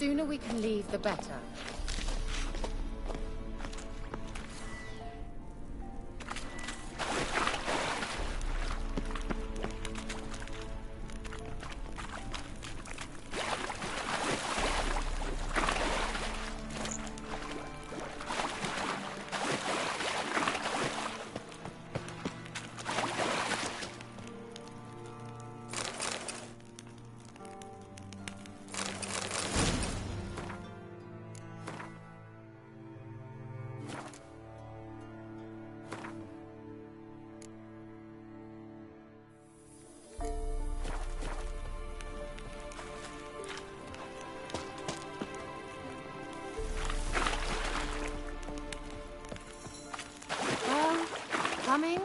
sooner we can leave, the better. Coming?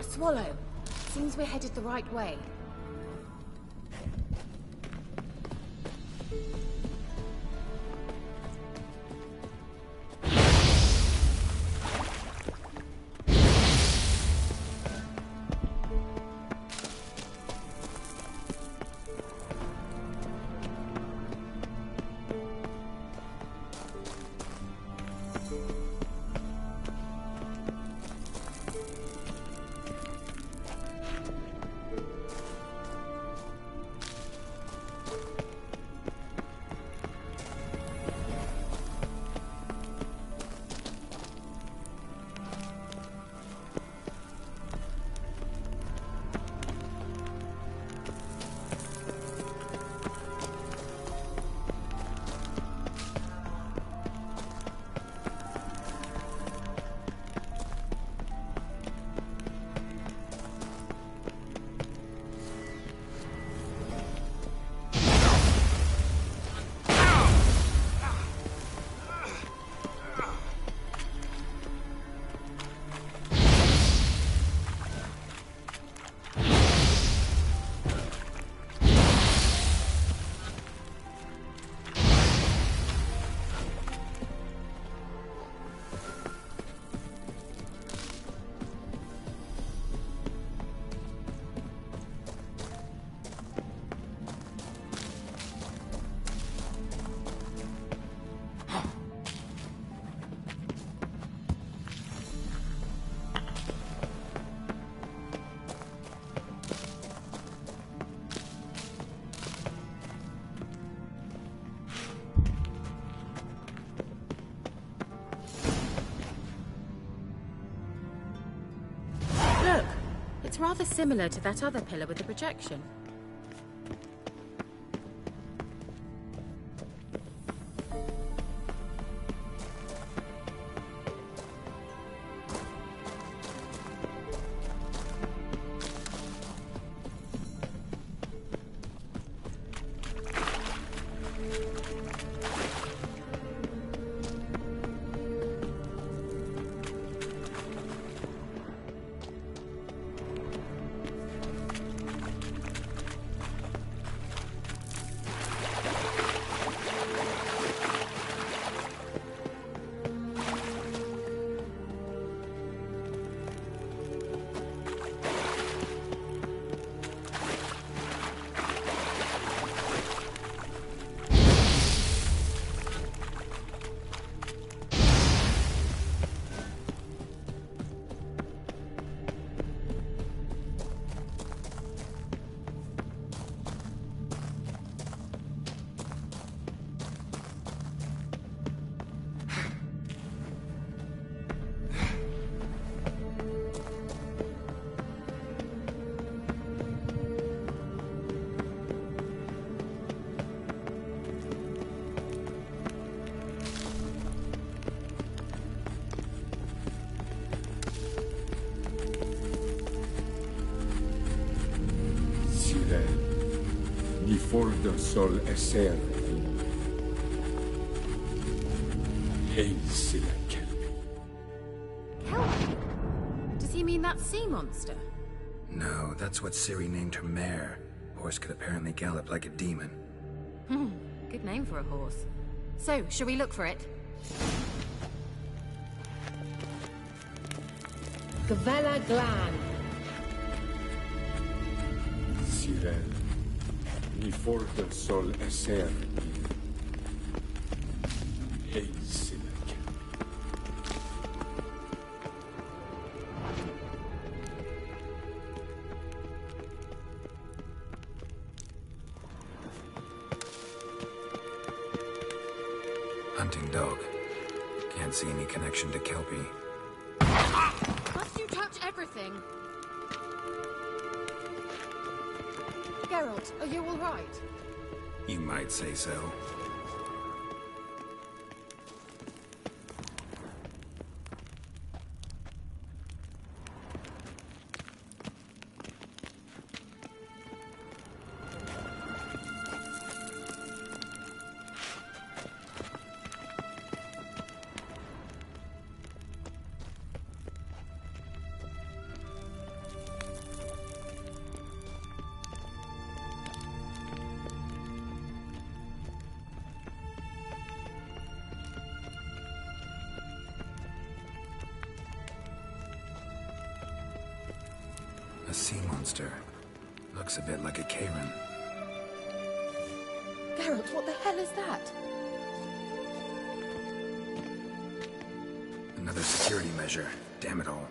Swallow. Seems we're headed the right way. It's rather similar to that other pillar with the projection. forte sol esser. Hey, silla kelpie. Kelpie? Does he mean that sea monster? No, that's what Ciri named her mare. Horse could apparently gallop like a demon. Good name for a horse. So, shall we look for it? Gavella Glan. Sirel. Ni forte sol esser. Hey, silla kelpie. Hunting dog. Can't see any connection to Kelpie. Must you touch everything? Geralt, are you all right? You might say so. A sea monster. Looks a bit like a Karen. Geralt, what the hell is that? Another security measure. Damn it all.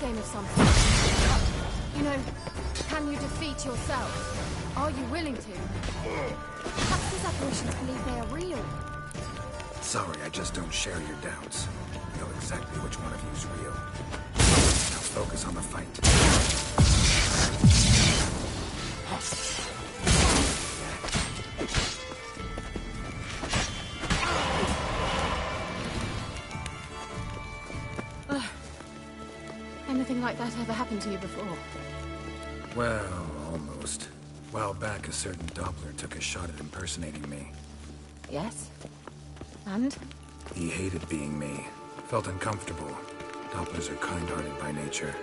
Game of something. You know, can you defeat yourself? Are you willing to? Perhaps these apparitions believe they are real. Sorry, I just don't share your doubts. I know exactly which one of you's real. Now focus on the fight. Anything like that ever happened to you before? Well, almost. A while back, a certain Doppler took a shot at impersonating me. Yes? And? He hated being me. Felt uncomfortable. Dopplers are kind-hearted by nature.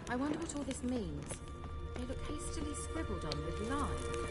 I wonder what all this means. They look hastily scribbled on with lines.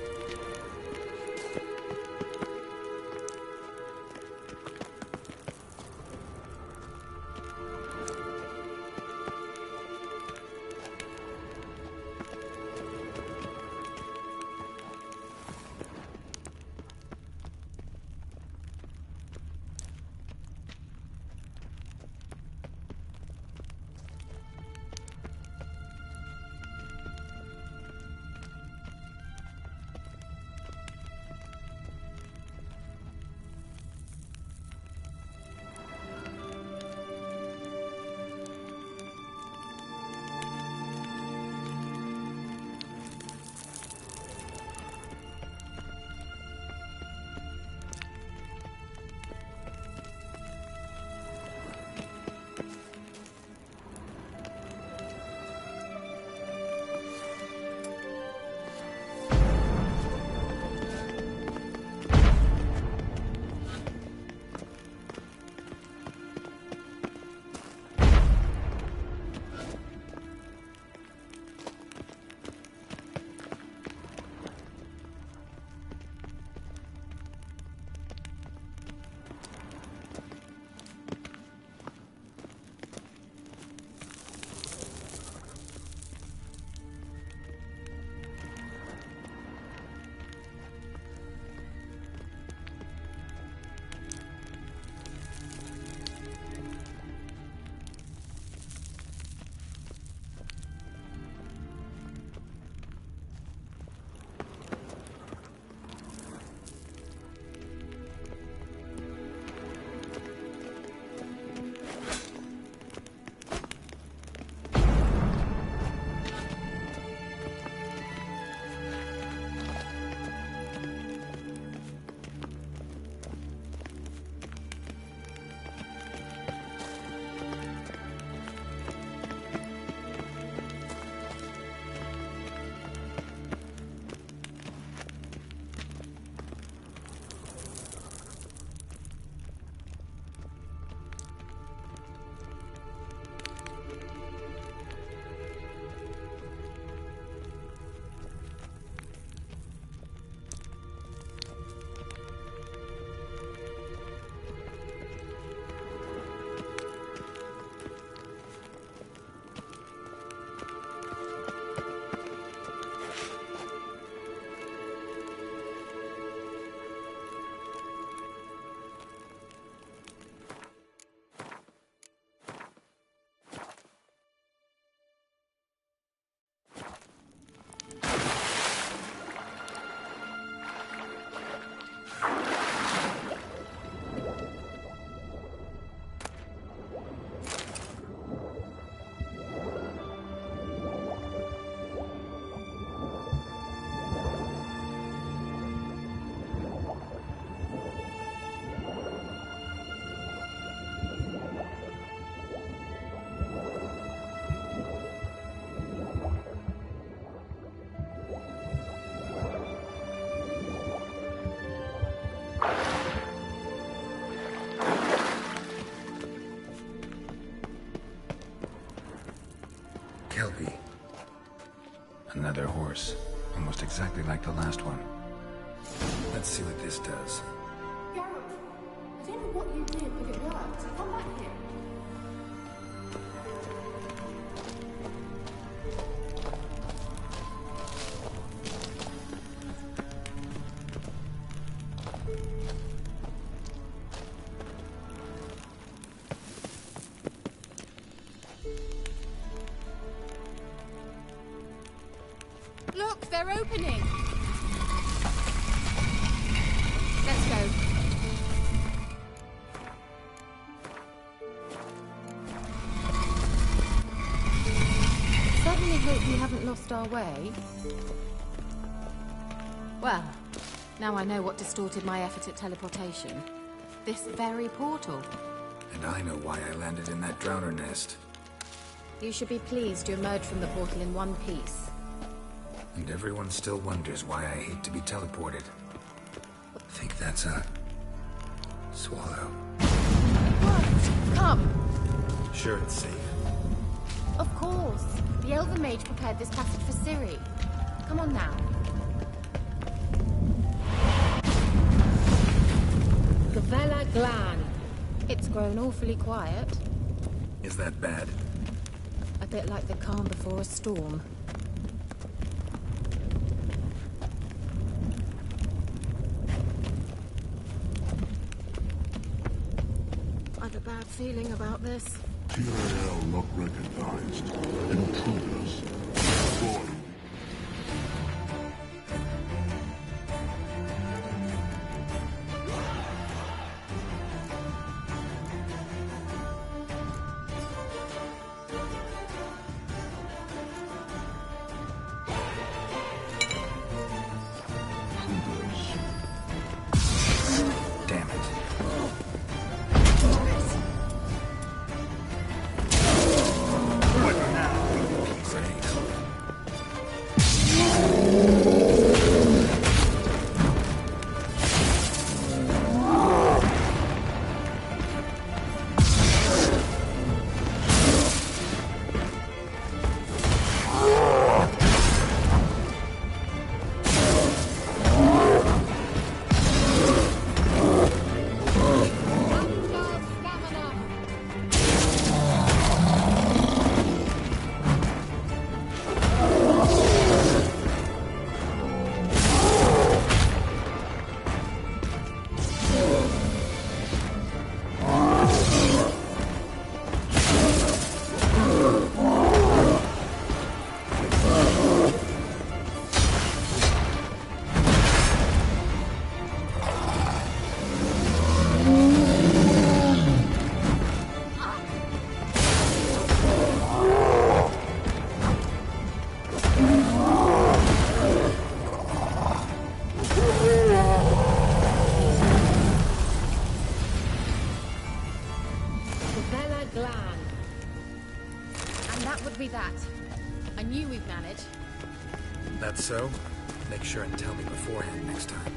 Kelpie. Another horse. Almost exactly like the last one. Let's see what this does. Garrett, I don't know what you did, but it worked. Come back here. Look, they're opening. Let's go. Suddenly hope we haven't lost our way. Well, now I know what distorted my effort at teleportation. This very portal. And I know why I landed in that drowner nest. You should be pleased you emerged from the portal in one piece. And everyone still wonders why I hate to be teleported. Think that's a... swallow. What? Come. Sure it's safe. Of course. The Elven Mage prepared this passage for Ciri. Come on now. Gavella Glan. It's grown awfully quiet. Is that bad? A bit like the calm before a storm. I've a bad feeling about this. TIL not recognized. Intruders. Destroyed. Damn it. Be that. I knew we'd manage. That's so? Make sure and tell me beforehand next time.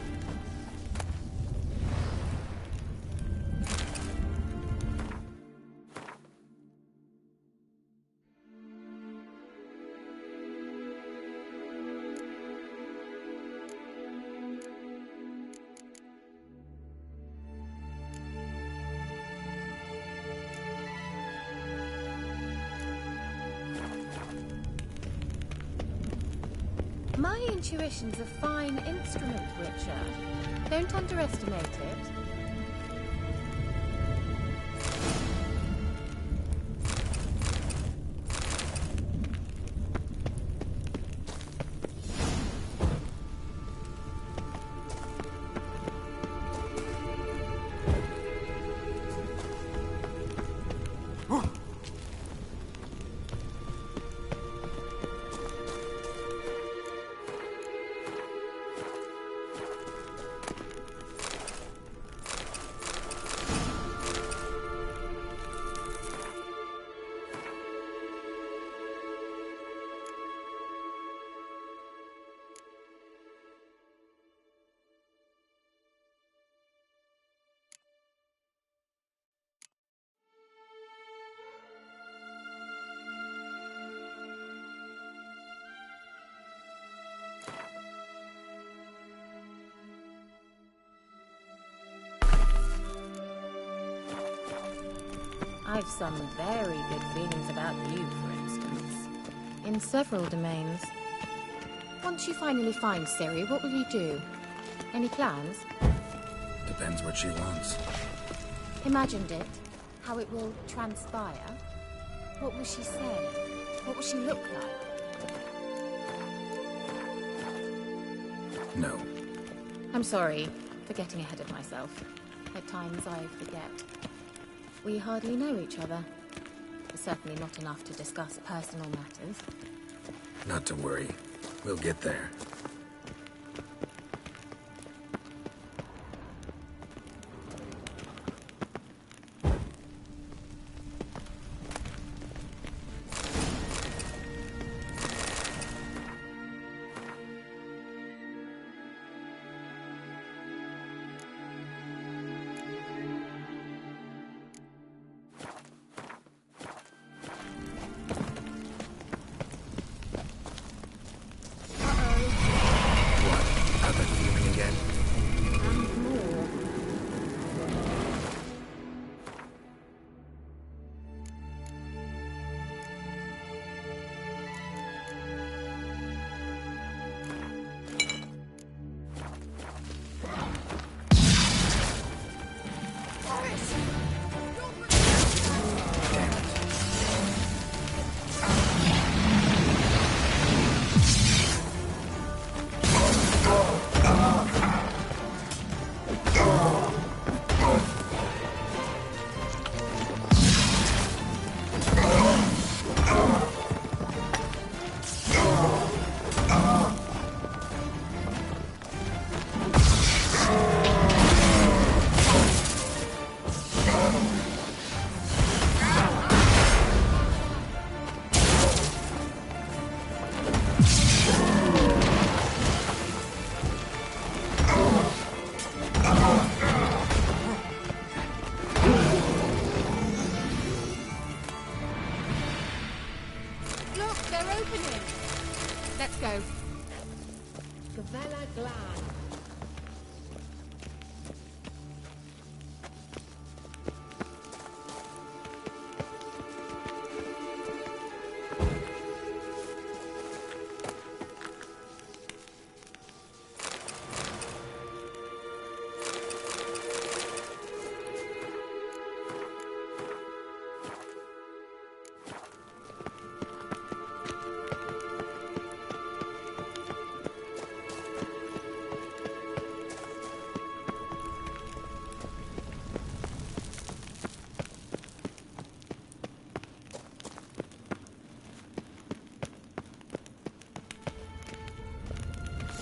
My intuition's a fine instrument, Witcher. Don't underestimate it. I've some very good feelings about you, for instance. In several domains. Once you finally find Ciri, what will you do? Any plans? Depends what she wants. Imagined it. How it will transpire. What will she say? What will she look like? No. I'm sorry for getting ahead of myself. At times I forget. We hardly know each other. Certainly not enough to discuss personal matters. Not to worry. We'll get there.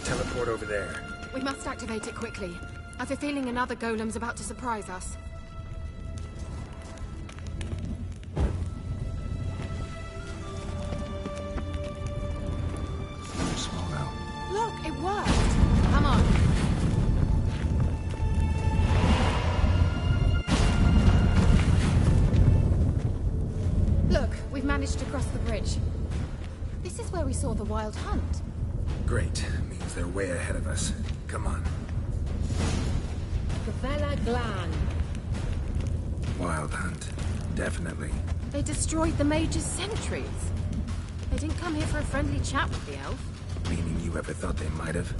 Teleport over there. We must activate it quickly. I've a feeling another golem's about to surprise us. Very small now. Look, it worked! Come on. Look, we've managed to cross the bridge. This is where we saw the wild hunt. Great. Means they're way ahead of us. Come on. Gavella Glan. Wild hunt. Definitely. They destroyed the mage's sentries. They didn't come here for a friendly chat with the elf. Meaning you ever thought they might have?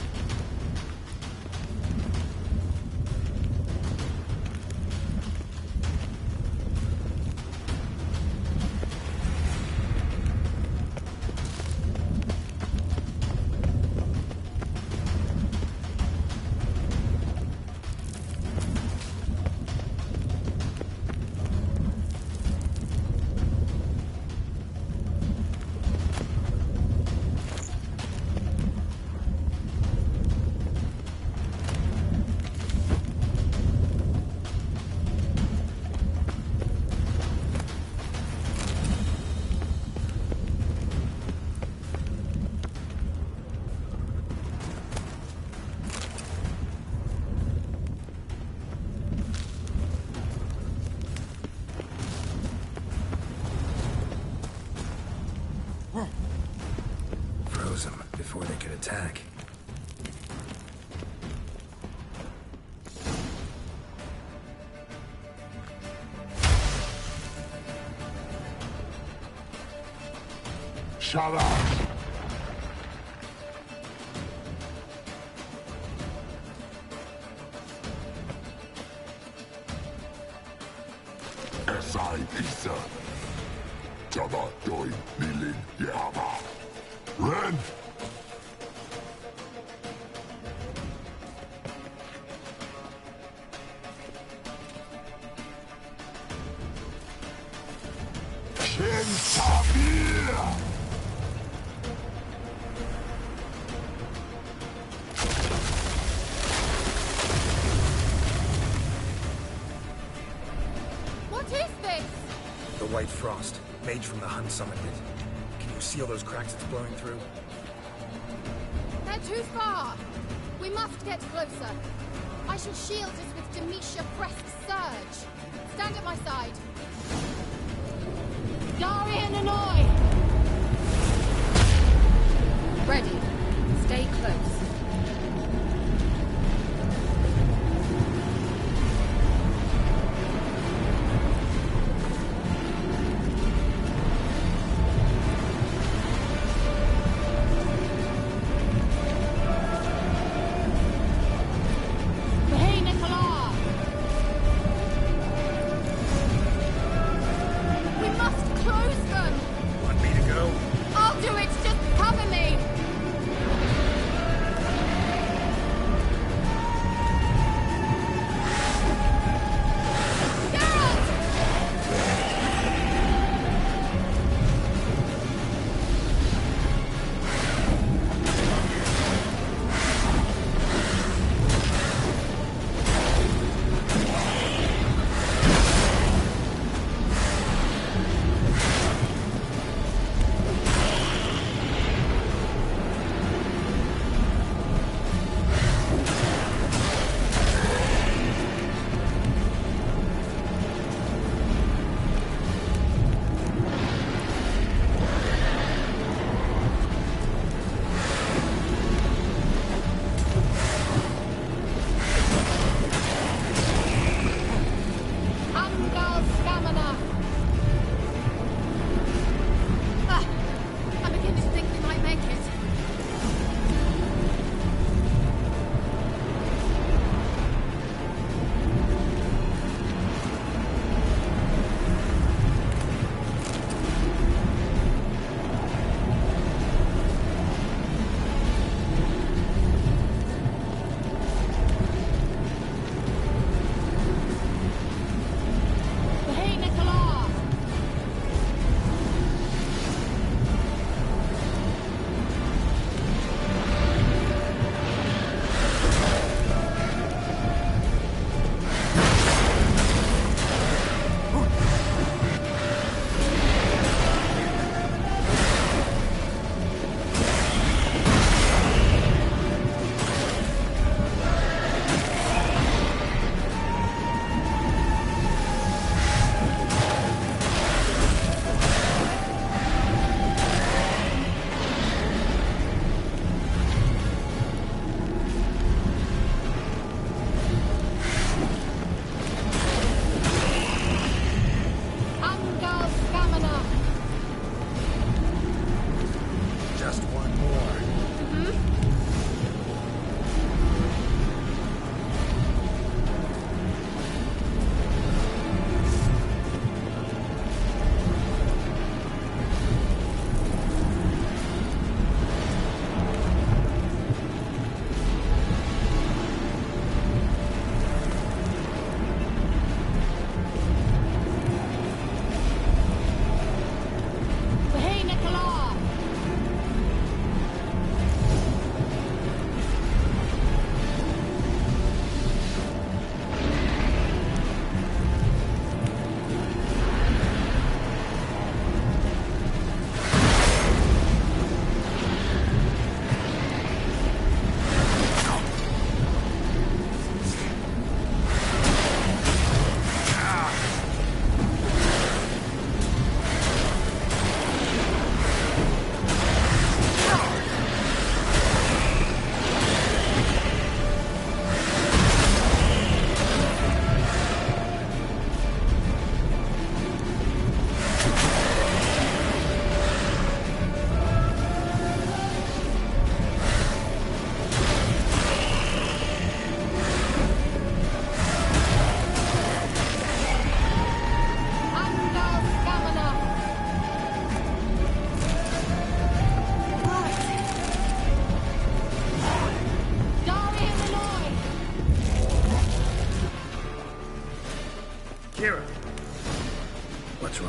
Froze them before they could attack. Shut up! Sai Pisa. Java Doi Nilin Yama. Ren! Kentamir! White frost, mage from the Hun summit pit. Can you see all those cracks it's blowing through? They're too far. We must get closer. I shall shield us with Demetia Pressed Surge. Stand at my side. Darian and I! Ready. Stay close.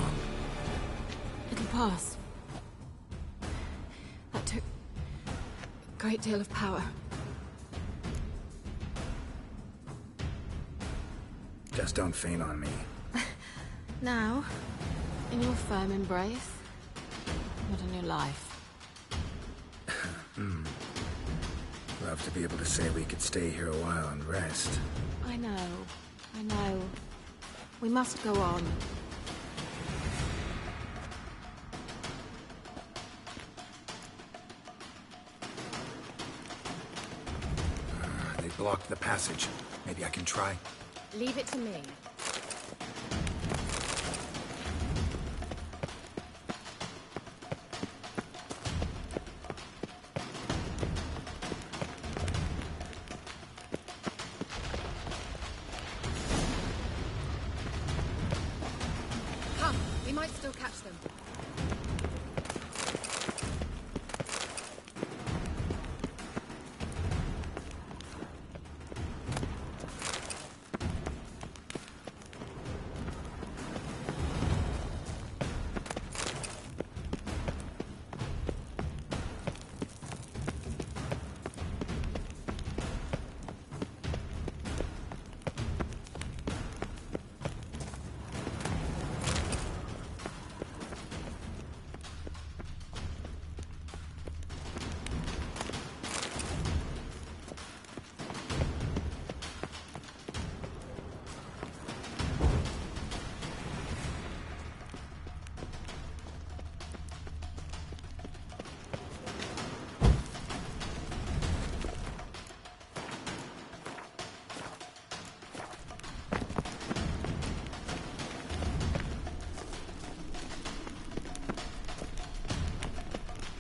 long? It'll pass. That took a great deal of power. Just don't faint on me. Now, in your firm embrace, what a new life. Love to be able to say we could stay here a while and rest. I know. We must go on. They blocked the passage. Maybe I can try. Leave it to me. Come, we might still catch them.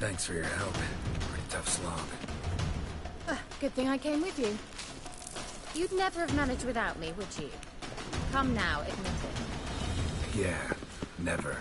Thanks for your help. Pretty tough slog. Good thing I came with you. You'd never have managed without me, would you? Come now, admit it. Yeah, never.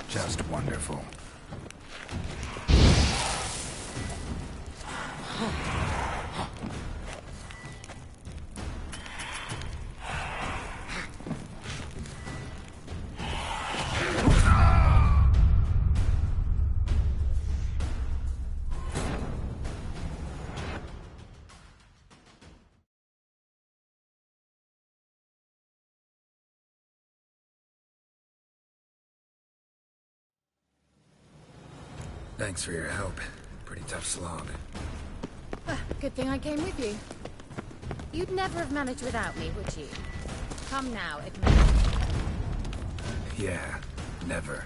Just wonderful. Thanks for your help. Pretty tough slog. Good thing I came with you. You'd never have managed without me, would you? Come now, admit it. Yeah, never.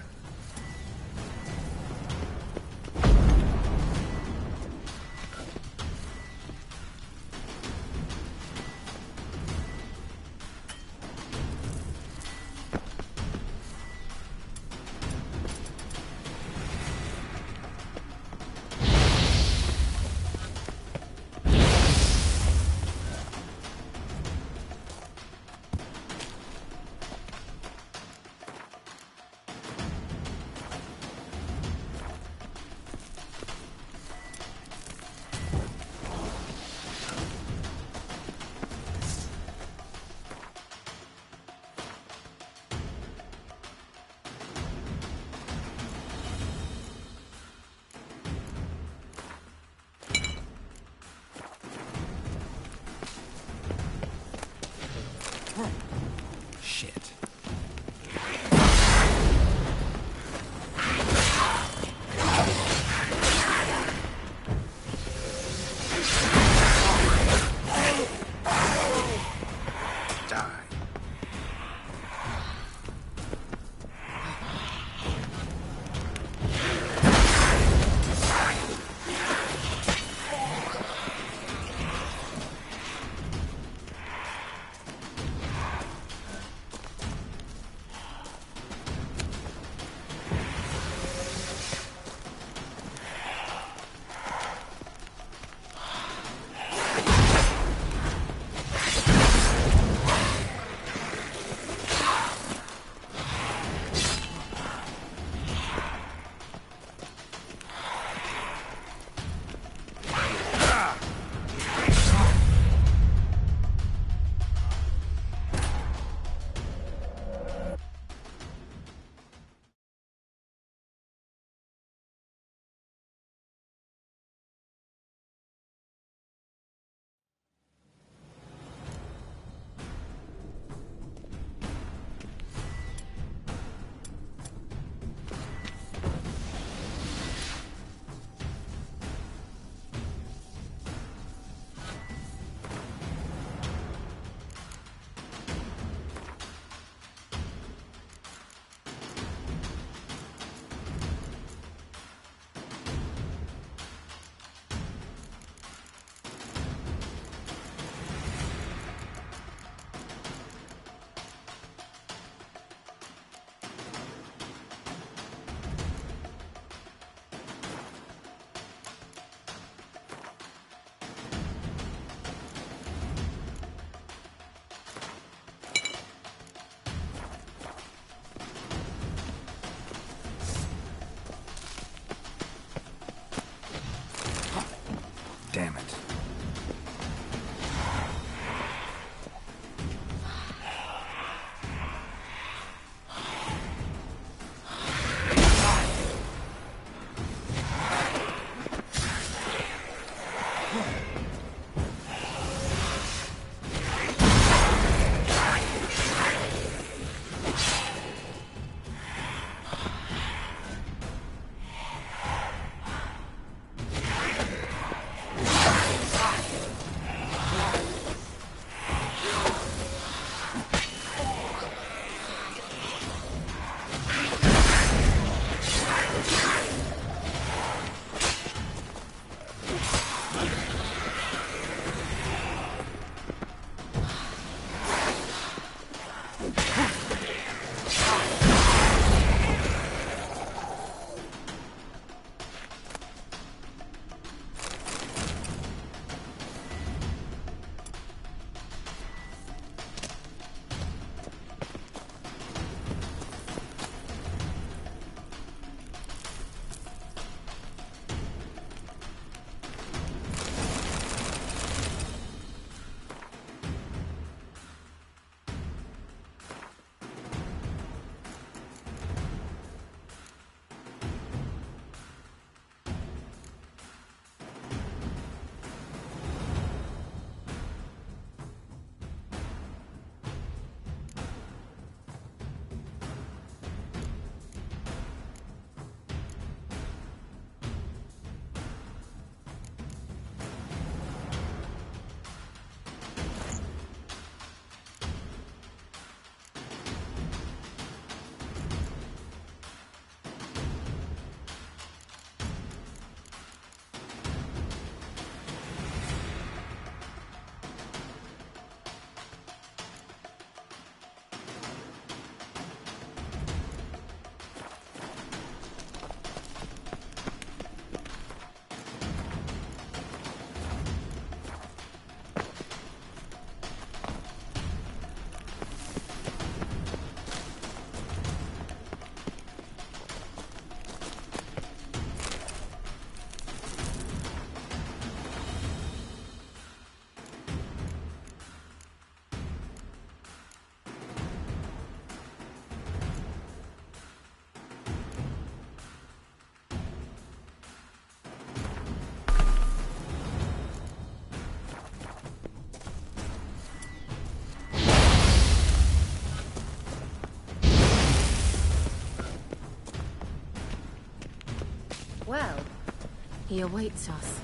He awaits us.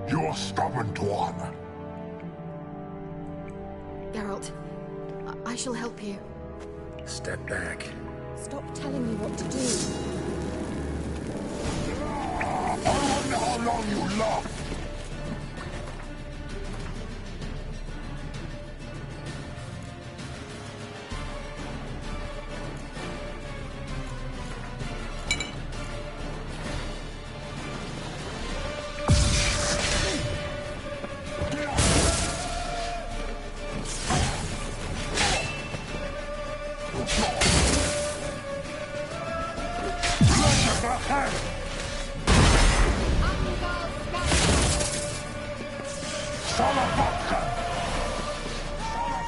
You're stubborn, Tuan. Geralt, I shall help you. Step back. Stop telling me what to do. I wonder how long you last.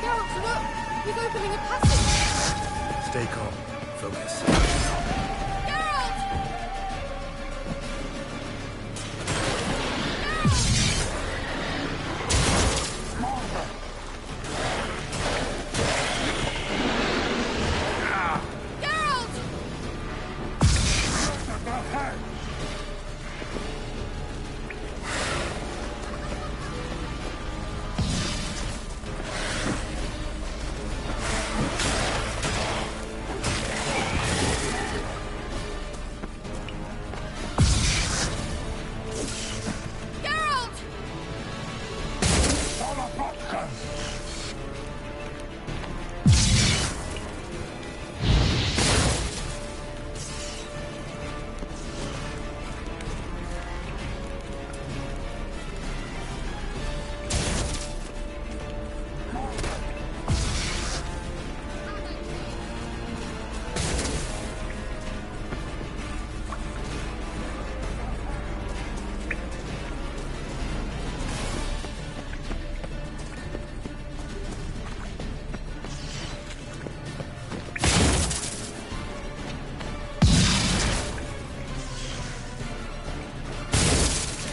Geralt, look! He's opening a passage! Stay calm. Focus. Geralt! Geralt!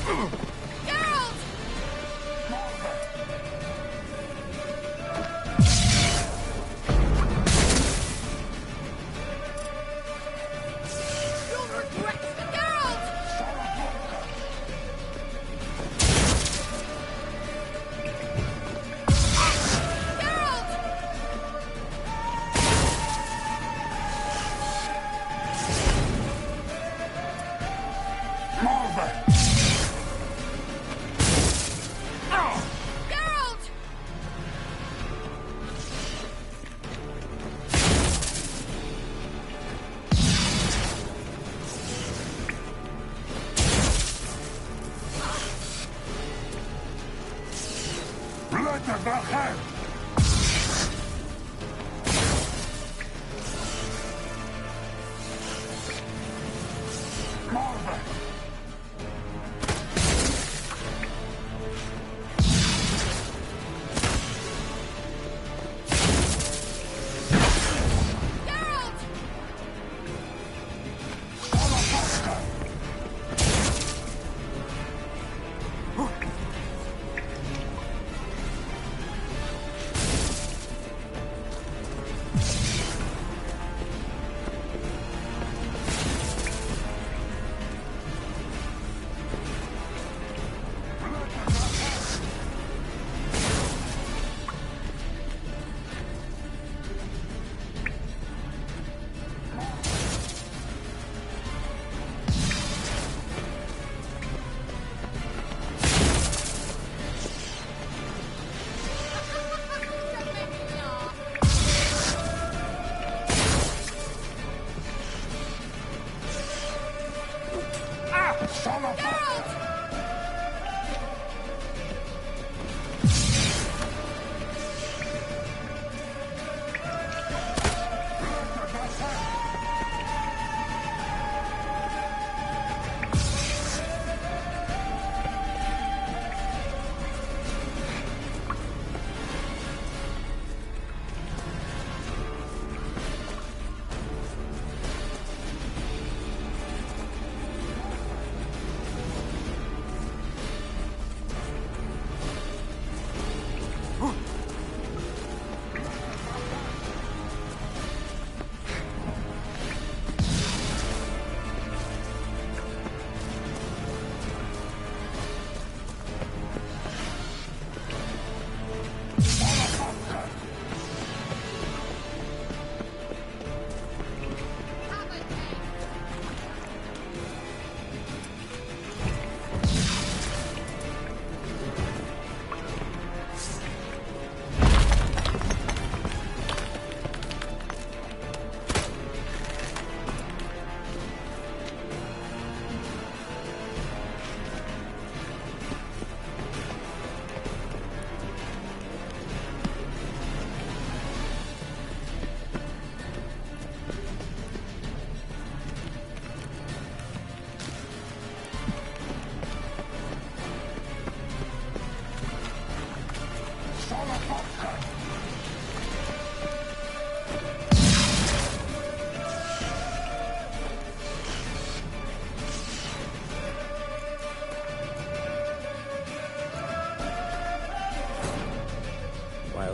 Geralt! Geralt! You'll regret it! Geralt! Geralt! Geralt! Blätter daher! Marve! Geralt! Don't make me laugh. Son of a... Geralt!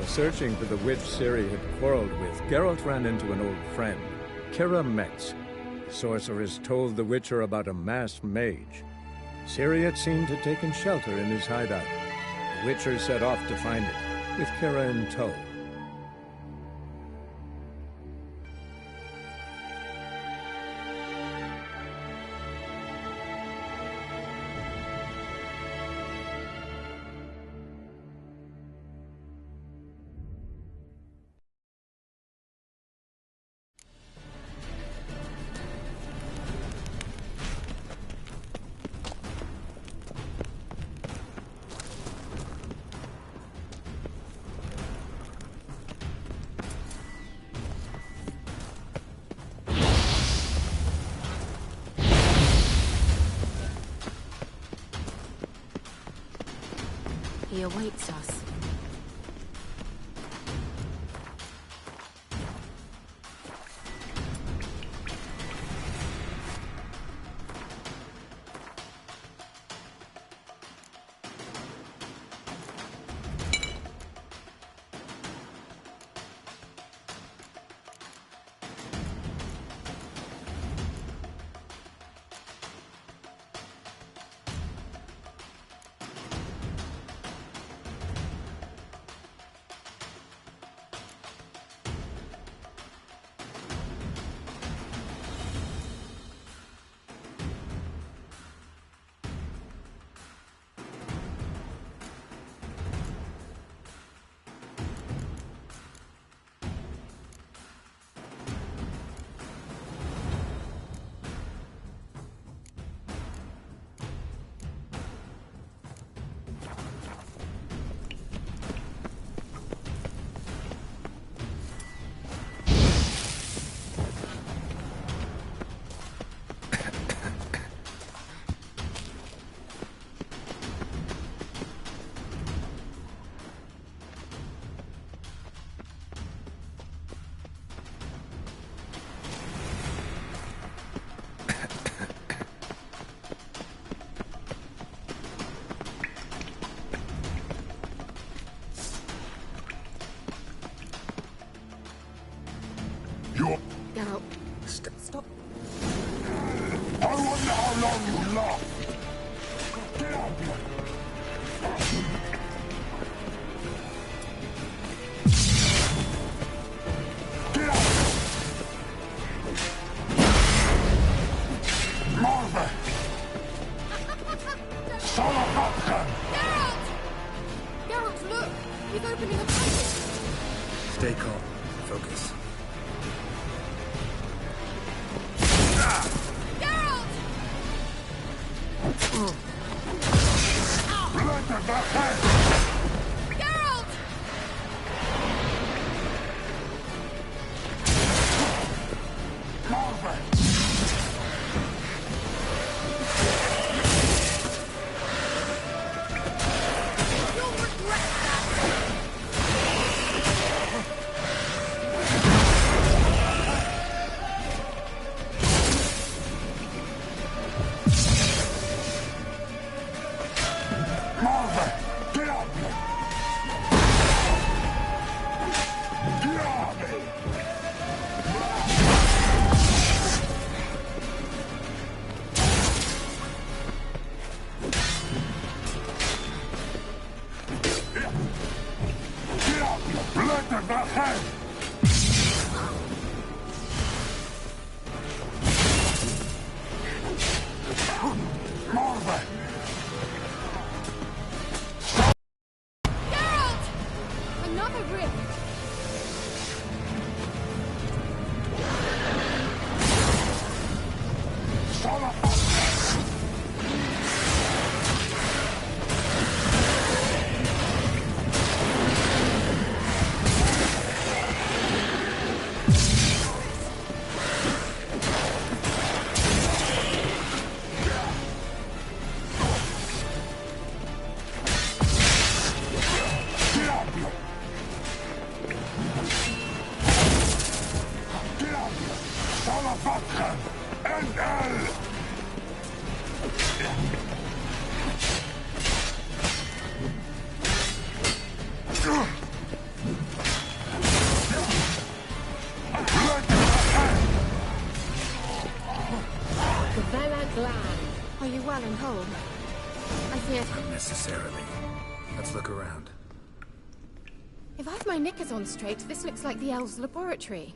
searching for the witch Ciri had quarreled with, Geralt ran into an old friend, Kira Metz. The sorceress told the Witcher about a masked mage. Ciri had seemed to have taken shelter in his hideout. The Witcher set off to find it, with Kira in tow. He awaits us. Geralt, Stop. I wonder how long you last. Get out here. Get out. Marva. Son of a gun. Geralt! Geralt, look! He's opening a passage! Stay calm. Focus. Geralt! Blood to the head. Geralt! Marva. You'll regret that! Marva. Get out here. Get out of here. Get out here. Blood to the head. Marva. Geralt! Another rift! Son of a and whole. I feared... Not necessarily. Let's look around. If I've my knickers on straight, this looks like the elves' laboratory.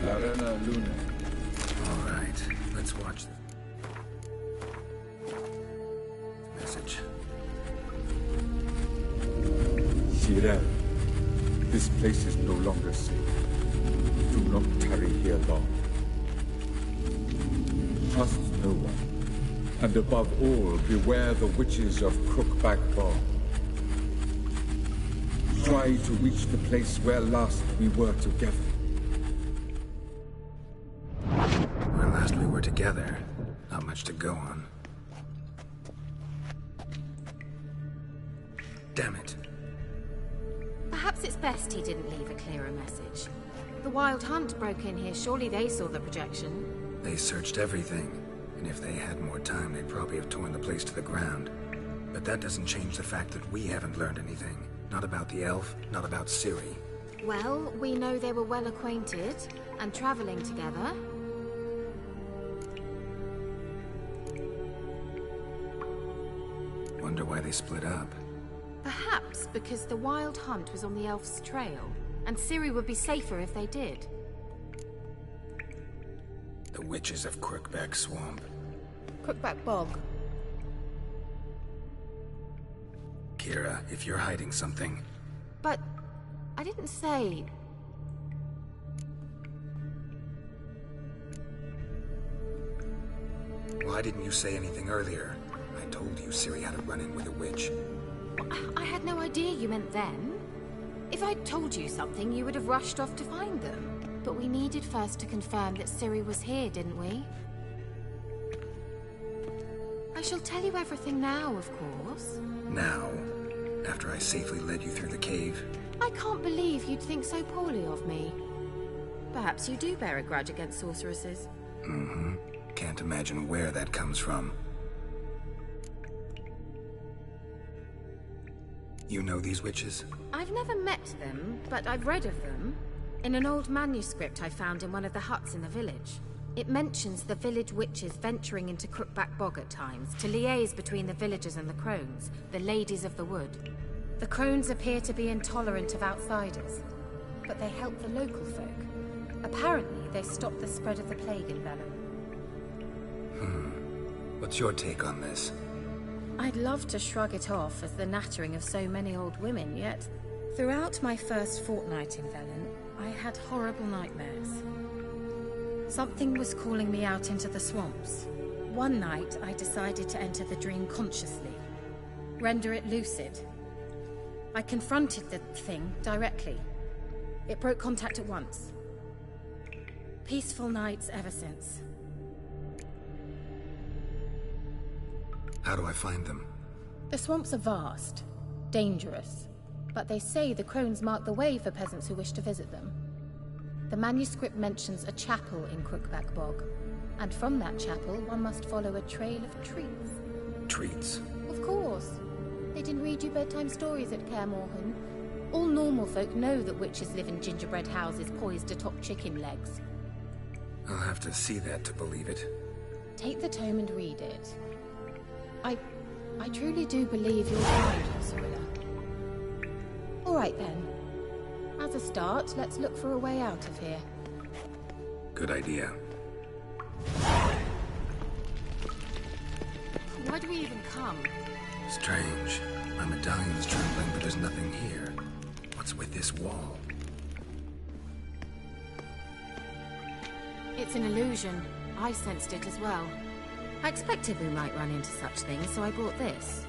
Arena Luna. All right, let's watch the message. Cyril, this place is no longer safe. Do not tarry here long. Trust no one. And above all, beware the witches of Crookback Bog. Try to reach the place where last we were together. Where last we were together. Not much to go on. Damn it. Perhaps it's best he didn't leave a clearer message. The Wild Hunt broke in here. Surely they saw the projection. They searched everything. And if they had more time, they'd probably have torn the place to the ground. But that doesn't change the fact that we haven't learned anything. Not about the elf, not about Ciri. Well, we know they were well acquainted and traveling together. Wonder why they split up. Perhaps because the Wild Hunt was on the elf's trail, and Ciri would be safer if they did. The witches of Crookback Swamp. Crookback Bog. Kira, if you're hiding something... But I didn't say... Why didn't you say anything earlier? I told you Ciri had a run-in with a witch. I had no idea you meant then. If I'd told you something, you would have rushed off to find them. But we needed first to confirm that Ciri was here, didn't we? I shall tell you everything now, of course. Now? After I safely led you through the cave? I can't believe you'd think so poorly of me. Perhaps you do bear a grudge against sorceresses. Mm-hmm. Can't imagine where that comes from. You know these witches? I've never met them, but I've read of them. In an old manuscript I found in one of the huts in the village. It mentions the village witches venturing into Crookback Bog at times, to liaise between the villagers and the crones, the ladies of the wood. The crones appear to be intolerant of outsiders, but they help the local folk. Apparently, they stop the spread of the plague in Velen. What's your take on this? I'd love to shrug it off as the nattering of so many old women, yet throughout my first fortnight in Velen, I had horrible nightmares. Something was calling me out into the swamps. One night, I decided to enter the dream consciously, render it lucid. I confronted the thing directly. It broke contact at once. Peaceful nights ever since. How do I find them? The swamps are vast, dangerous, but they say the crones mark the way for peasants who wish to visit them. The manuscript mentions a chapel in Crookback Bog, and from that chapel one must follow a trail of treats. Treats? Of course. They didn't read you bedtime stories at Kaer Morhen. All normal folk know that witches live in gingerbread houses poised atop chicken legs. I'll have to see that to believe it. Take the tome and read it. I truly do believe you'll find your Cyrilla. All right then. As a start, let's look for a way out of here. Good idea. Why do we even come? Strange. My medallion's trembling, but there's nothing here. What's with this wall? It's an illusion. I sensed it as well. I expected we might run into such things, so I brought this.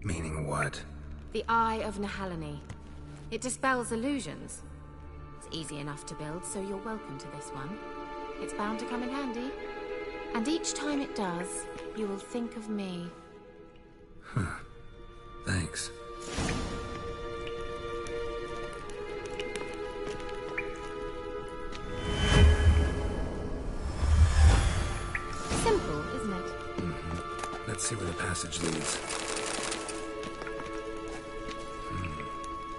Meaning what? The Eye of Nehaleni. It dispels illusions. It's easy enough to build, so you're welcome to this one. It's bound to come in handy. And each time it does, you will think of me. Huh. Thanks. Simple, isn't it? Let's see where the passage leads.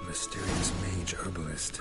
Mysterious mage herbalist.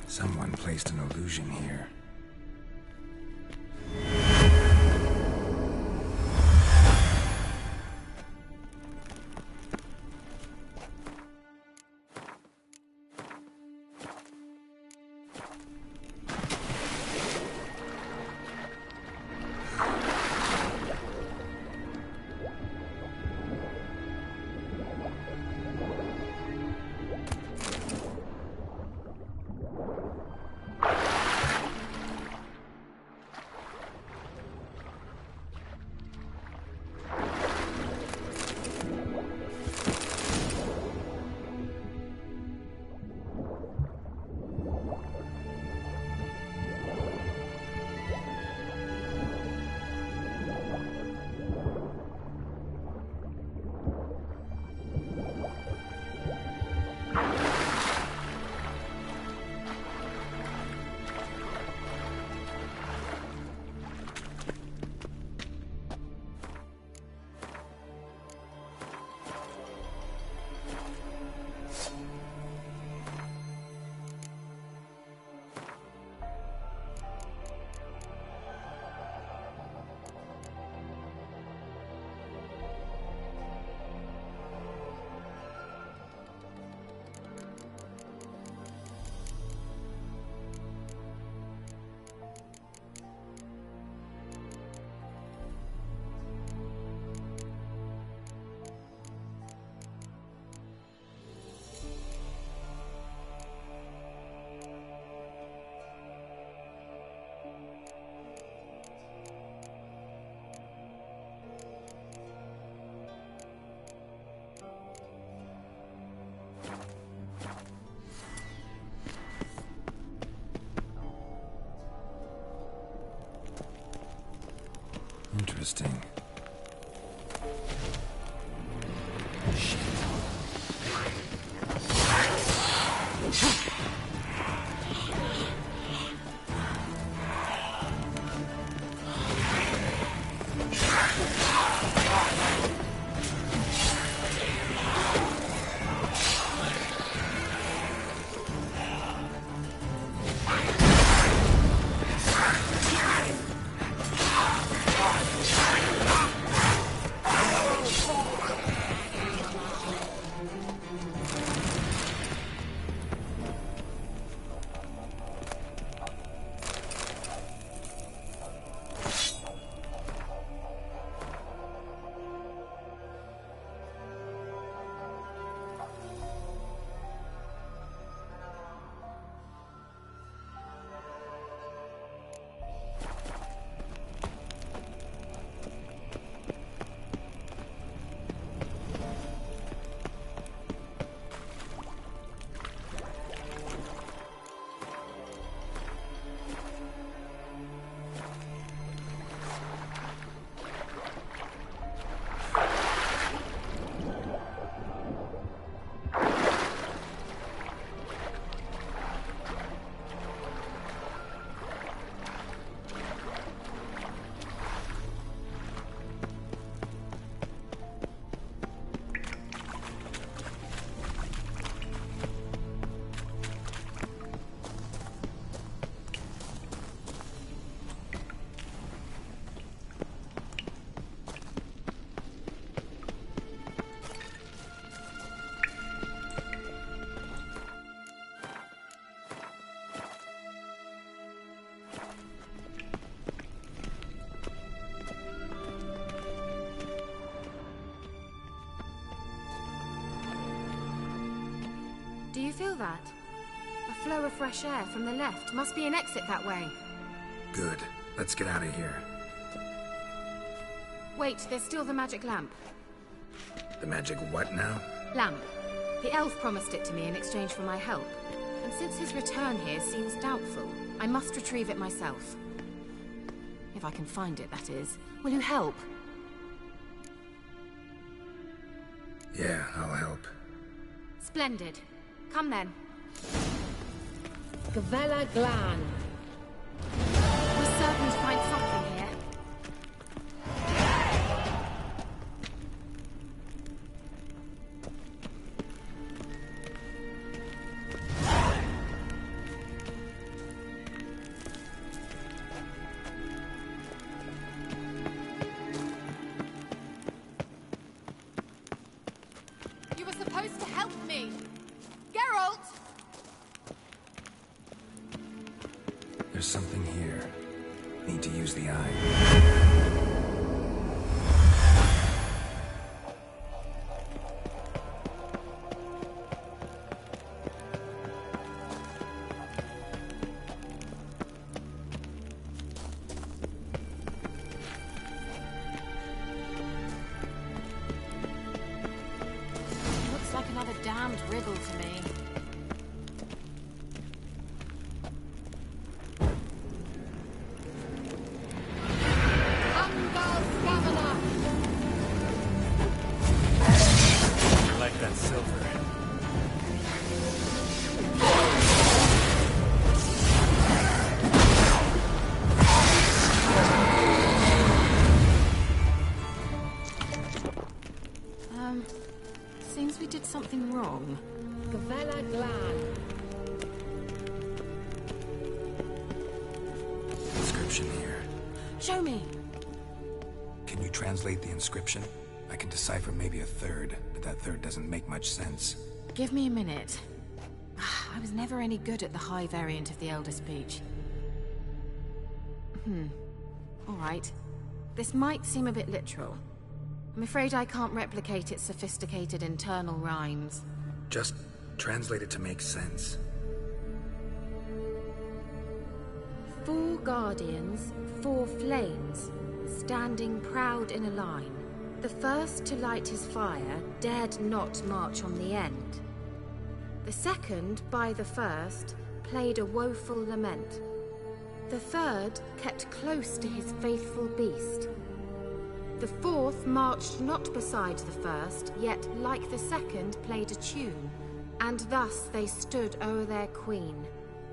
Someone placed an illusion here. Interesting. Do you feel that? A flow of fresh air from the left. Must be an exit that way. Good. Let's get out of here. Wait, there's still the magic lamp. The magic what now? Lamp. The elf promised it to me in exchange for my help. And since his return here seems doubtful, I must retrieve it myself. If I can find it, that is. Will you help? Yeah, I'll help. Splendid. Come then. Gavella Glan. We're certain to find something here. You were supposed to help me. Geralt! There's something here. Need to use the eye. Looks like another damned riddle to me. I like that silver. Seems we did something wrong. Gavella Glan. Inscription here. Show me. Can you translate the inscription? I can decipher maybe a third, but that third doesn't make much sense. Give me a minute. I was never any good at the high variant of the Elder Speech. All right. This might seem a bit literal. I'm afraid I can't replicate its sophisticated internal rhymes. Just translate it to make sense. 4 guardians, 4 flames, standing proud in a line. The first to light his fire dared not march on the end. The second, by the first, played a woeful lament. The third kept close to his faithful beast. The fourth marched not beside the first, yet like the second played a tune. And thus they stood o'er their queen,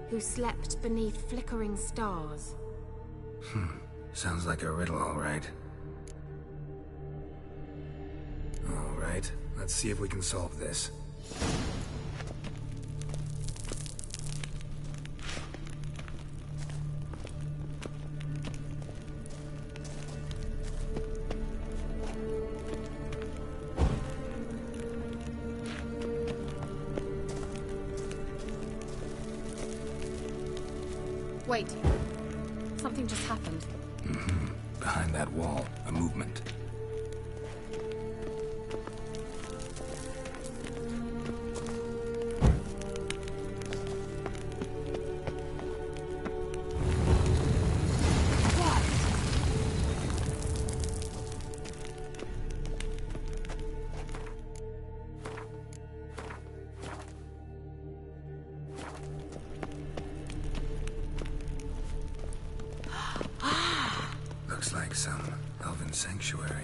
who slept beneath flickering stars. Sounds like a riddle, all right. All right, let's see if we can solve this. Wait. Something just happened. Behind that wall, a movement. Looks like some elven sanctuary.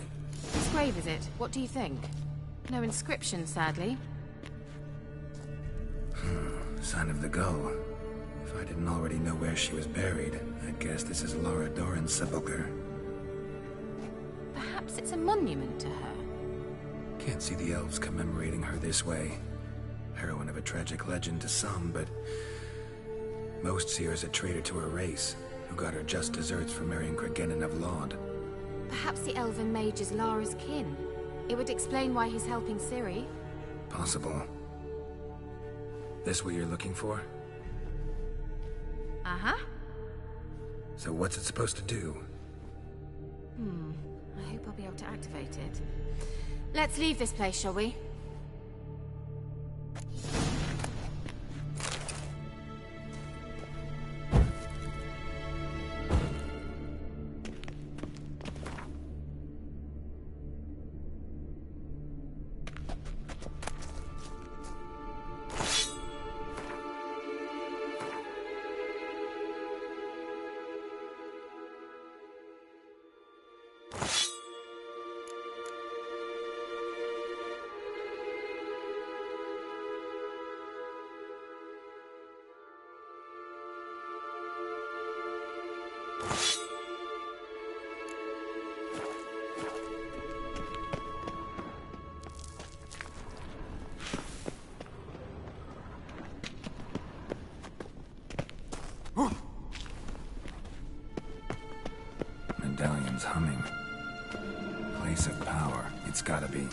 Whose grave is it? What do you think? No inscription, sadly. Sign of the gull. If I didn't already know where she was buried, I'd guess this is Laura Doran's sepulcher. Perhaps it's a monument to her. Can't see the elves commemorating her this way. Heroine of a tragic legend to some, but most see her as a traitor to her race, who got her just desserts for marrying Cregennan of Laud. Perhaps the elven mage is Lara's kin. It would explain why he's helping Ciri. Possible. This what you're looking for? Uh-huh. So what's it supposed to do? I hope I'll be able to activate it. Let's leave this place, shall we? Medallion's humming. Place of power. It's gotta be.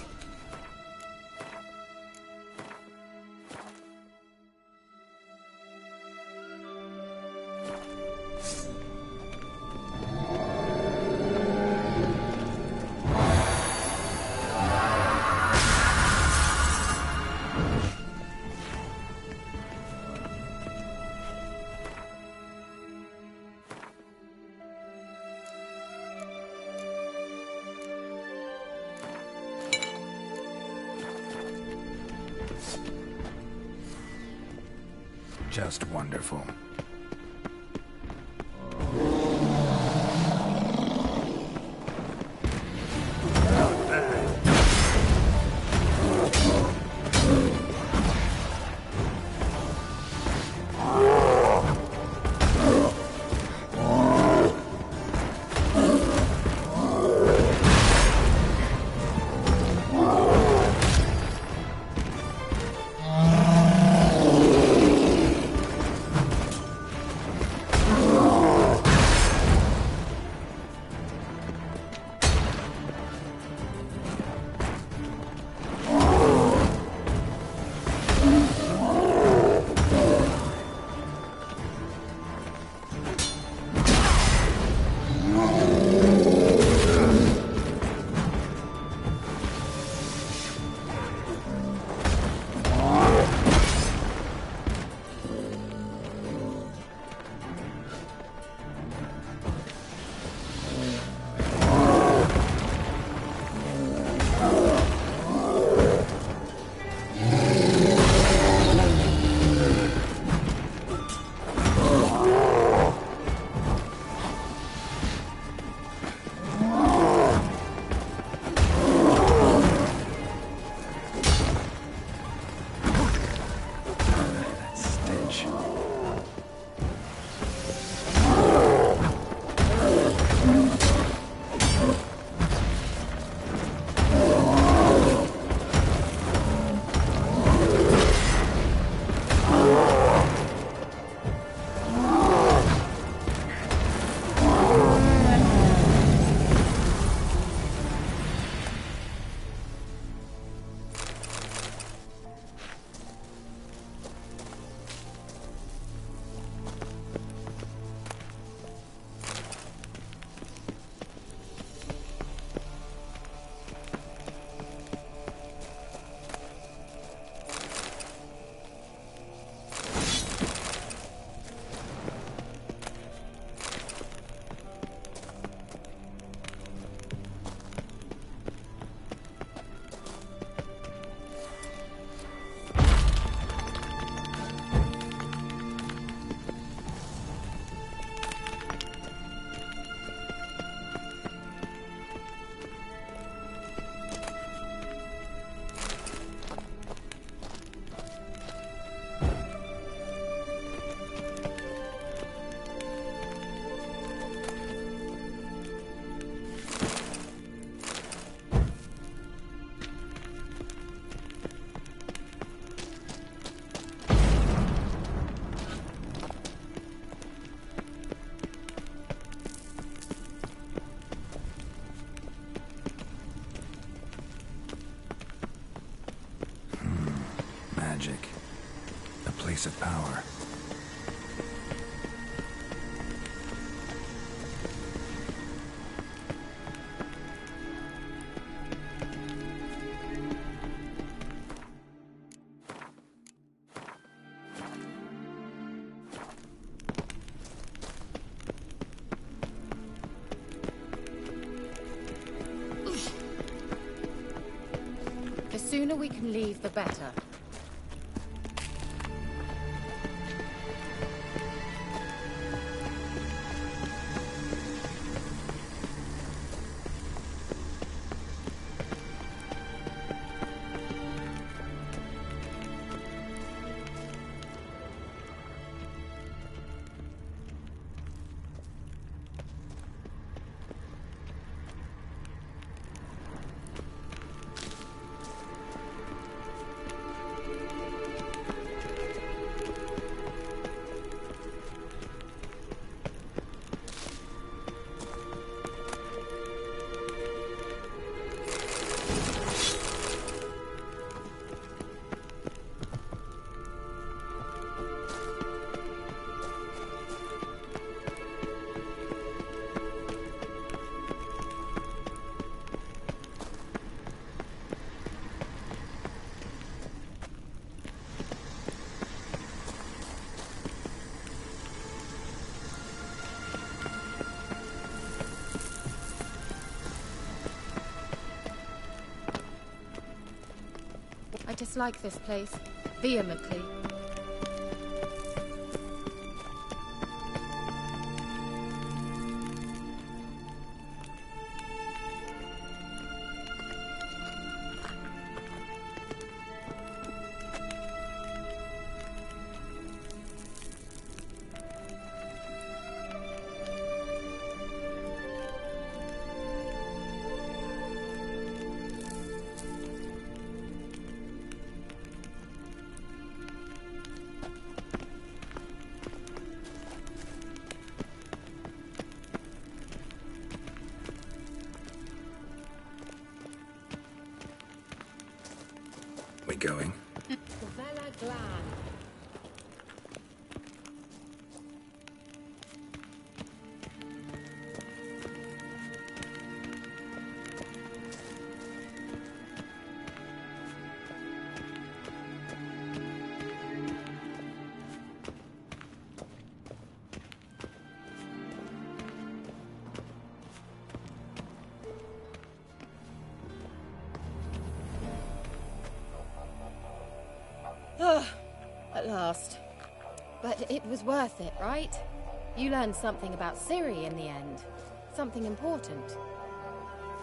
Just wonderful. source of power. The sooner we can leave, the better. I dislike this place vehemently. We going? Vela Glan. At last. But it was worth it, right? You learned something about Ciri in the end. Something important.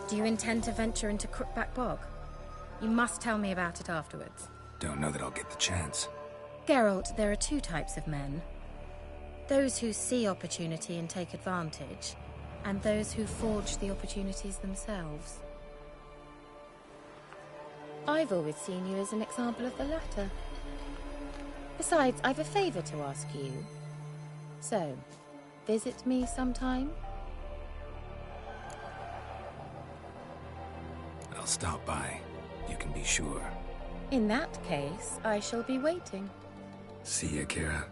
Do you intend to venture into Crookback Bog? You must tell me about it afterwards. Don't know that I'll get the chance. Geralt, there are two types of men. Those who see opportunity and take advantage, and those who forge the opportunities themselves. I've always seen you as an example of the latter. Besides, I've a favor to ask you. So, visit me sometime? I'll stop by. You can be sure. In that case, I shall be waiting. See ya, Kira.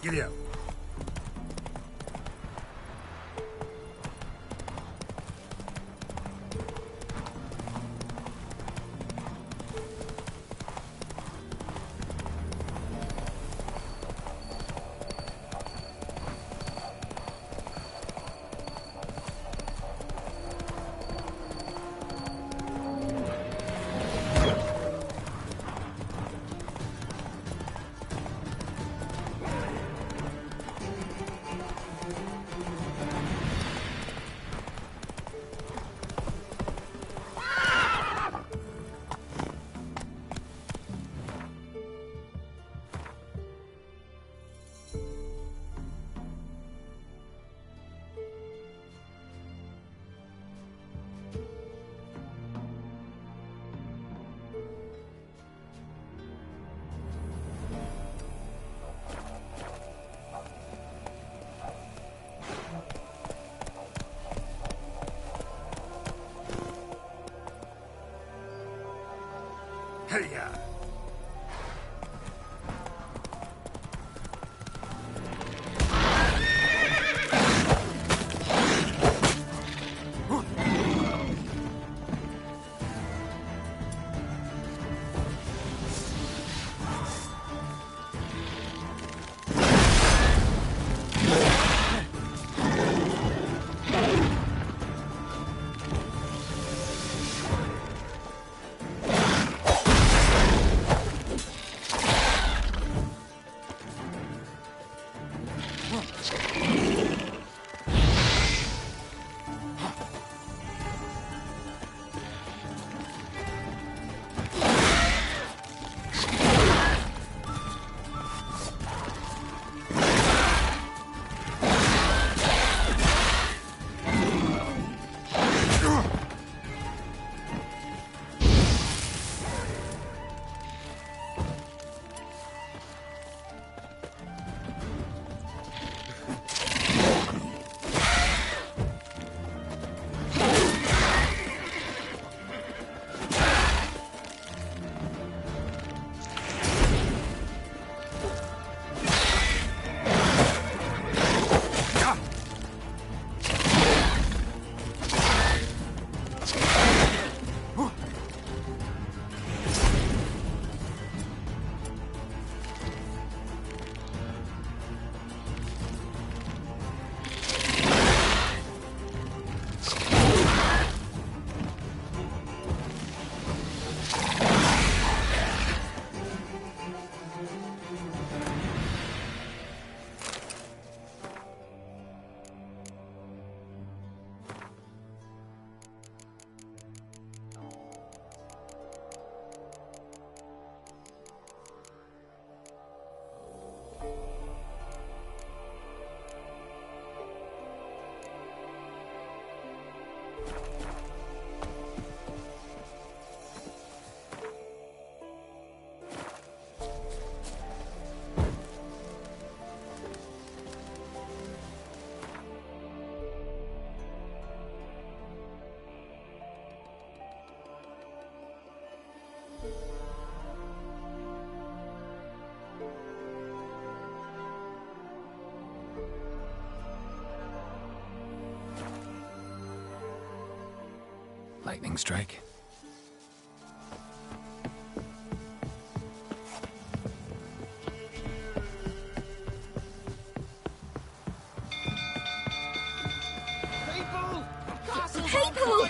Giddy up. Hey-ya! Lightning strike. People!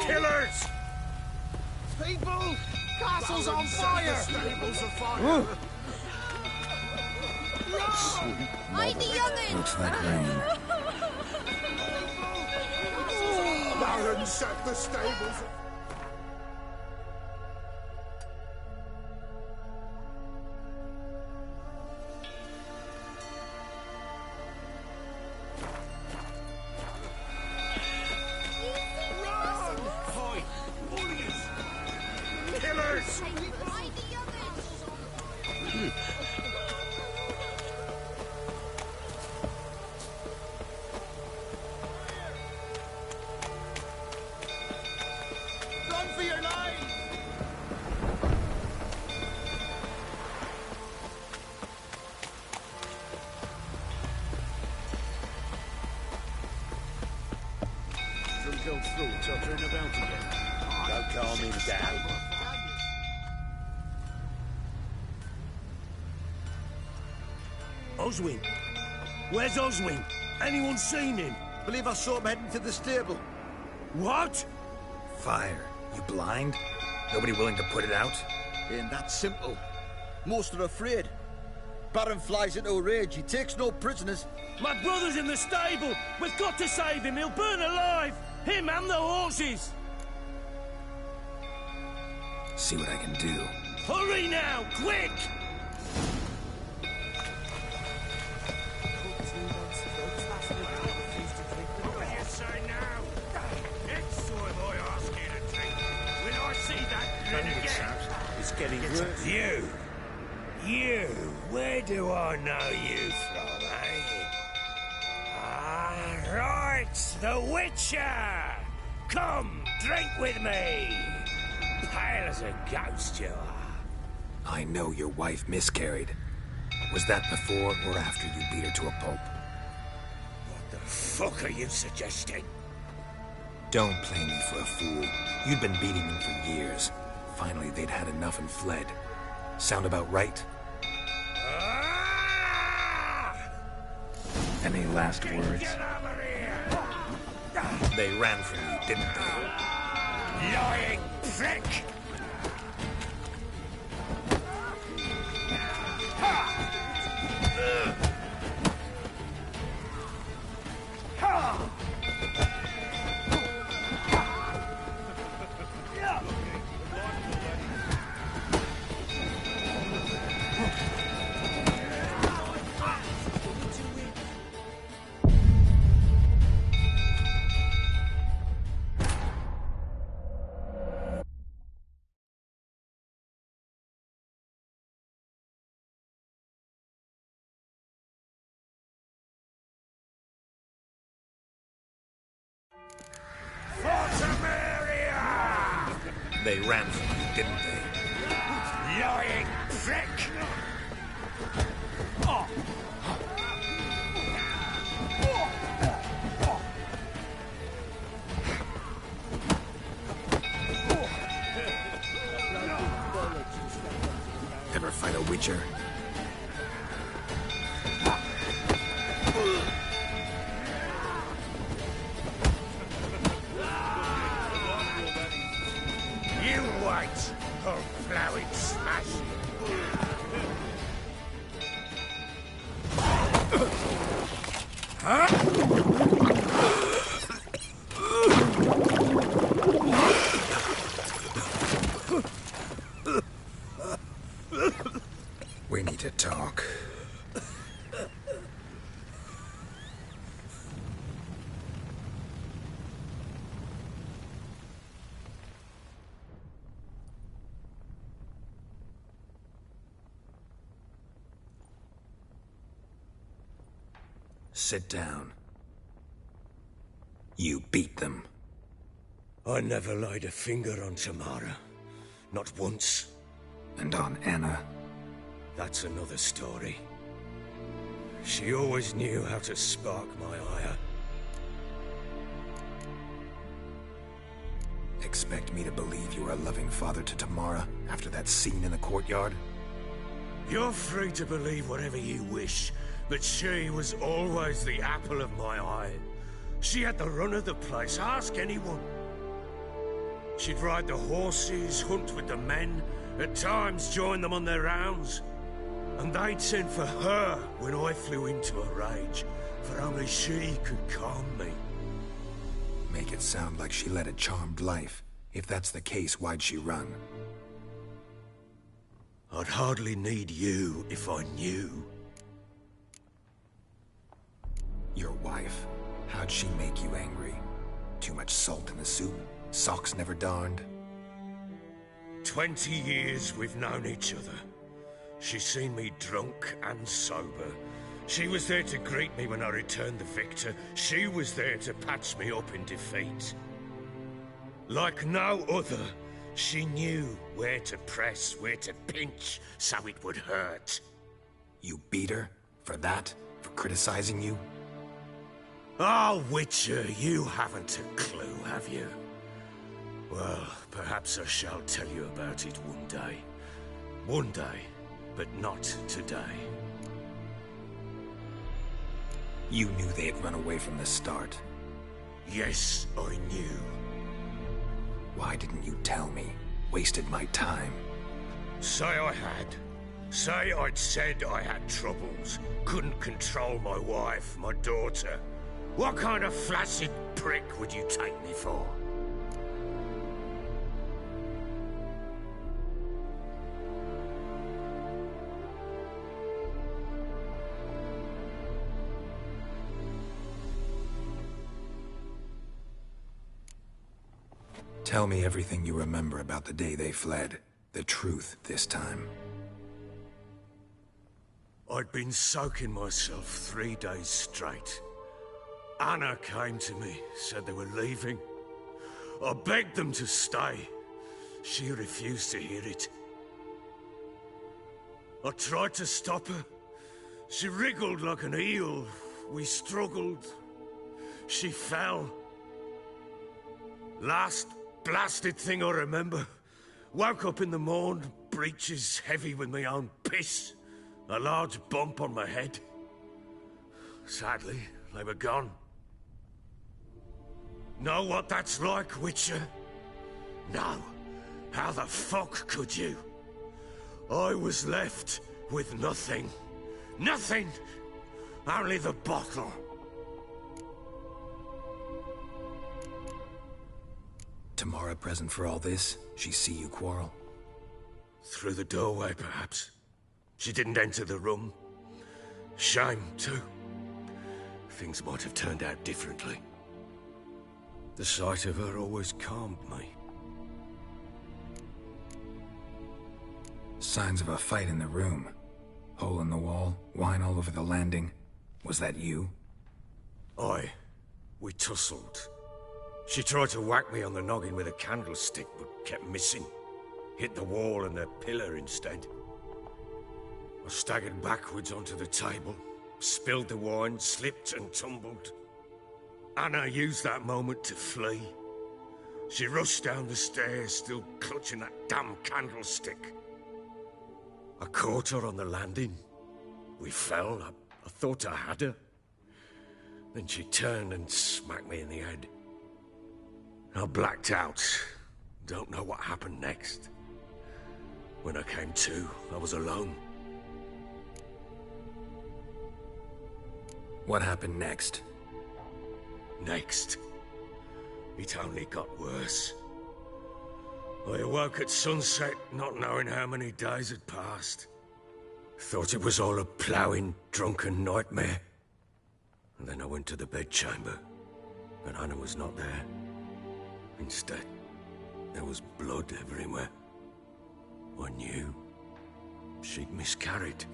Killers! People! Castle's on fire! Stables of fire! Hide the young'un! Looks like rain. Baron set the stables. Don't calm him down. Oswin? Where's Oswin? Anyone seen him? Believe I saw him heading to the stable. What? Fire. You blind? Nobody willing to put it out? Ain't that simple. Most are afraid. Baron flies into a rage. He takes no prisoners. My brother's in the stable! We've got to save him! He'll burn alive! Him and the horses! See what I can do. Hurry now! Quick! What do you say now? Next time I ask you to drink, when I see that grin again... It's getting worse. You, where do I know you from, eh? Ah, right, the Witcher! Come, drink with me! Pale as a ghost you are. I know your wife miscarried. Was that before or after you beat her to a pulp? What the fuck are you suggesting? Don't play me for a fool. You'd been beating them for years. Finally, they'd had enough and fled. Sound about right? Any last words? Get over here! They ran from you, didn't they? Lying prick! They ran from you, didn't they? Lying prick! Ever fight a Witcher? You wait, or plow it smash. We need to talk. Sit down. You beat them. I never laid a finger on Tamara. Not once. And on Anna. That's another story. She always knew how to spark my ire. expect me to believe you are a loving father to Tamara after that scene in the courtyard? You're free to believe whatever you wish, but she was always the apple of my eye. She had the run of the place, ask anyone. She'd ride the horses, hunt with the men, at times join them on their rounds. And they'd send for her when I flew into a rage, for only she could calm me. Make it sound like she led a charmed life. If that's the case, why'd she run? I'd hardly need you if I knew. Your wife. How'd she make you angry? Too much salt in the soup? Socks never darned? 20 years we've known each other. She's seen me drunk and sober. She was there to greet me when I returned the victor. She was there to patch me up in defeat. Like no other, she knew where to press, where to pinch, so it would hurt. You beat her? For that? For criticizing you? Oh, Witcher, you haven't a clue, have you? Well, perhaps I shall tell you about it one day. One day, but not today. You knew they had run away from the start. Yes, I knew. Why didn't you tell me? Wasted my time. Say I had. Say I'd said I had troubles. Couldn't control my wife, my daughter. What kind of flaccid prick would you take me for? Tell me everything you remember about the day they fled. The truth this time. I'd been soaking myself 3 days straight. Anna came to me, said they were leaving. I begged them to stay. She refused to hear it. I tried to stop her. She wriggled like an eel. We struggled. She fell. Last blasted thing I remember. Woke up in the morn, breeches heavy with my own piss. A large bump on my head. Sadly, they were gone. Know what that's like, Witcher? No. How the fuck could you? I was left with nothing. Nothing! Only the bottle. Tamara present for all this? She see you quarrel? Through the doorway, perhaps. She didn't enter the room. Shame, too. Things might have turned out differently. The sight of her always calmed me. Signs of a fight in the room. Hole in the wall, wine all over the landing. Was that you? Aye. We tussled. She tried to whack me on the noggin with a candlestick, but kept missing. Hit the wall and the pillar instead. I staggered backwards onto the table, spilled the wine, slipped and tumbled. Anna used that moment to flee. She rushed down the stairs, still clutching that damn candlestick. I caught her on the landing. We fell. I thought I had her. Then she turned and smacked me in the head. I blacked out. Don't know what happened next. When I came to, I was alone. What happened next? Next? It only got worse. I awoke at sunset, not knowing how many days had passed. Thought it was all a ploughing, drunken nightmare. And then I went to the bedchamber, but Anna was not there. Instead, there was blood everywhere. I knew she'd miscarried.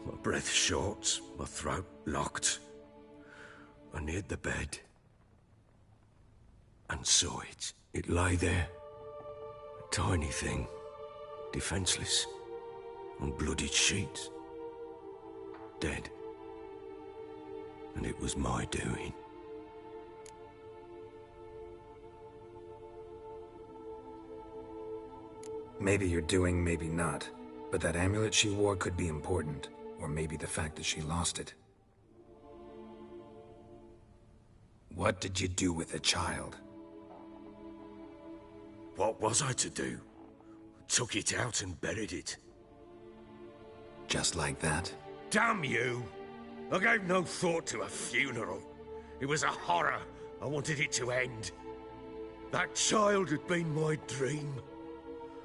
My breath short, my throat locked. I neared the bed and saw it. It lay there, a tiny thing, defenseless, on bloodied sheets, dead. And it was my doing. Maybe you're doing, maybe not. But that amulet she wore could be important. Or maybe the fact that she lost it. What did you do with the child? What was I to do? Took it out and buried it. Just like that? Damn you! I gave no thought to a funeral. It was a horror. I wanted it to end. That child had been my dream.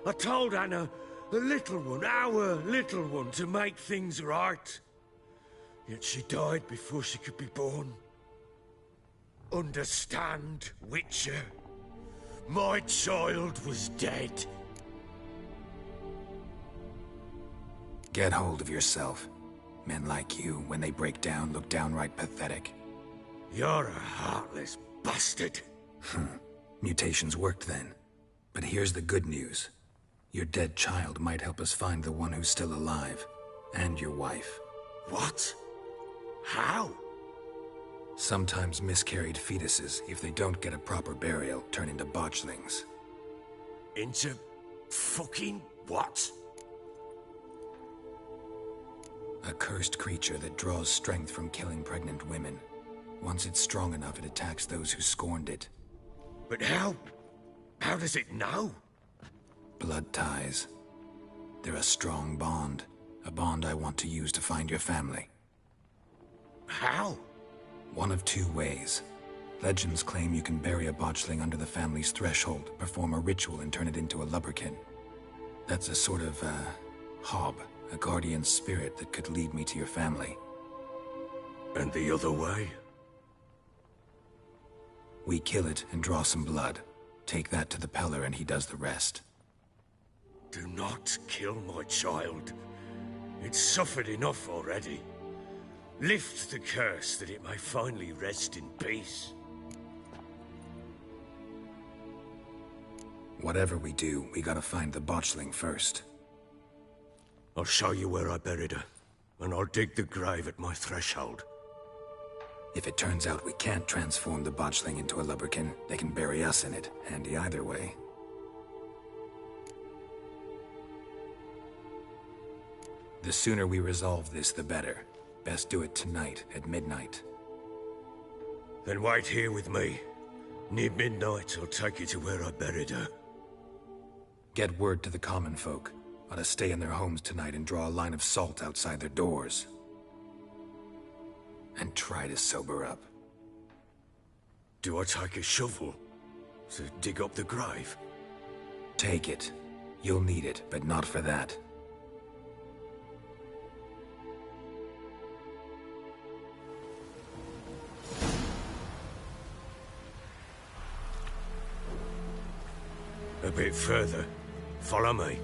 I told Anna, the little one, our little one, to make things right. Yet she died before she could be born. Understand, Witcher? My child was dead. Get hold of yourself. Men like you, when they break down, look downright pathetic. You're a heartless bastard. Mutations worked then. But here's the good news. Your dead child might help us find the one who's still alive. And your wife. What? How? Sometimes miscarried fetuses, if they don't get a proper burial, turn into botchlings. Into fucking what? A cursed creature that draws strength from killing pregnant women. Once it's strong enough, it attacks those who scorned it. But how? How does it know? Blood ties. They're a strong bond. A bond I want to use to find your family. How? One of two ways. Legends claim you can bury a botchling under the family's threshold, perform a ritual and turn it into a lubberkin. That's a sort of, hob, a guardian spirit that could lead me to your family. And the other way? We kill it and draw some blood. Take that to the Peller and he does the rest. Do not kill my child. It's suffered enough already. Lift the curse that it may finally rest in peace. Whatever we do, we gotta find the botchling first. I'll show you where I buried her, and I'll dig the grave at my threshold. If it turns out we can't transform the botchling into a lubberkin, they can bury us in it. Handy either way. The sooner we resolve this, the better. Best do it tonight, at midnight. Then wait here with me. Near midnight, I'll take you to where I buried her. Get word to the common folk. Ought to stay in their homes tonight and draw a line of salt outside their doors. And try to sober up. Do I take a shovel to dig up the grave? Take it. You'll need it, but not for that. A bit further. Follow me.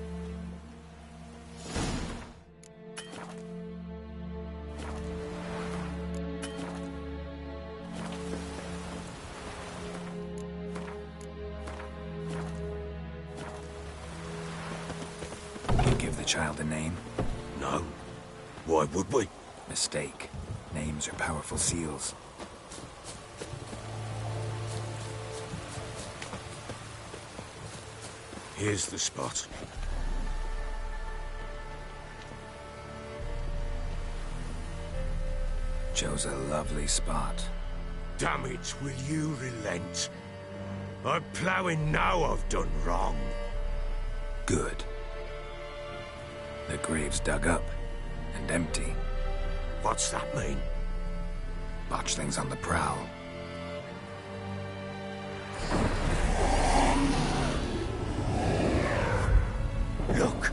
You give the child a name? No. Why would we? Mistake. Names are powerful seals. Here's the spot. Chose a lovely spot. Damn it, will you relent? I'm ploughing now I've done wrong. Good. The grave's dug up and empty. What's that mean? Botchling's on the prowl. Look!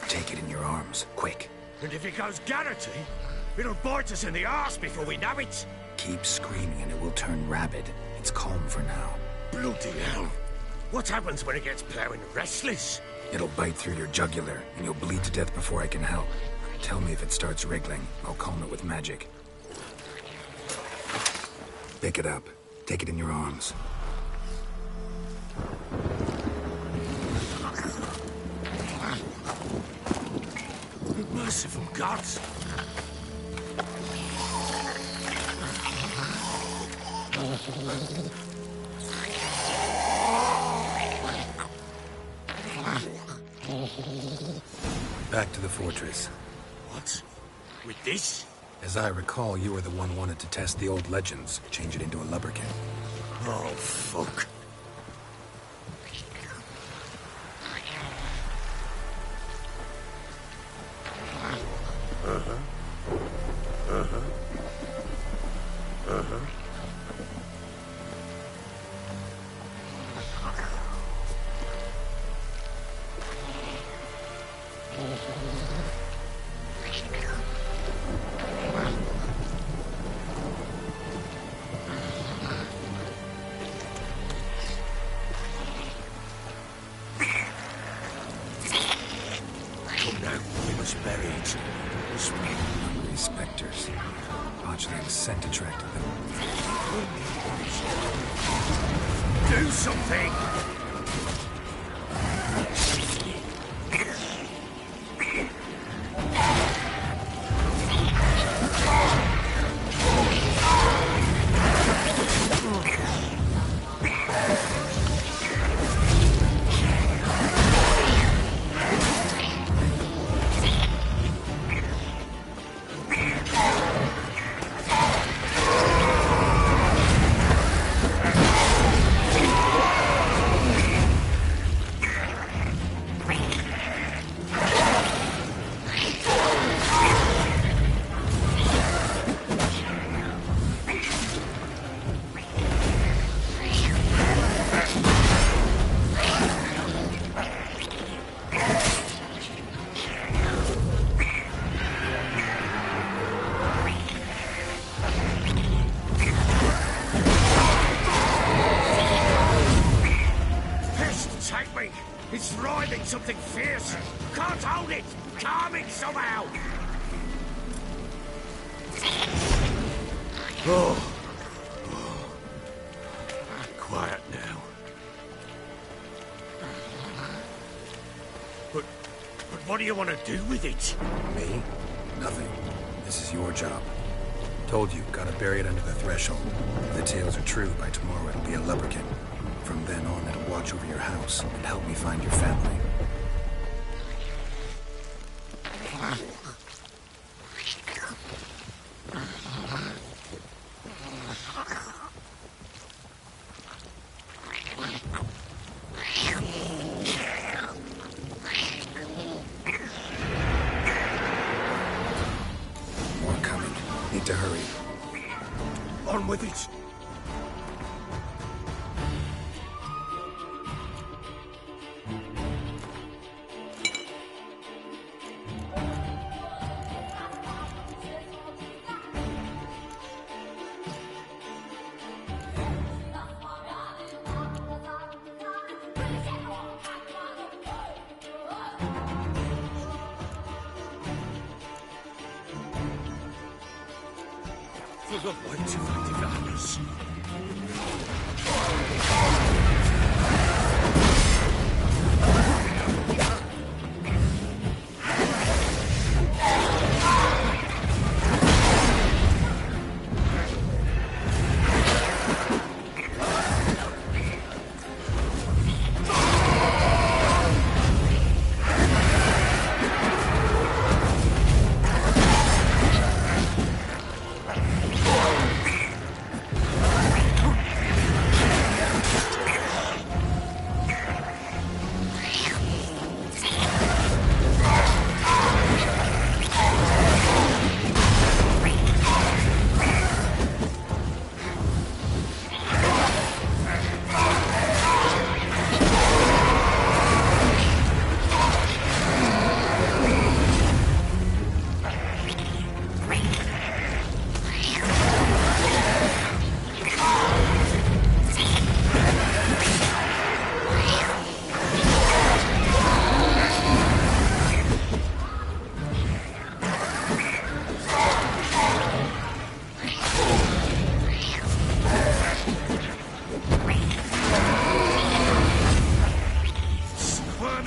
Take it in your arms, quick. And if it goes Garrity, it'll bite us in the arse before we know it. Keep screaming and it will turn rabid. It's calm for now. Bloody hell. What happens when it gets ploughing restless? It'll bite through your jugular, and you'll bleed to death before I can help. Tell me if it starts wriggling. I'll calm it with magic. Pick it up. Take it in your arms. got? Back to the fortress. What? With this? As I recall, you were the one wanted to test the old legends, change it into a lubberkin. Oh, fuck. Hungry specters. Botchling's scent attracted them. Do something! It's writhing something fierce. Can't hold it. Calming somehow. Oh. Quiet now. But what do you want to do with it? Me? Nothing. This is your job. Told you, gotta bury it under the threshold. If the tales are true, by tomorrow it'll be a lubberkin. From then on, it'll watch over your house and help me find your family. More coming. Need to hurry. On with it. For the weight of the developers.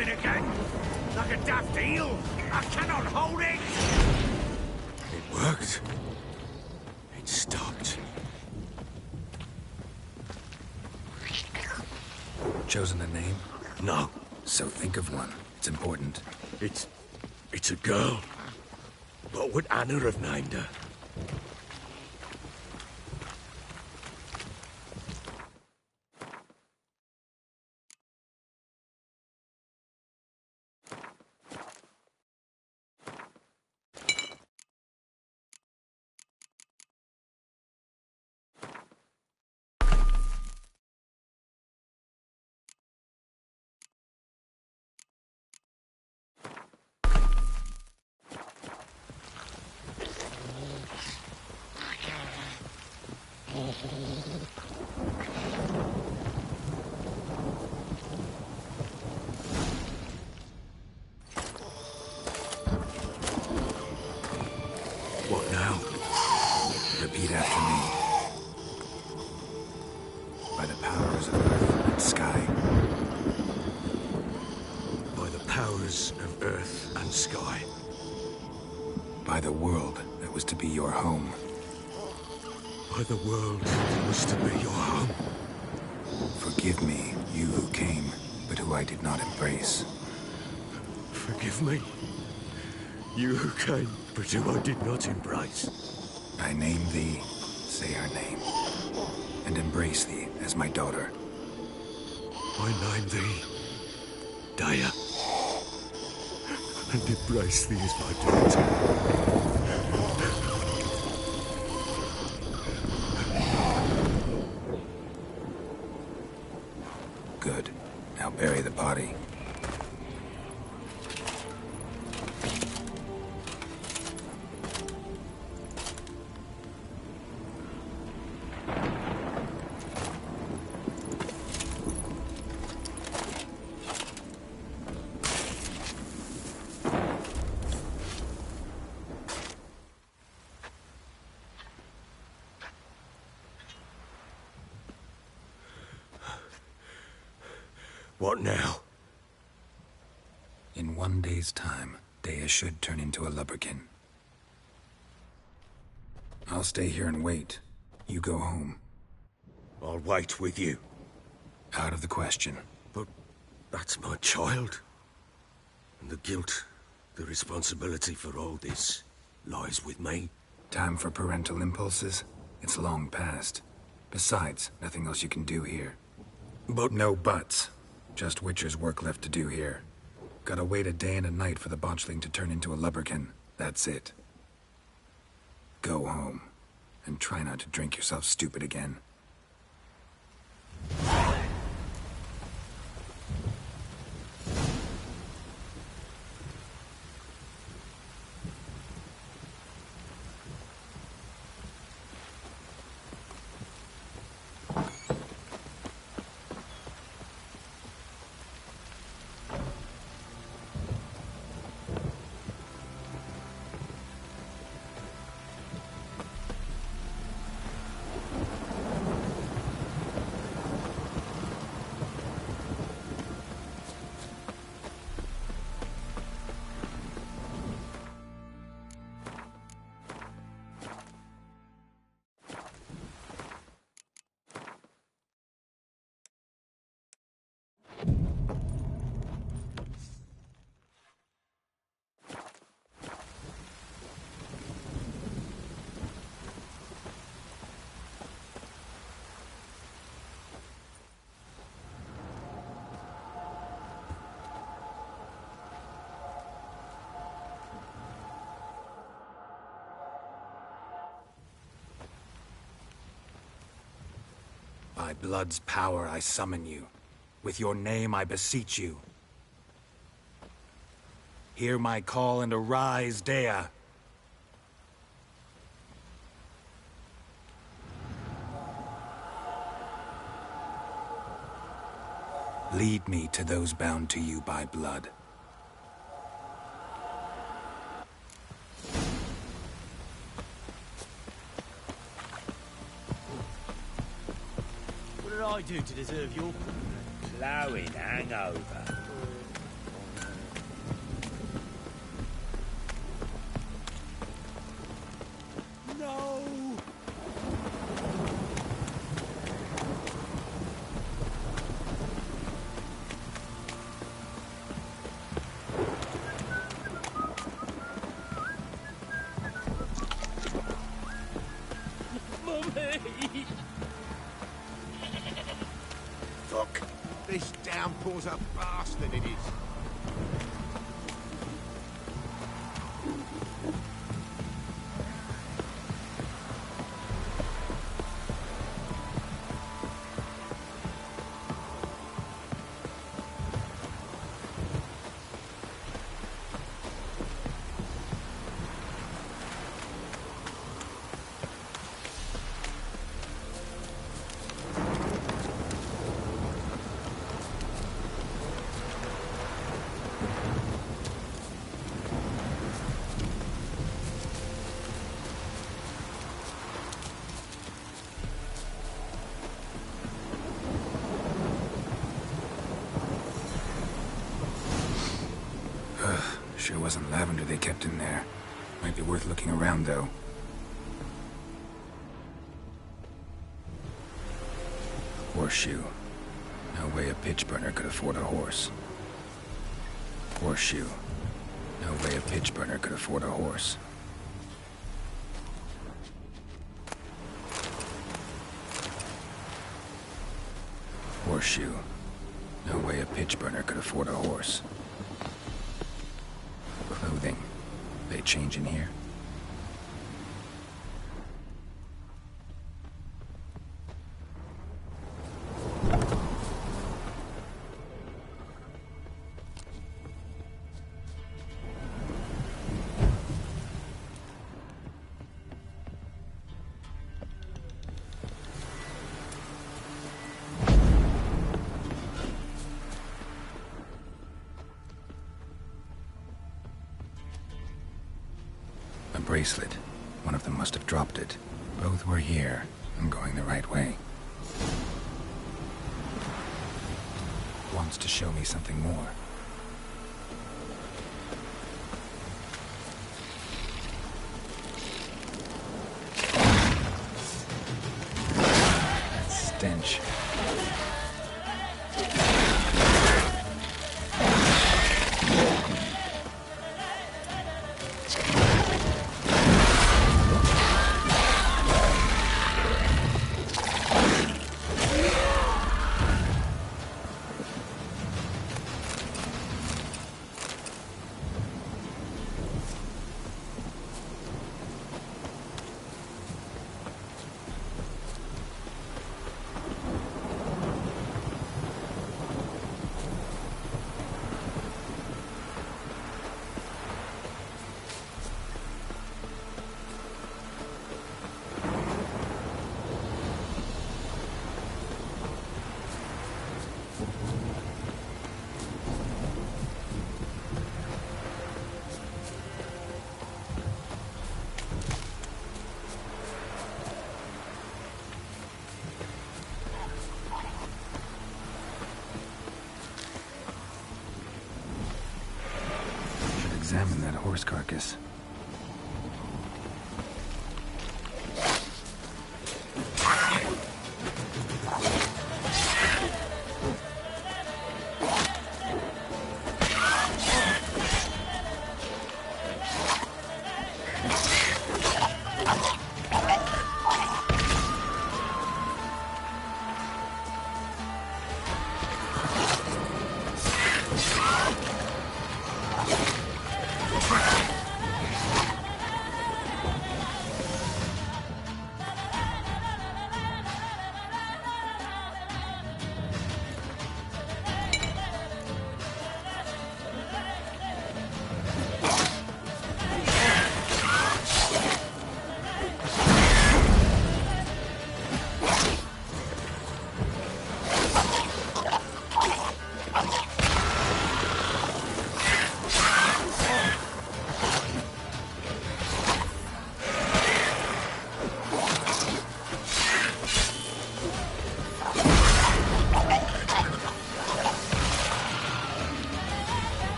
Again, like a daft eel. I cannot hold it. worked. It stopped. Chosen a name? No. So think of one. It's important. It's a girl. What would Anna have named her? What now? Repeat after me. By the powers of earth and sky. By the powers of earth and sky. By the world that was to be your home. By the world that was to be your home. Forgive me, you who came, but who I did not embrace. Forgive me. You who came, but who I did not embrace. I name thee, say her name, and embrace thee as my daughter. I name thee, Daya, and embrace thee as my daughter. Good. Now bury the body. What now? In 1 day's time, Dea should turn into a lubberkin. I'll stay here and wait. You go home. I'll wait with you. Out of the question. But that's my child. And the guilt, the responsibility for all this lies with me. Time for parental impulses? It's long past. Besides, nothing else you can do here. But no buts. Just Witcher's work left to do here. Gotta wait a day and a night for the botchling to turn into a lubberkin. That's it. Go home. And try not to drink yourself stupid again. By blood's power I summon you. With your name I beseech you. Hear my call and arise, Dea. Lead me to those bound to you by blood. What did I do to deserve your Plowing hangover. Fuck! This downpour's a bastard, it is. Sure wasn't lavender they kept in there. Might be worth looking around, though. Horseshoe. No way a pitch burner could afford a horse. Horseshoe. No way a pitch burner could afford a horse. Horseshoe. No way a pitch burner could afford a horse. Clothing. They change in here? A bracelet. One of them must have dropped it. Both were here. I'm going the right way. Wants to show me something more. That stench. Examine that horse carcass.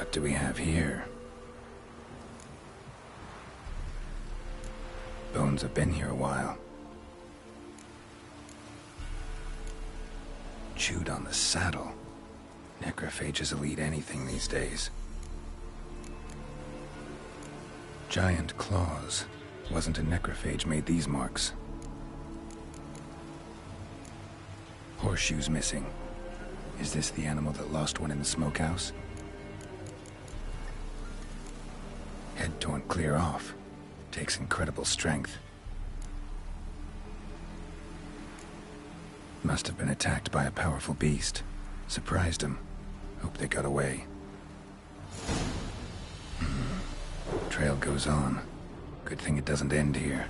What do we have here? Bones have been here a while. Chewed on the saddle. Necrophages will eat anything these days. Giant claws. Wasn't a necrophage made these marks. Horseshoes missing. Is this the animal that lost one in the smokehouse? Head torn clear off. Takes incredible strength. Must have been attacked by a powerful beast. Surprised him. Hope they got away. Trail goes on. Good thing it doesn't end here.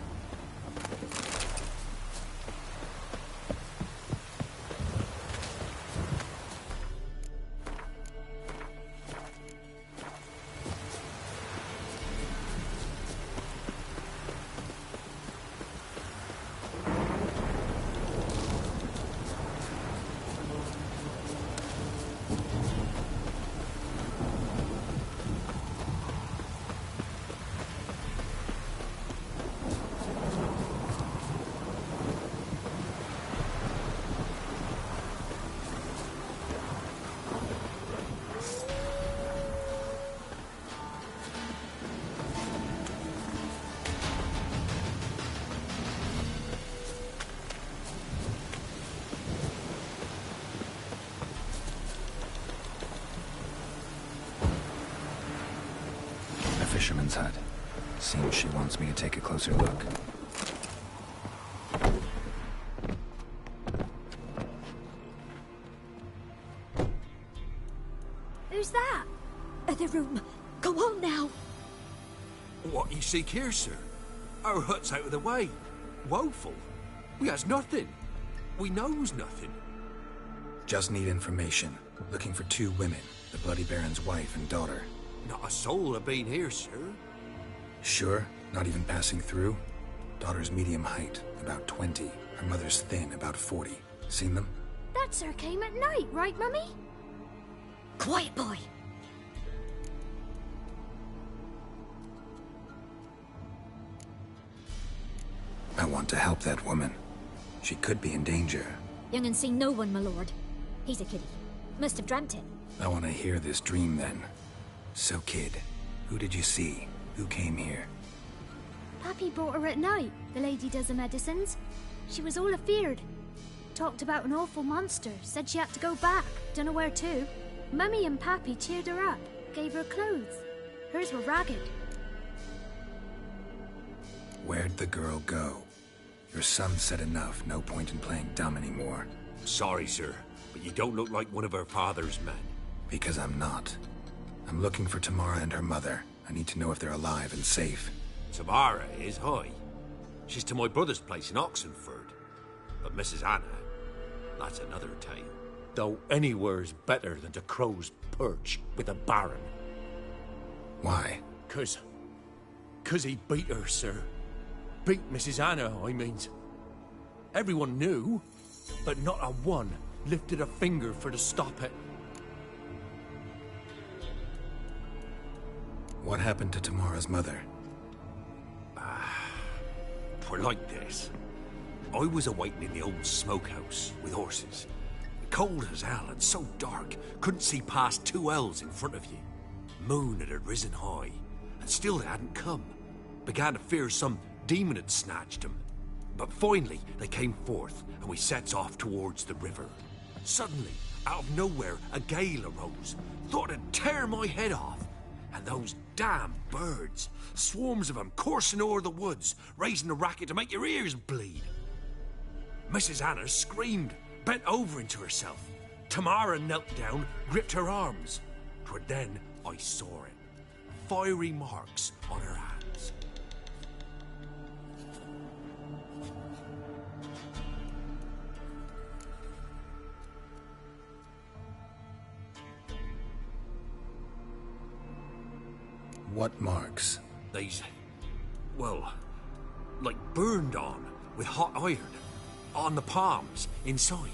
Fisherman's hut. Seems she wants me to take a closer look. Who's that? Other room. Go on now. What you seek here, sir? Our hut's out of the way. Woeful. We has nothing. We knows nothing. Just need information. Looking for 2 women. The Bloody Baron's wife and daughter. Not a soul have been here, sir. Sure? Not even passing through? Daughter's medium height, about 20. Her mother's thin, about 40. Seen them? That sir came at night, right, Mummy? Quiet, boy. I want to help that woman. She could be in danger. Young and seen no one, my lord. He's a kiddie. Must have dreamt it. I want to hear this dream then. So, kid, who did you see? Who came here? Pappy brought her at night, the lady does the medicines. She was all afeared. Talked about an awful monster, said she had to go back, dunno where to. Mummy and Pappy cheered her up, gave her clothes. Hers were ragged. Where'd the girl go? Your son said enough, no point in playing dumb anymore. Sorry, sir, but you don't look like one of her father's men. Because I'm not. I'm looking for Tamara and her mother. I need to know if they're alive and safe. Tamara is, hi. She's to my brother's place in Oxenford. But Mrs. Anna, that's another tale. Though anywhere's better than to crow's perch with a baron. Why? 'Cause he beat her, sir. Beat Mrs. Anna, I mean. Everyone knew, but not a one lifted a finger for to stop it. What happened to Tamara's mother? For like this. I was awaiting in the old smokehouse with horses. Cold as hell and so dark, couldn't see past 2 ells in front of you. Moon had risen high, and still they hadn't come. Began to fear some demon had snatched them. But finally they came forth, and we sets off towards the river. Suddenly, out of nowhere, a gale arose. Thought it'd tear my head off. And those damn birds, swarms of them coursing o'er the woods, raising a racket to make your ears bleed. Mrs. Anna screamed, bent over into herself. Tamara knelt down, gripped her arms. 'Twere then I saw it. Fiery marks on her hands. What marks? These, well, like burned on with hot iron. On the palms, inside.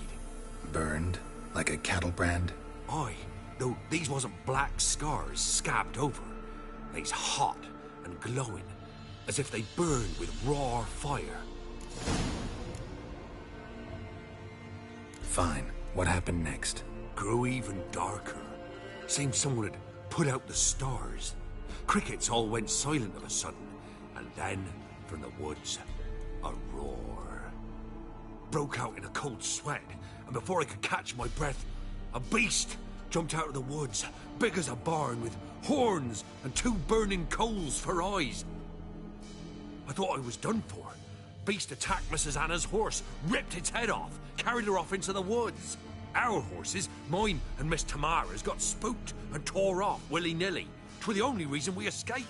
Burned? Like a cattle brand? Aye, Though these wasn't black scars scabbed over. They's hot and glowing, as if they burned with raw fire. Fine. What happened next? Grew even darker. Seemed someone had put out the stars. Crickets all went silent of a sudden, and then, from the woods, a roar. Broke out in a cold sweat, and before I could catch my breath, a beast jumped out of the woods, big as a barn, with horns and 2 burning coals for eyes. I thought I was done for. Beast attacked Mrs. Anna's horse, ripped its head off, carried her off into the woods. Our horses, mine and Miss Tamara's, got spooked and tore off willy-nilly. 'Twere the only reason we escaped.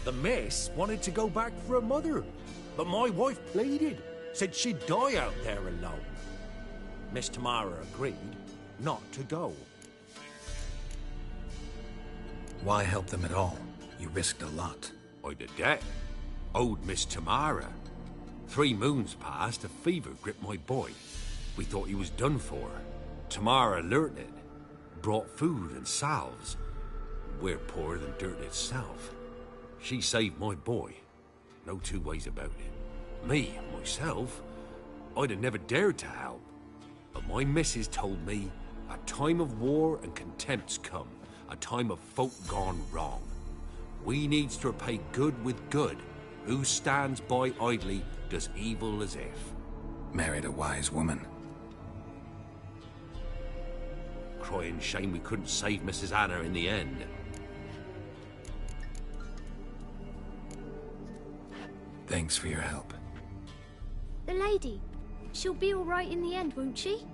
The miss wanted to go back for her mother, but my wife pleaded, said she'd die out there alone. Miss Tamara agreed not to go. Why help them at all? You risked a lot. I'd a debt. Owed Miss Tamara. 3 moons passed, a fever gripped my boy. We thought he was done for. Tamara learnt it. Brought food and salves. We're poorer than dirt itself. She saved my boy. No 2 ways about it. Me, myself, I'd have never dared to help. But my missus told me a time of war and contempt's come. A time of folk gone wrong. We needs to repay good with good. Who stands by idly does evil as if. Married a wise woman. Crying shame we couldn't save Mrs. Anna in the end. Thanks for your help. The lady. She'll be all right in the end, won't she?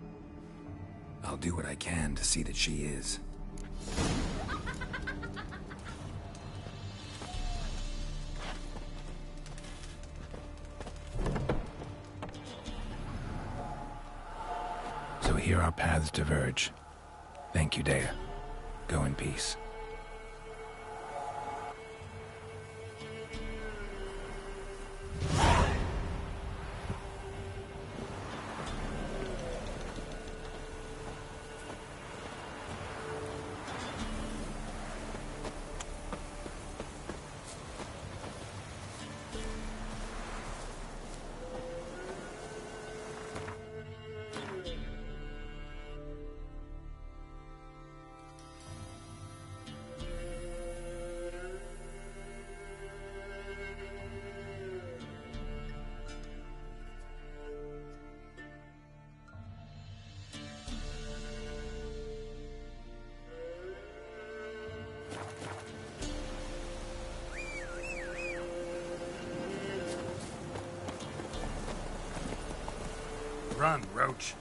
I'll do what I can to see that she is. So here our paths diverge. Thank you, Dea. Go in peace. Run, Roach.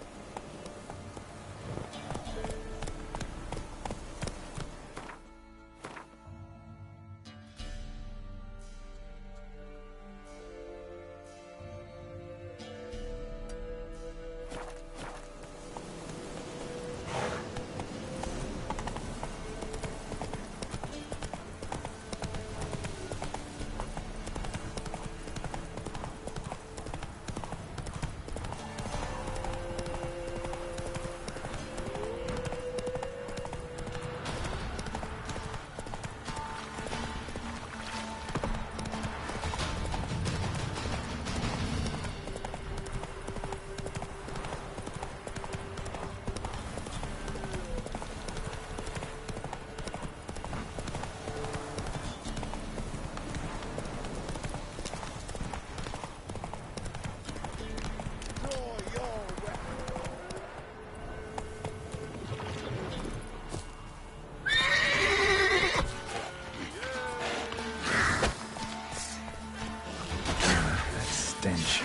Stench.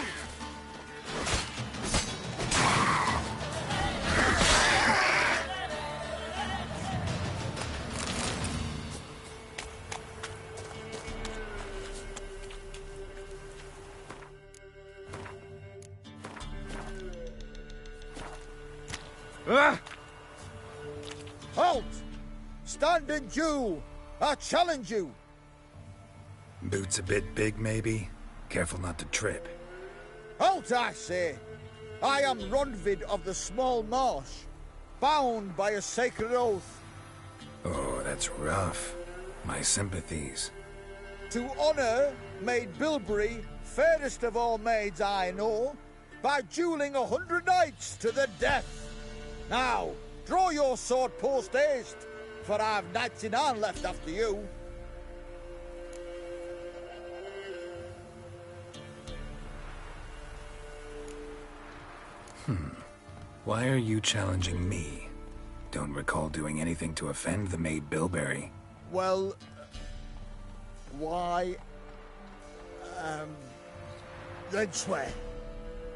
Halt! Stand and Jew! I challenge you! Boots a bit big, maybe? Careful not to trip. Halt, I say! I am Ronvid of the Small Marsh, bound by a sacred oath. Oh, that's rough. My sympathies. To honour Maid Bilberry, fairest of all maids I know, by duelling 100 knights to the death. Now, draw your sword post haste, for I've knights in hand left after you. Why are you challenging me? Don't recall doing anything to offend the Maid Bilberry. Well, why... then swear.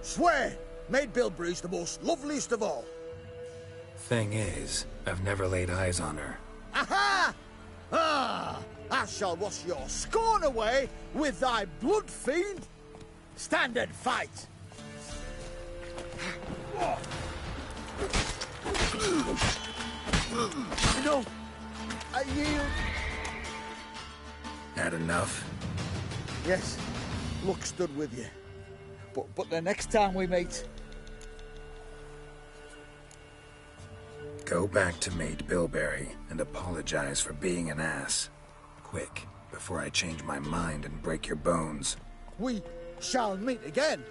Swear! Maid Bilberry's the most loveliest of all. Thing is, I've never laid eyes on her. Aha! Ah! I shall wash your scorn away with thy blood, fiend! Stand and fight! No! I yield! Had enough? Yes, luck stood with you. But the next time we meet... Go back to Maid Bilberry and apologize for being an ass. Quick, before I change my mind and break your bones. We shall meet again.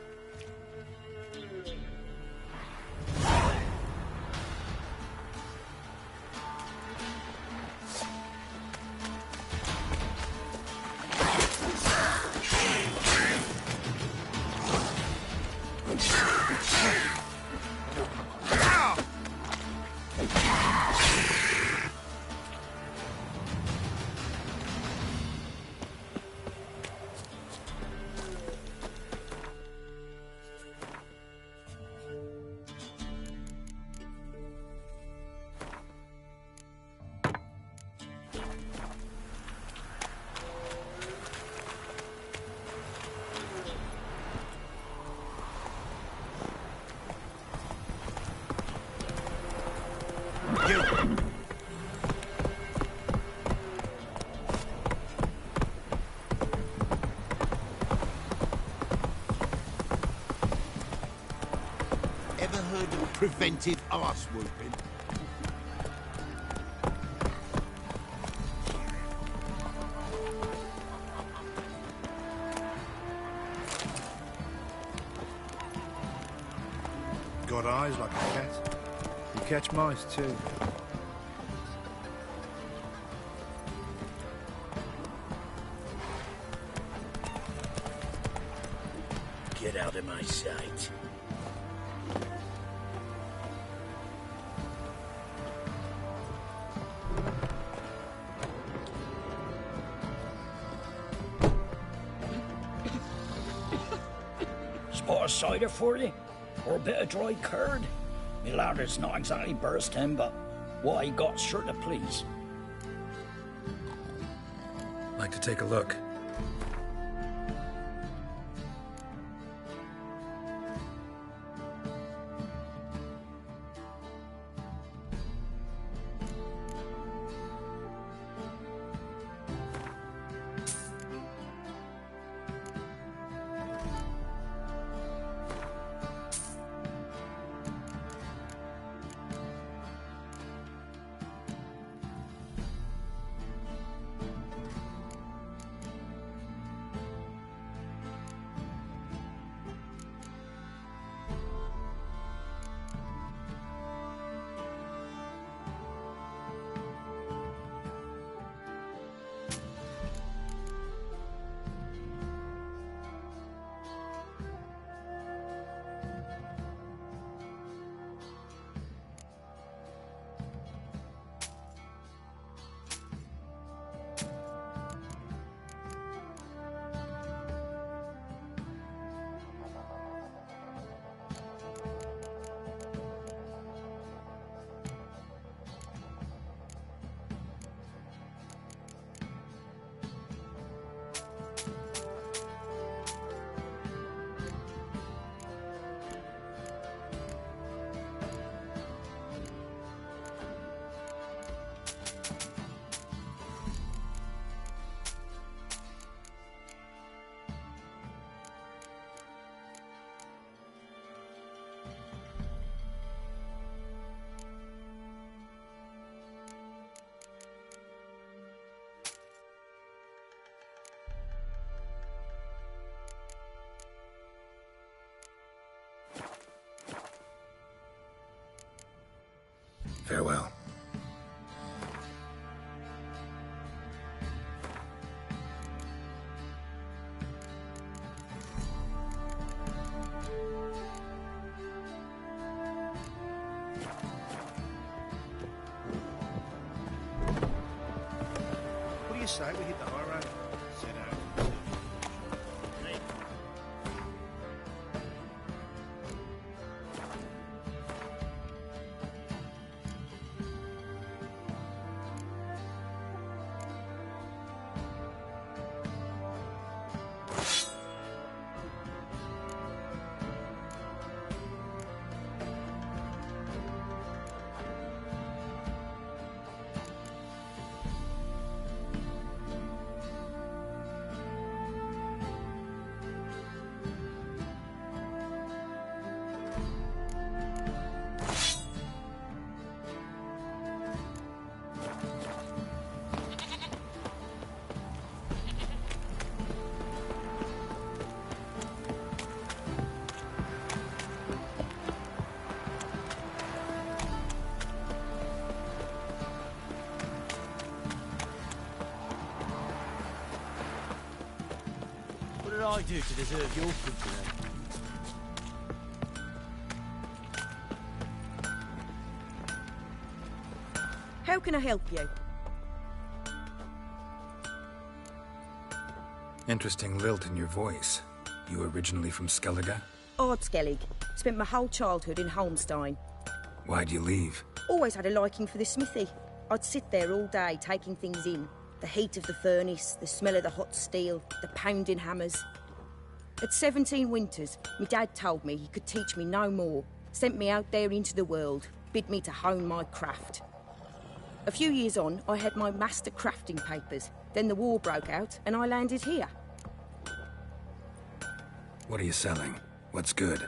Ever heard of preventive arse whooping? Got eyes like a cat. You catch mice too. Get out of my sight. Spot a cider for you? Or a bit of dry curd? Me ladder's not exactly bursting, but what I got's sure to please. Like to take a look. Farewell. What do you say we hit the high road? Set out. What did I do to deserve your company? How can I help you? Interesting lilt in your voice. You originally from Skellige? Ardskellig. Spent my whole childhood in Holmstein. Why'd you leave? Always had a liking for the smithy. I'd sit there all day taking things in. The heat of the furnace, the smell of the hot steel, the pounding hammers. At 17 winters, my dad told me he could teach me no more. Sent me out there into the world, bid me to hone my craft. A few years on, I had my master crafting papers. Then the war broke out, and I landed here. What are you selling? What's good?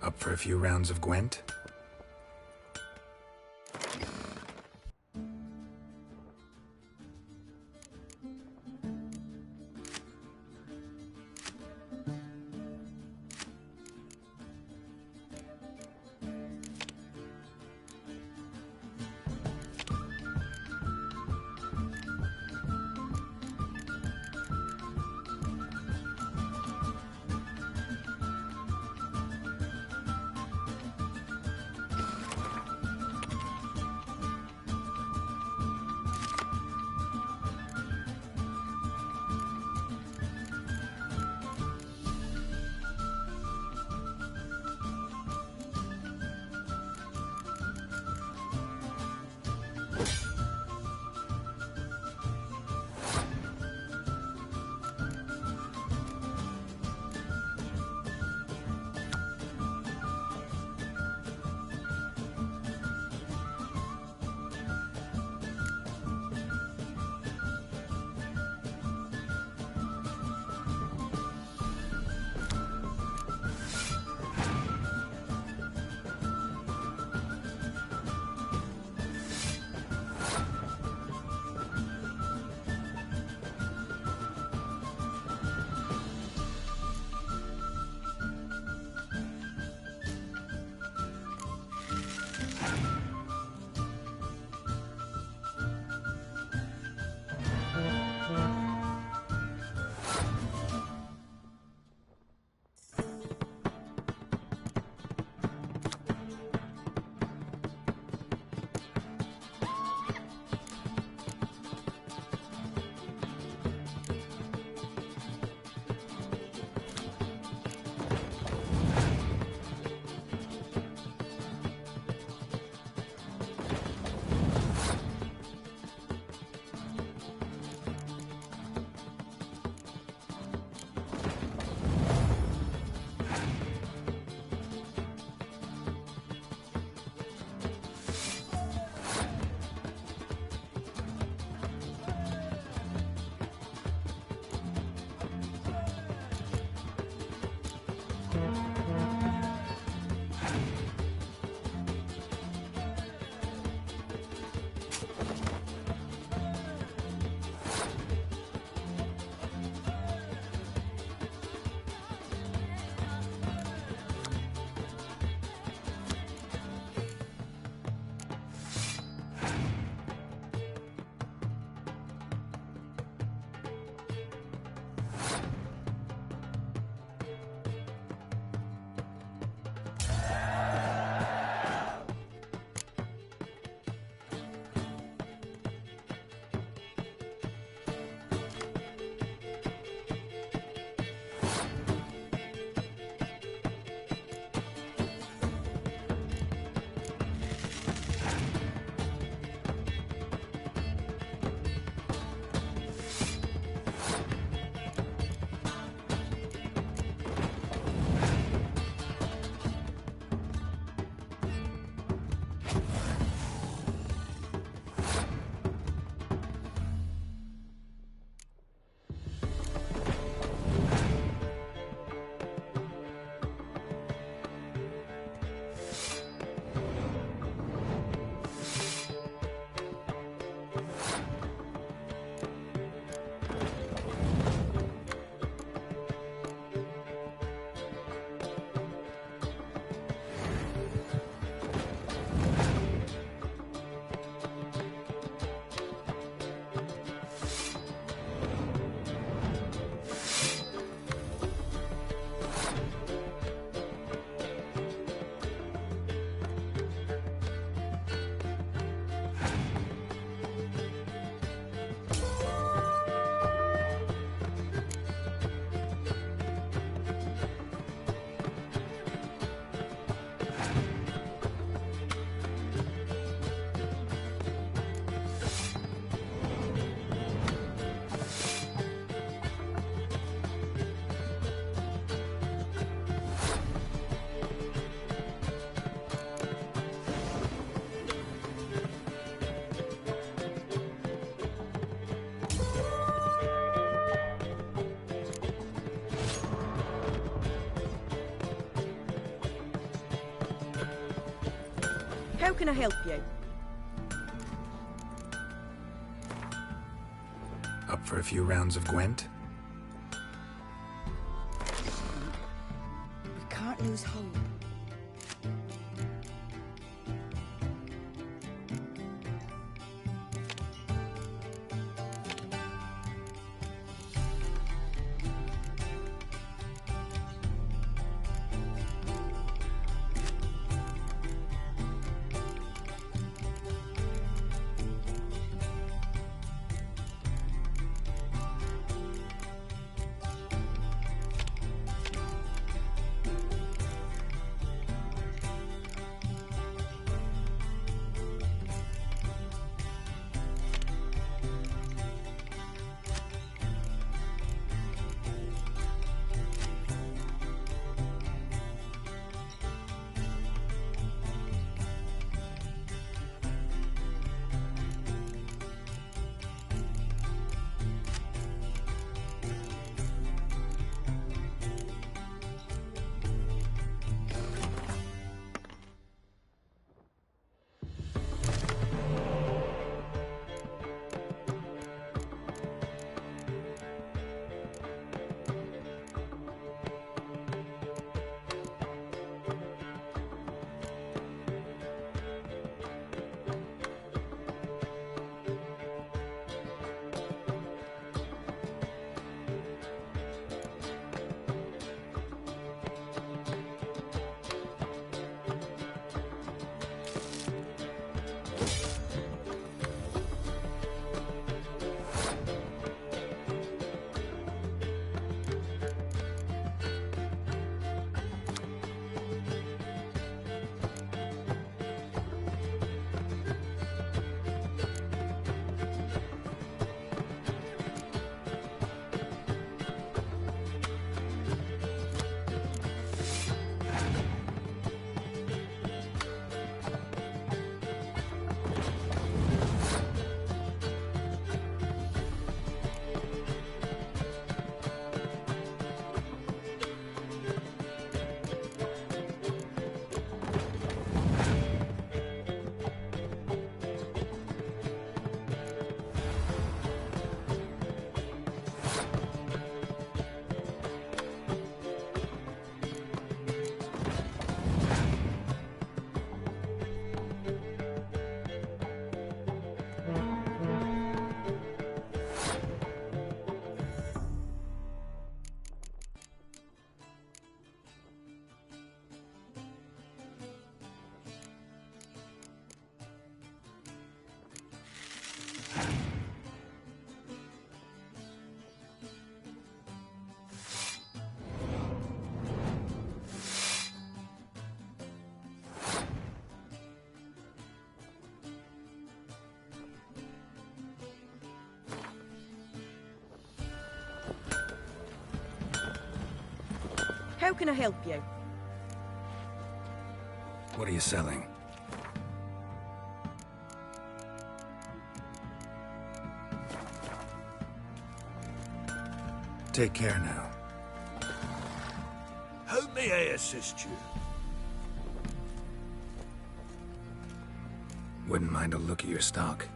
Up for a few rounds of Gwent? How can I help you? Up for a few rounds of Gwent? We can't lose hope. How can I help you? What are you selling? Take care now. How may I assist you? Wouldn't mind a look at your stock.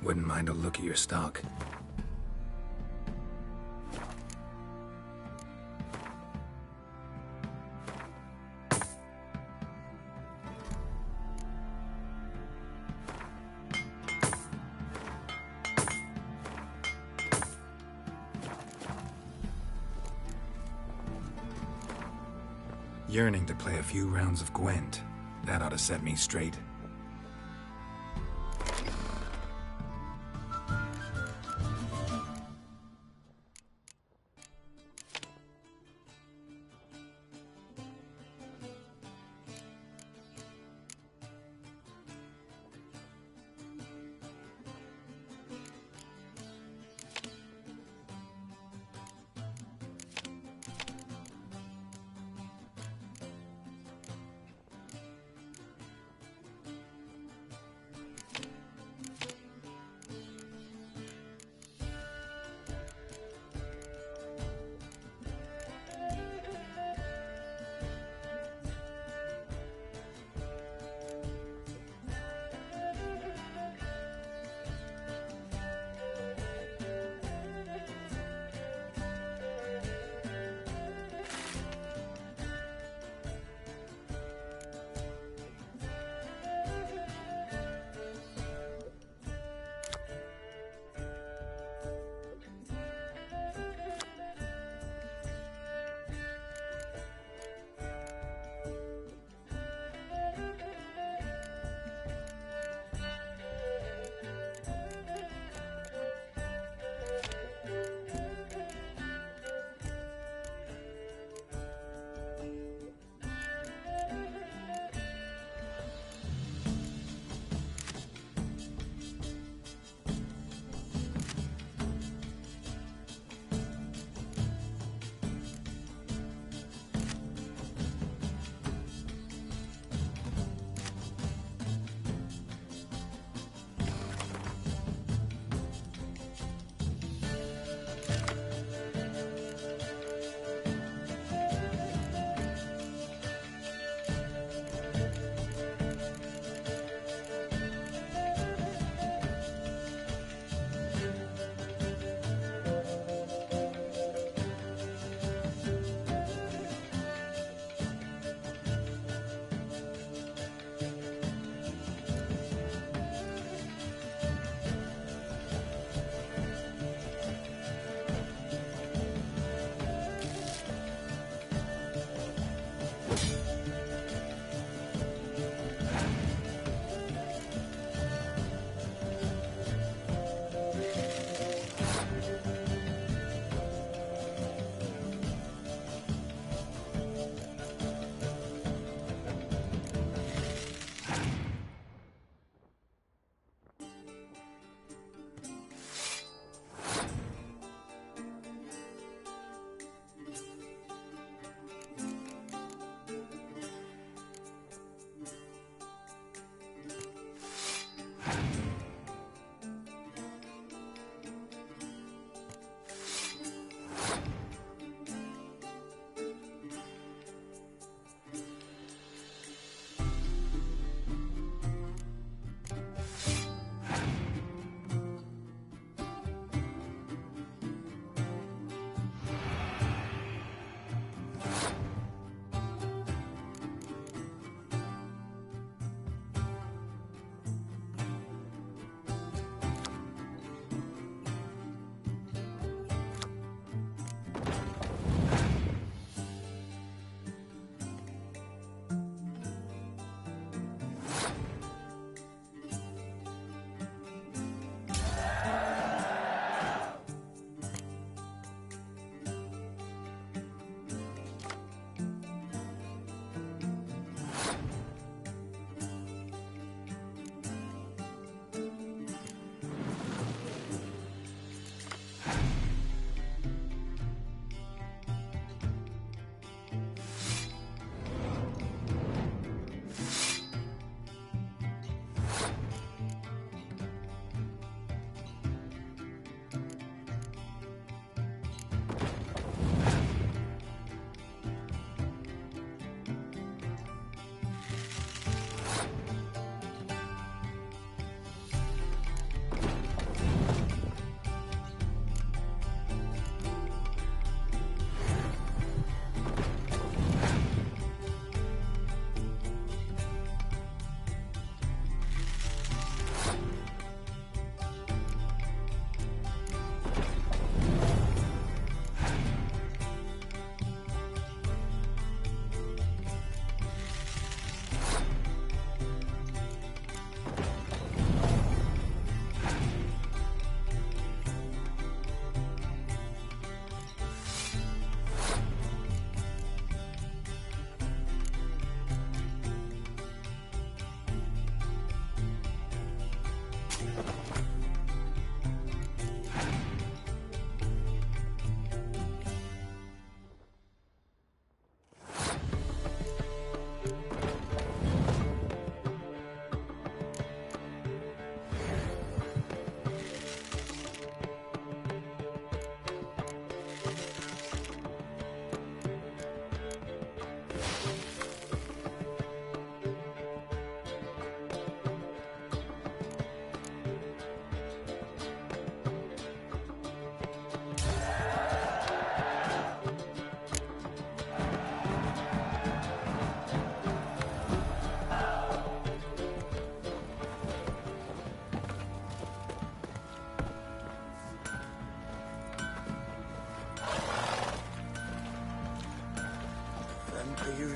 Wouldn't mind a look at your stock. Yearning to play a few rounds of Gwent. That ought to set me straight.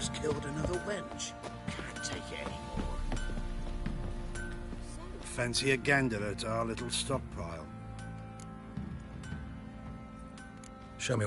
just killed another wench. Can't take it anymore. Fancy a gander at our little stockpile. Show me.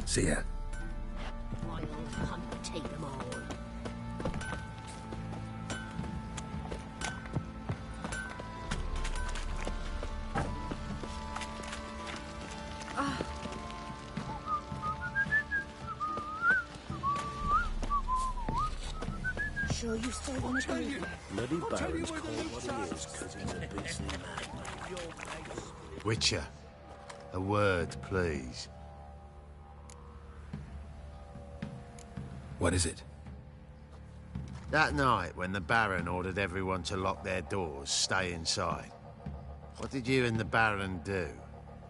See ya. Wild hunt, take them all. Sure you still want to go? Bloody Baron's called what he is because he's a beastly man. Witcher, a word, please. What is it? That night when the Baron ordered everyone to lock their doors, stay inside. What did you and the Baron do?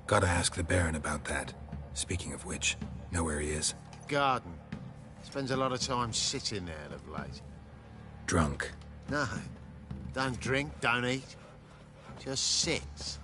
Gotta ask the Baron about that. Speaking of which, know where he is? Garden. Spends a lot of time sitting there of late. Drunk. No. Don't drink, don't eat. Just sits.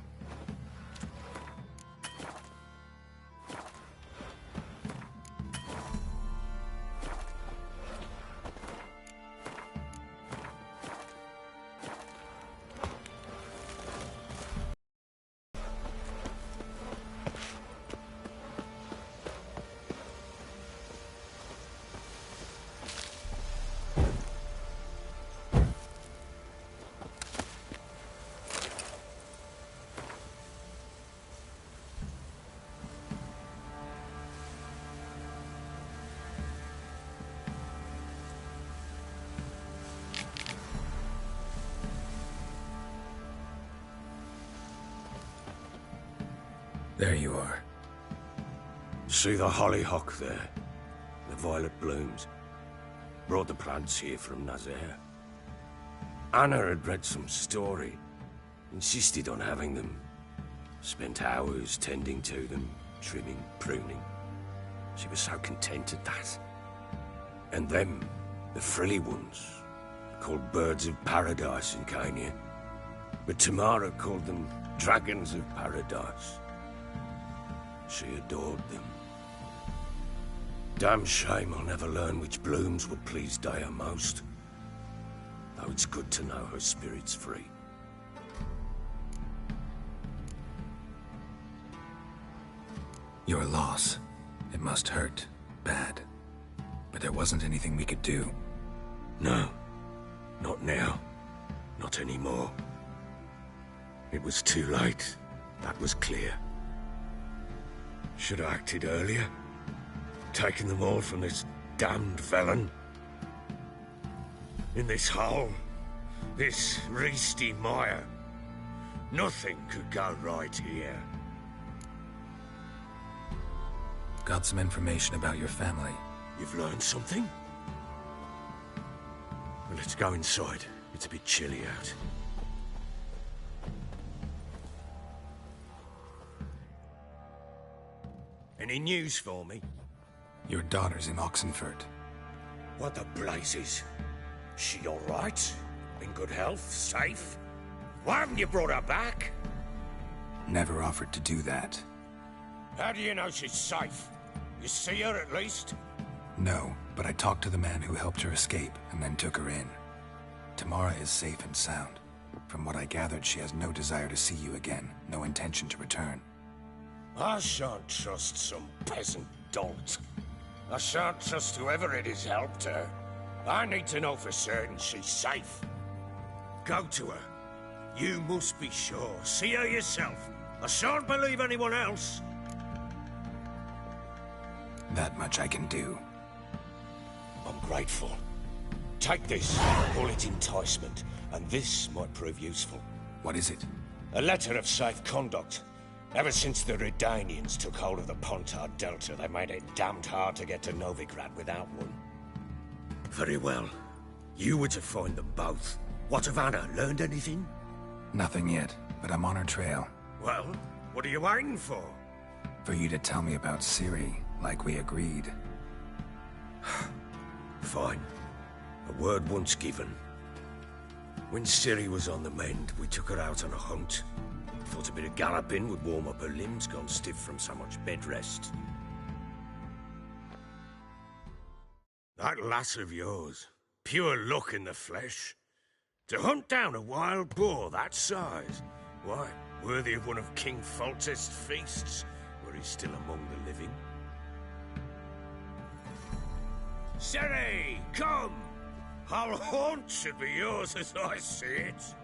There you are. See the hollyhock there? The violet blooms. Brought the plants here from Nazaire. Anna had read some story. Insisted on having them. Spent hours tending to them, trimming, pruning. She was so content at that. And them, the frilly ones, called birds of paradise in Kenya. But Tamara called them dragons of paradise. She adored them. Damn shame I'll never learn which blooms would please Daya most. Though it's good to know her spirit's free. Your loss. It must hurt. Bad. But there wasn't anything we could do. No. Not now. Not anymore. It was too late. That was clear. Should have acted earlier. Taken them all from this damned felon. In this hole. This reesty mire. Nothing could go right here. Got some information about your family. You've learned something? Well, let's go inside. It's a bit chilly out. Any news for me? Your daughter's in Oxenford. What the blazes? She all right? In good health? Safe? Why haven't you brought her back? Never offered to do that. How do you know she's safe? You see her at least? No, but I talked to the man who helped her escape and then took her in. Tamara is safe and sound. From what I gathered, she has no desire to see you again, no intention to return. I shan't trust some peasant dolt. I shan't trust whoever it is helped her. I need to know for certain she's safe. Go to her. You must be sure. See her yourself. I shan't believe anyone else. That much I can do. I'm grateful. Take this. Call it enticement. And this might prove useful. What is it? A letter of safe conduct. Ever since the Redanians took hold of the Pontard Delta, they made it damned hard to get to Novigrad without one. Very well. You were to find them both. What of Anna? Learned anything? Nothing yet, but I'm on her trail. Well, what are you waiting for? For you to tell me about Ciri, like we agreed. Fine. A word once given. When Ciri was on the mend, we took her out on a hunt. Thought a bit of galloping would warm up her limbs, gone stiff from so much bed rest. That lass of yours, pure luck in the flesh. To hunt down a wild boar that size, why, worthy of one of King Foltest's feasts, were he still among the living. Ciri, come! Our haunt should be yours as I see it.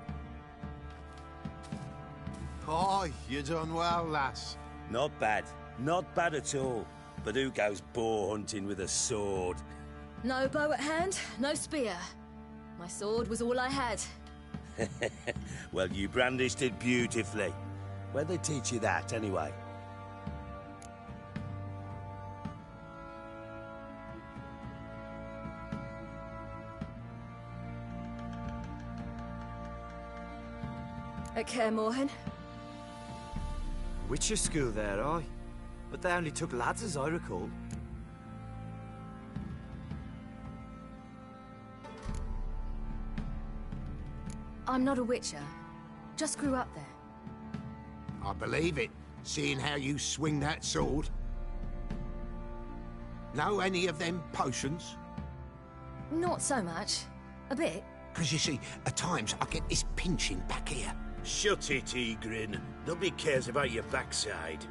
Aye, you done well, lass. Not bad. Not bad at all. But who goes boar hunting with a sword? No bow at hand, no spear. My sword was all I had. Well, you brandished it beautifully. Where'd they teach you that, anyway? At Kaer Morhen. Witcher school there, aye. But they only took lads, as I recall. I'm not a Witcher. Just grew up there. I believe it, seeing how you swing that sword. Know any of them potions? Not so much. A bit. Because you see, at times I get this pinching back here. Shut it, Egrin. Nobody cares about your backside.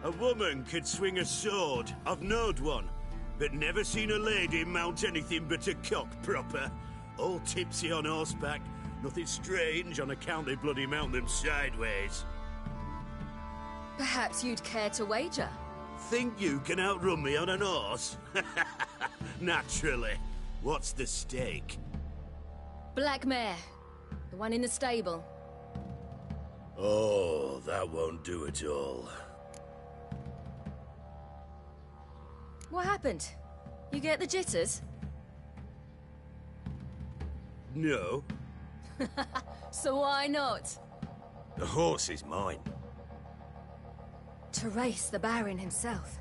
A woman could swing a sword. I've knowed one. But never seen a lady mount anything but a cock proper. All tipsy on horseback. Nothing strange on account they bloody mount them sideways. Perhaps you'd care to wager? Think you can outrun me on an horse? Naturally. What's the stake? Black mare. The one in the stable. Oh, that won't do at all. What happened? You get the jitters? No. So why not? The horse is mine. To race the Baron himself.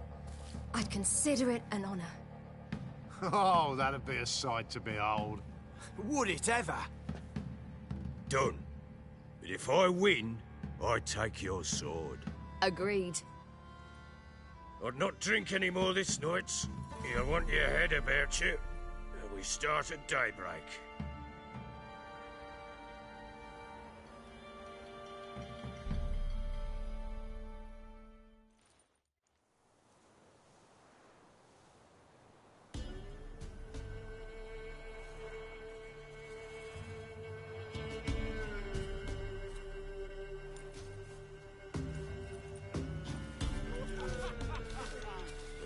I'd consider it an honor. Oh, that'd be a sight to behold. Would it ever? Done. But if I win, I take your sword. Agreed. I'd not drink any more this night. You'll want your head about you. And we start at daybreak.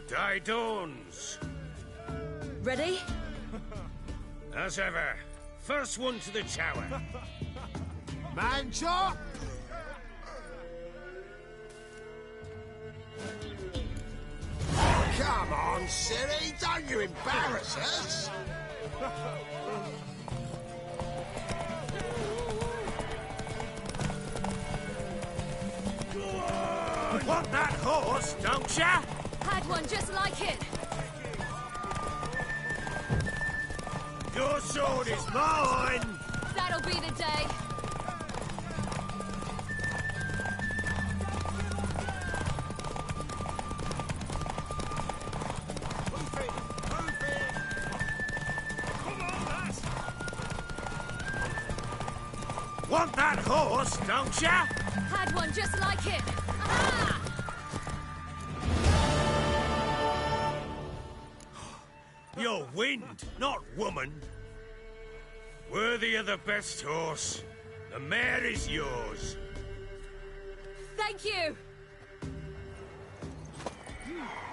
Day dawns. Ready? As ever. First one to the tower. Man chop! Come on, Ciri, don't you embarrass us! Want that horse, don't ya? Had one just like it. Your sword is mine! That'll be the day. Want that horse, don't ya? Had one just like it. Aha! You're wind, not woman. Worthy of the best horse. The mare is yours. Thank you.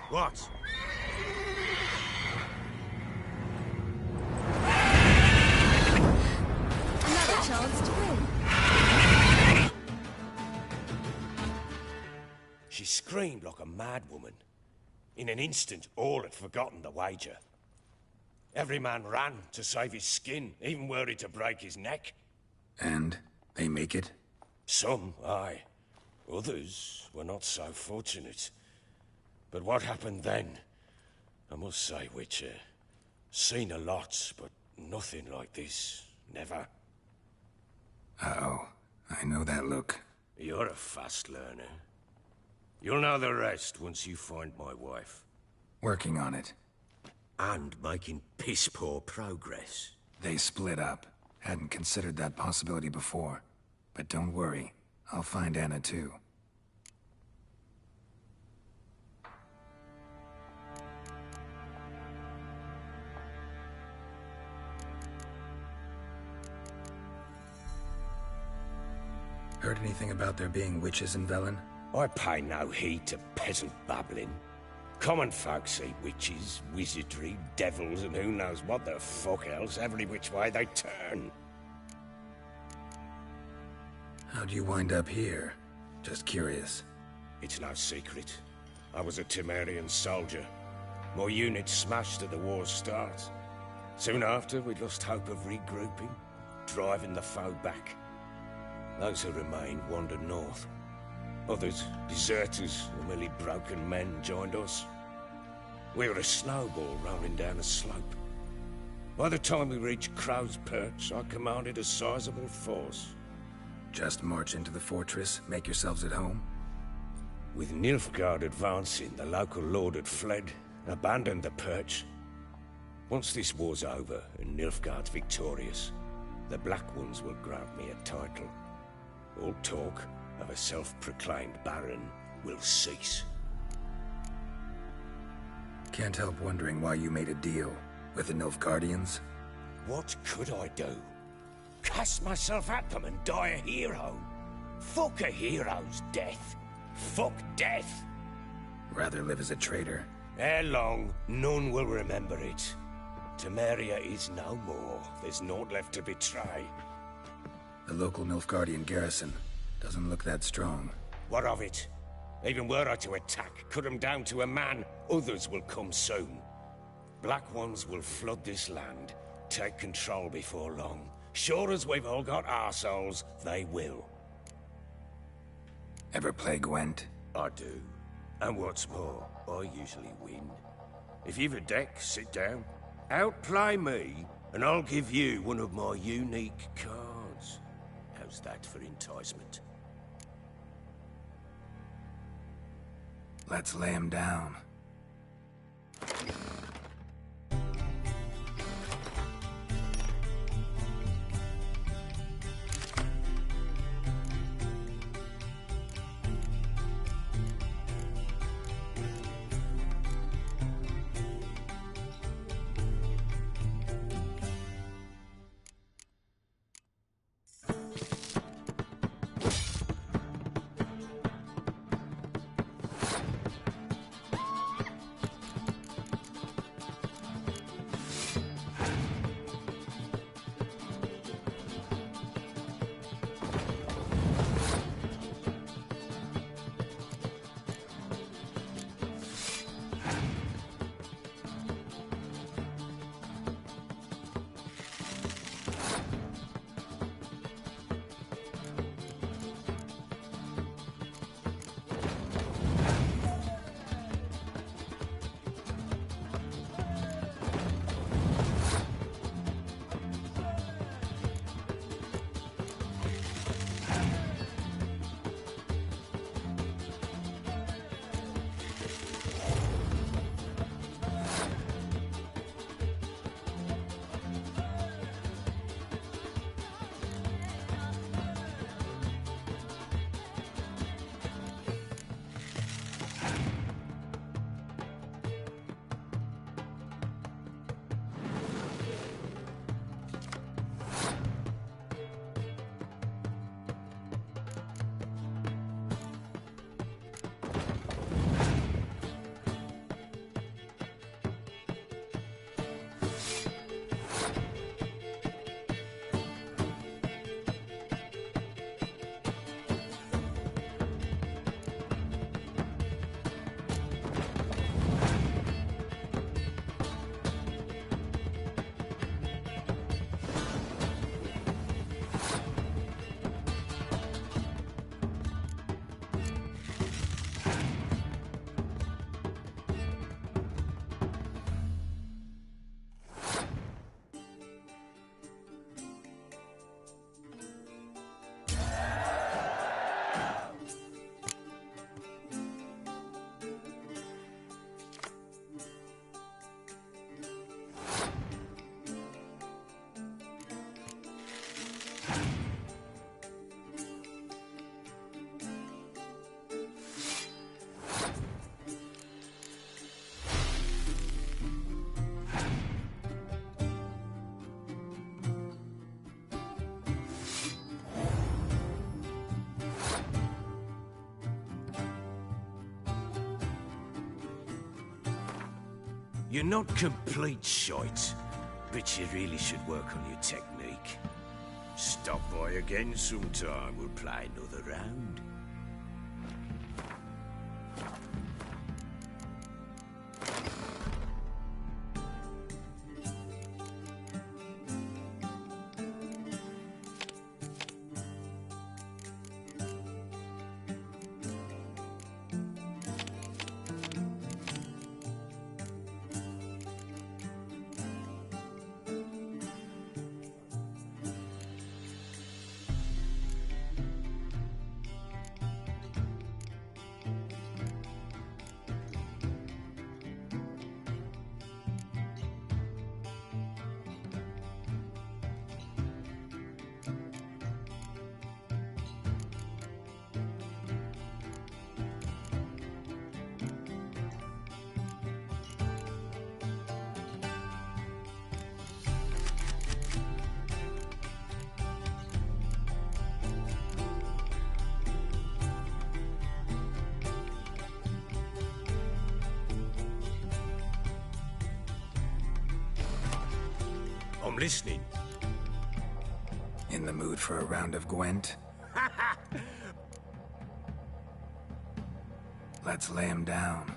What? Another chance to win. She screamed like a mad woman. In an instant, all had forgotten the wager. Every man ran to save his skin, even worried to break his neck. And they make it? Some, aye. Others were not so fortunate. But what happened then? I must say, Witcher, seen a lot, but nothing like this. Never. Uh-oh. I know that look. You're a fast learner. You'll know the rest once you find my wife. Working on it. And making piss-poor progress. They split up. Hadn't considered that possibility before. But don't worry. I'll find Anna too. Heard anything about there being witches in Velen? I pay no heed to peasant babbling. Common folk see witches, wizardry, devils, and who knows what the fuck else every which way they turn. How'd you wind up here? Just curious. It's no secret. I was a Temerian soldier. My unit smashed at the war's start. Soon after, we lost hope of regrouping, driving the foe back. Those who remained wandered north. Others, deserters or merely broken men, joined us. We were a snowball rolling down a slope. By the time we reached Crow's Perch, I commanded a sizable force. Just march into the fortress, make yourselves at home? With Nilfgaard advancing, the local lord had fled, abandoned the Perch. Once this war's over and Nilfgaard's victorious, the Black Ones will grant me a title. All talk of a self-proclaimed Baron will cease. Can't help wondering why you made a deal with the Nilfgaardians. What could I do? Cast myself at them and die a hero? Fuck a hero's death. Fuck death. Rather live as a traitor. Ere long, none will remember it. Temeria is no more. There's naught left to betray. The local Nilfgaardian garrison doesn't look that strong. What of it? Even were I to attack, cut them down to a man, others will come soon. Black Ones will flood this land, take control before long. Sure as we've all got arseholes, they will. Ever play Gwent? I do. And what's more, I usually win. If you've a deck, sit down. Outplay me, and I'll give you one of my unique cards. How's that for enticement? Let's lay him down. You're not complete shite, but you really should work on your technique. Stop by again sometime, we'll play another round. I'm listening. In the mood for a round of Gwent? Let's lay him down.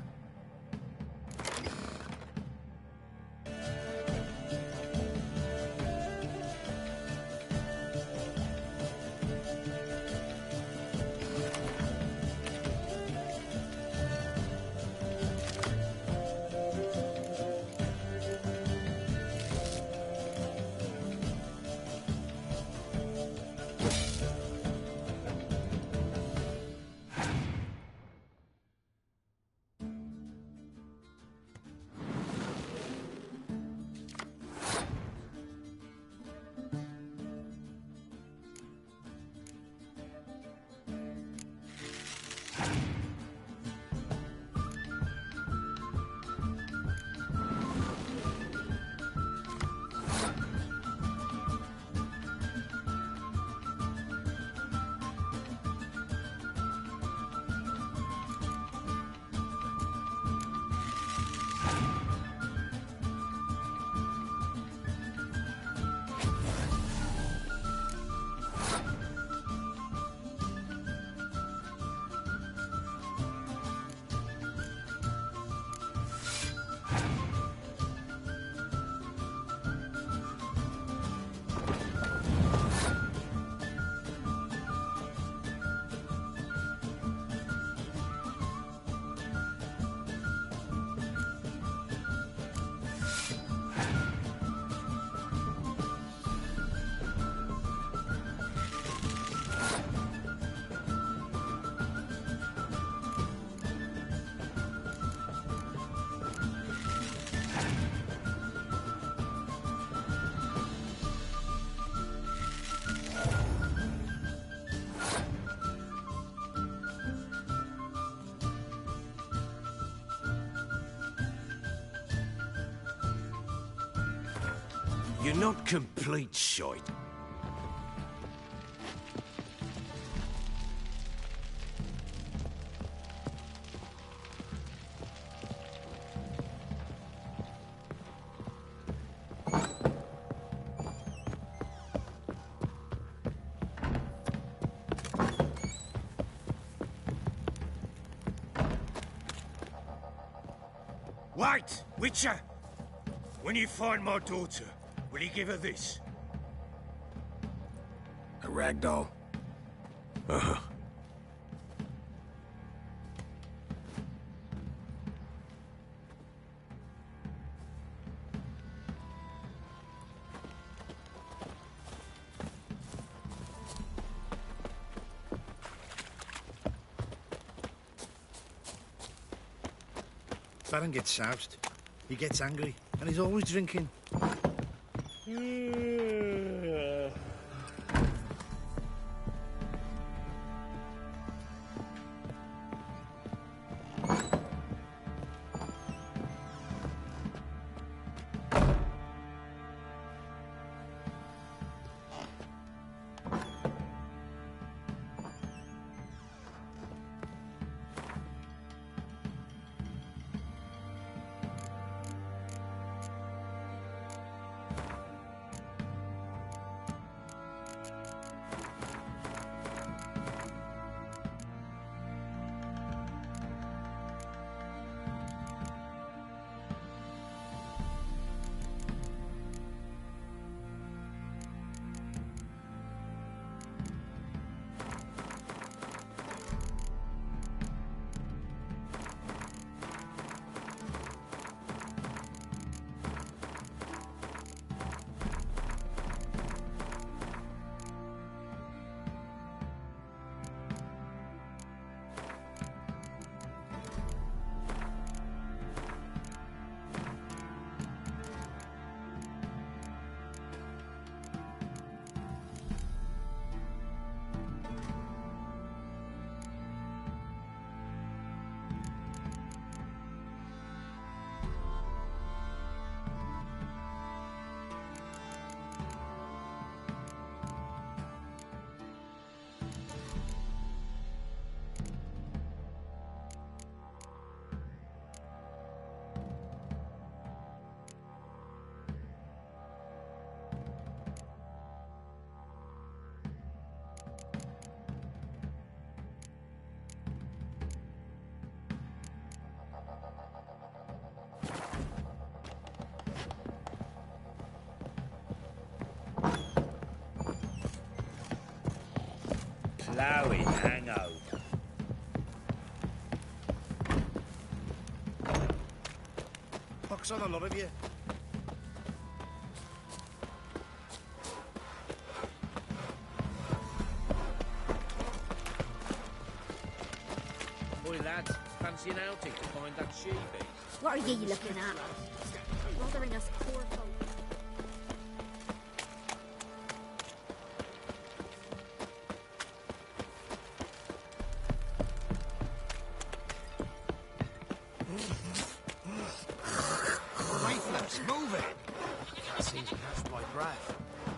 You're not complete shite. Wait, Witcher! When you find my daughter, will you give her this? A ragdoll? Uh-huh. Baron gets soused. He gets angry, and he's always drinking. Bowing hangover. Pox on a lot of you. Boy, lads, fancy an outing to find that she beast? What are ye looking at? Bothering us poor folk. Faithless, move it! Can't seem to catch my breath.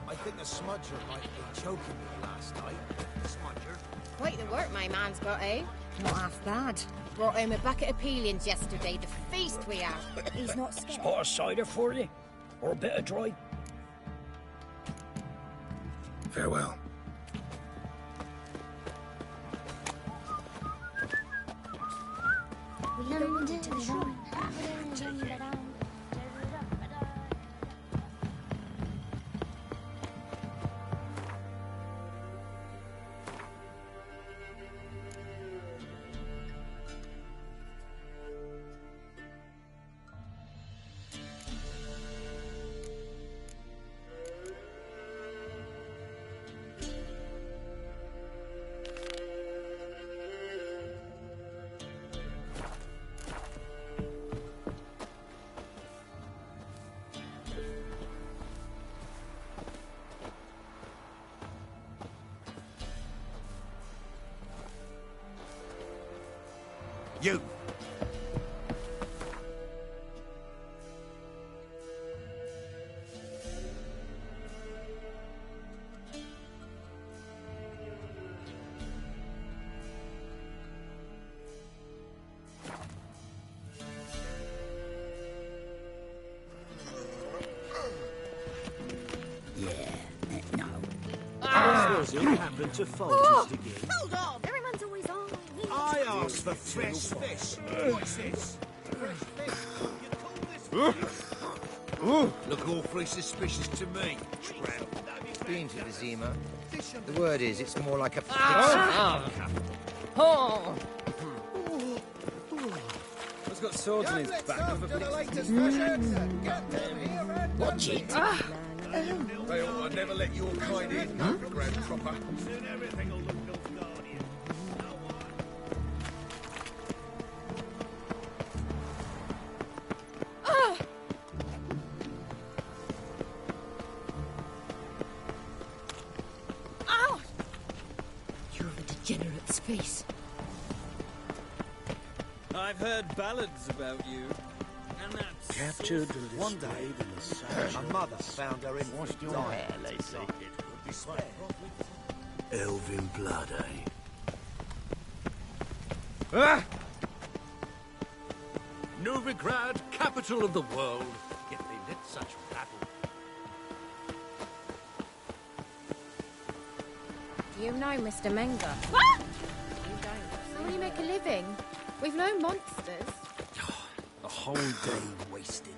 I think the smudger might have been choking me last night. Smudger? Quite the work my man's got, eh? Not half bad. Brought home a bucket of peelings yesterday. The feast we had. He's not scared. Spot of cider for you? Or a bit of dry? Farewell. Will you go into the shrine? You! It happened to Foltest again. Hold on! Everyone's always on. I asked for fresh fish. What's this? Fresh fish? You call this? Look awfully suspicious to me, tramp. Been to the Zima. The word is, it's more like a... Oh! He's got swords in his back. Watch it. They ought to never let your kind in, Grand Cropper. Soon everything will look Nilfgaardian. Ow! You're a degenerate space. I've heard ballads about you. And that's Captured One day, my mother found her in washed your hair, lady. Elven blood, eh? Ah! Novigrad, capital of the world. Yet they lit such rabble. Do you know Mr. Menga? What? You don't. How do you make a living? We've no monsters. A whole day wasted.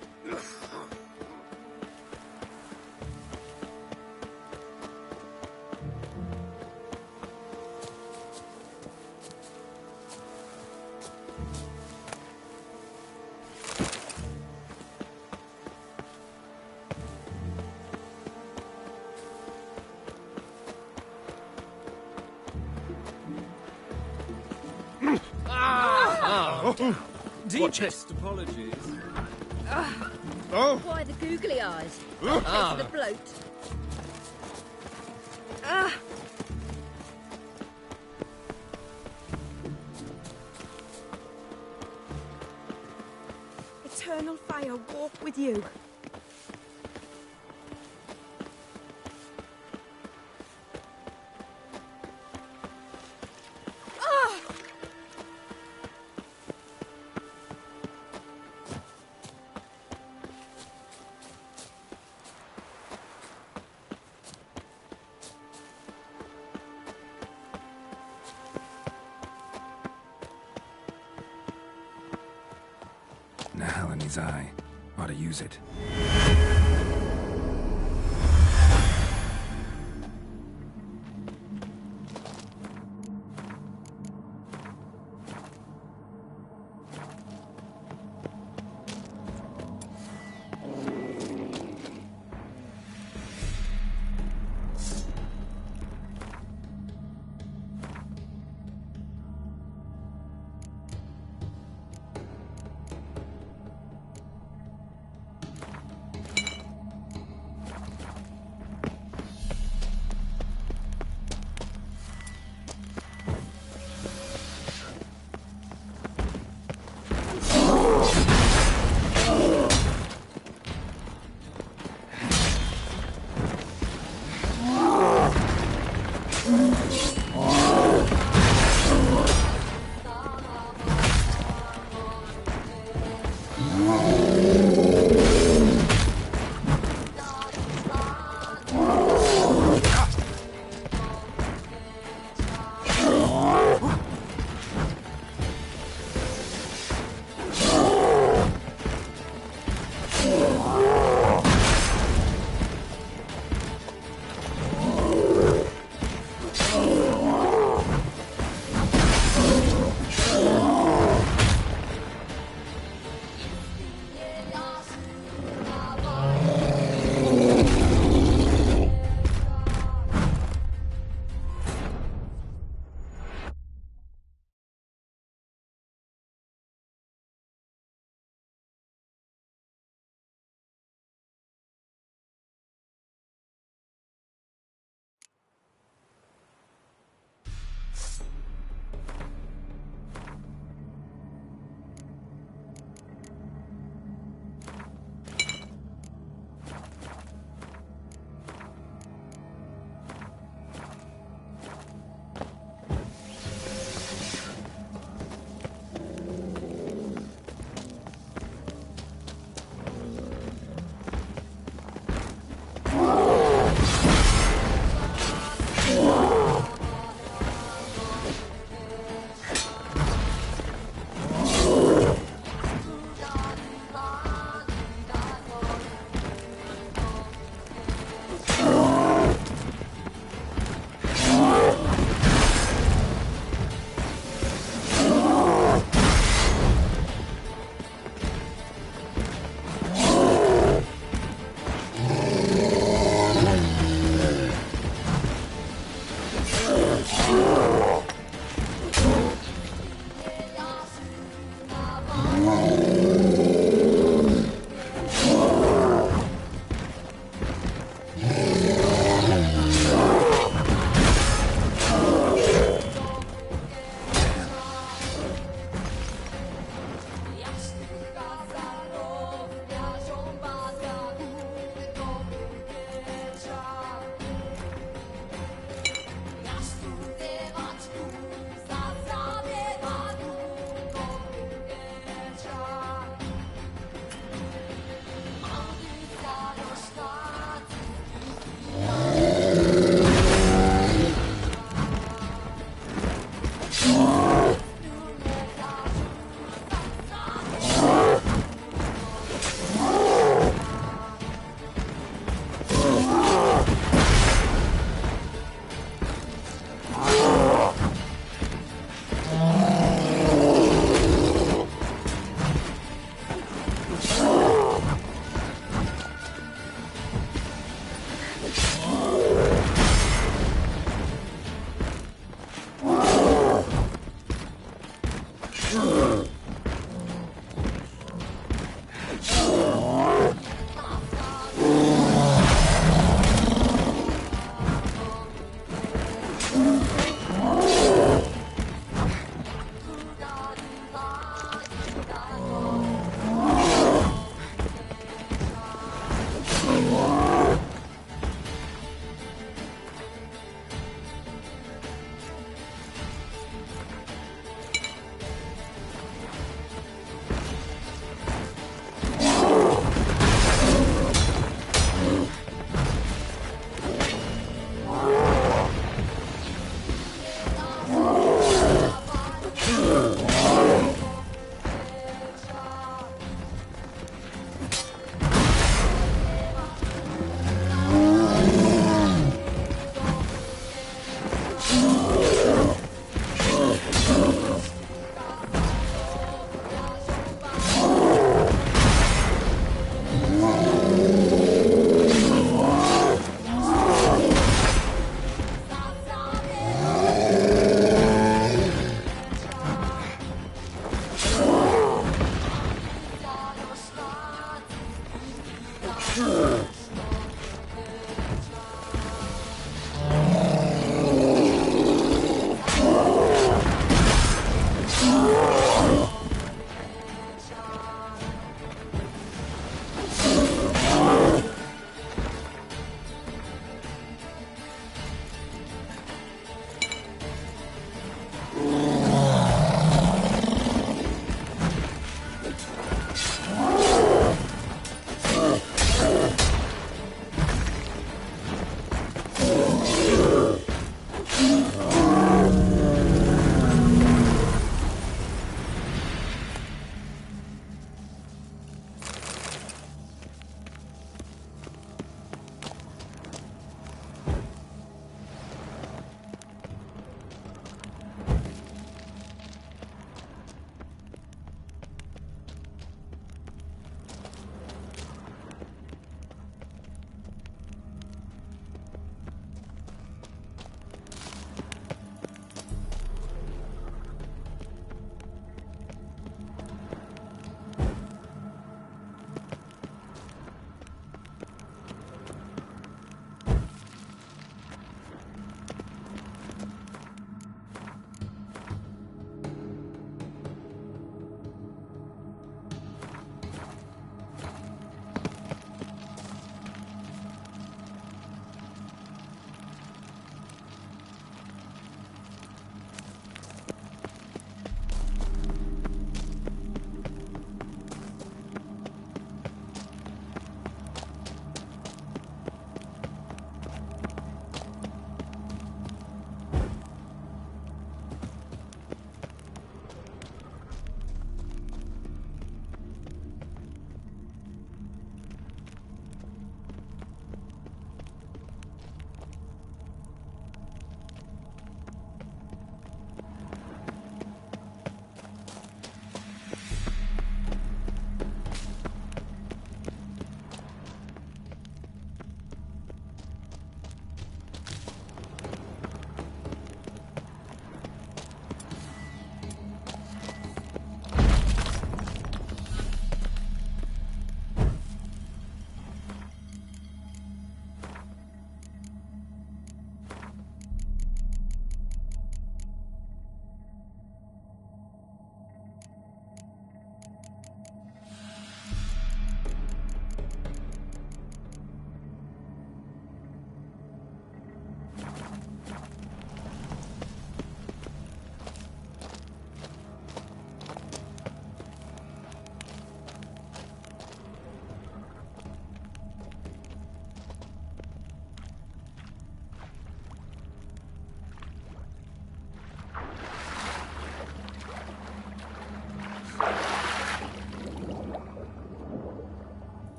Deepest apologies. Why the googly eyes? The bloat. Eternal fire walk with you. Nahal in his eye. Ought to use it.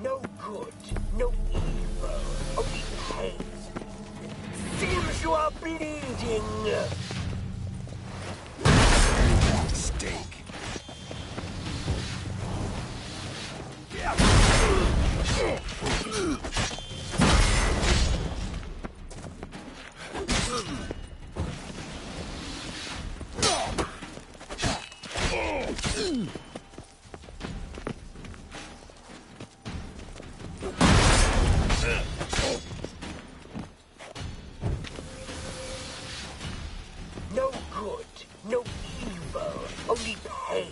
No good, no evil, only pain. Seems you are bleeding. Mistake. No good, no evil, only pain.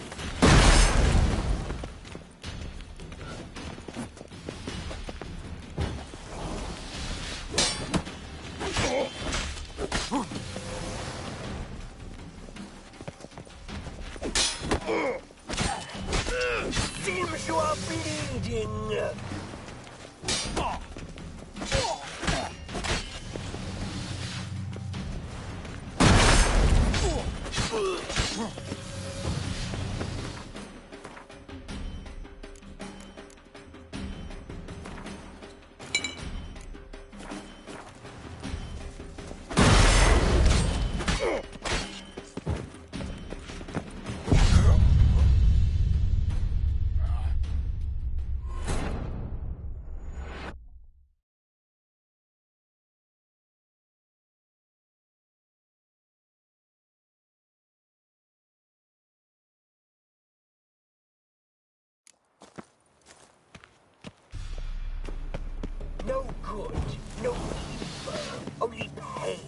Seems you are bleeding. No good, no evil, only pain.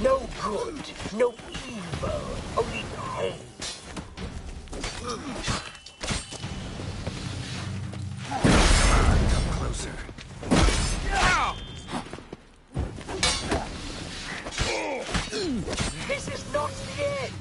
No good, no evil, only pain. Come closer. This is not the end.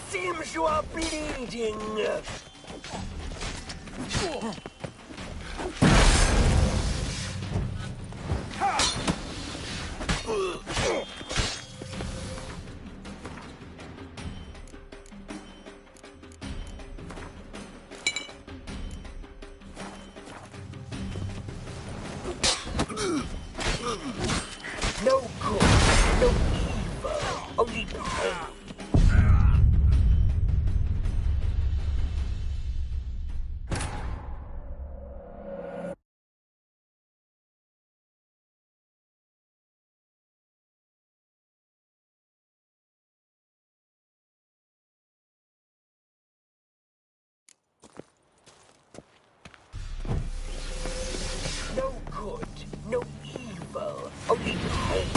Seems you are bleeding. No good, no evil, only pain. No good, no evil, only pain.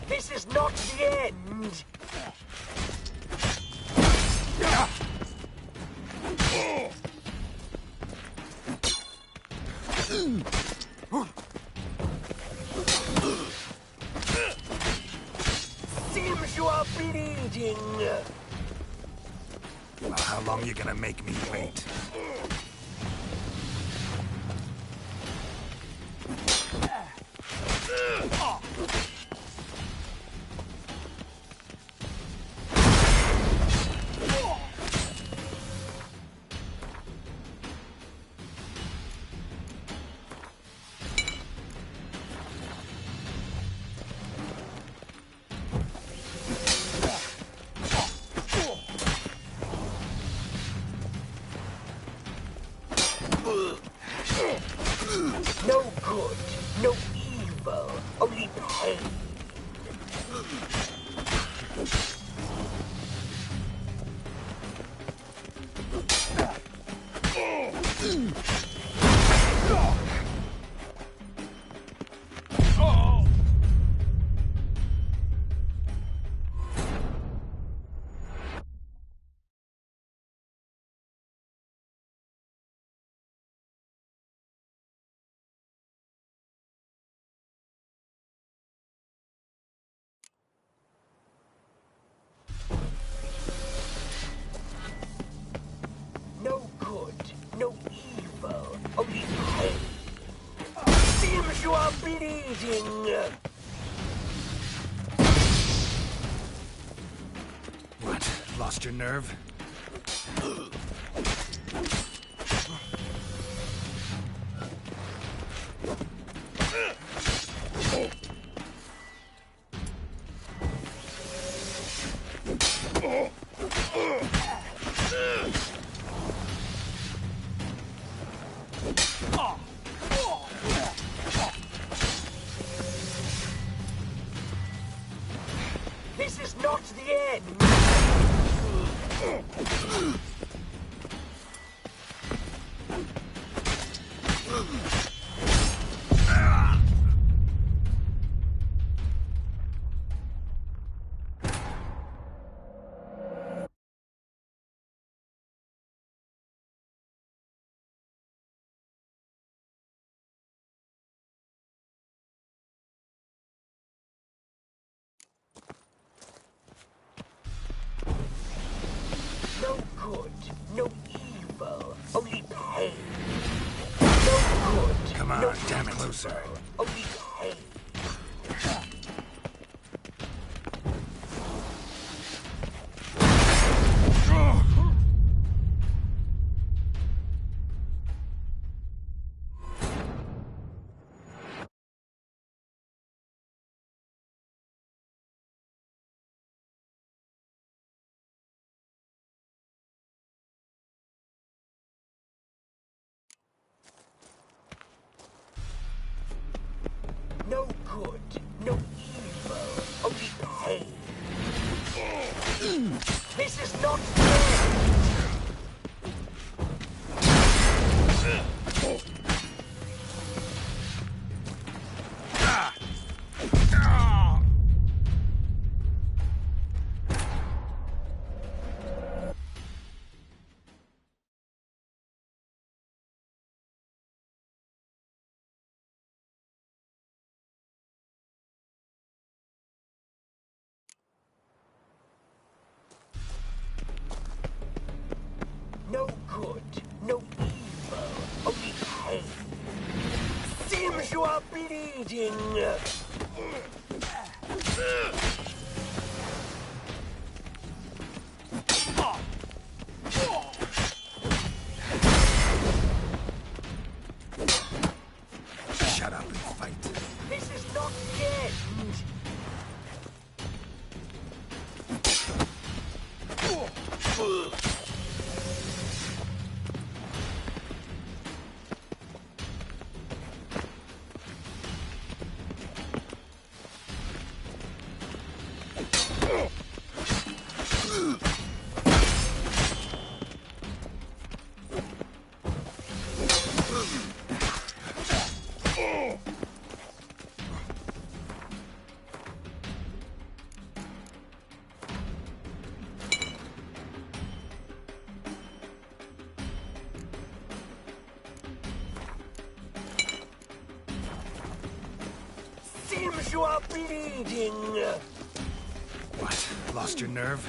This is not the end. Seems you are bleeding. Well, how long you gonna make me wait? No good, no evil, only pain. bleeding! What? Lost your nerve? This is not the end! No good, no evil, only pain. No good, Come on, no damn it. evil, Closer. only pain. No good, no evil, only pain. This is not the end. No good, no evil, only pain. Seems you are bleeding. Shut up and fight. This is not the end. Seems you are bleeding. What? Lost your nerve?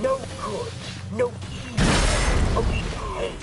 No good, no evil, only pain.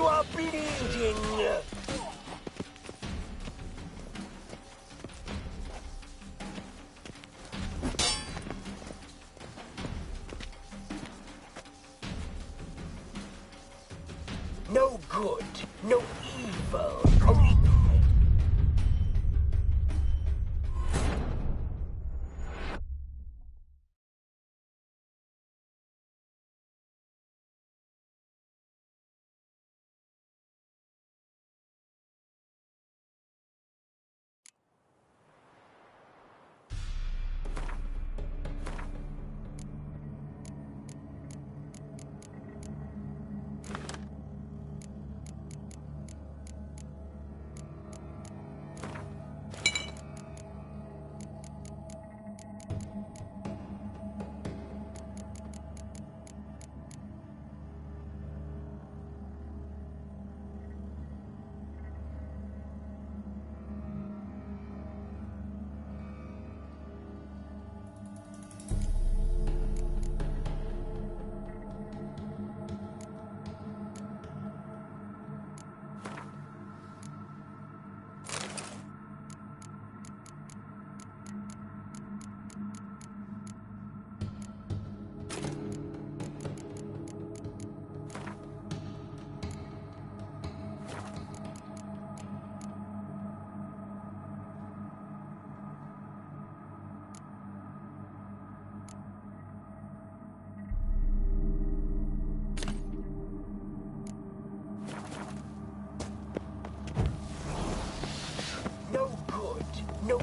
you are bleeding! No good, no evil, only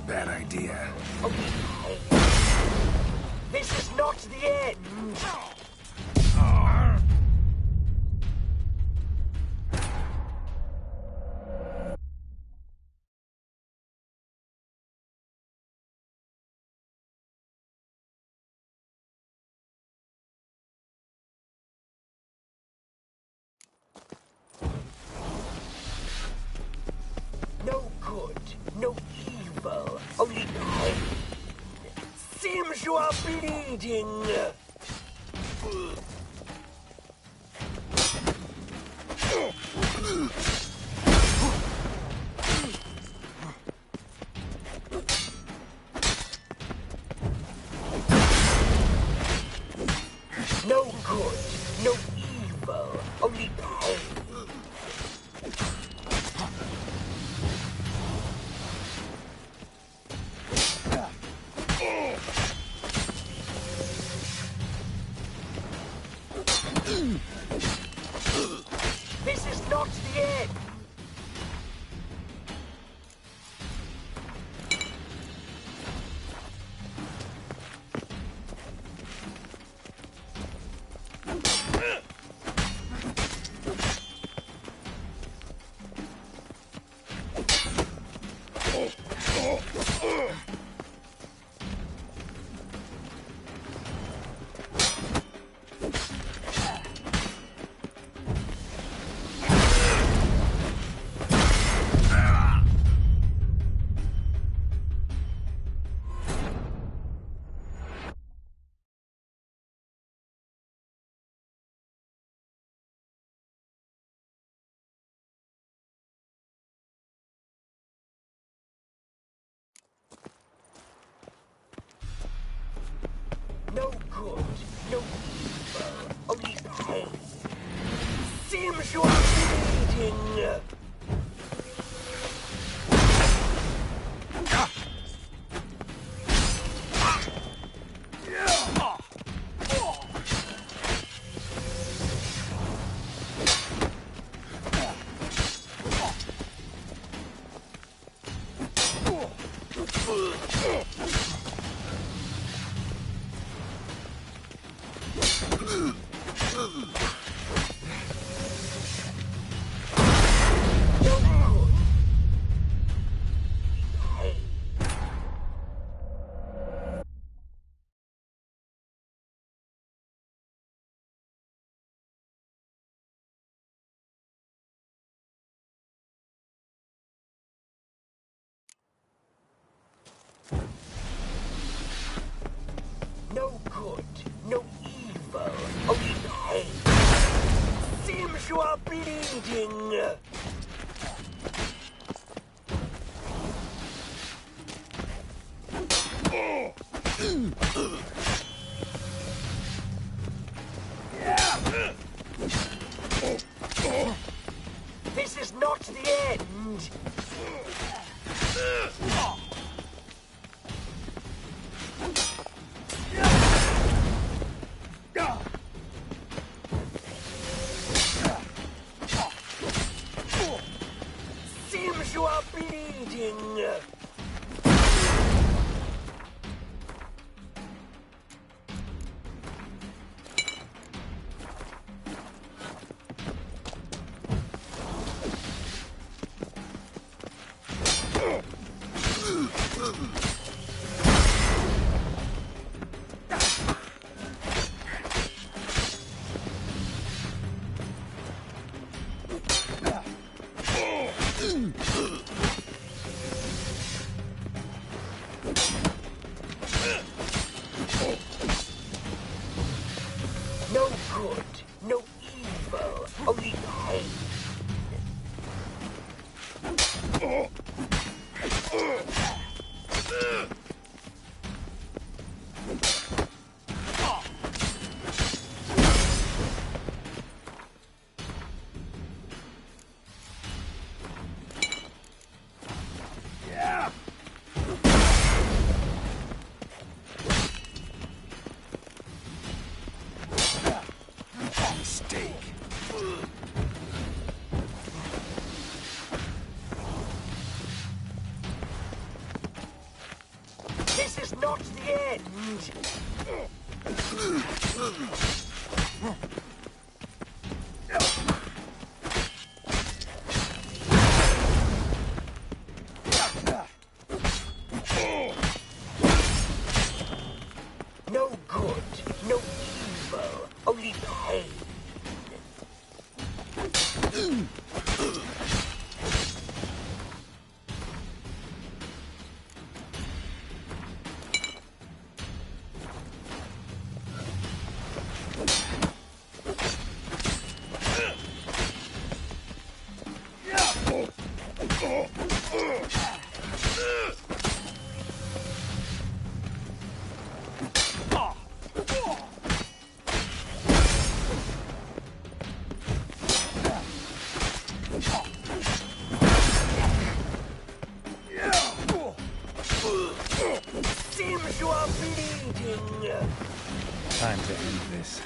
Bad idea. This is not the end! No good, no evil, only pain. Seems you are bleeding. No good, no evil, only pain. This is not the end! No good, no evil, only pain. Seems you are bleeding. No good, no evil, only pain. Seems you are bleeding. This is not the end. Seems you are bleeding. No good, no evil, only pain. This is not the end. No good, no evil, only pain. Seems you are bleeding. Time to end this.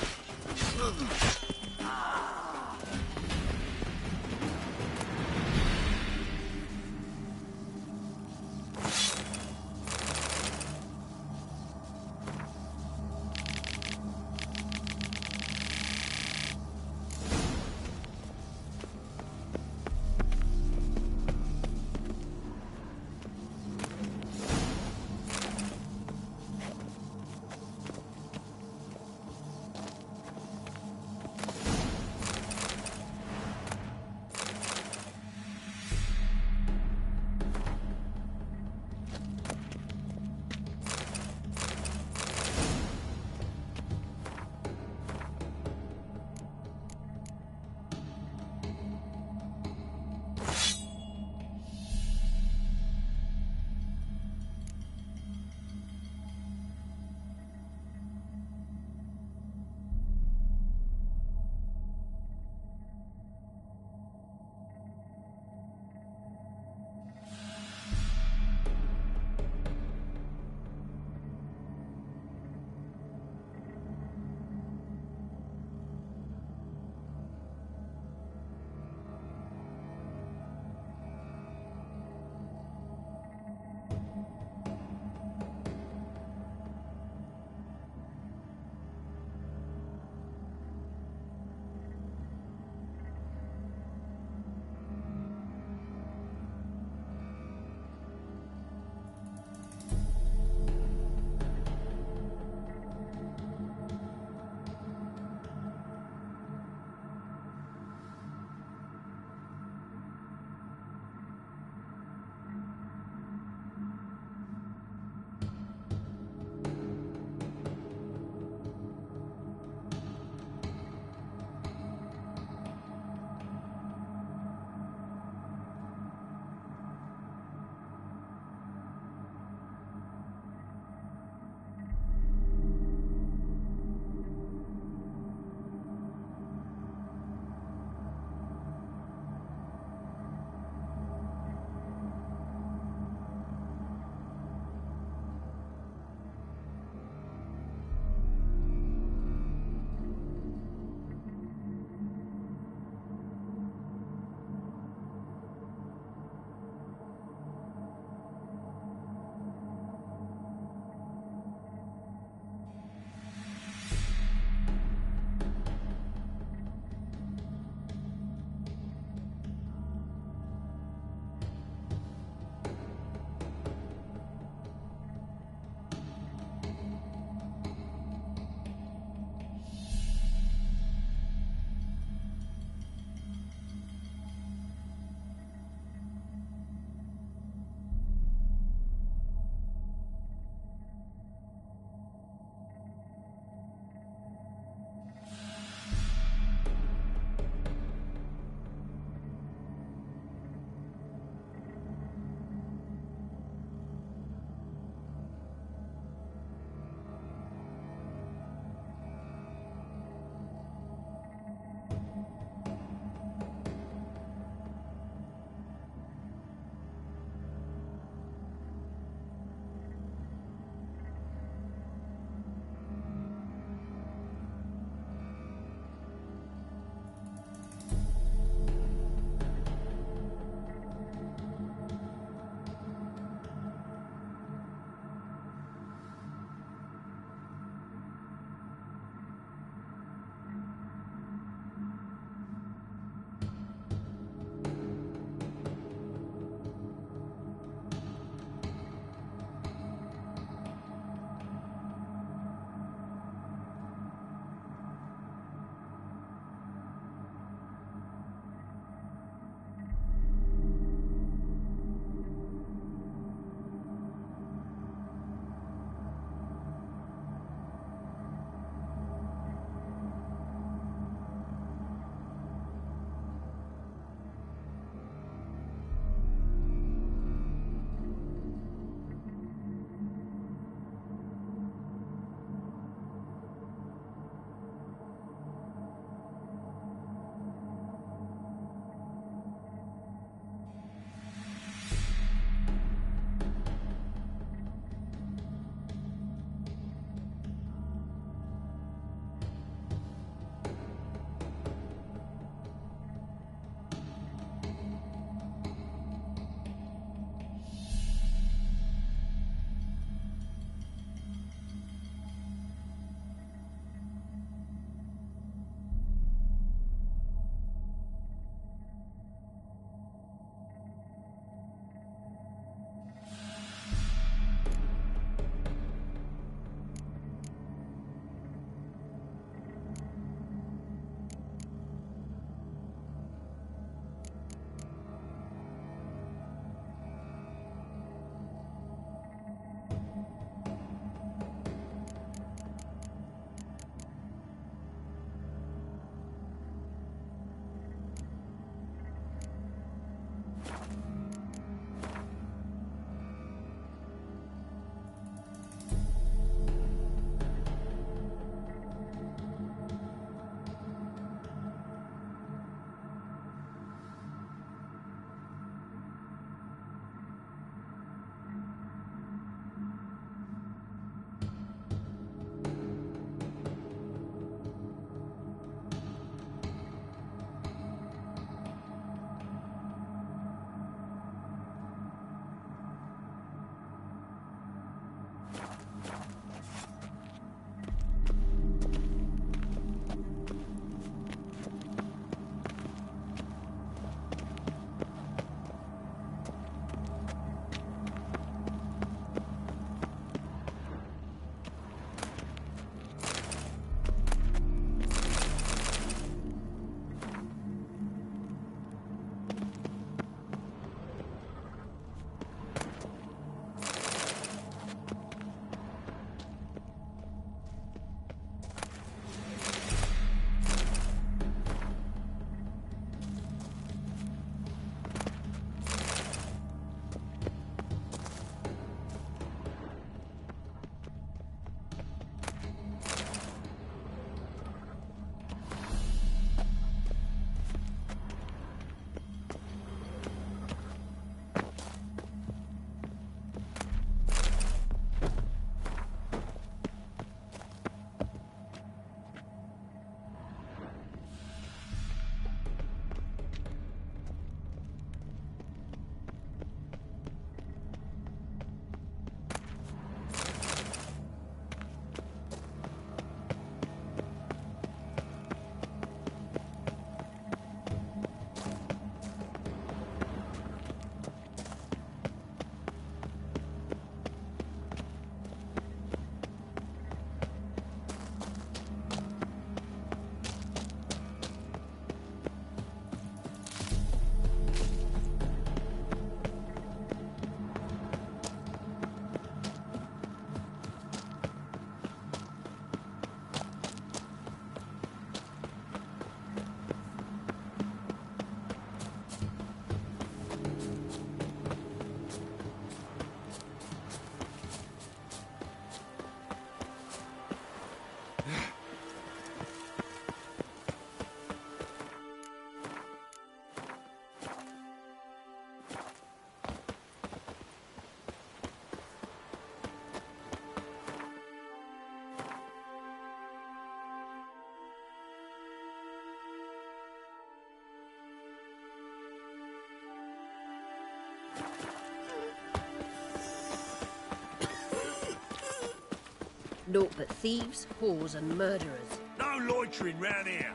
Naught but thieves, whores, and murderers. No loitering round here.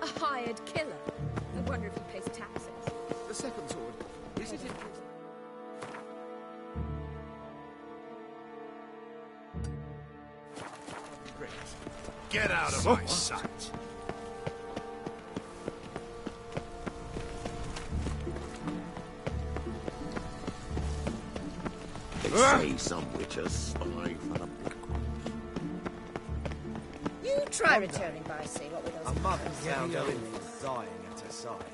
A hired killer. I wonder if he pays taxes. The second sword. Is it interesting? Get out of my sight. They say some witches spy for the big one. You try returning by sea, what with those... A mother's sound dying at her side.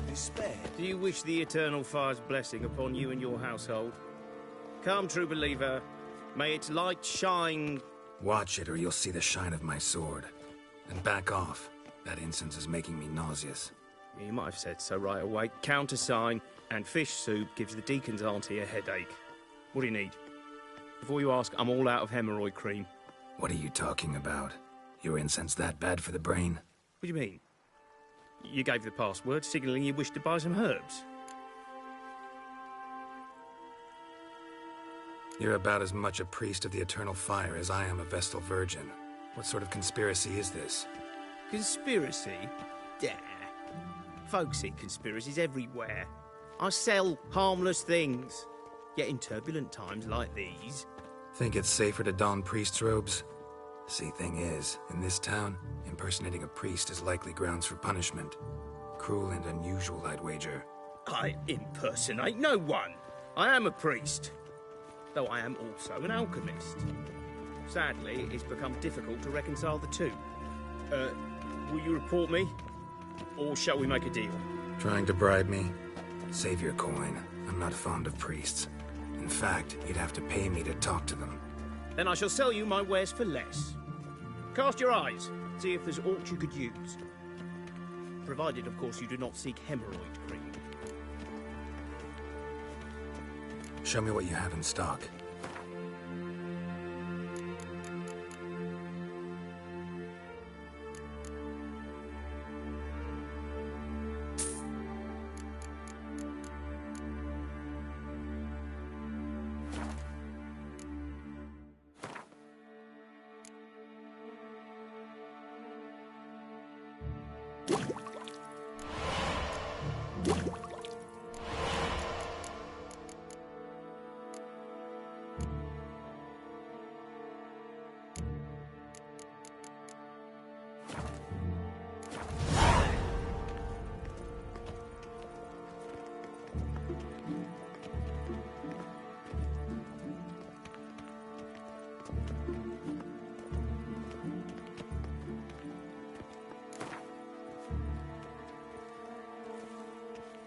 Despair. Do you wish the Eternal Fire's blessing upon you and your household? Come, true believer. May its light shine... Watch it, or you'll see the shine of my sword. And back off. That incense is making me nauseous. You might have said so right away. Countersign and fish soup gives the deacon's auntie a headache. What do you need? Before you ask, I'm all out of hemorrhoid cream. What are you talking about? Your incense that bad for the brain? What do you mean? You gave the password, signalling you wished to buy some herbs. You're about as much a priest of the Eternal Fire as I am a Vestal Virgin. What sort of conspiracy is this? Conspiracy? Dah. Folks see conspiracies everywhere. I sell harmless things. Yet in turbulent times like these... Think it's safer to don priest's robes? See, thing is, in this town, impersonating a priest is likely grounds for punishment. Cruel and unusual, I'd wager. I impersonate no one. I am a priest. Though I am also an alchemist. Sadly, it's become difficult to reconcile the two. Will you report me? Or shall we make a deal? Trying to bribe me? Save your coin. I'm not fond of priests. In fact, you'd have to pay me to talk to them. Then I shall sell you my wares for less. Cast your eyes. See if there's aught you could use. Provided, of course, you do not seek hemorrhoid cream. Show me what you have in stock.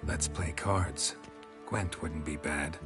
Let's play cards. Gwent wouldn't be bad.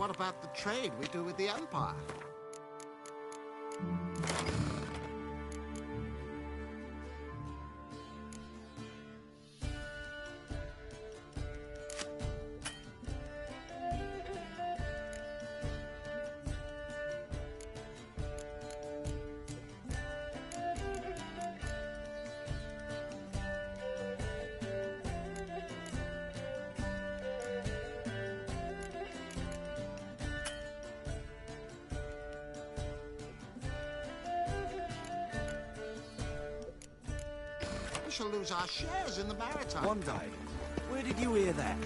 what about the trade we do with the Empire? We shall lose our shares in the maritime. One day. Where did you hear that?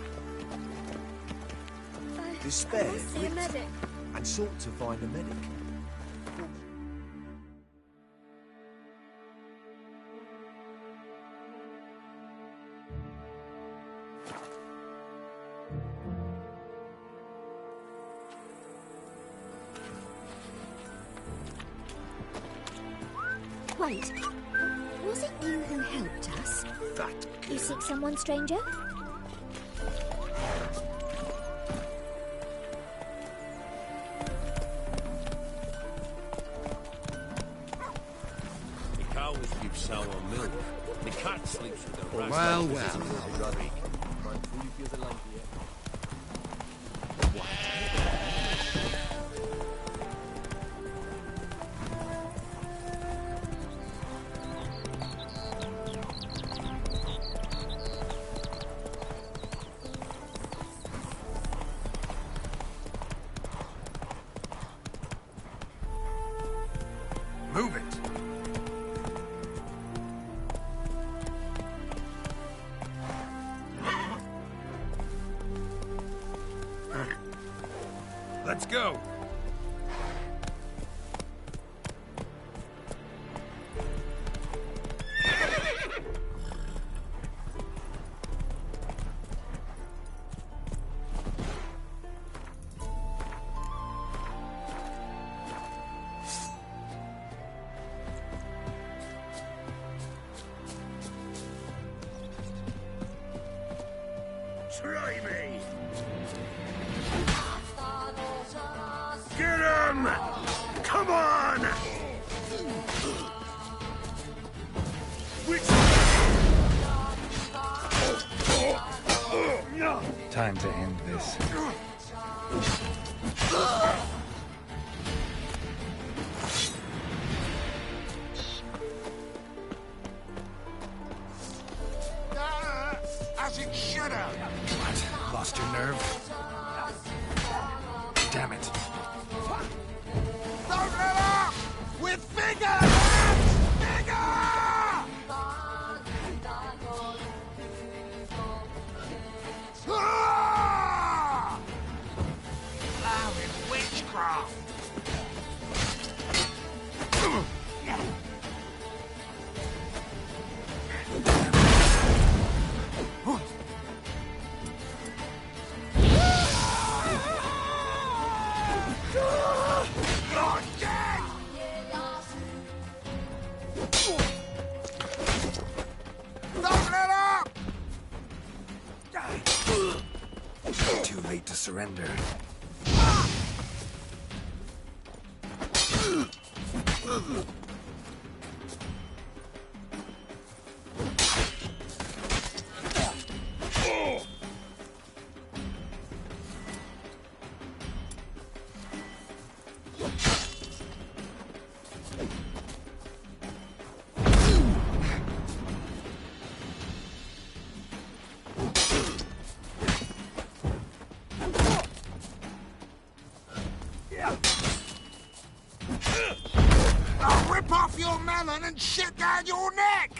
Despair. I must see a medic. And sought to find a medic. Wait. Was it you who helped us? That You seek someone, stranger? The cows give sour milk. The cat sleeps with the rat. Well, well. Move it! Let's go! Try me! Get him! Come on! Time to end this. As it should have. What? Lost your nerve? Damn it. Don't let up! With vigor! lads! Vigor! Ah! Allowing witchcraft! Too late to surrender. I'll rip off your melon and shit down your neck!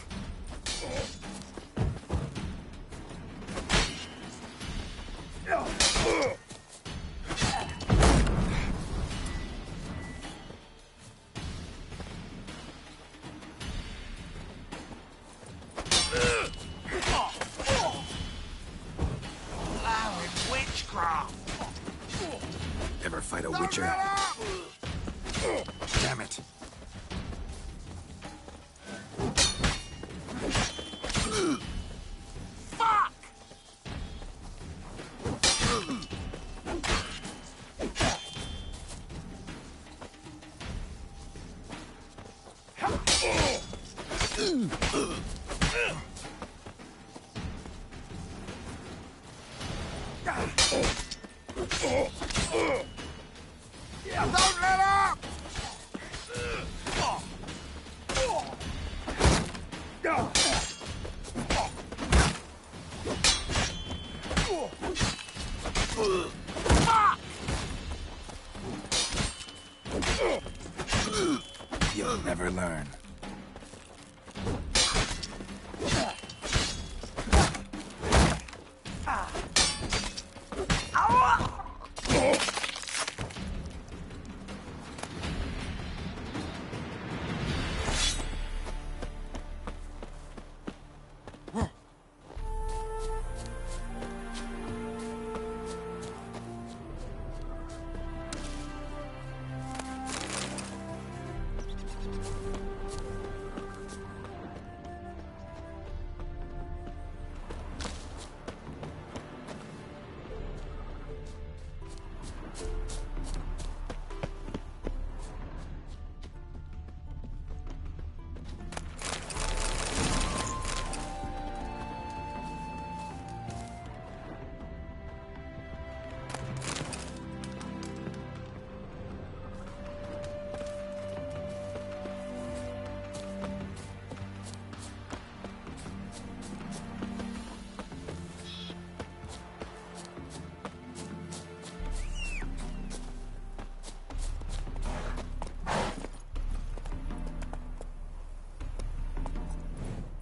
Allowing witchcraft! Ever fight a witcher? Damn it. Fuck! Don't let up! You'll never learn.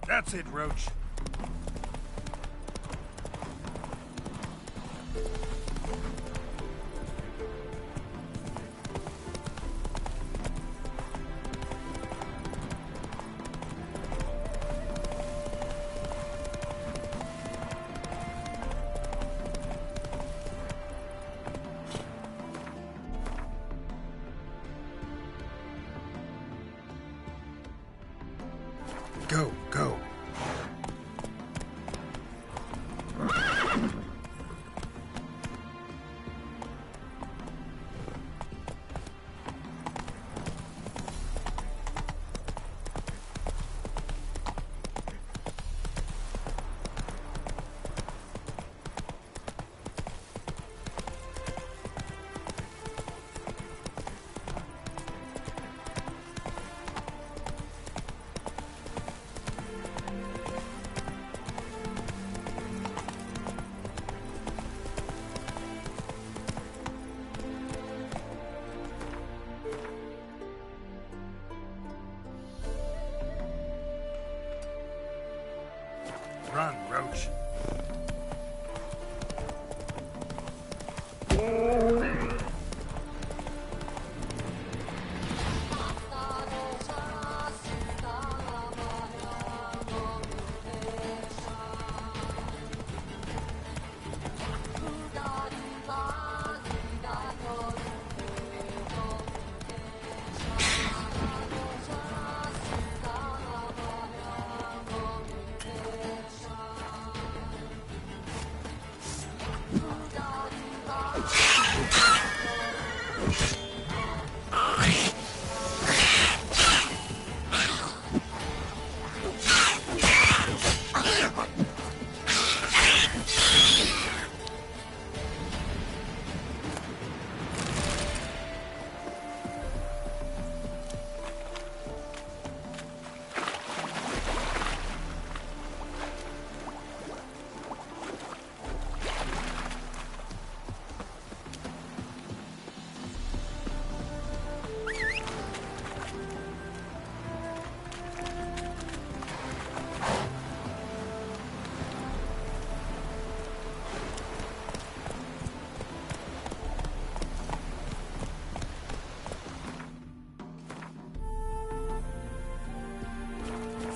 That's it, Roach. Go, go. Run, Roach.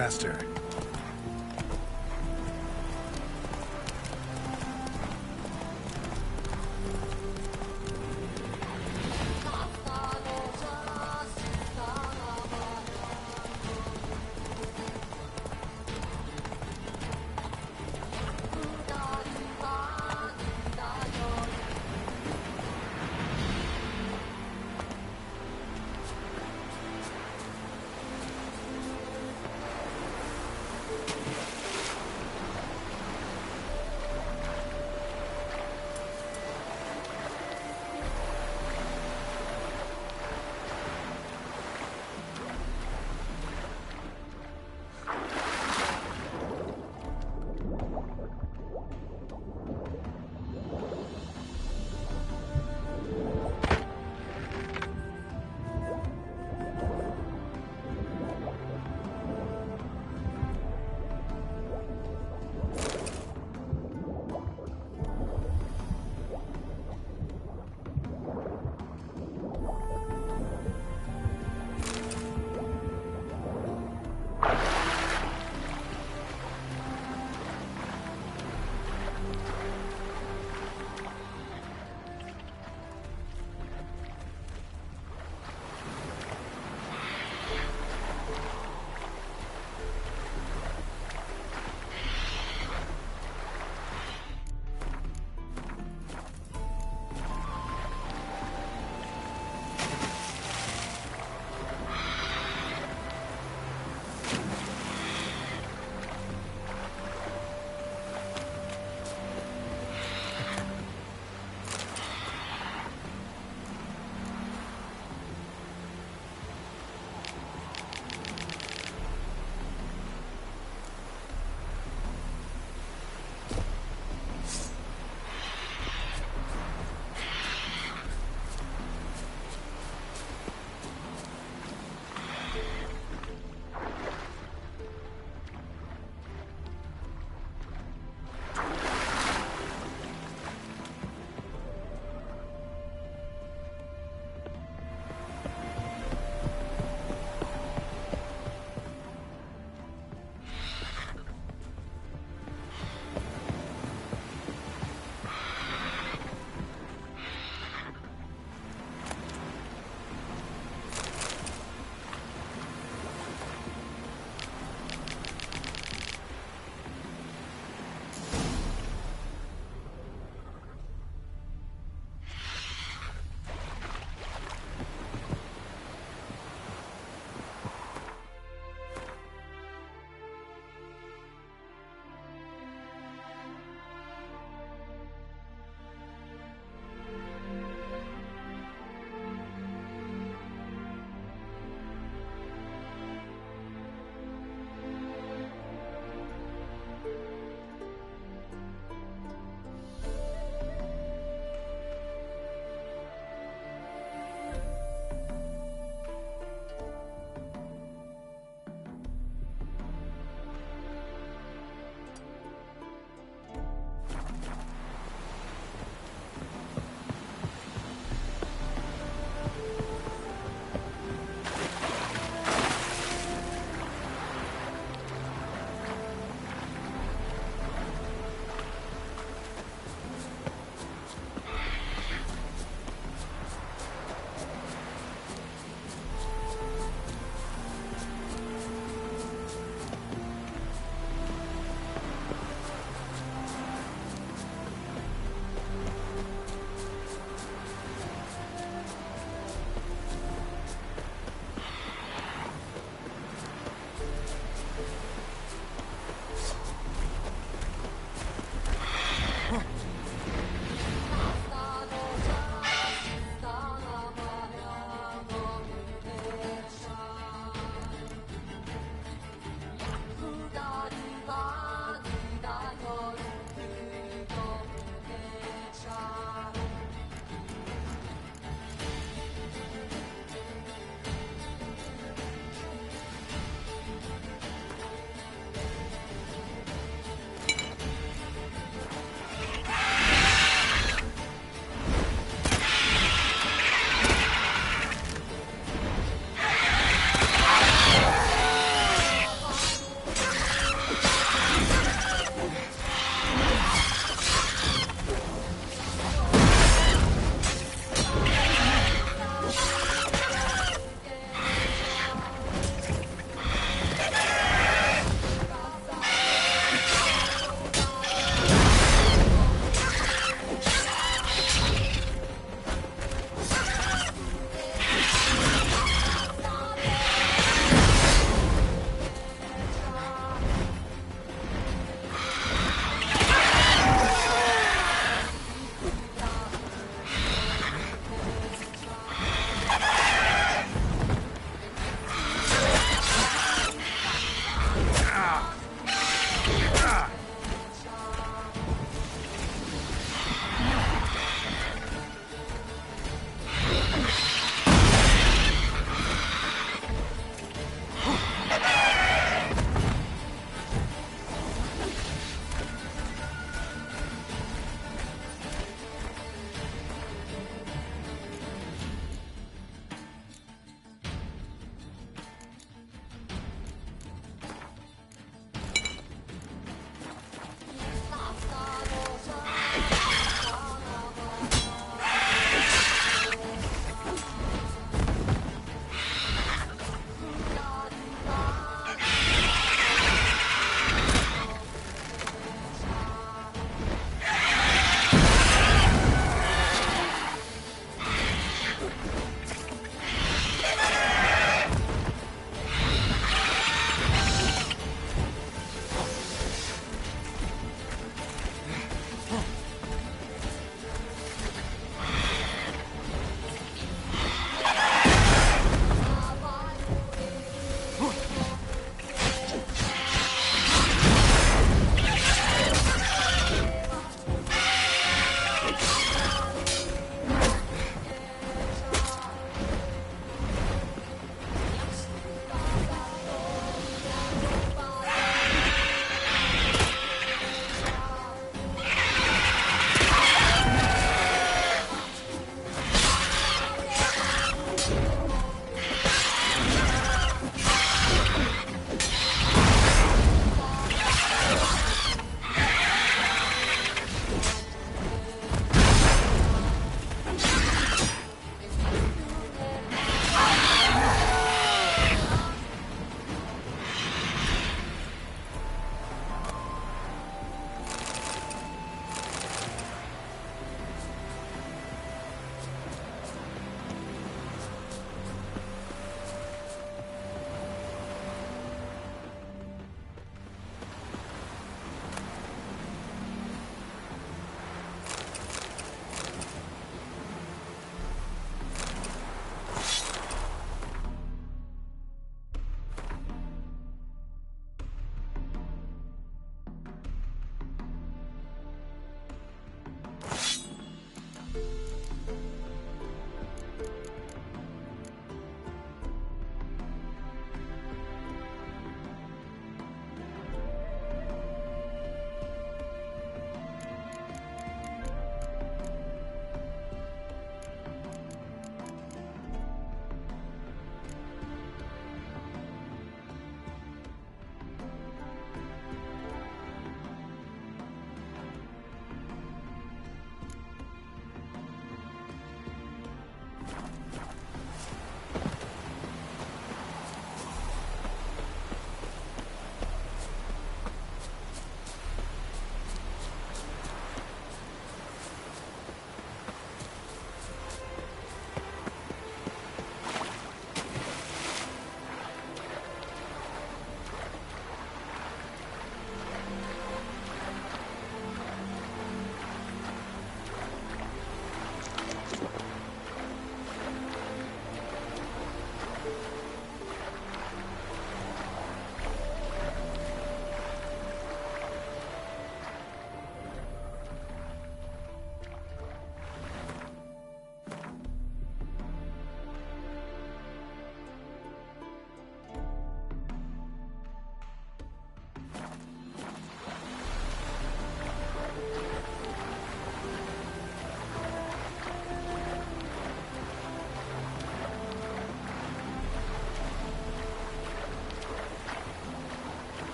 Faster.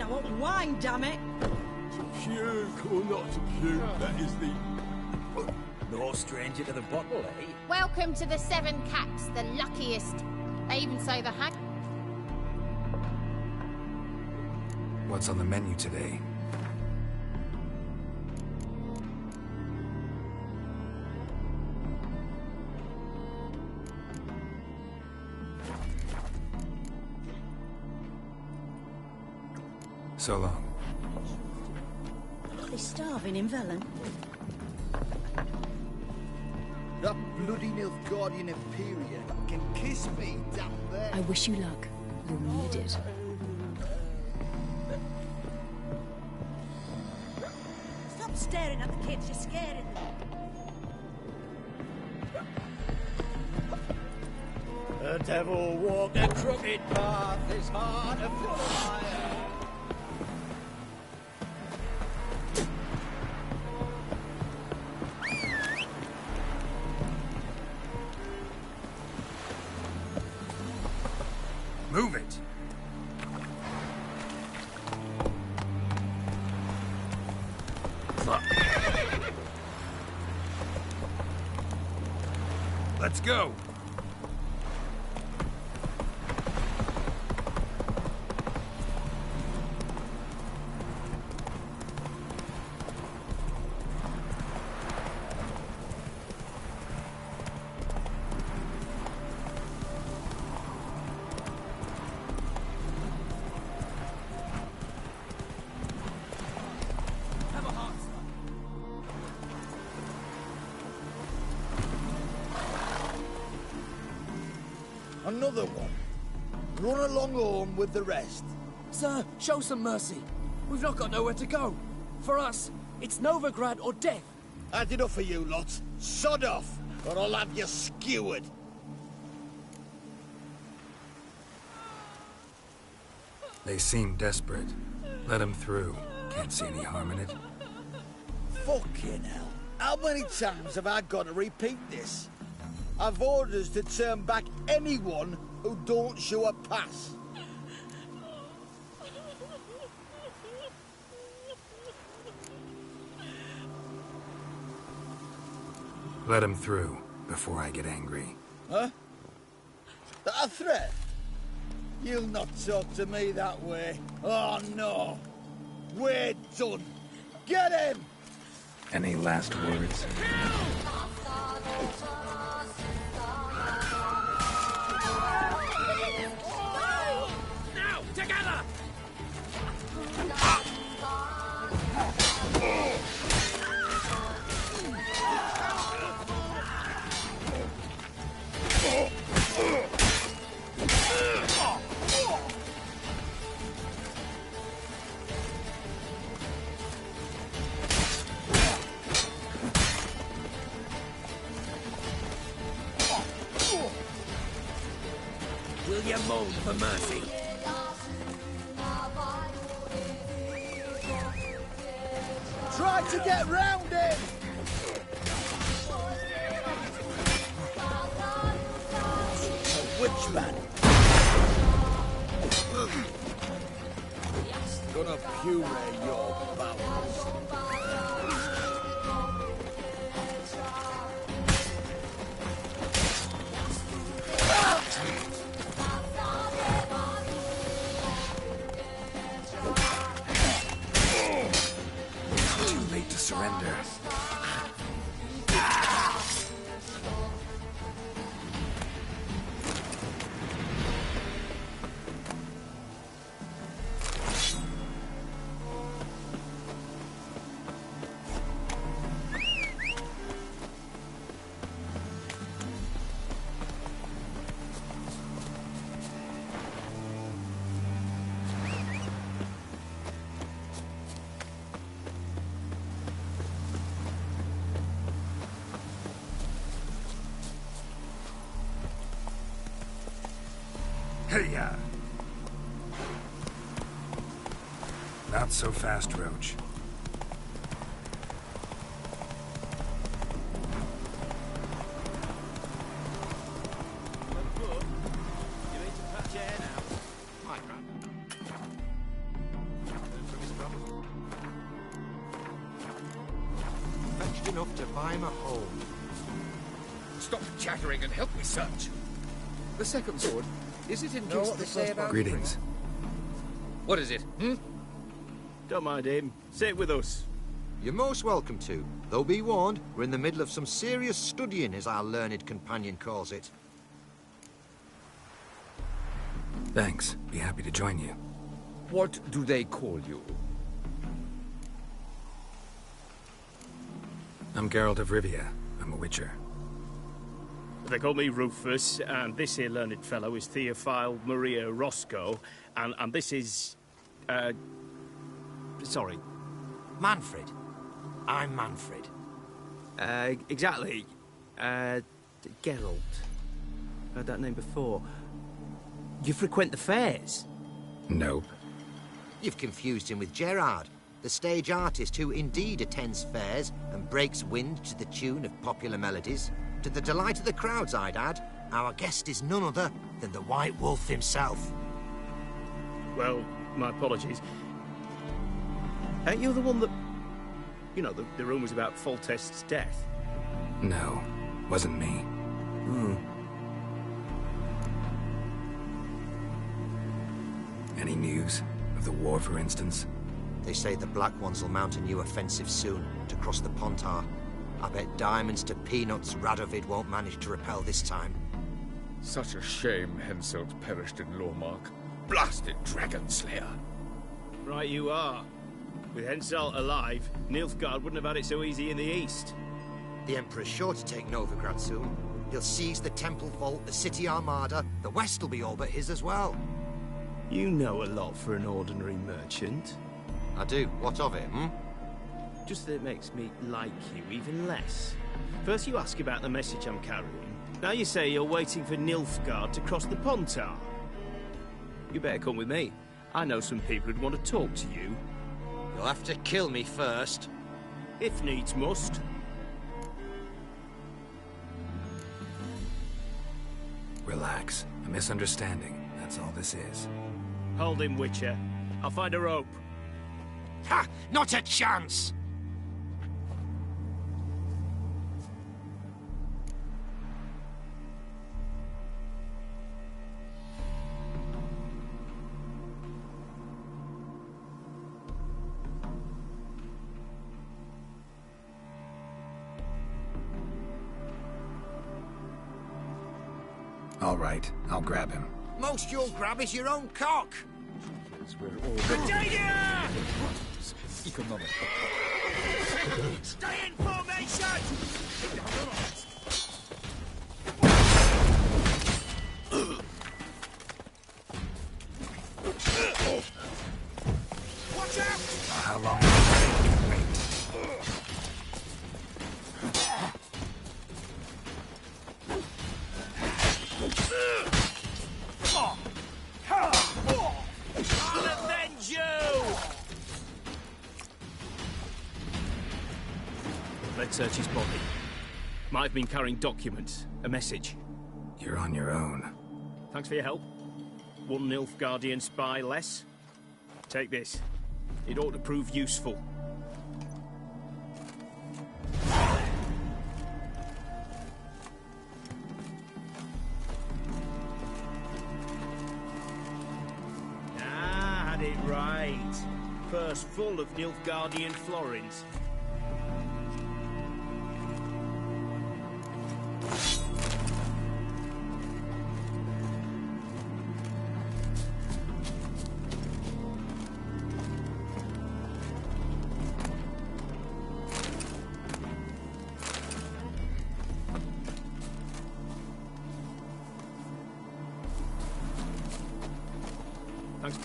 I want wine, damn it! Puke or not to puke, that is the... No stranger to the bottle, eh? Welcome to the Seven Caps, the luckiest. They even say the hag. What's on the menu today? So long. They're starving in Velen. That bloody Nilfgaardian Imperium can kiss me down there. I wish you luck. You'll need it. Stop staring at the kids, you're scaring them. The devil walked a crooked path, his heart a full of fire. Move it! Let's go! Another one. Run along home with the rest. Sir, show some mercy. We've not got nowhere to go. For us, it's Novigrad or death. Had enough of you lot. Sod off, or I'll have you skewered. They seem desperate. Let them through. Can't see any harm in it. Fucking hell. How many times have I got to repeat this? I've orders to turn back anyone who don't show a pass. Let him through before I get angry. Huh? That a threat? You'll not talk to me that way. Oh no. We're done. Get him! Any last words? Now, together! Will you moan for mercy? Try to get round him! A witchman. Gonna puree your bowels. Too late to surrender. Hey-ya! Not so fast, Roach. enough to buy him a home. Stop chattering and help me search. The second sword, is it in case the first one... Greetings. What is it, Don't mind him. Sit with us. You're most welcome to. Though be warned, we're in the middle of some serious studying, as our learned companion calls it. Thanks. Be happy to join you. What do they call you? I'm Geralt of Rivia. I'm a Witcher. They call me Rufus, and this here learned fellow is Theophile Maria Roscoe, and this is... sorry. Manfred. I'm Manfred. Exactly. Geralt. Heard that name before. You frequent the fairs? Nope. You've confused him with Gerard, the stage artist who indeed attends fairs and breaks wind to the tune of popular melodies. To the delight of the crowds, I'd add. Our guest is none other than the White Wolf himself. Well, my apologies. Ain't you the one that... You know, the rumours about Foltest's death? No, wasn't me. Any news? Of the war, for instance? They say the Black Ones will mount a new offensive soon, to cross the Pontar. I bet diamonds to peanuts Radovid won't manage to repel this time. Such a shame Henselt perished in Lormark. Blasted dragon slayer. Right you are. With Henselt alive, Nilfgaard wouldn't have had it so easy in the east. The Emperor's sure to take Novigrad soon. He'll seize the Temple Vault, the City Armada. The West will be all but his as well. You know a lot for an ordinary merchant. I do. What of it, Just that it makes me like you even less. First you ask about the message I'm carrying. Now you say you're waiting for Nilfgaard to cross the Pontar. You better come with me. I know some people who'd want to talk to you. You'll have to kill me first. If needs must. Relax. A misunderstanding. That's all this is. Hold him, Witcher. I'll find a rope. Ha! Not a chance! All right, I'll grab him. Most you'll grab is your own cock! Britannia! Economic. Stay in formation! Watch out! How long will it wait? I'll avenge you! Let's search his body. Might have been carrying documents, a message. You're on your own. Thanks for your help. One Nilfgaardian spy less. Take this. It ought to prove useful. Ah, had it right. Purse full of Nilfgaardian florins.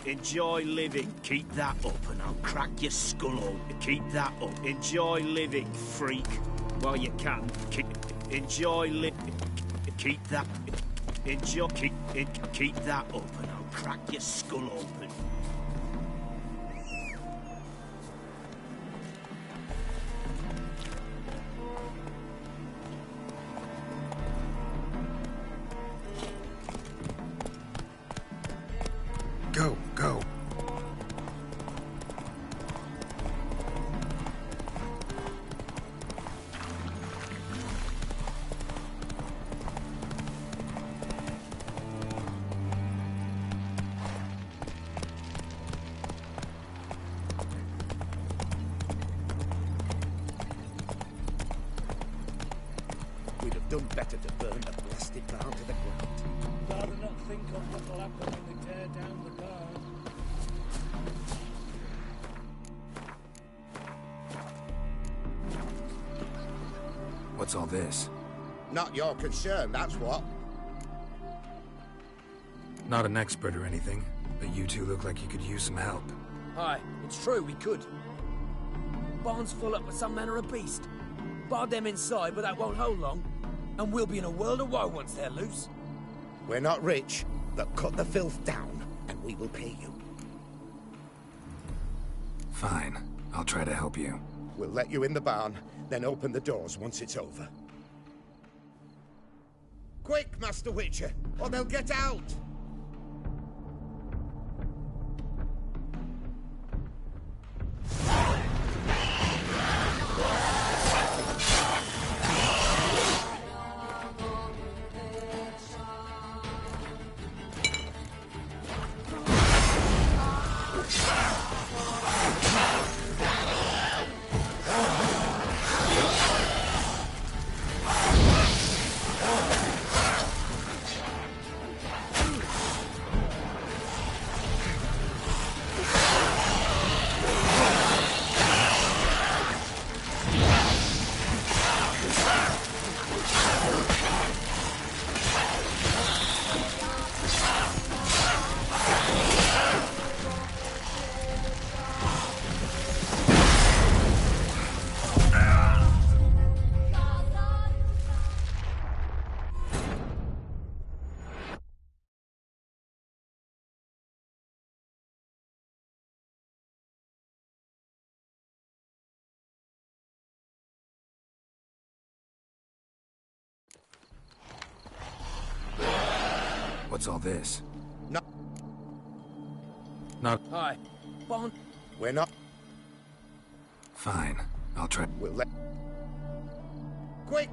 Enjoy living. Keep that up and I'll crack your skull open. Keep that up. Enjoy living, freak. While you can. Enjoy living. Keep that. Enjoy. Keep that up and I'll crack your skull open. Go, go. done better to burn the blasted barn to the ground. Rather not think of what'll happen when they tear down the barn. What's all this? Not your concern, that's what. Not an expert or anything, but you two look like you could use some help. Aye, it's true, we could. Barn's full up with some manner of beast. Bar them inside, but that won't hold long. And we'll be in a world of woe once they're loose. We're not rich, but cut the filth down, and we will pay you. Fine. I'll try to help you. We'll let you in the barn, then open the doors once it's over. Quick, Master Witcher, or they'll get out! What's all this? No. Not... Aye. Barn... We're not... Fine. I'll try... We'll let... Quick,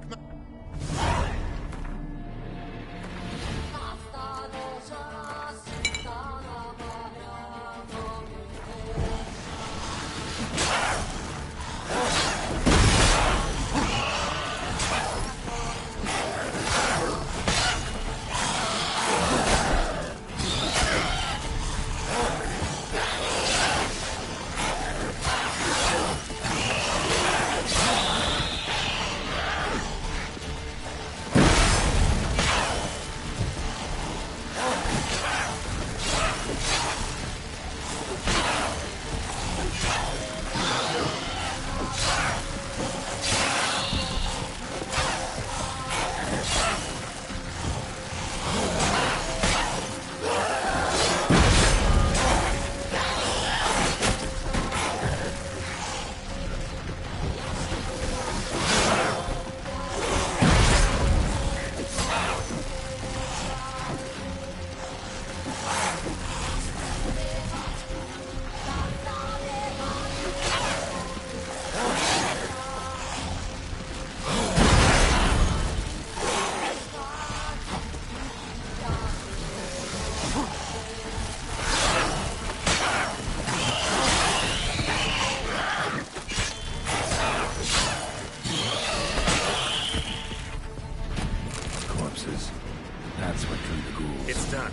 That's what drew the ghouls. It's done.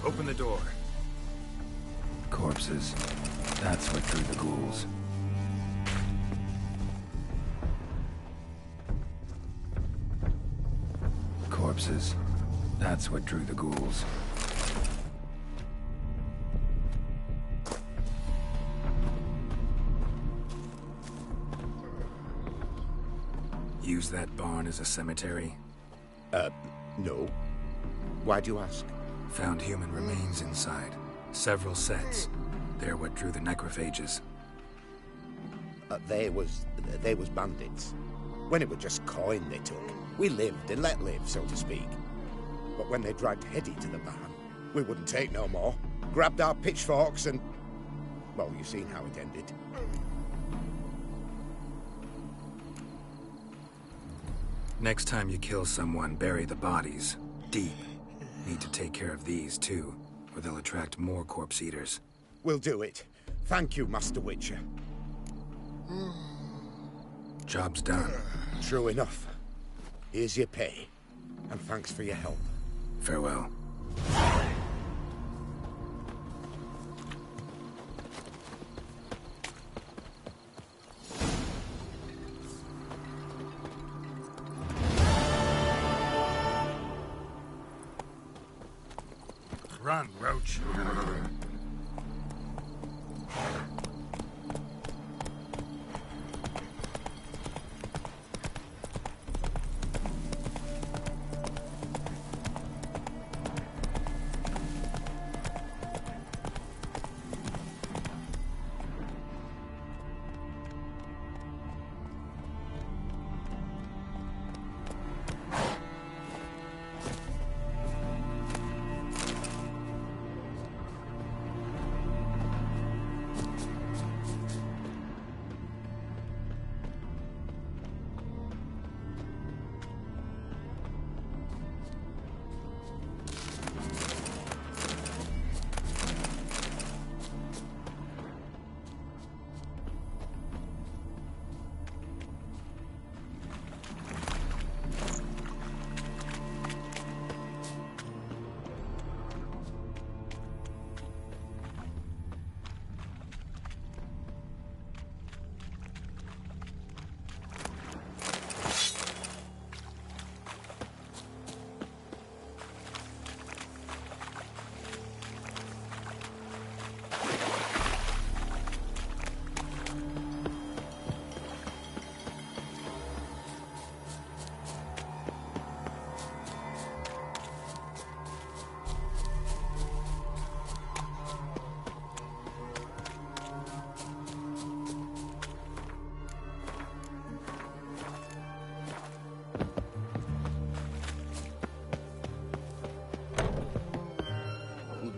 Open the door. Corpses. That's what drew the ghouls. Corpses. That's what drew the ghouls. Use that barn as a cemetery? No. Why'd you ask? Found human remains inside. Several sets. They're what drew the necrophages. They was bandits. When it was just coin they took, we lived and let live, so to speak. But when they dragged Hetty to the barn, we wouldn't take no more. Grabbed our pitchforks and... well, you've seen how it ended. Next time you kill someone, bury the bodies. Deep. Need to take care of these, too, or they'll attract more corpse eaters. We'll do it. Thank you, Master Witcher. Job's done. True enough. Here's your pay. And thanks for your help. Farewell. Run, Roach.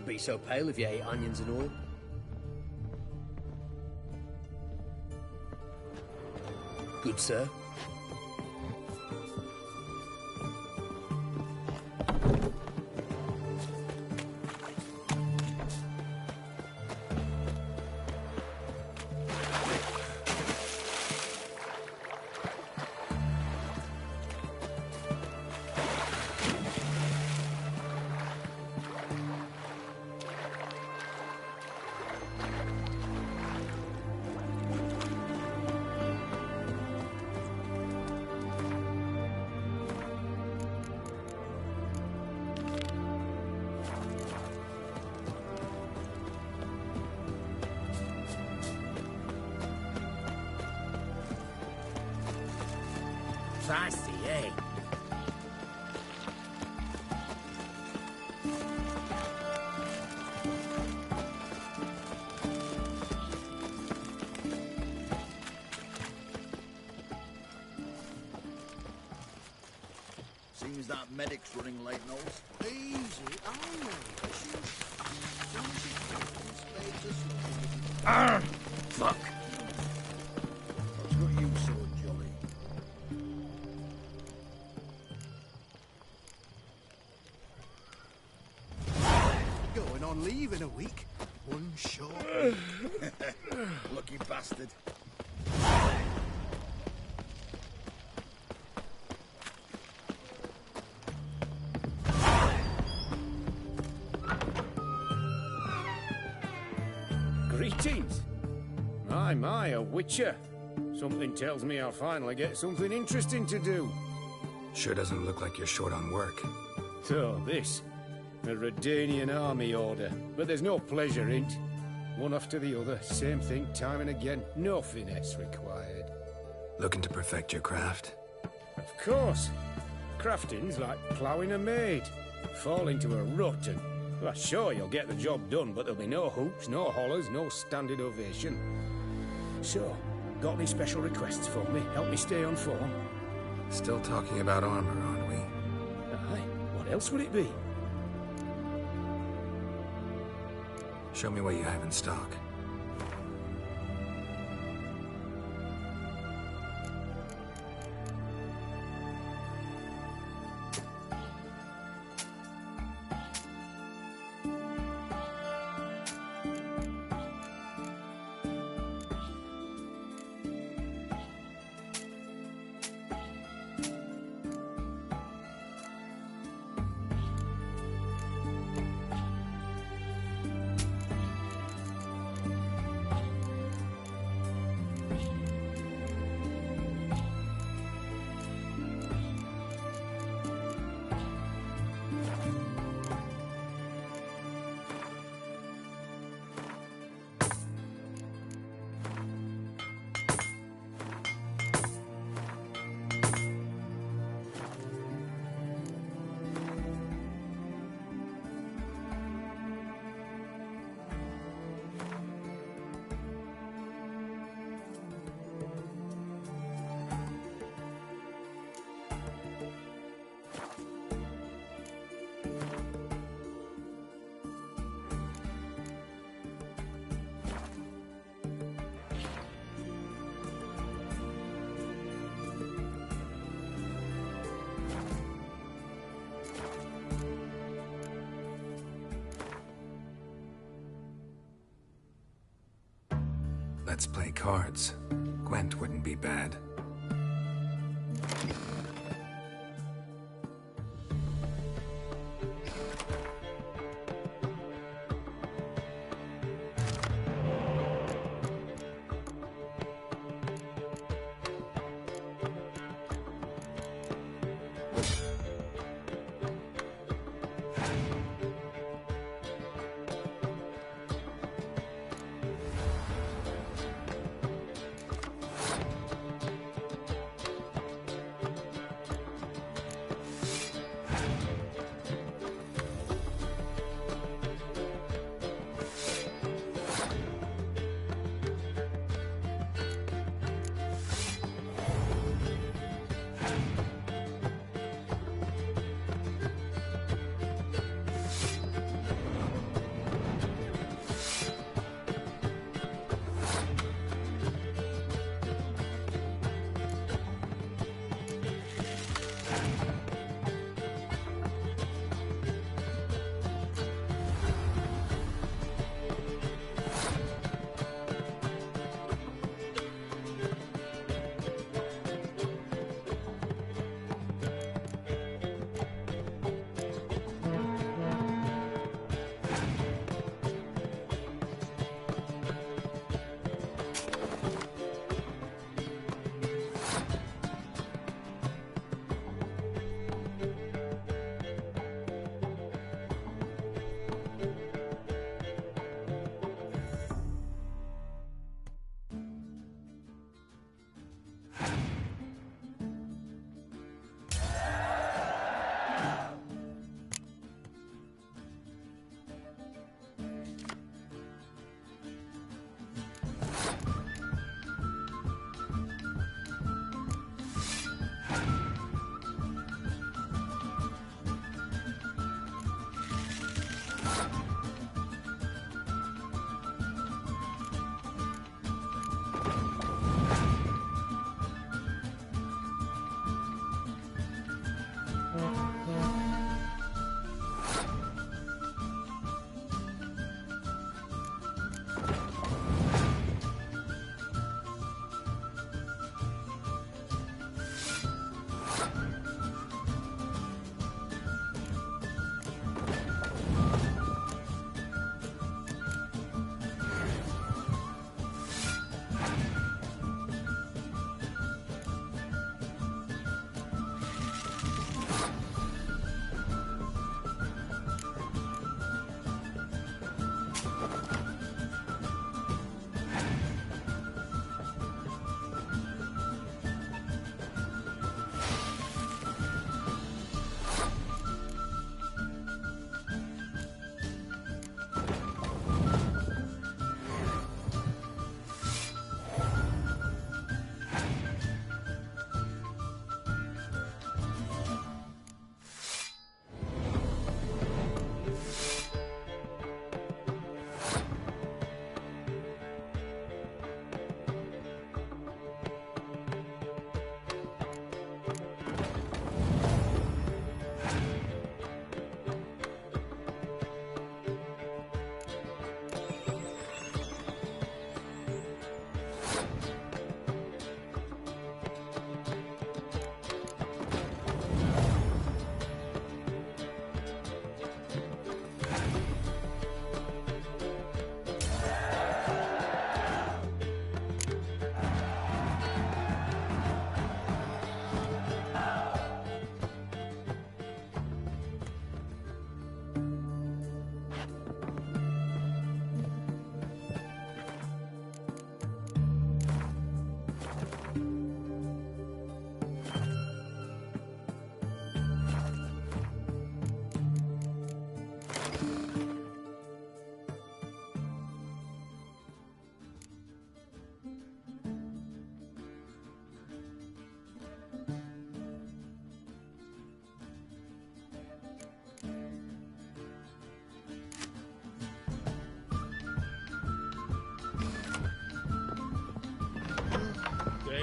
Be so pale if you ate onions and oil. Good, sir. Feisty, eh? Seems that medic's running late, Knowles. Easy, I'll Arr! Fuck. What's got you so jolly? Going on leave in a week? One shot. Lucky bastard. Greetings. My, a witcher. Something tells me I'll finally get something interesting to do. Sure doesn't look like you're short on work. So, this. A Redanian army order. But there's no pleasure in it. One after the other, same thing time and again. No finesse required. Looking to perfect your craft? Of course. Crafting's like ploughing a maid. Fall into a rut and... Well, sure, you'll get the job done, but there'll be no hoops, no hollers, no standing ovation. So, got any special requests for me? Help me stay on form? Still talking about armor, aren't we? Aye. What else would it be? Show me what you have in stock. Let's play cards. Gwent wouldn't be bad.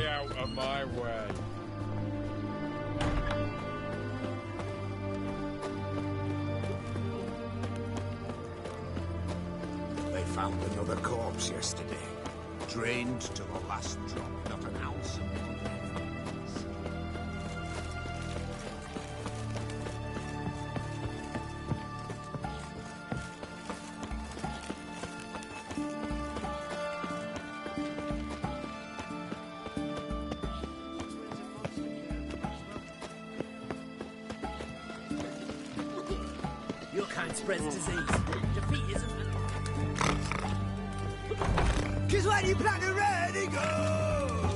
out of my way. They found another corpse yesterday. Drained to the last drop, not an ounce of Your kind spreads disease. Defeatism. Cause when you plan to ready go,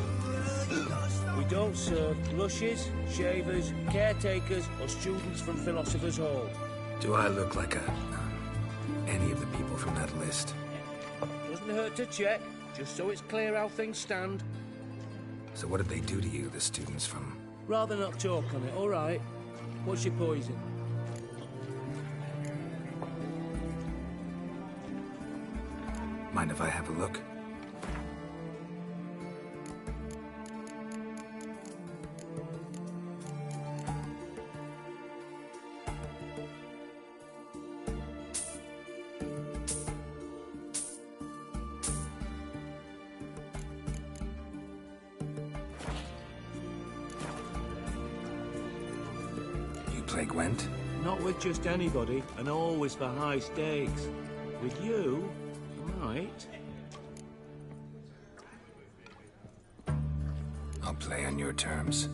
We don't serve rushes, shavers, caretakers, or students from Philosopher's Hall. Do I look like any of the people from that list? Doesn't hurt to check, just so it's clear how things stand. So what did they do to you, the students from... Rather not talk on it, all right? What's your poison? Mind if I have a look? You play Gwent? Not with just anybody, and always for high stakes. With you, right? I'll play on your terms.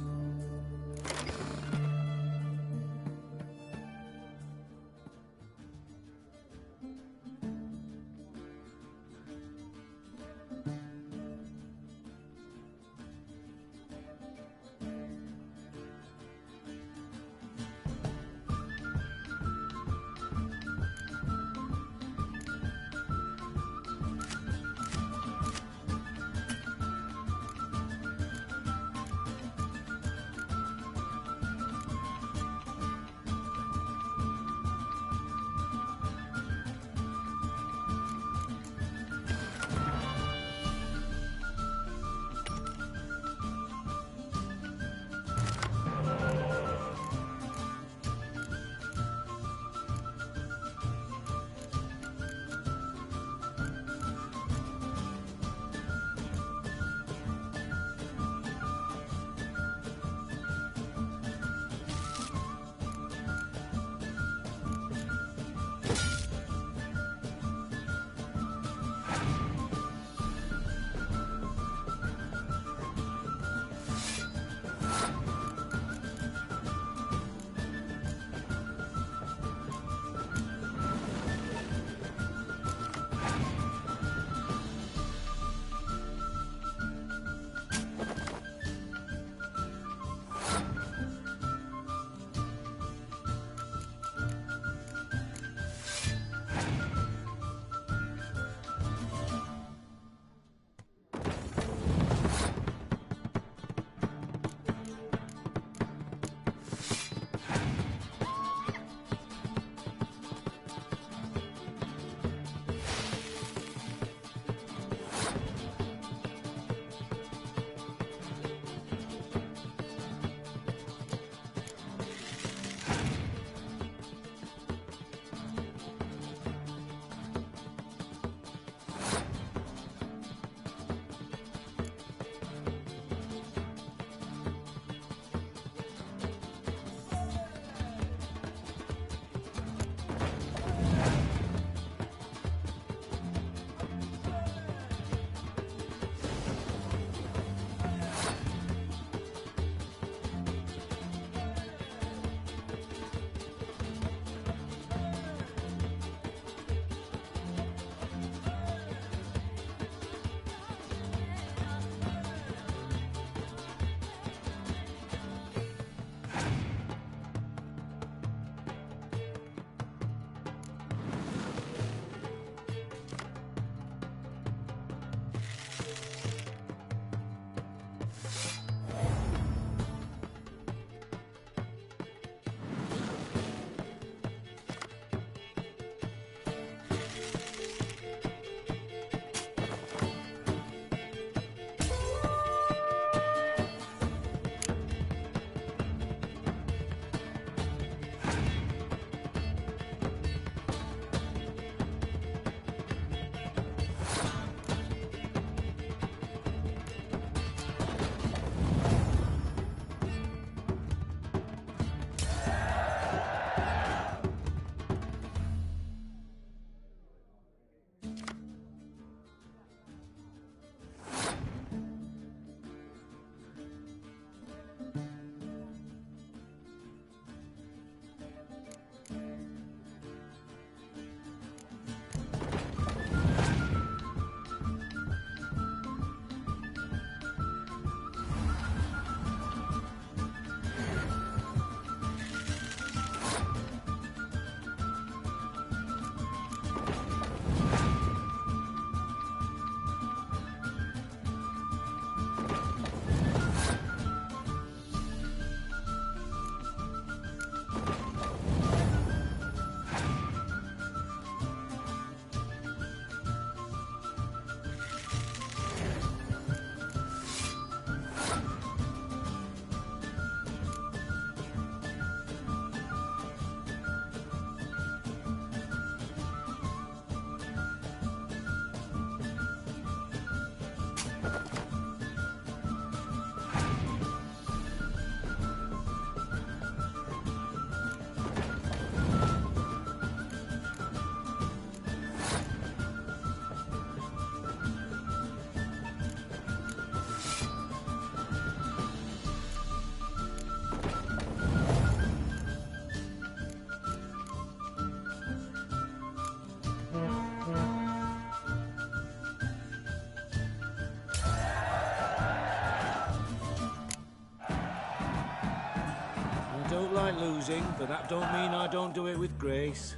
mind losing, but that don't mean I don't do it with grace.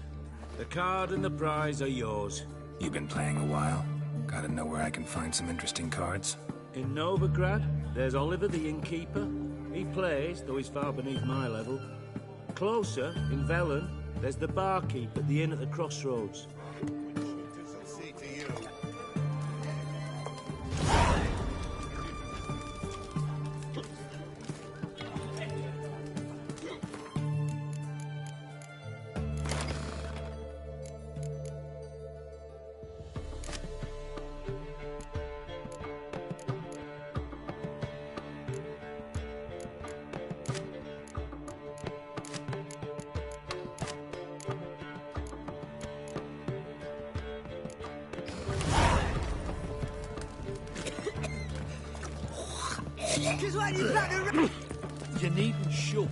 The card and the prize are yours. You've been playing a while. Gotta know where I can find some interesting cards. In Novigrad, there's Oliver the innkeeper. He plays, though he's far beneath my level. Closer, in Velen, there's the barkeep at the inn at the crossroads. You needn't shove.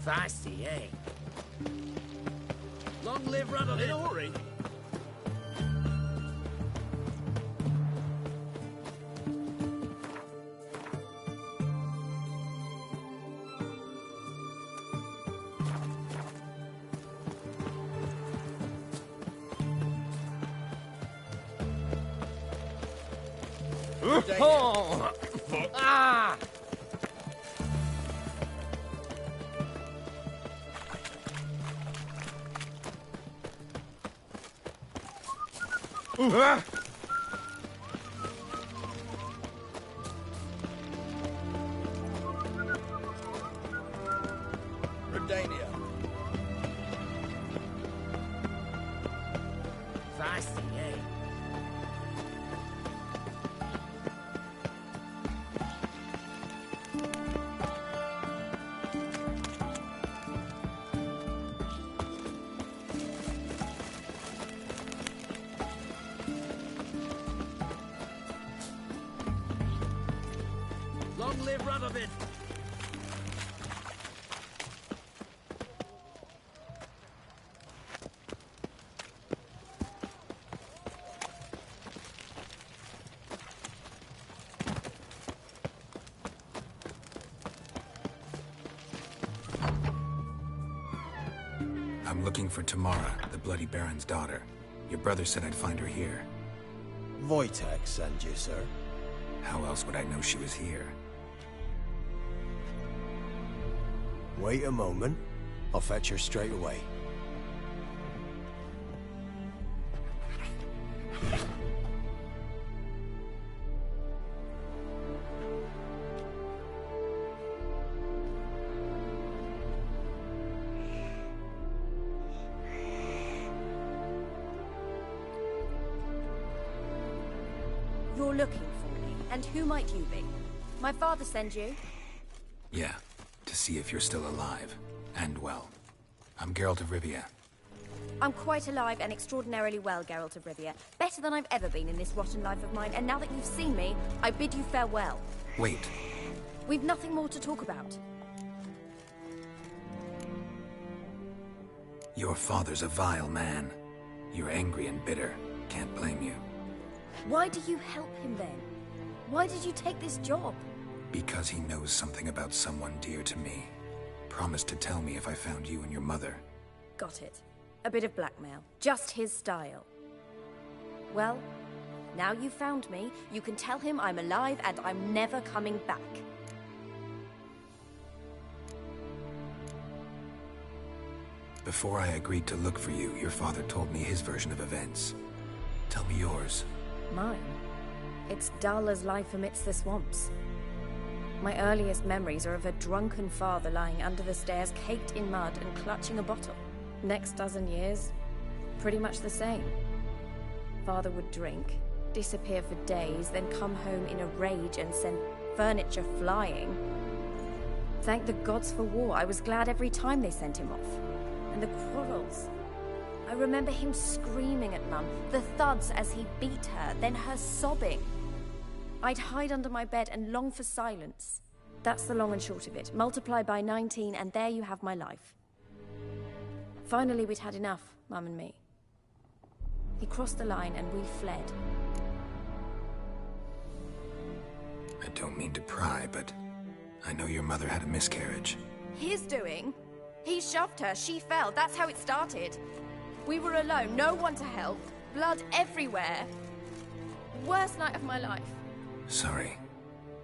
Feisty, eh? Long live Rudolph. In a hurry. Oh! Ah! Ah! Redania. Feisty, eh? Long live Radovid! I'm looking for Tamara, the Bloody Baron's daughter. Your brother said I'd find her here. Wojtek sent you, sir. How else would I know she was here? Wait a moment. I'll fetch her straight away. You're looking for me, and who might you be? My father send you? Yeah, to see if you're still alive. And well. I'm Geralt of Rivia. I'm quite alive and extraordinarily well, Geralt of Rivia. Better than I've ever been in this rotten life of mine, and now that you've seen me, I bid you farewell. Wait. We've nothing more to talk about. Your father's a vile man. You're angry and bitter. Can't blame you. Why do you help him then? Why did you take this job? Because he knows something about someone dear to me. Promised to tell me if I found you and your mother. Got it. A bit of blackmail. Just his style. Well, now you've found me, you can tell him I'm alive and I'm never coming back. Before I agreed to look for you, your father told me his version of events. Tell me yours. Mine? It's dull as life amidst the swamps. My earliest memories are of a drunken father lying under the stairs, caked in mud and clutching a bottle. Next dozen years, pretty much the same. Father would drink, disappear for days, then come home in a rage and send furniture flying. Thank the gods for war. I was glad every time they sent him off. And the quarrels. I remember him screaming at Mum, the thuds as he beat her, then her sobbing. I'd hide under my bed and long for silence. That's the long and short of it. Multiply by 19 and there you have my life. Finally, we'd had enough, Mum and me. He crossed the line and we fled. I don't mean to pry, but I know your mother had a miscarriage. His doing? He shoved her, she fell, that's how it started. We were alone, no one to help, blood everywhere. Worst night of my life. Sorry.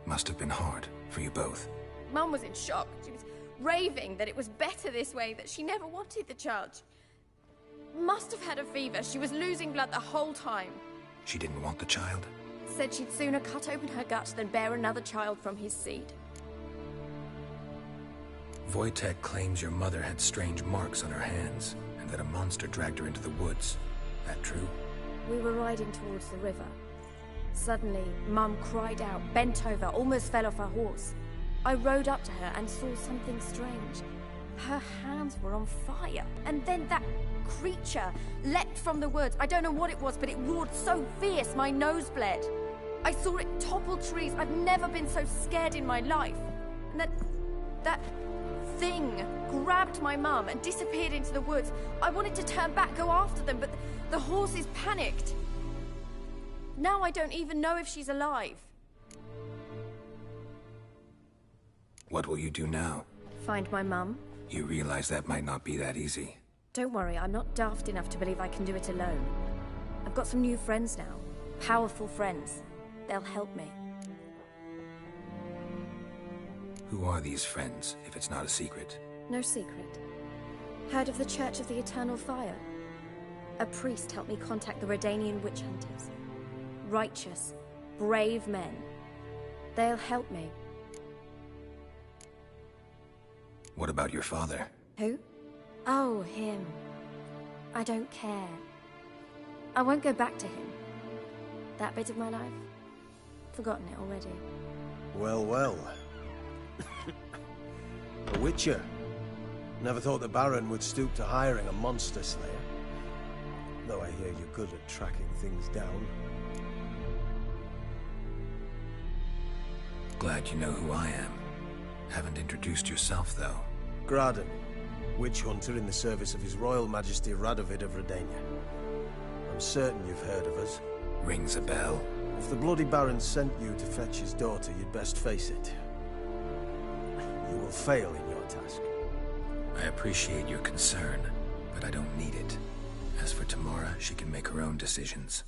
Must have been hard for you both. Mum was in shock. She was raving that it was better this way, that she never wanted the child. Must have had a fever. She was losing blood the whole time. She didn't want the child? Said she'd sooner cut open her gut than bear another child from his seed. Wojtek claims your mother had strange marks on her hands, and that a monster dragged her into the woods. That true? We were riding towards the river. Suddenly, Mum cried out, bent over, almost fell off her horse. I rode up to her and saw something strange. Her hands were on fire. And then that creature leapt from the woods. I don't know what it was, but it roared so fierce my nose bled. I saw it topple trees. I've never been so scared in my life. And that thing grabbed my mum and disappeared into the woods. I wanted to turn back, go after them, but the horses panicked. Now I don't even know if she's alive. What will you do now? Find my mum. You realize that might not be that easy. Don't worry, I'm not daft enough to believe I can do it alone. I've got some new friends now. Powerful friends. They'll help me. Who are these friends, if it's not a secret? No secret. Heard of the Church of the Eternal Fire? A priest helped me contact the Redanian witch hunters. Righteous, brave men. They'll help me. What about your father? Who? Oh, him. I don't care. I won't go back to him. That bit of my life? Forgotten it already. Well, well. A Witcher. Never thought the Baron would stoop to hiring a monster slayer. Though I hear you're good at tracking things down. Glad you know who I am. Haven't introduced yourself, though. Graden, witch hunter in the service of His Royal Majesty Radovid of Redania. I'm certain you've heard of us. Rings a bell. If the Bloody Baron sent you to fetch his daughter, you'd best face it. You will fail in your task. I appreciate your concern, but I don't need it. As for Tamara, she can make her own decisions.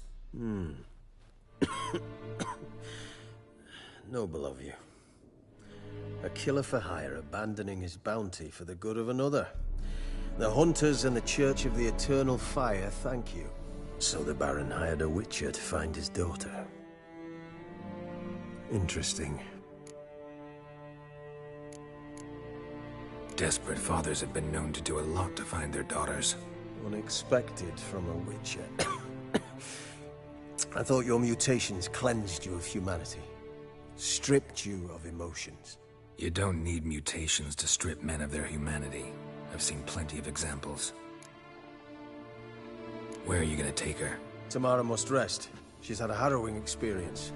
Noble of you. A killer for hire abandoning his bounty for the good of another. The hunters and the Church of the Eternal Fire thank you. So the Baron hired a Witcher to find his daughter. Interesting. Desperate fathers have been known to do a lot to find their daughters. Unexpected from a Witcher. I thought your mutations cleansed you of humanity. Stripped you of emotions. You don't need mutations to strip men of their humanity. I've seen plenty of examples. Where are you gonna take her? Tamara must rest. She's had a harrowing experience.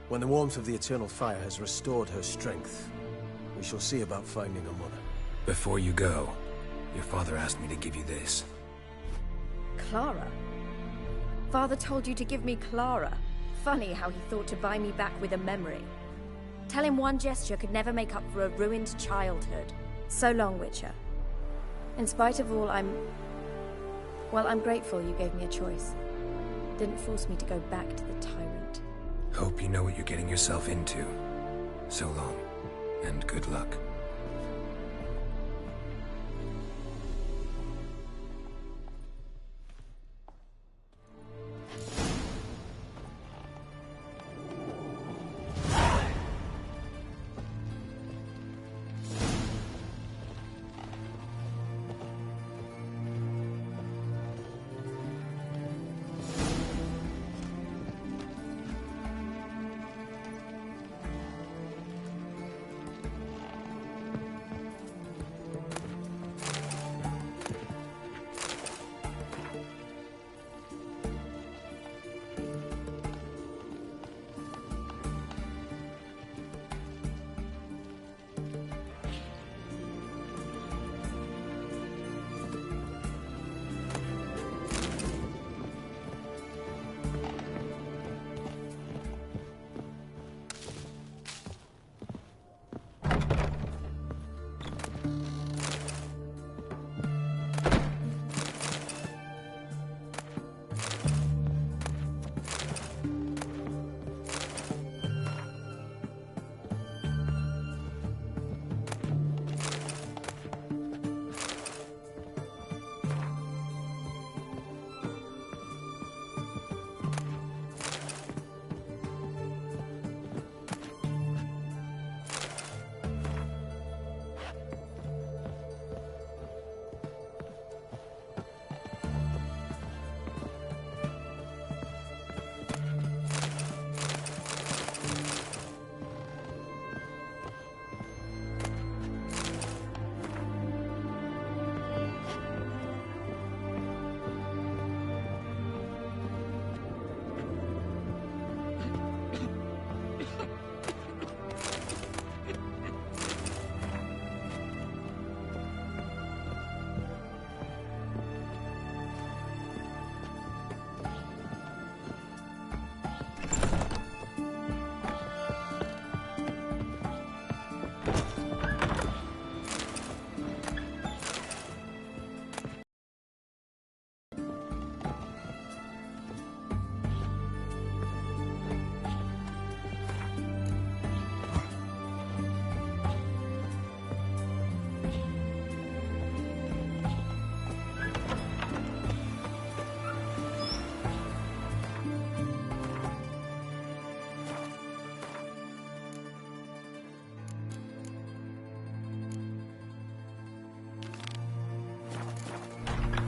When the warmth of the Eternal Fire has restored her strength, we shall see about finding her mother. Before you go, your father asked me to give you this. Clara? Father told you to give me Clara. Funny how he thought to buy me back with a memory. Tell him one gesture could never make up for a ruined childhood. So long, Witcher. In spite of all, I'm grateful you gave me a choice. Didn't force me to go back to the tyrant. Hope you know what you're getting yourself into. So long, and good luck.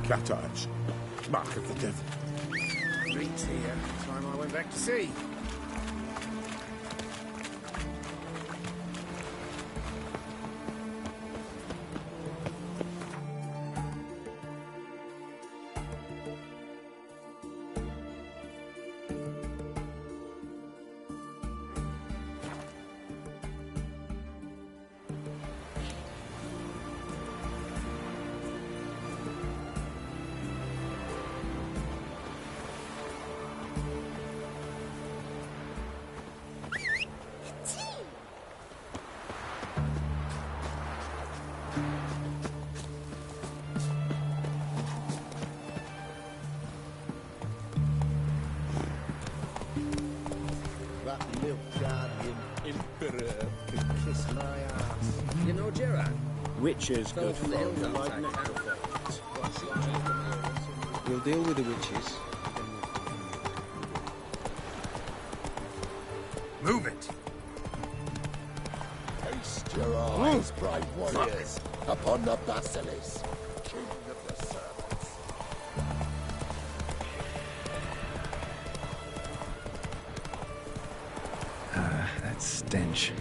cat eyes. Mark of the devil. Drinks here. Time I went back to sea. That milk guardian emperor can kiss my ass. You know Gerard? Witcher's Fell good from the fun. hills Like outside necrophiles. We'll deal with the witches. Move it! Haste your eyes, brave warriors, upon the basilisk, king of the serpents. That stench.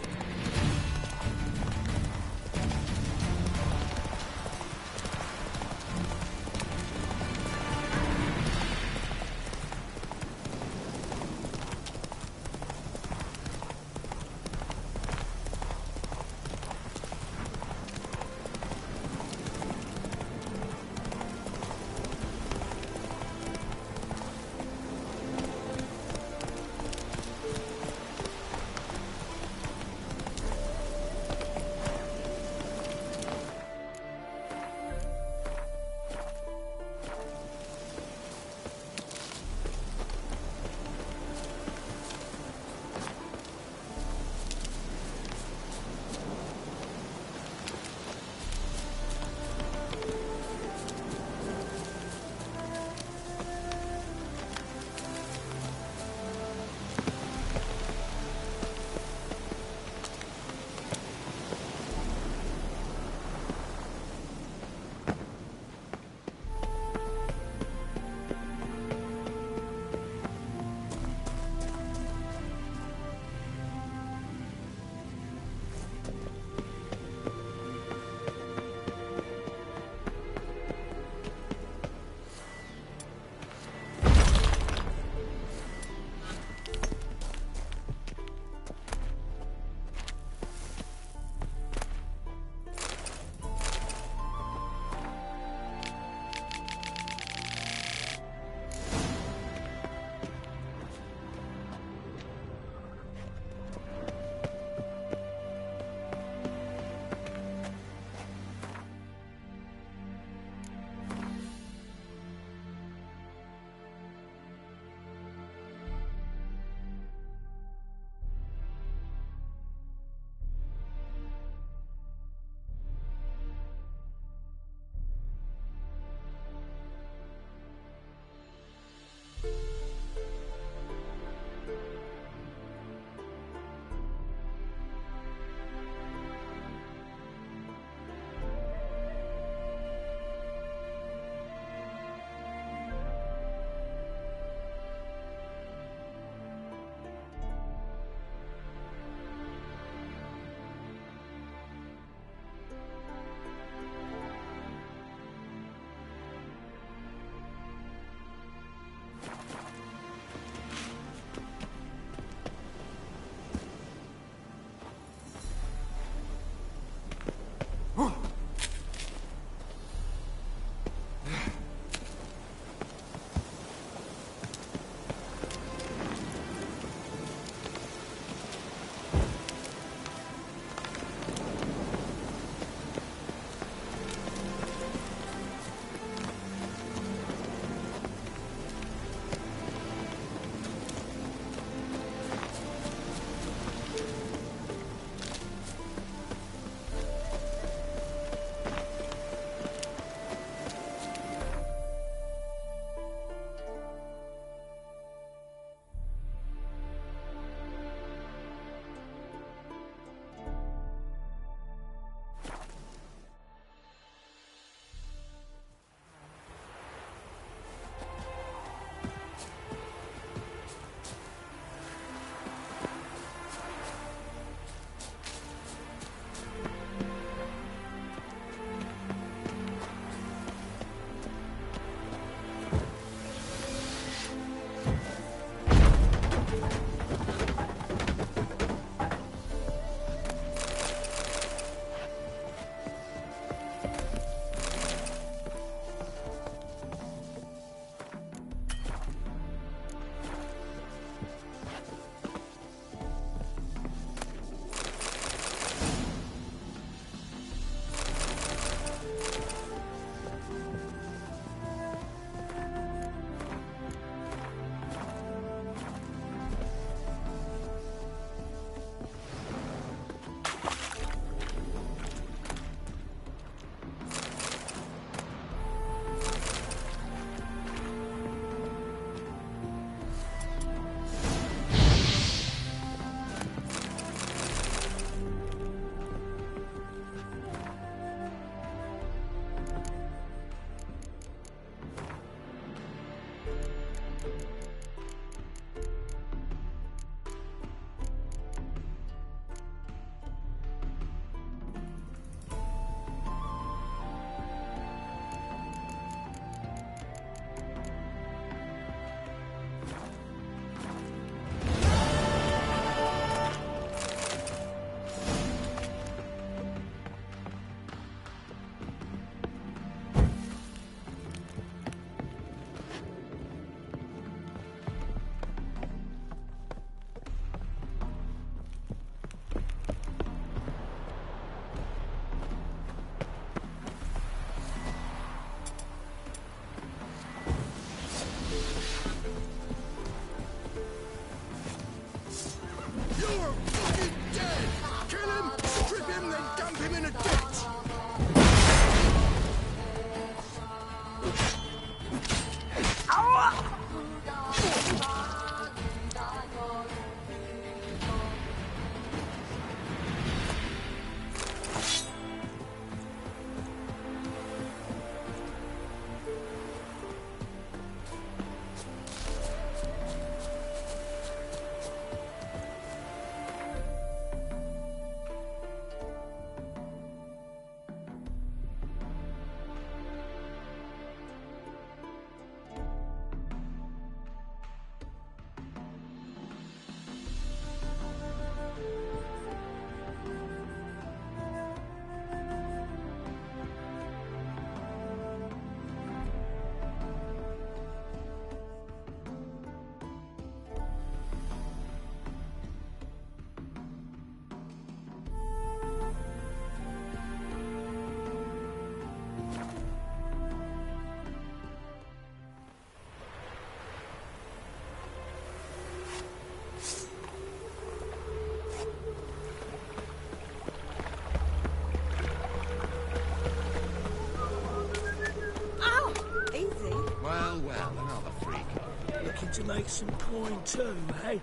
to make some coin too, eh?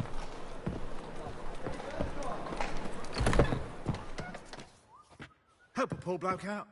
Help a poor bloke out.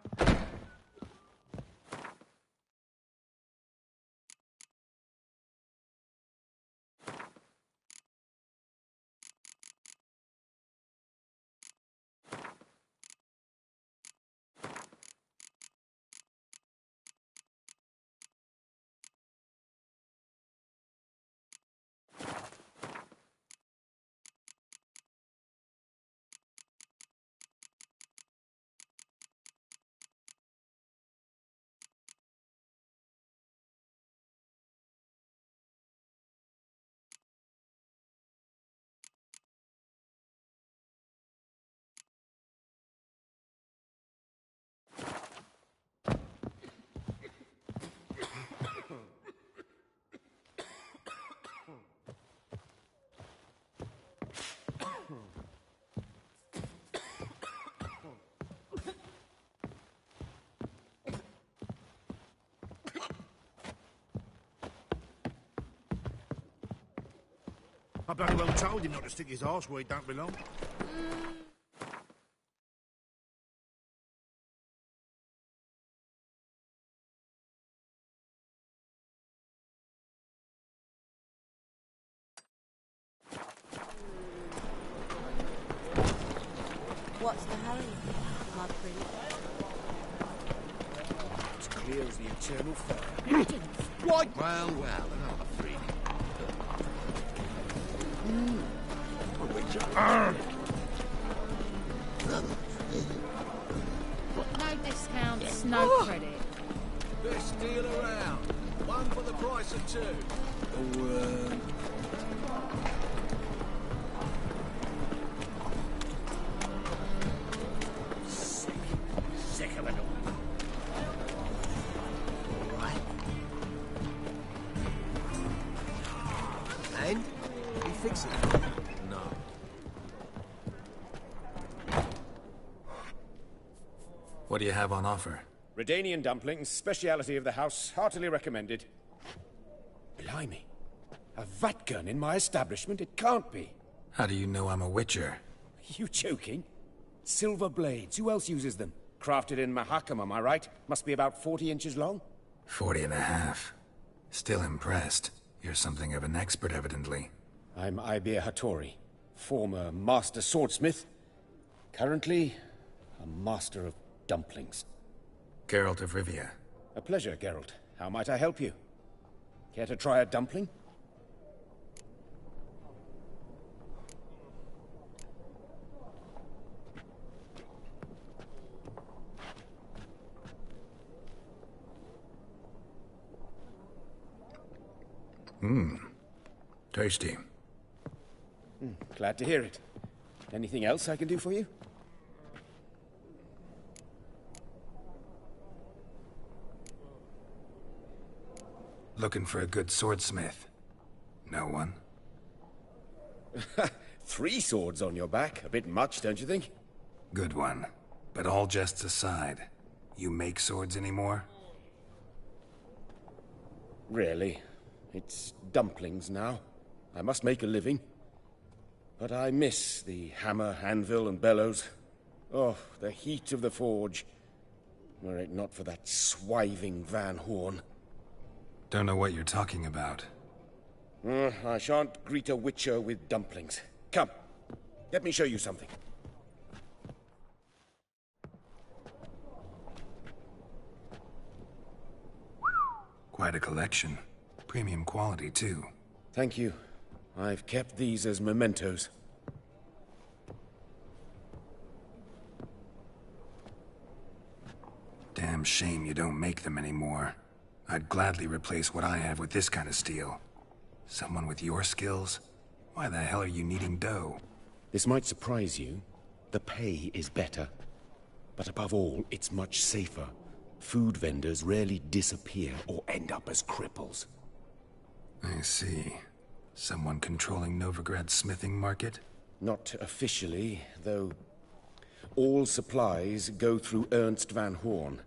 I bloody well told him not to stick his arse where he don't belong. What's the hurry, my pretty? It's clear as the eternal fire. What? Well, another freak. No discounts, no credit. Best deal around. One for the price of two. Sick of it all. All right. And? You fix it? No. What do you have on offer? Redanian dumplings, speciality of the house, heartily recommended. Blimey. A vat gun in my establishment? It can't be. How do you know I'm a witcher? You joking? Silver blades, who else uses them? Crafted in Mahakam, am I right? Must be about 40 inches long? 40 and a half. Still impressed. You're something of an expert, evidently. I'm Ibir Hattori, former master swordsmith. Currently, a master of dumplings. Geralt of Rivia. A pleasure, Geralt. How might I help you? Care to try a dumpling? Tasty. Glad to hear it. Anything else I can do for you? Looking for a good swordsmith. No one? 3 swords on your back. A bit much, don't you think? Good one. But all jests aside, you make swords anymore? Really? It's dumplings now. I must make a living. But I miss the hammer, anvil, and bellows. Oh, the heat of the forge. Were it not for that swiving Van Horn. Don't know what you're talking about. I shan't greet a witcher with dumplings. Come, let me show you something. Quite a collection. Premium quality, too. Thank you. I've kept these as mementos. Damn shame you don't make them anymore. I'd gladly replace what I have with this kind of steel. Someone with your skills? Why the hell are you needing dough? This might surprise you. The pay is better. But above all, it's much safer. Food vendors rarely disappear or end up as cripples. I see. Someone controlling Novigrad's smithing market? Not officially, though all supplies go through Ernst Van Horn.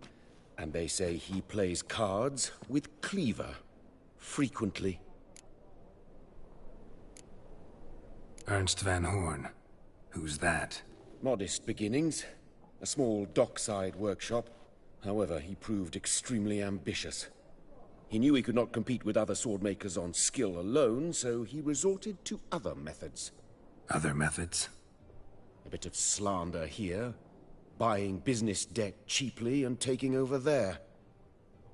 And they say he plays cards with Cleaver. Frequently. Ernst Van Horn. Who's that? Modest beginnings. A small dockside workshop. However, he proved extremely ambitious. He knew he could not compete with other swordmakers on skill alone, so he resorted to other methods. Other methods? A bit of slander here, buying business debt cheaply and taking over there.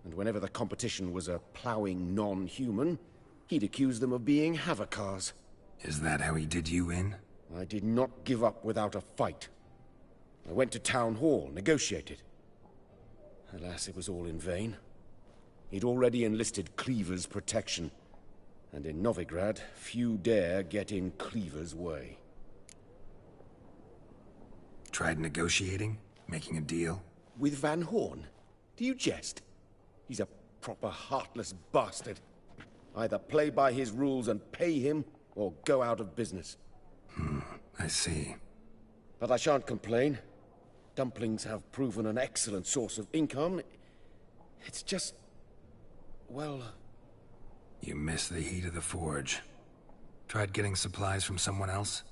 And whenever the competition was a ploughing non-human, he'd accuse them of being Havocars. Is that how he did you in? I did not give up without a fight. I went to Town Hall, negotiated. Alas, it was all in vain. He'd already enlisted Cleaver's protection, and in Novigrad, few dare get in Cleaver's way. Tried negotiating? Making a deal? With Van Horn? Do you jest? He's a proper heartless bastard. Either play by his rules and pay him, or go out of business. I see. But I shan't complain. Dumplings have proven an excellent source of income. It's just... well... You miss the heat of the forge. Tried getting supplies from someone else?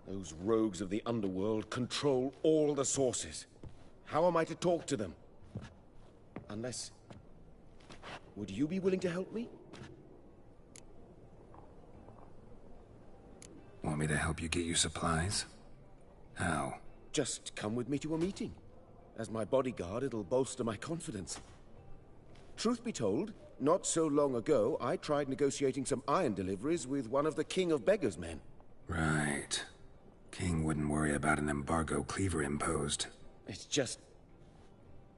Those rogues of the underworld control all the sources. How am I to talk to them? Unless... would you be willing to help me? Want me to help you get you supplies? How? Just come with me to a meeting. As my bodyguard, it'll bolster my confidence. Truth be told, not so long ago, I tried negotiating some iron deliveries with one of the King of Beggars' men. Right. King wouldn't worry about an embargo Cleaver imposed. It's just...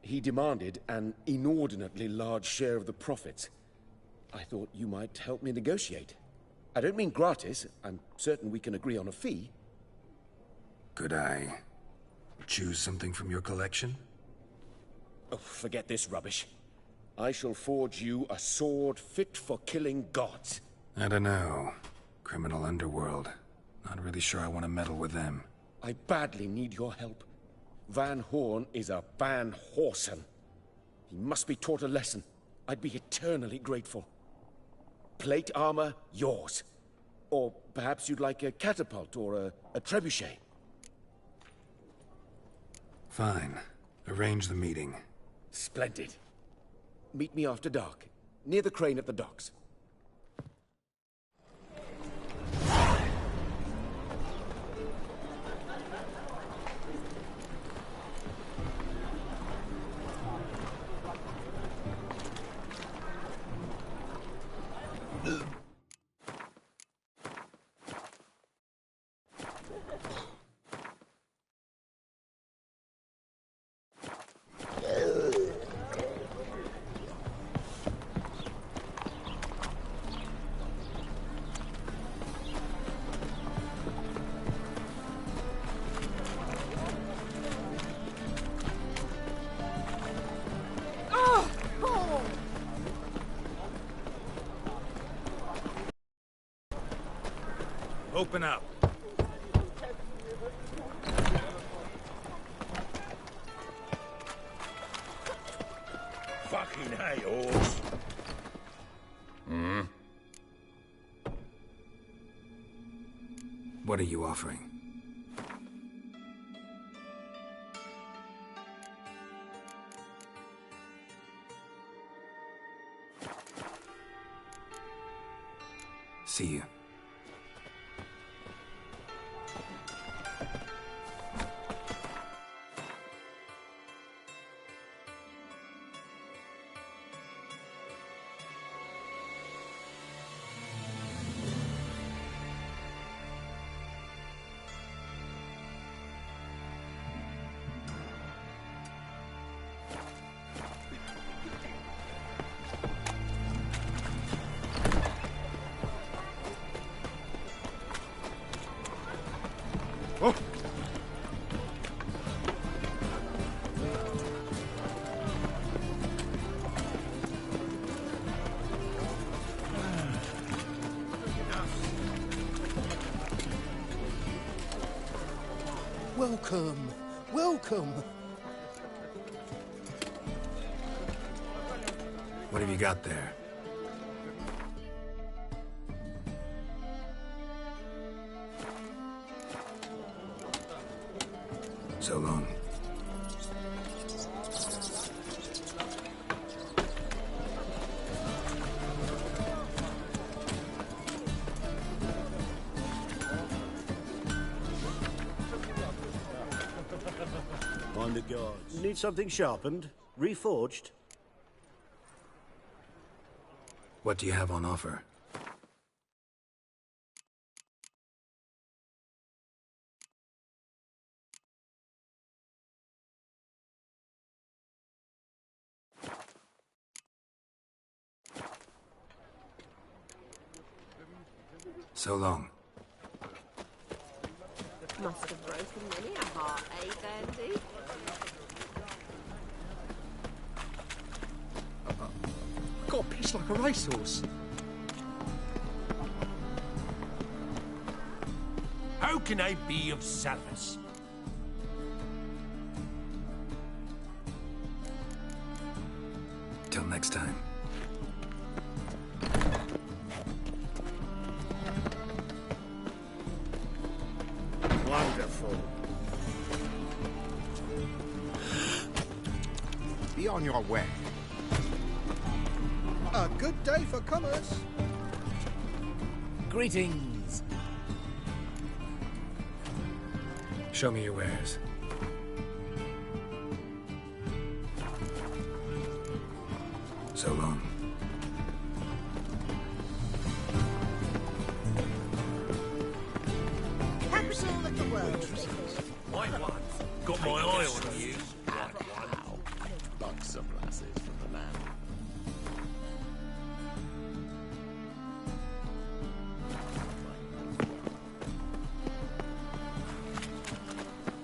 he demanded an inordinately large share of the profits. I thought you might help me negotiate. I don't mean gratis. I'm certain we can agree on a fee. Could I choose something from your collection? Oh, forget this rubbish. I shall forge you a sword fit for killing gods. I don't know. Criminal underworld. Not really sure I want to meddle with them. I badly need your help. Van Horn is a Van Horsen. He must be taught a lesson. I'd be eternally grateful. Plate armor, yours. Or perhaps you'd like a catapult or a trebuchet. Fine. Arrange the meeting. Splendid. Meet me after dark, near the crane at the docks. Open up. Fucking hey, horse. What are you offering? See you. Welcome, welcome. What have you got there? on the guards. Need something sharpened? Reforged? What do you have on offer? So long. Must have broken many a heart, eh, Dandy? Got pissed like a racehorse. How can I be of service? Till next time. Wonderful. Be on your way. A good day for commerce. Greetings. Show me your wares. So long. Capital of the world, they call it. White one. Got my eye on you. Buxom lasses from the land.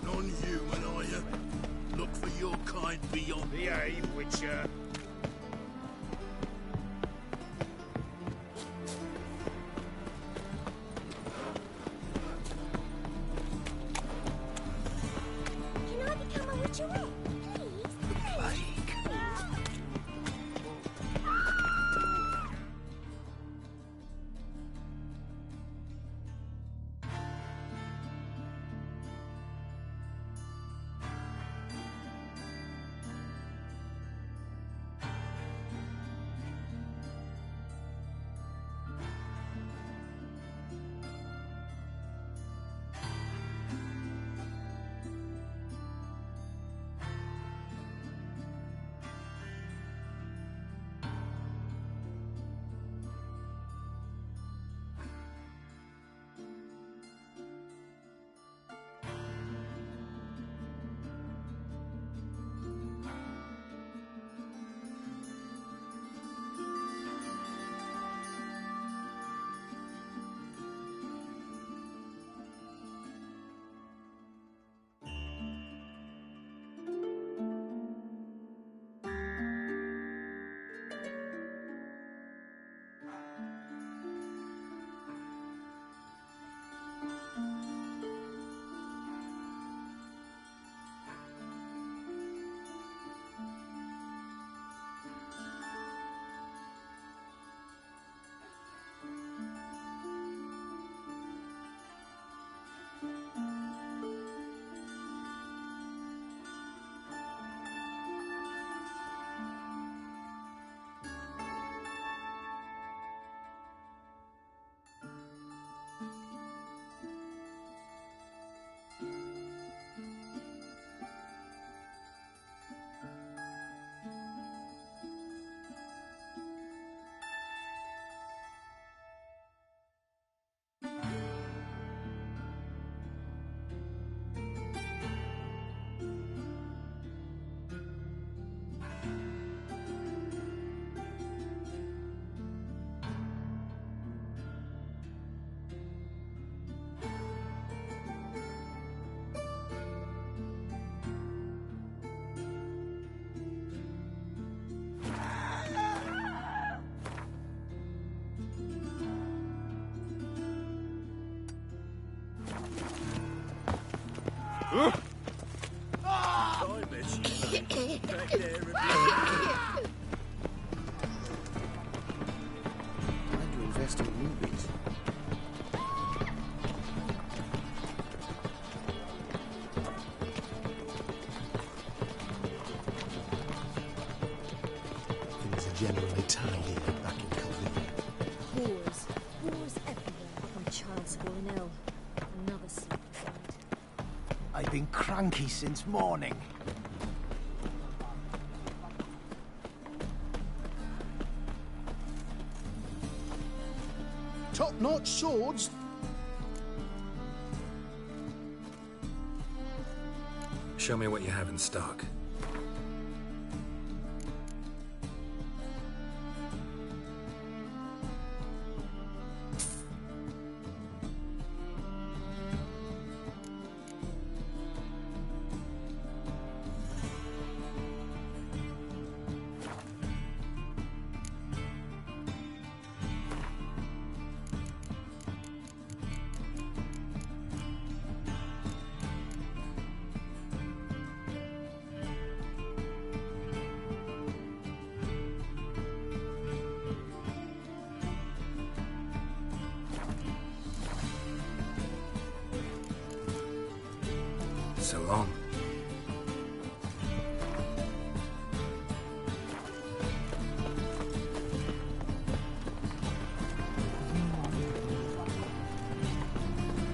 Non-human, are you? Look for your kind beyond. Behave, Witcher. Can I become a witcherette, please? Plan to invest in movies. Things are generally tidy back in Calvin. Wars. Wars everywhere. My child's fallen ill. Another sleep died. I've been cranky since morning. Top-notch swords. Show me what you have in stock. So long.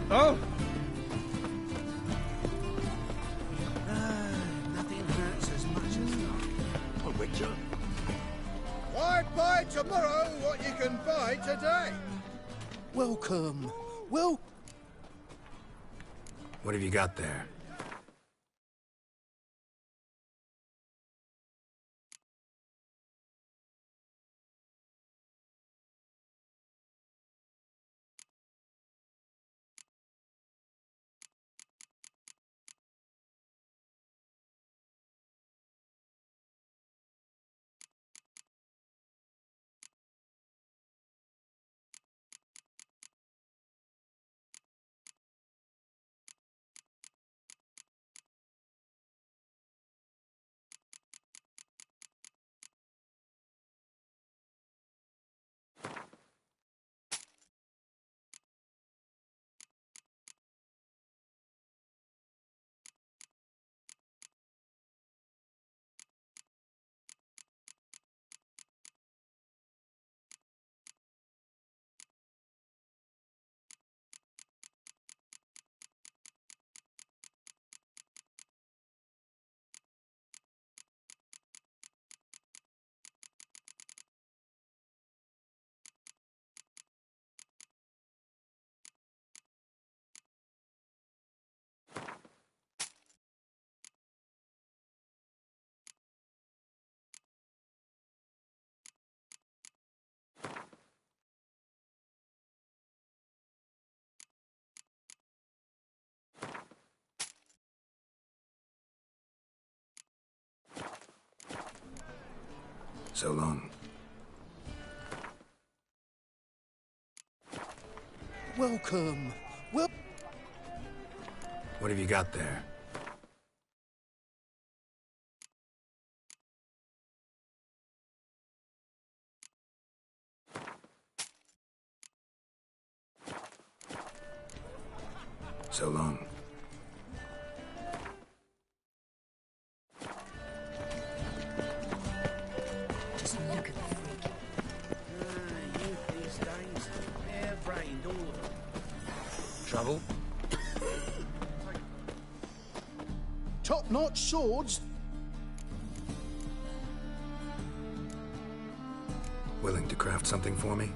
Oh! Nothing hurts as much as that. A Witcher? Why buy tomorrow what you can buy today? Welcome. What have you got there? So long. Welcome. What have you got there? So long. Just look at the freak. Youth these days, hair-brained, all of them. Trouble? Top-notch swords. Willing to craft something for me?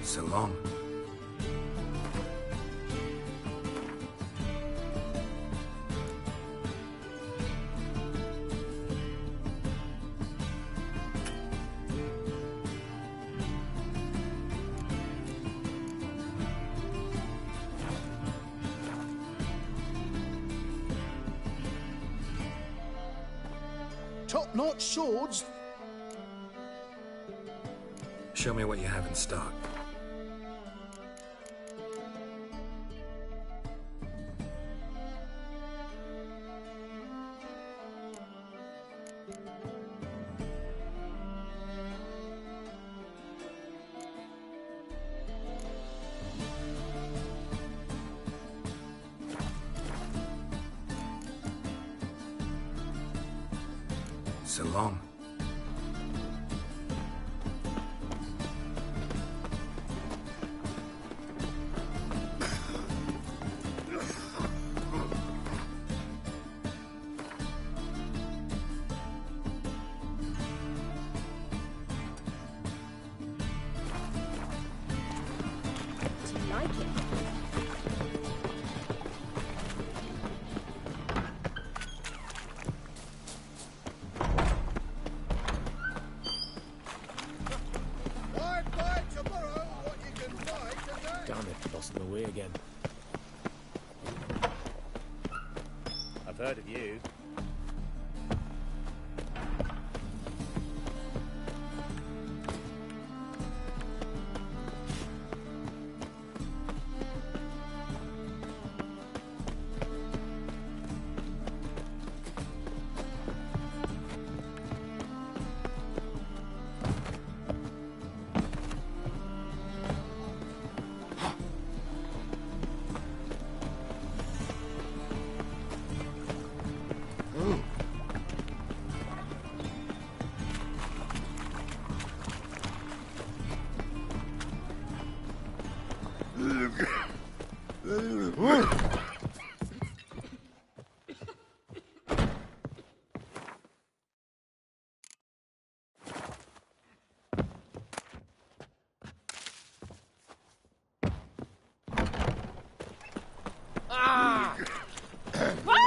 So long. Top-notch swords. Show me what you have in stock. So long. Damn it, lost the way again. I've heard of you.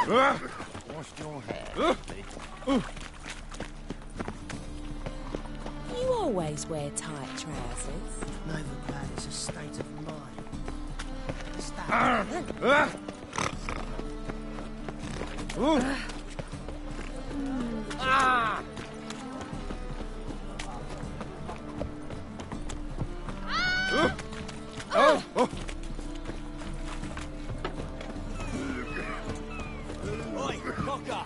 Wash your hair. You always wear tight trousers. Neither that is a state of mind. Oi, Cocker!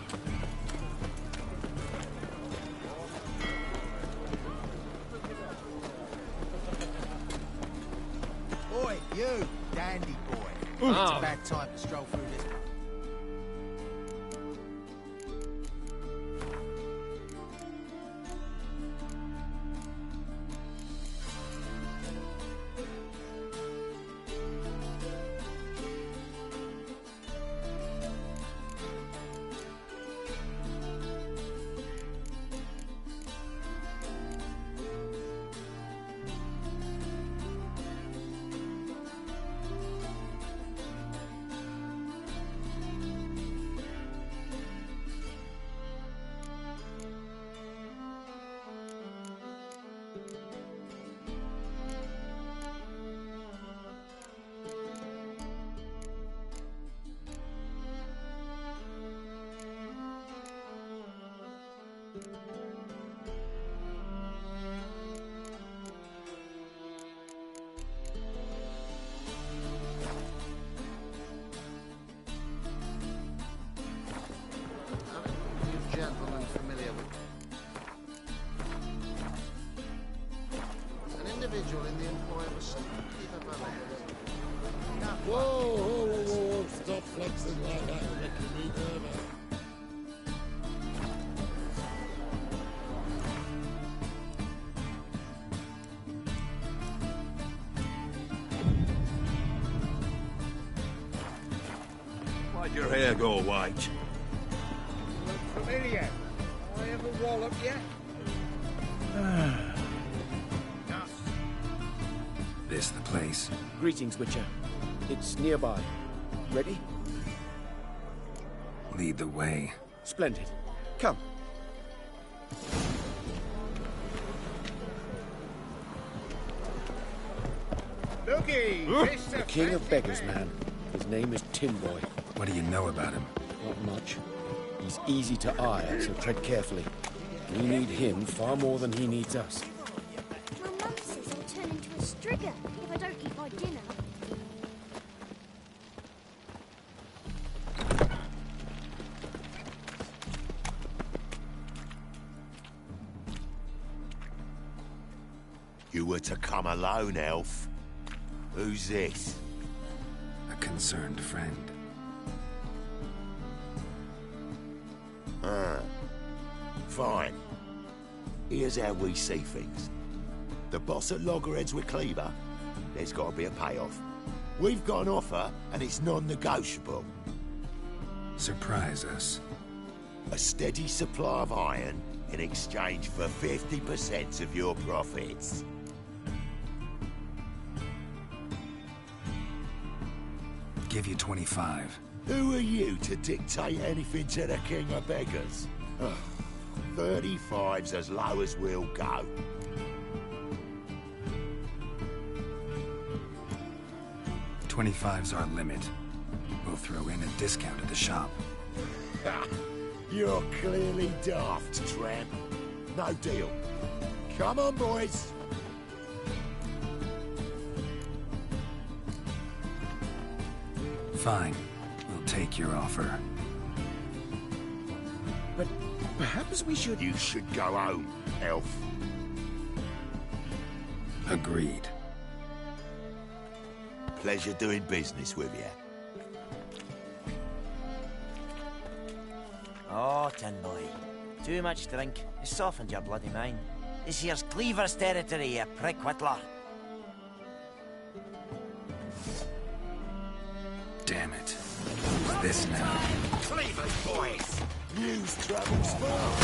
Oi, you, dandy boy. It's about time to stroll through this. Gentleman familiar with an individual in the employ of a certain keeper valet. Whoa, whoa, whoa, whoa, stop flexing like that, you're making me nervous. Why'd your hair go white? Look familiar. I ever wallop yet? This the place? Greetings, Witcher. It's nearby. Ready? Lead the way. Splendid. Come. Looky, The king of beggars, man. His name is Tinboy. What do you know about him? Not much. He's easy to eye, so tread carefully. We need him far more than he needs us. My mum says I'll turn into a strigger if I don't eat my dinner. You were to come alone, elf. Who's this? A concerned friend. Fine. Here's how we see things. The boss at Loggerheads with Cleaver, there's got to be a payoff. We've got an offer, and it's non-negotiable. Surprise us. A steady supply of iron in exchange for 50% of your profits. Give you 25. Who are you to dictate anything to the king of beggars? 35's as low as we'll go. $25's our limit. We'll throw in a discount at the shop. You're clearly daft, tramp. No deal. Come on, boys. Fine. We'll take your offer. But perhaps we should... You should go home, elf. Agreed. Pleasure doing business with you. Oh, Tin Boy. Too much drink. It softened your bloody mind. This here's Cleaver's territory, you prick whittler. Damn it. Who's this now? Cleaver's boys! News travels fast!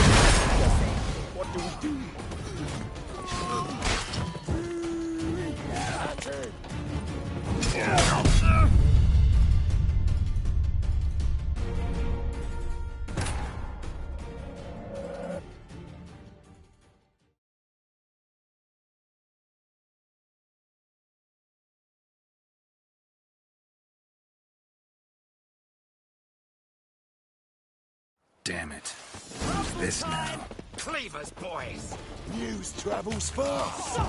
What do we do? Damn it. Who's this now? Cleaver's boys! News travels fast!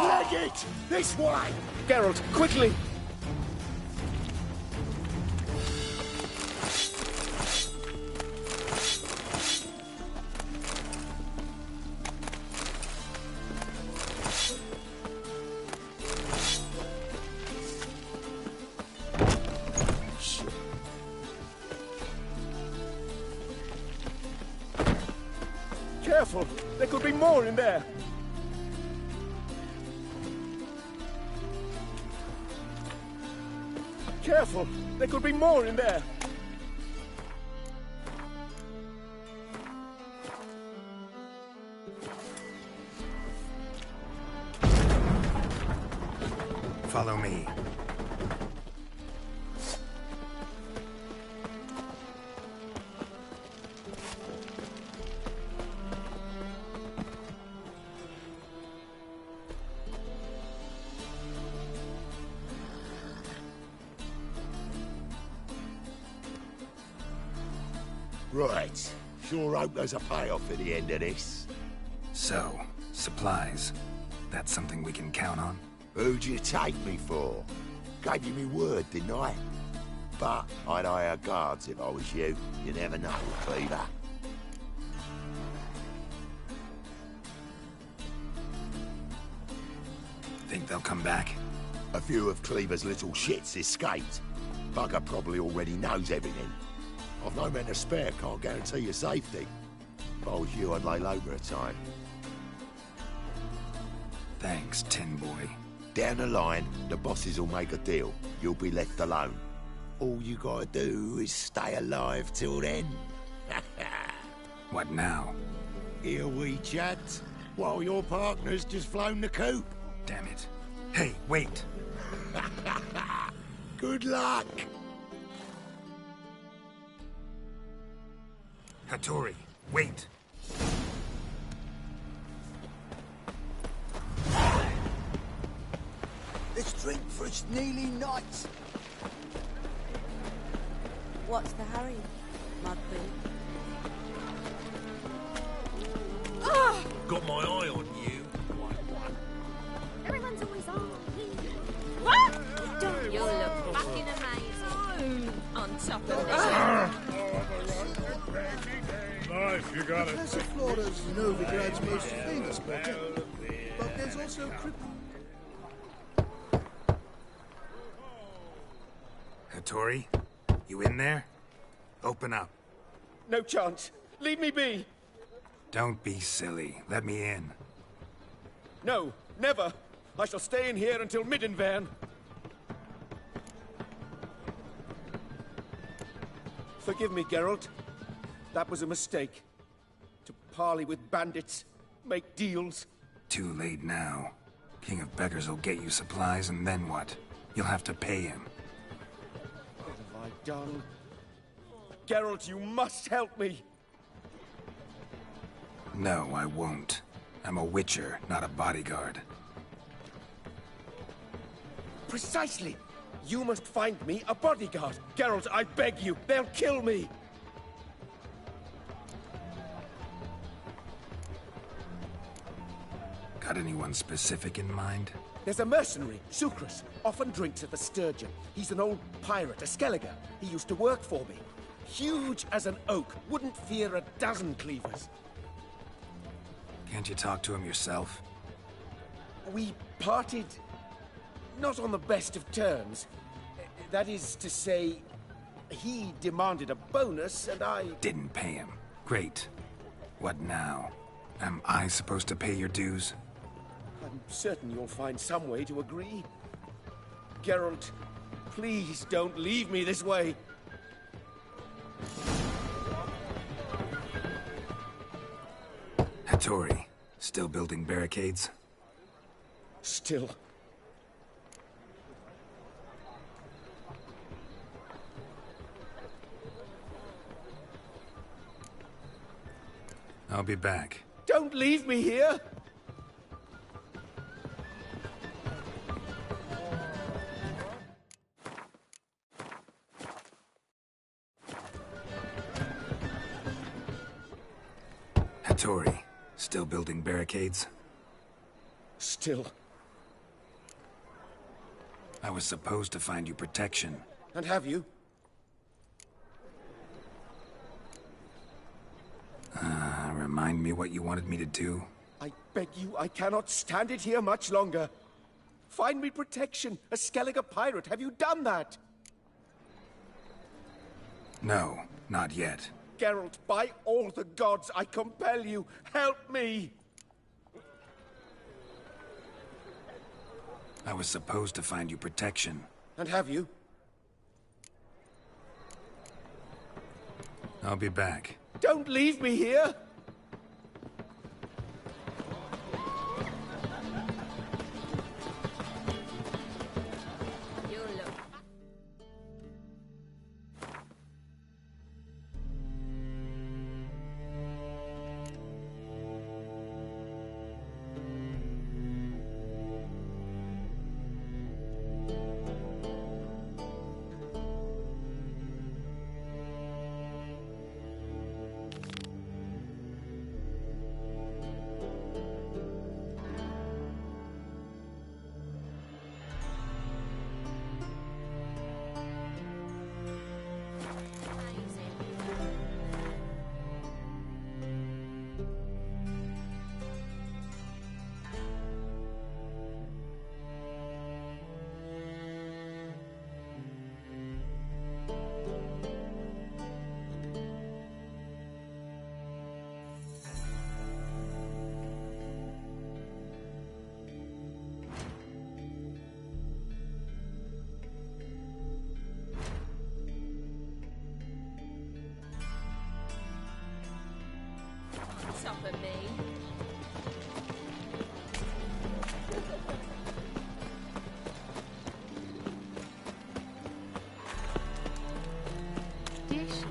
Leg it! This way! Geralt, quickly! Careful! There could be more in there! Careful! There could be more in there! Follow me. Right. Sure hope there's a payoff at the end of this. So, supplies. That's something we can count on? Who'd you take me for? Gave you me word, didn't I? But I'd hire guards if I was you. You never know, Cleaver. Think they'll come back? A few of Cleaver's little shits escaped. Bugger probably already knows everything. I've no men to spare, can't guarantee your safety. If I was you, I'd lay low for a time. Thanks, Tin Boy. Down the line, the bosses will make a deal. You'll be left alone. All you gotta do is stay alive till then. What now? Here we chat, while your partner's just flown the coop. Damn it. Hey, wait! Good luck! Hattori, wait! Let's drink for its nearly night. What's the hurry, Mudboot? Got my eye on you. Everyone's always on me. What? You look fucking amazing. On top of this. Nice, you got it. Florida's Novigrad's most famous project. But there's also Hattori, you in there? Open up. No chance. Leave me be. Don't be silly. Let me in. No, never. I shall stay in here until Middenvern. Forgive me, Geralt. That was a mistake. To parley with bandits, make deals. Too late now. King of Beggars will get you supplies, and then what? You'll have to pay him. What have I done? Geralt, you must help me. No, I won't. I'm a witcher, not a bodyguard. Precisely. You must find me a bodyguard. Geralt, I beg you. They'll kill me. Got anyone specific in mind? There's a mercenary, Sucrus. Often drinks at the Sturgeon. He's an old pirate, a Skelliger. He used to work for me. Huge as an oak. Wouldn't fear a dozen cleavers. Can't you talk to him yourself? We parted... not on the best of terms. That is to say, he demanded a bonus, and I... Didn't pay him. Great. What now? Am I supposed to pay your dues? I'm certain you'll find some way to agree. Geralt, please don't leave me this way. Hattori, still building barricades? Still. I'll be back. Don't leave me here! Hattori, still building barricades? Still. I was supposed to find you protection. And have you? Remind me what you wanted me to do? I beg you, I cannot stand it here much longer. Find me protection, a Skellige pirate. Have you done that? No, not yet. Geralt, by all the gods, I compel you, help me! I was supposed to find you protection. And have you? I'll be back. Don't leave me here! Top of me. Dish.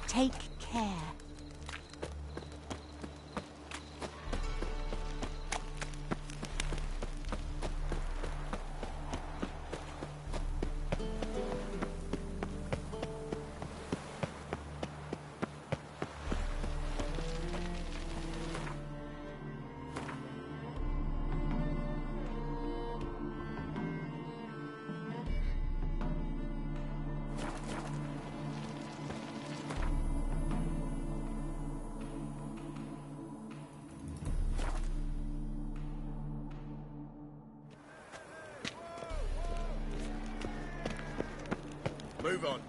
Take care. Move on.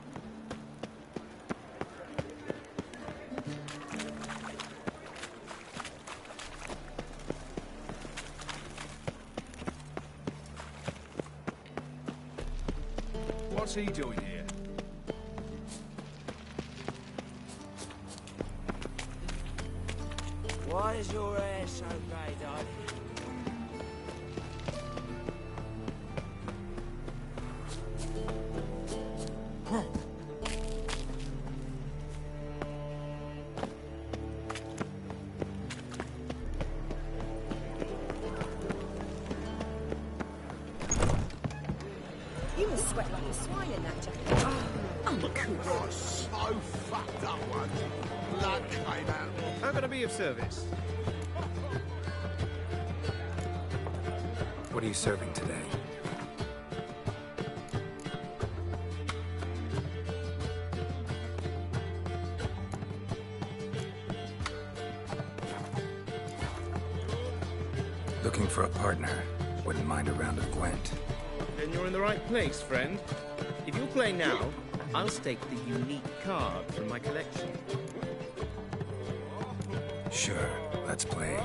What's he doing here? Why is your hair so grey, darling? You must sweat like a swine in that jacket. Oh, so fucked up once. Blood came out. How can I be of service? What are you serving today? Looking for a partner. Wouldn't mind a round of Gwent. Then you're in the right place, friend. If you'll play now, I'll stake the unique card from my collection. Sure, let's play.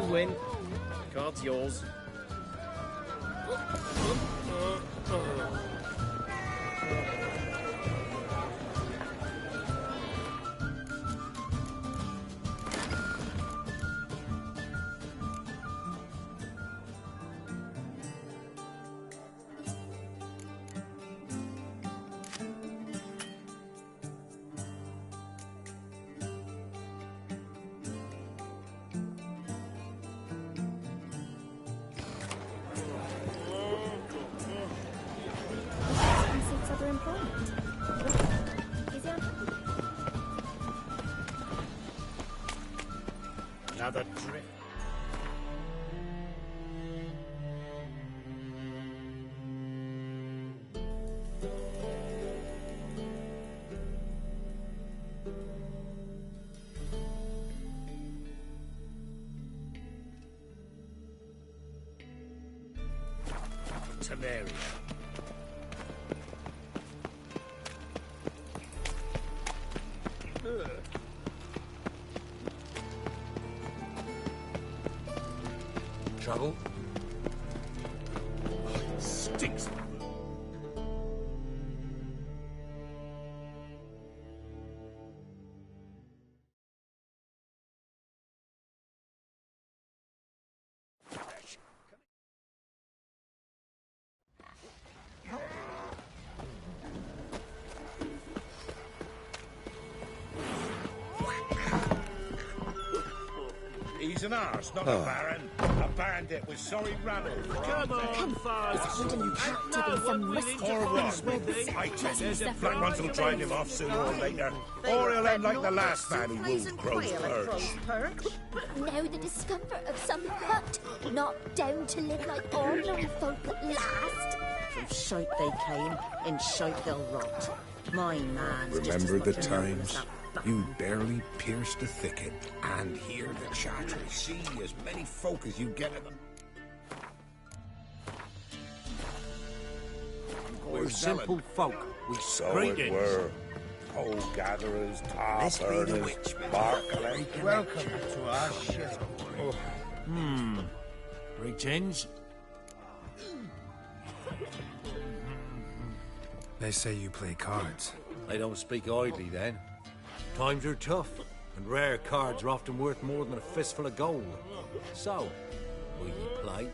win. The card's yours. Another drift. Temeria. Trouble? Oh, it stinks. He's an arse, not a baron. A bandit with sorry rabble. Come on, fast. Wouldn't have to be some risky Or what? I tell you, Black Ones will drive him off sooner or later. Or he'll end like the last man who ruled Crow's Perch. Now the discomfort of some hut, not down to live like ordinary folk at last. From shite they came, and shite they'll rot. My man. Remember the times? You barely pierced a thicket and hear the chatter. See as many folk as you get of them. We're simple folk. We So it were. Coal gatherers, tar burners, bark collectors. Welcome to our ship. Greetings. They say you play cards. I don't speak idly then. Times are tough, and rare cards are often worth more than a fistful of gold. So, will you play?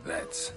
Let's.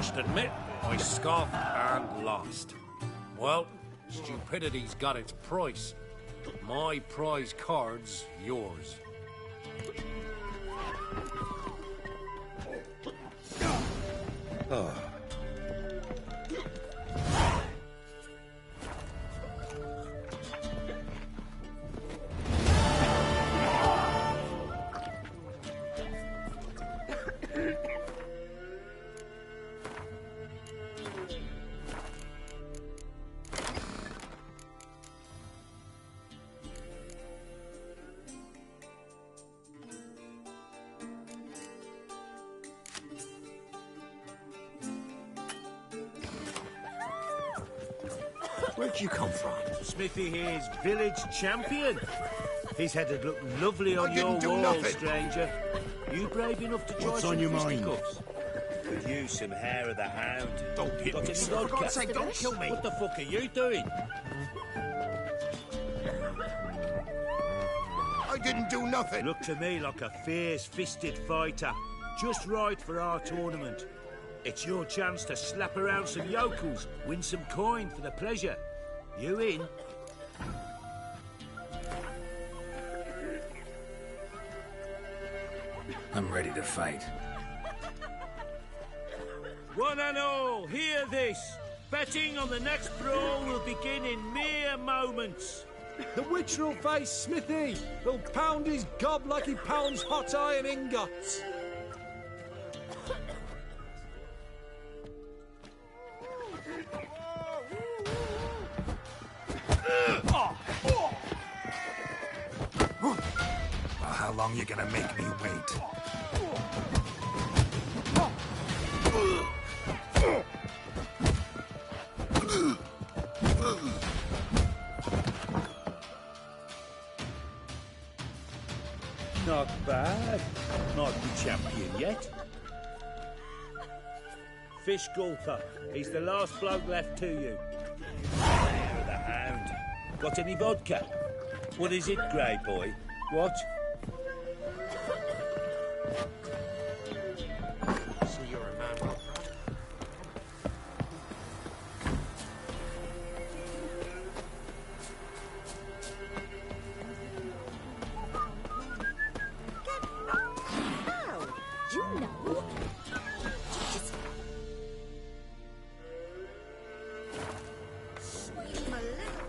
must admit, I scoffed and lost. Well, stupidity's got its price. My prize card's yours. Oh. Where'd you come from? Smithy here's village champion. His head'd look lovely on your wall, stranger. You brave enough to try What's some on your mind? fisticuffs? Could use some hair of the hound. Don't hit Got me, any sir. vodka? For God's sake, don't kill me. What the fuck are you doing? I didn't do nothing. Look to me like a fierce-fisted fighter. Just right for our tournament. It's your chance to slap around some yokels, win some coin for the pleasure. You in? I'm ready to fight. One and all, hear this. Betting on the next brawl will begin in mere moments. The Witcher will face Smithy. He'll pound his gob like he pounds hot iron ingots. Well, how long you gonna make me wait? Not bad. Not the champion yet. Fish Gulper. He's the last bloke left to you. Hair of the hound. Got any vodka? What is it, Grey Boy? What? So you're a man well bred. How? You know? Just... Sweet my little...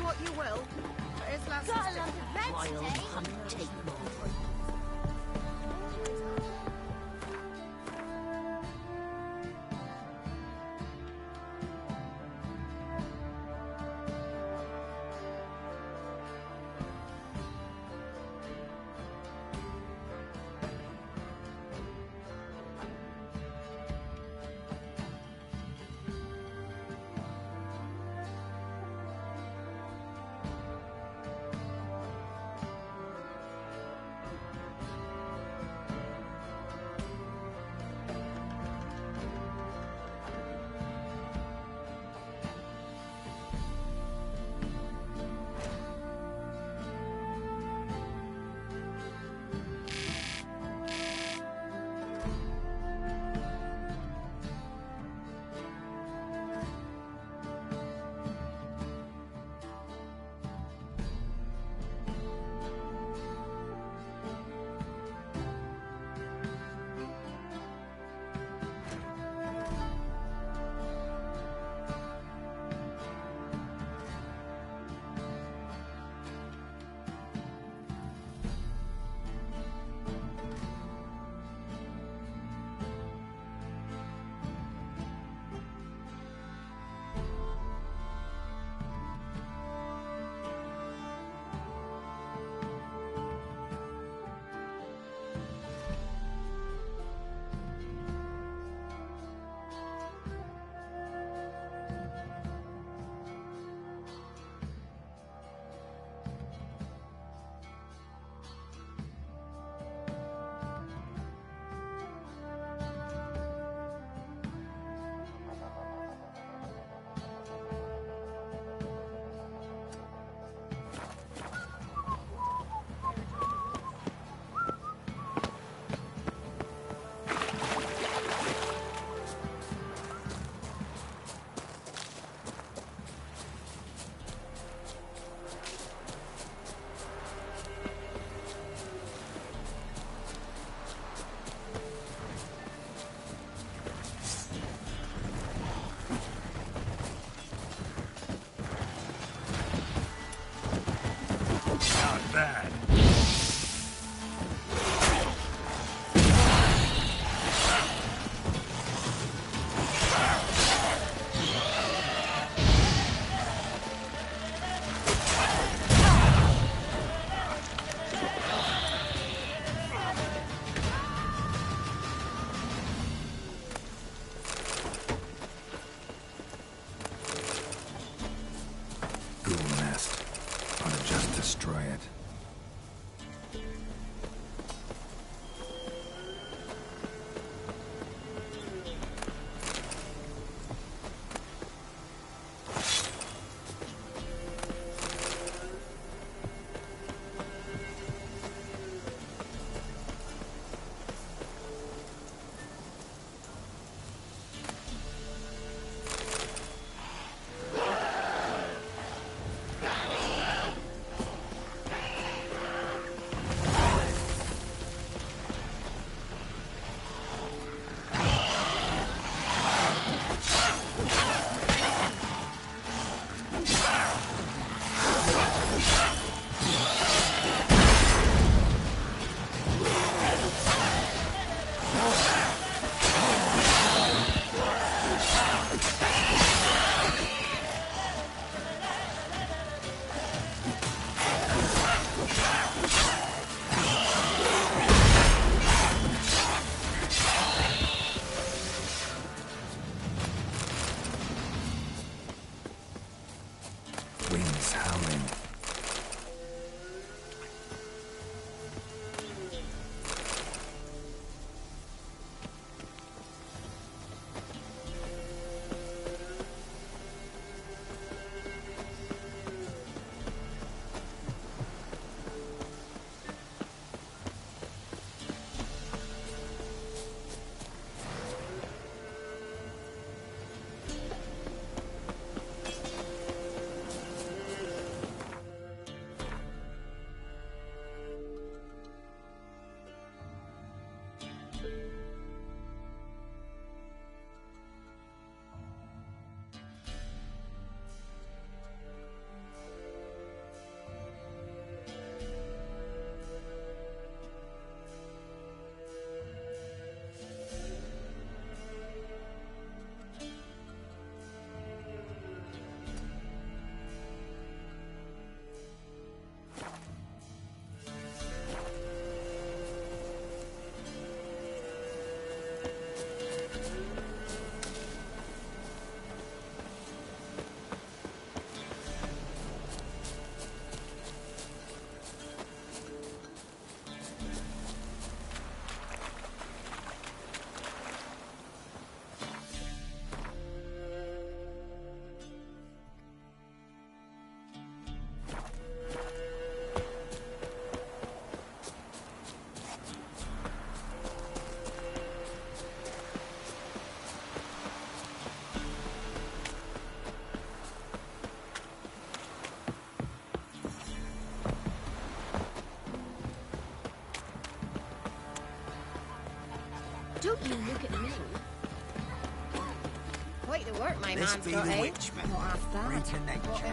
what you will. But his last Got a lump of red wild today. hunt take more. bad. You look at me. Quite the work my This man's be got, the eh? Witchman. Not half bad. Free to nature.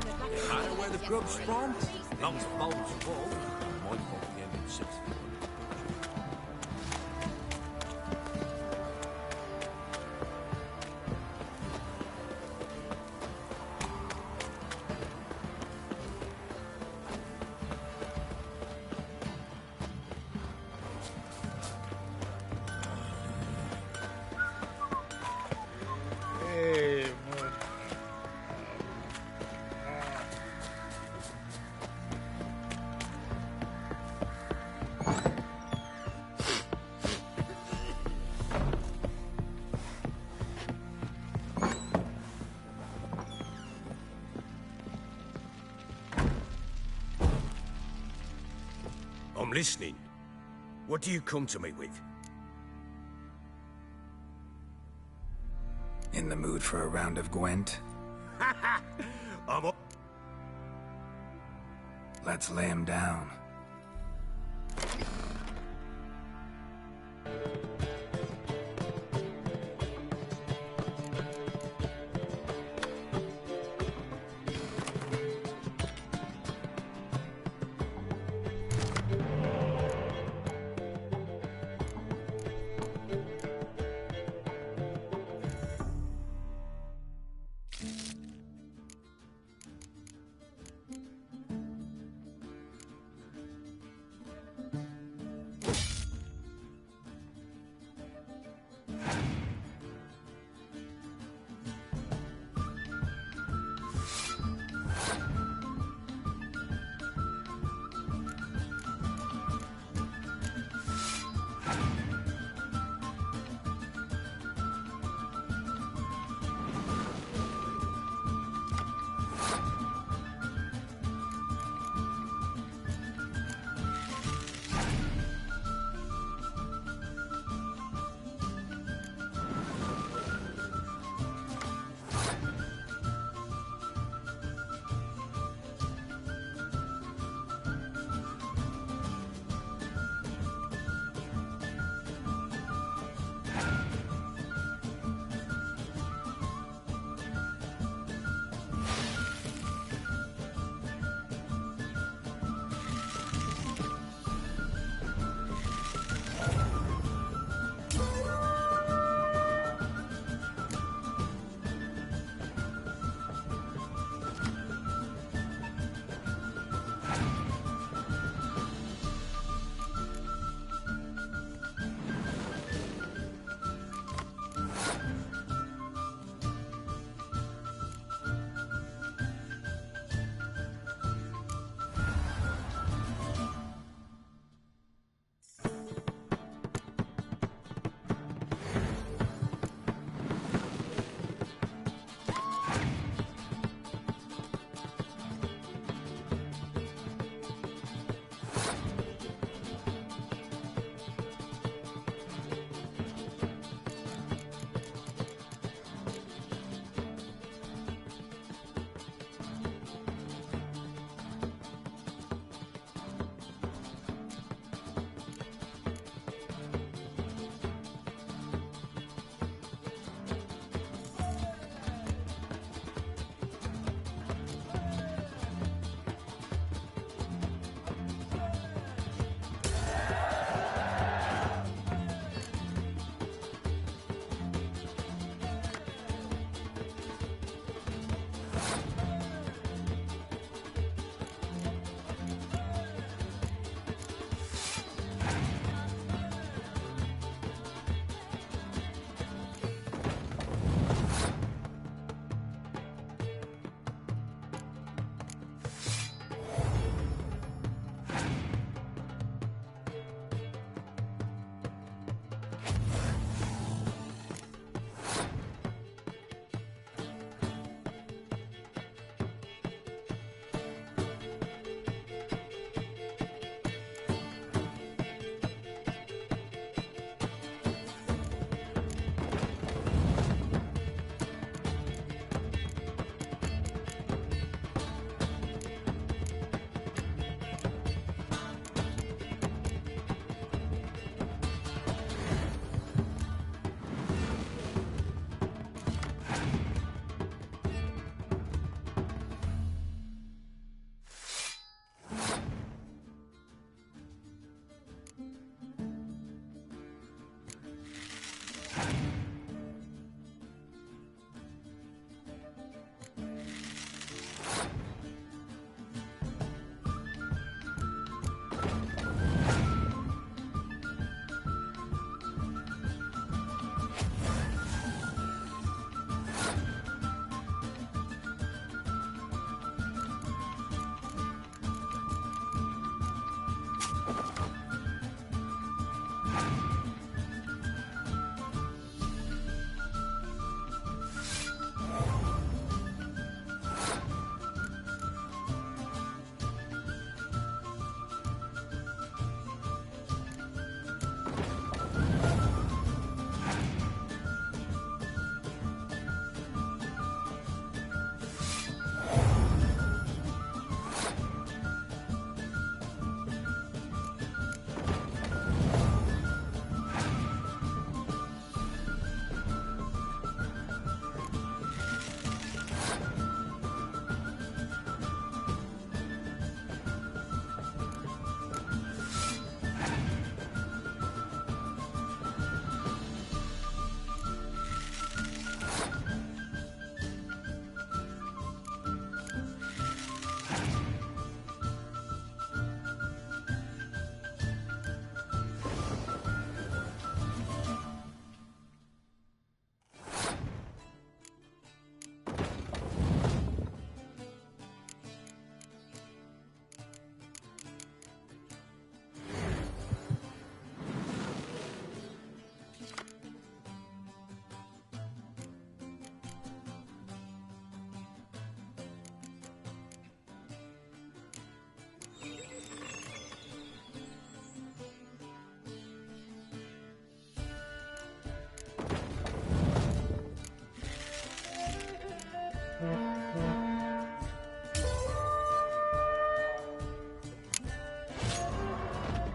I know where the grub's from. Long as the bowl's full. My fault the end in 6. I'm listening. What do you come to me with? In the mood for a round of Gwent? I'm up. Let's lay him down.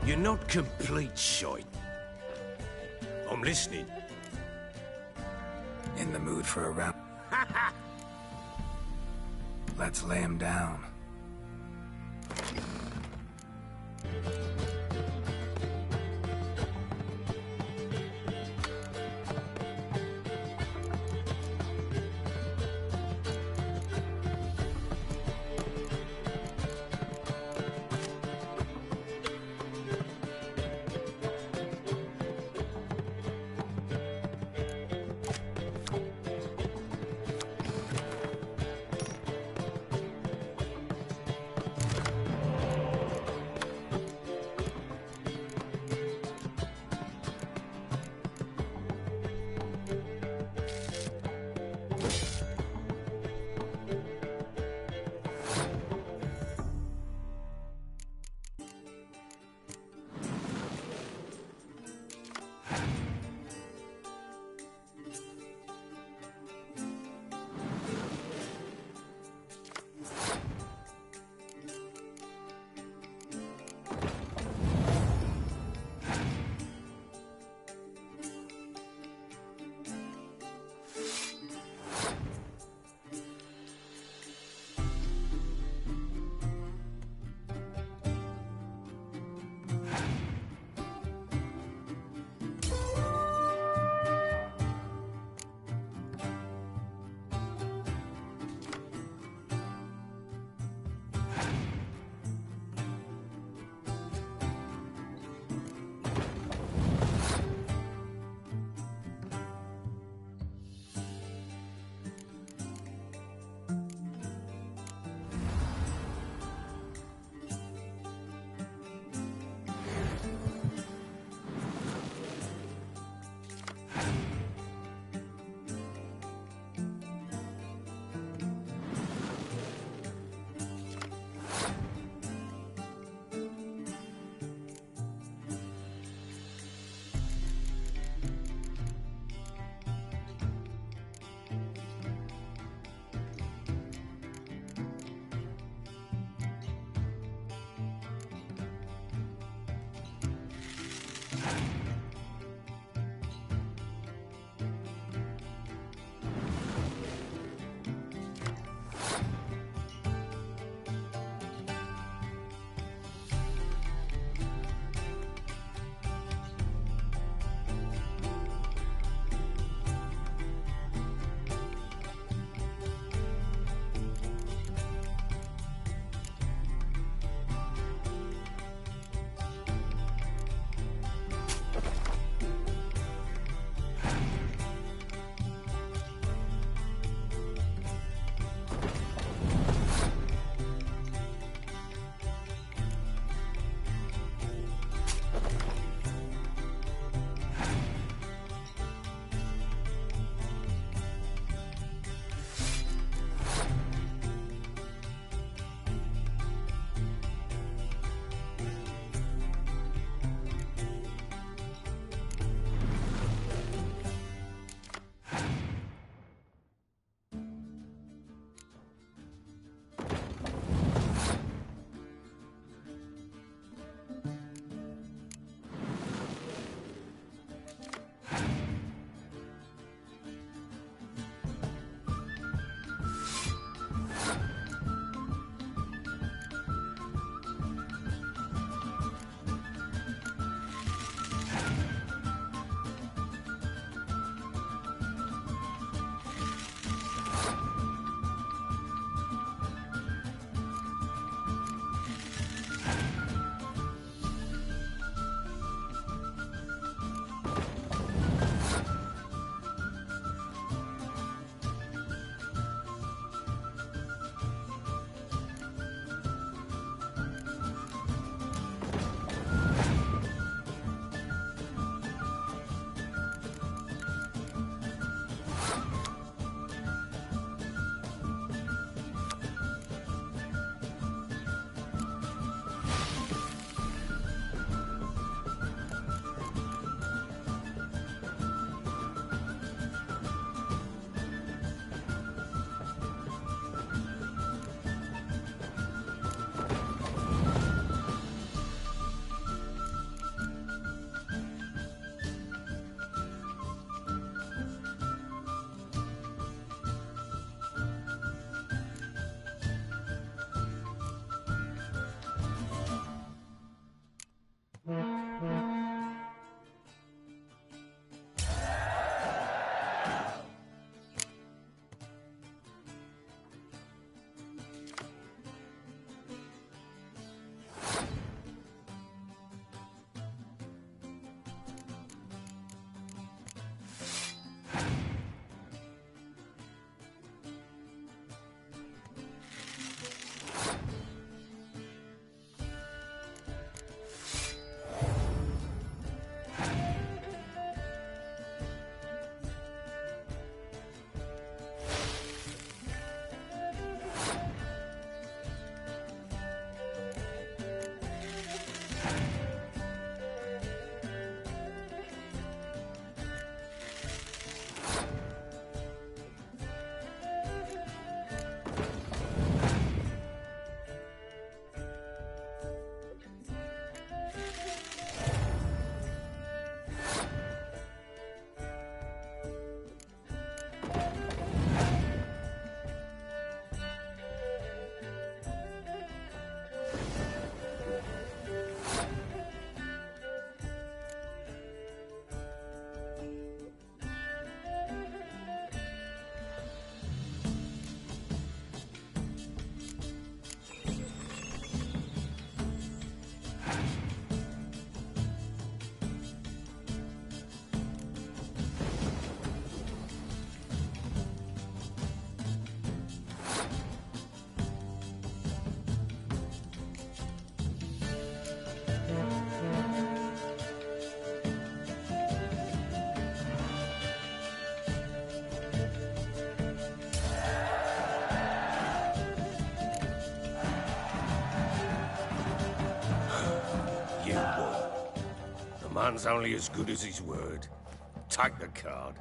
You're not complete shite. I'm listening. In the mood for a round? Let's lay him down. boy. The man's only as good as his word. Take the card.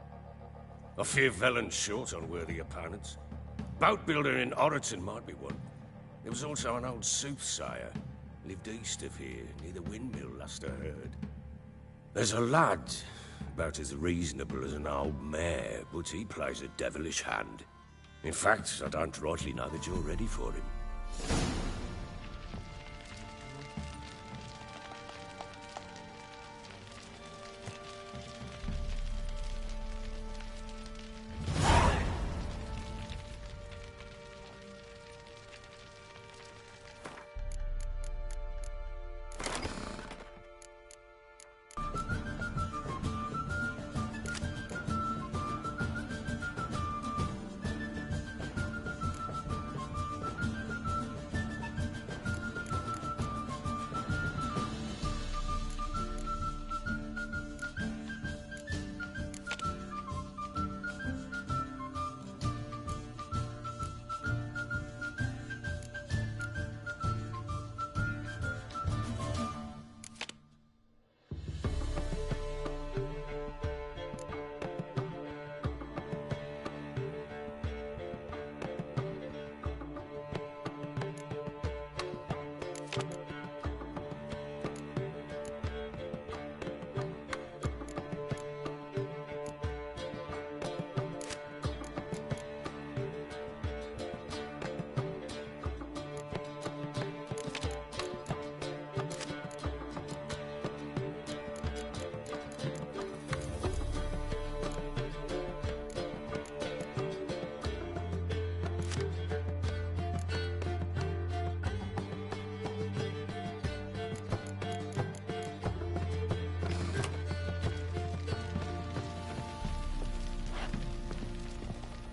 I fear Velen's short on worthy opponents. Boat builder in Oroton might be one. There was also an old soothsayer. Lived east of here, near the windmill, last I heard. There's a lad, about as reasonable as an old mare, but he plays a devilish hand. In fact, I don't rightly know that you're ready for him.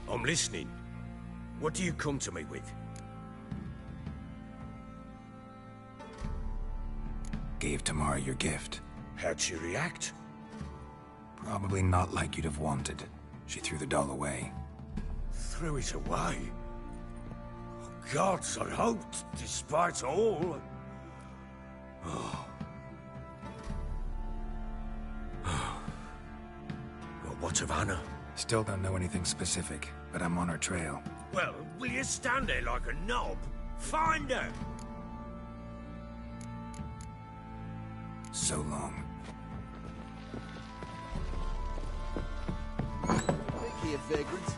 I'm listening. What do you come to me with? Gave Tamara your gift. How'd she react? Probably not like you'd have wanted. She threw the doll away. Threw it away? Oh, gods, I hoped, despite all. Oh. Well, what of Anna? Still don't know anything specific, but I'm on her trail. Well, will you stand there like a knob? Find her! So long. Thank you, vagrants.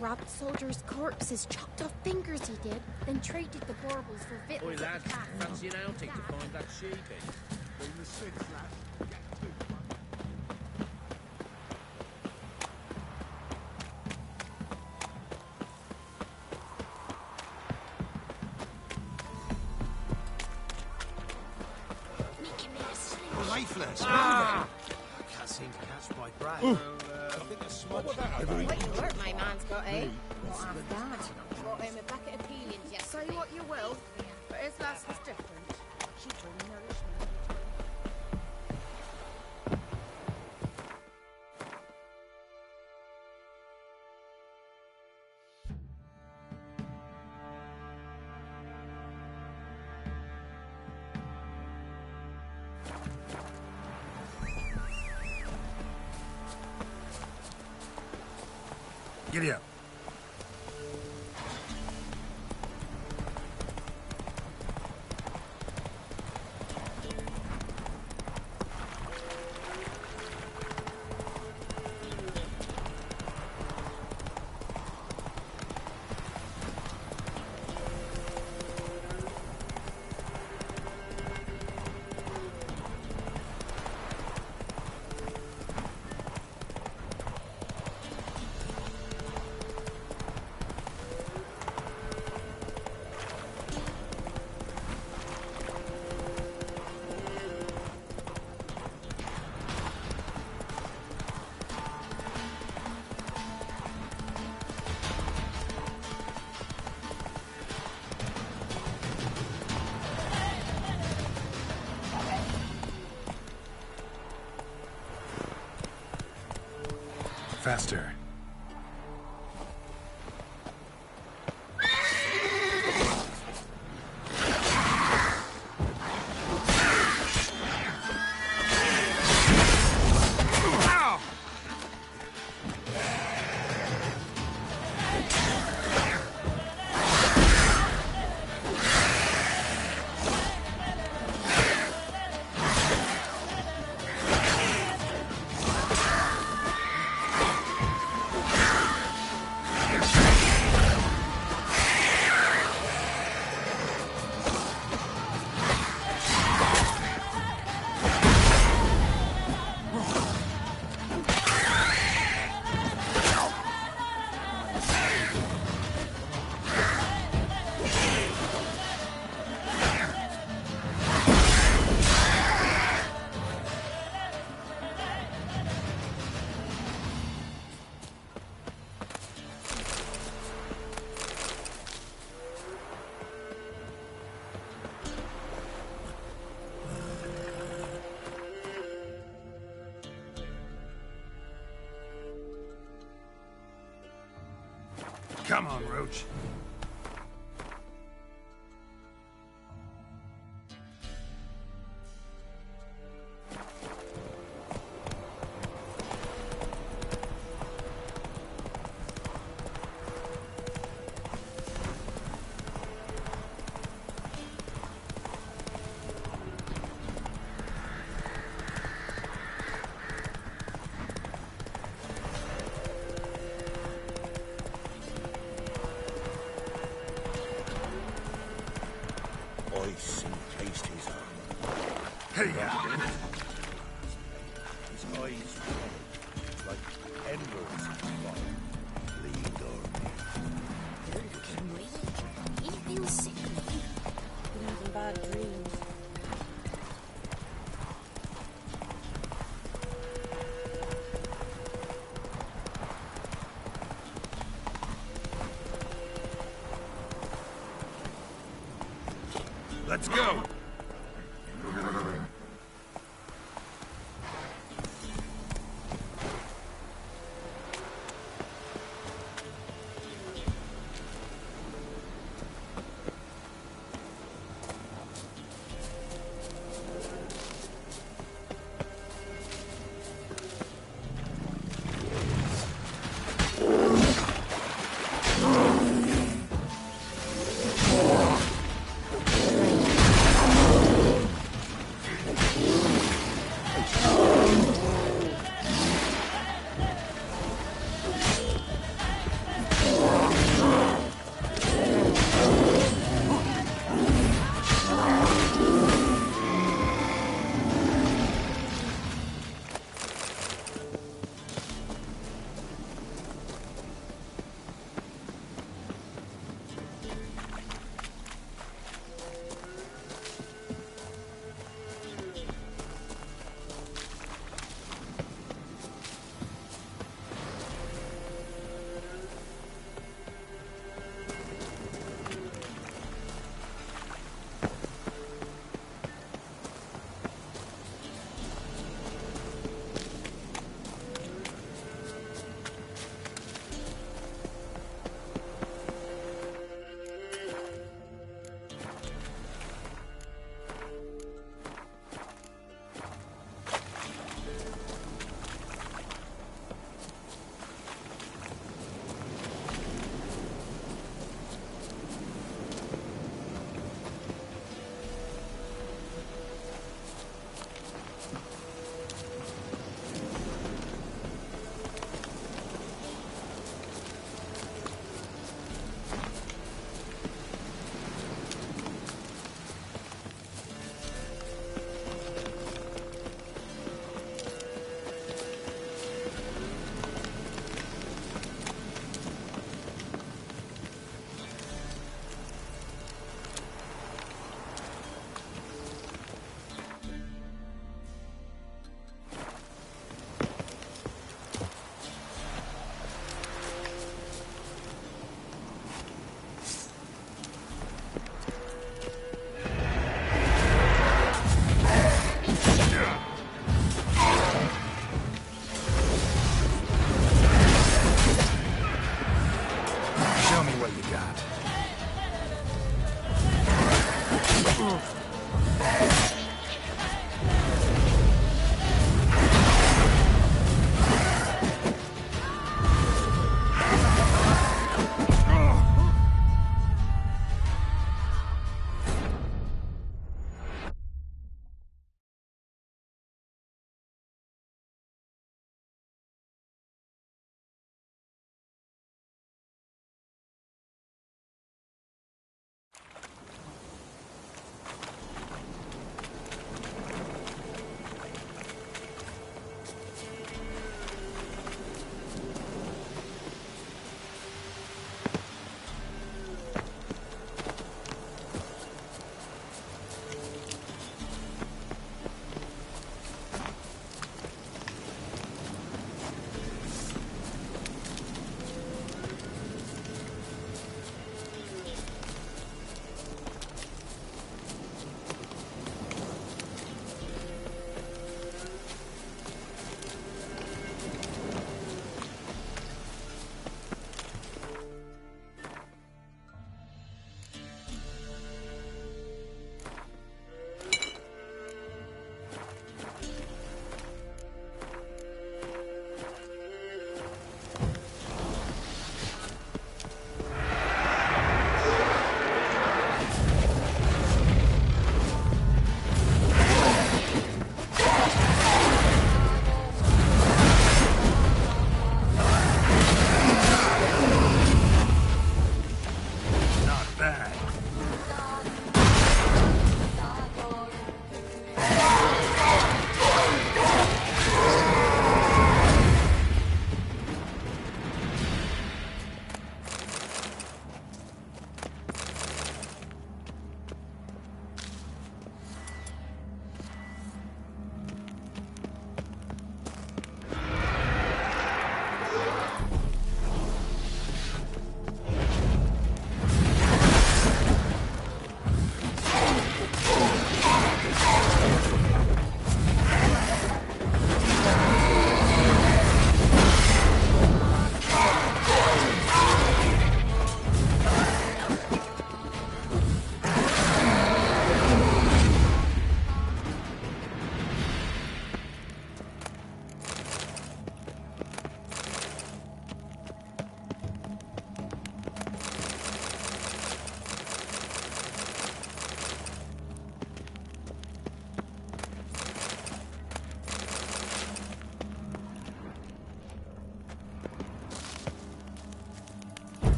Robbed soldiers' corpses, chopped off fingers he did, then traded the baubles for victuals. Oi, lad, fancy an outing to find that sheepy? Bring the six, lad. Get food. Riflers! I can't seem to catch my breath. I think a smudge. What work my man's got, eh? What have that? Brought him a bucket of peelings yesterday. Say what you will, but his lass was different. She told me nourishment. Giddy up. Faster. Come on, Roach. Ice and taste his arm. Hey, yeah. His eyes red, like embers of fire. Leaned on me. Looking weak. He feels sickly. Been having bad dreams. Let's go!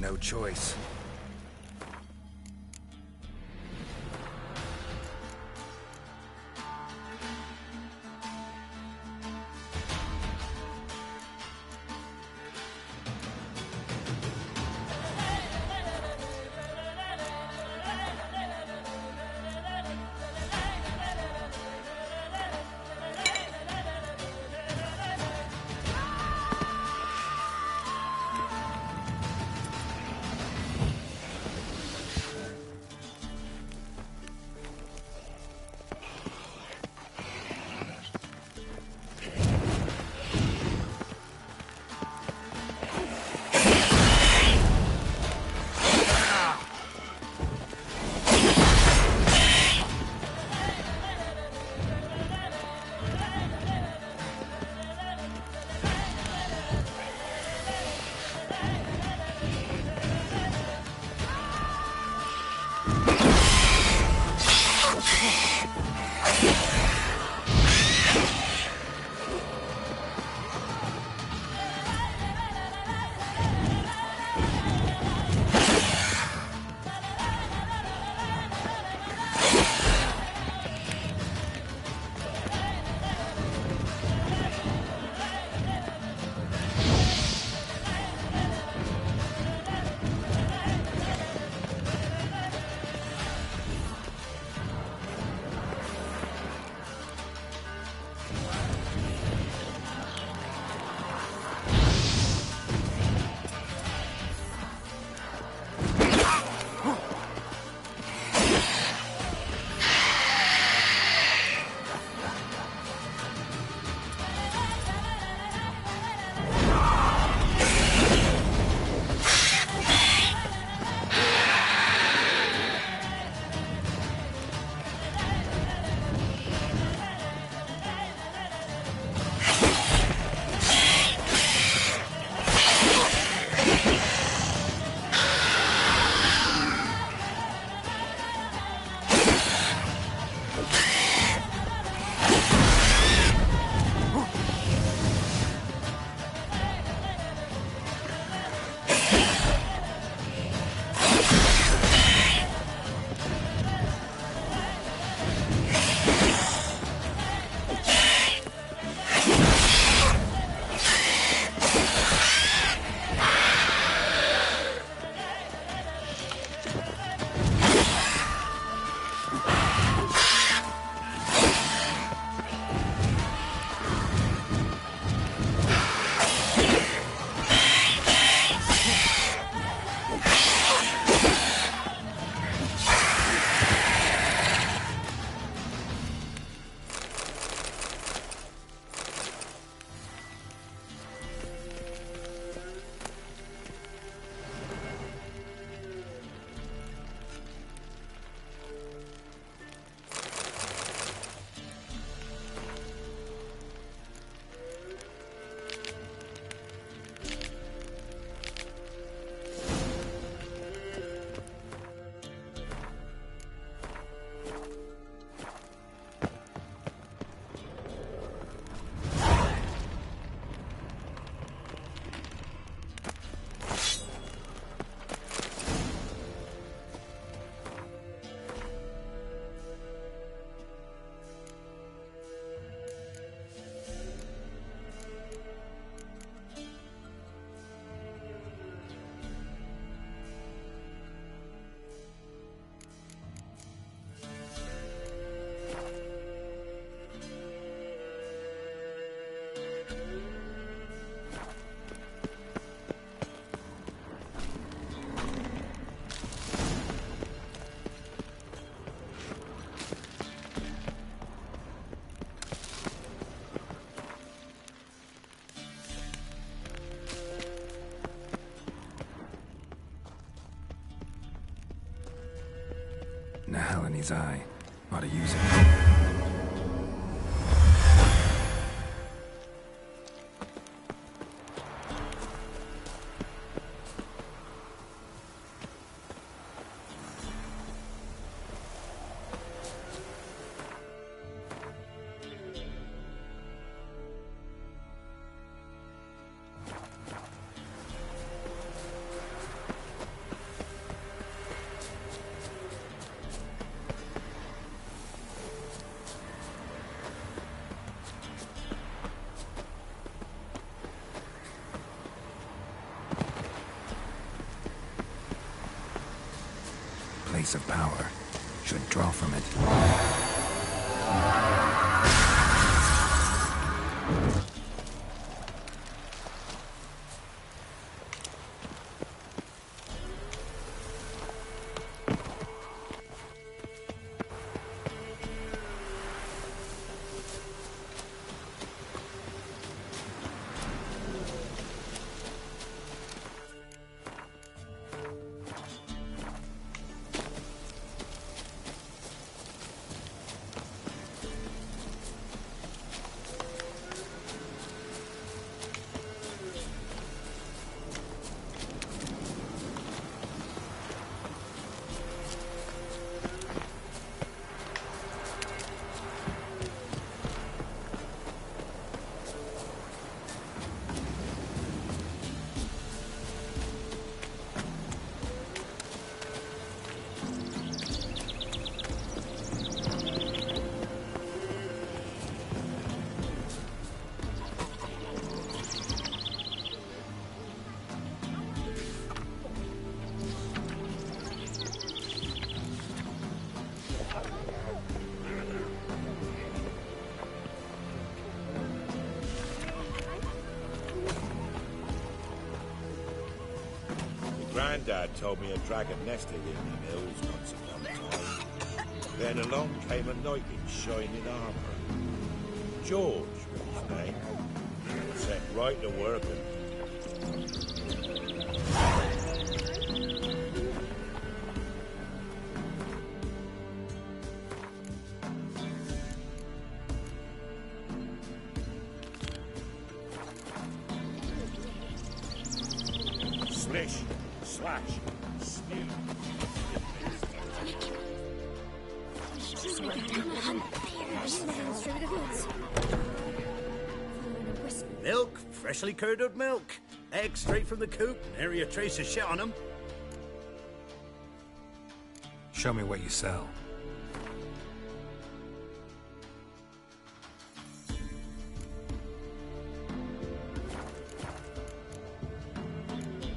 no choice. Nail in his eye. Ought to use it. place of power should draw from it. Grandad told me a dragon nested in them hills once upon a time. Then along came a knight in shining armour. George was his name. Set right to working. Slish, slash, spear. Milk, freshly curdled milk. Eggs straight from the coop, nary a trace of shit on them. Show me what you sell.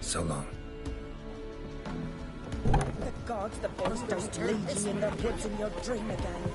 So long. The gods, the bones don't lead you in the woods in your dream again.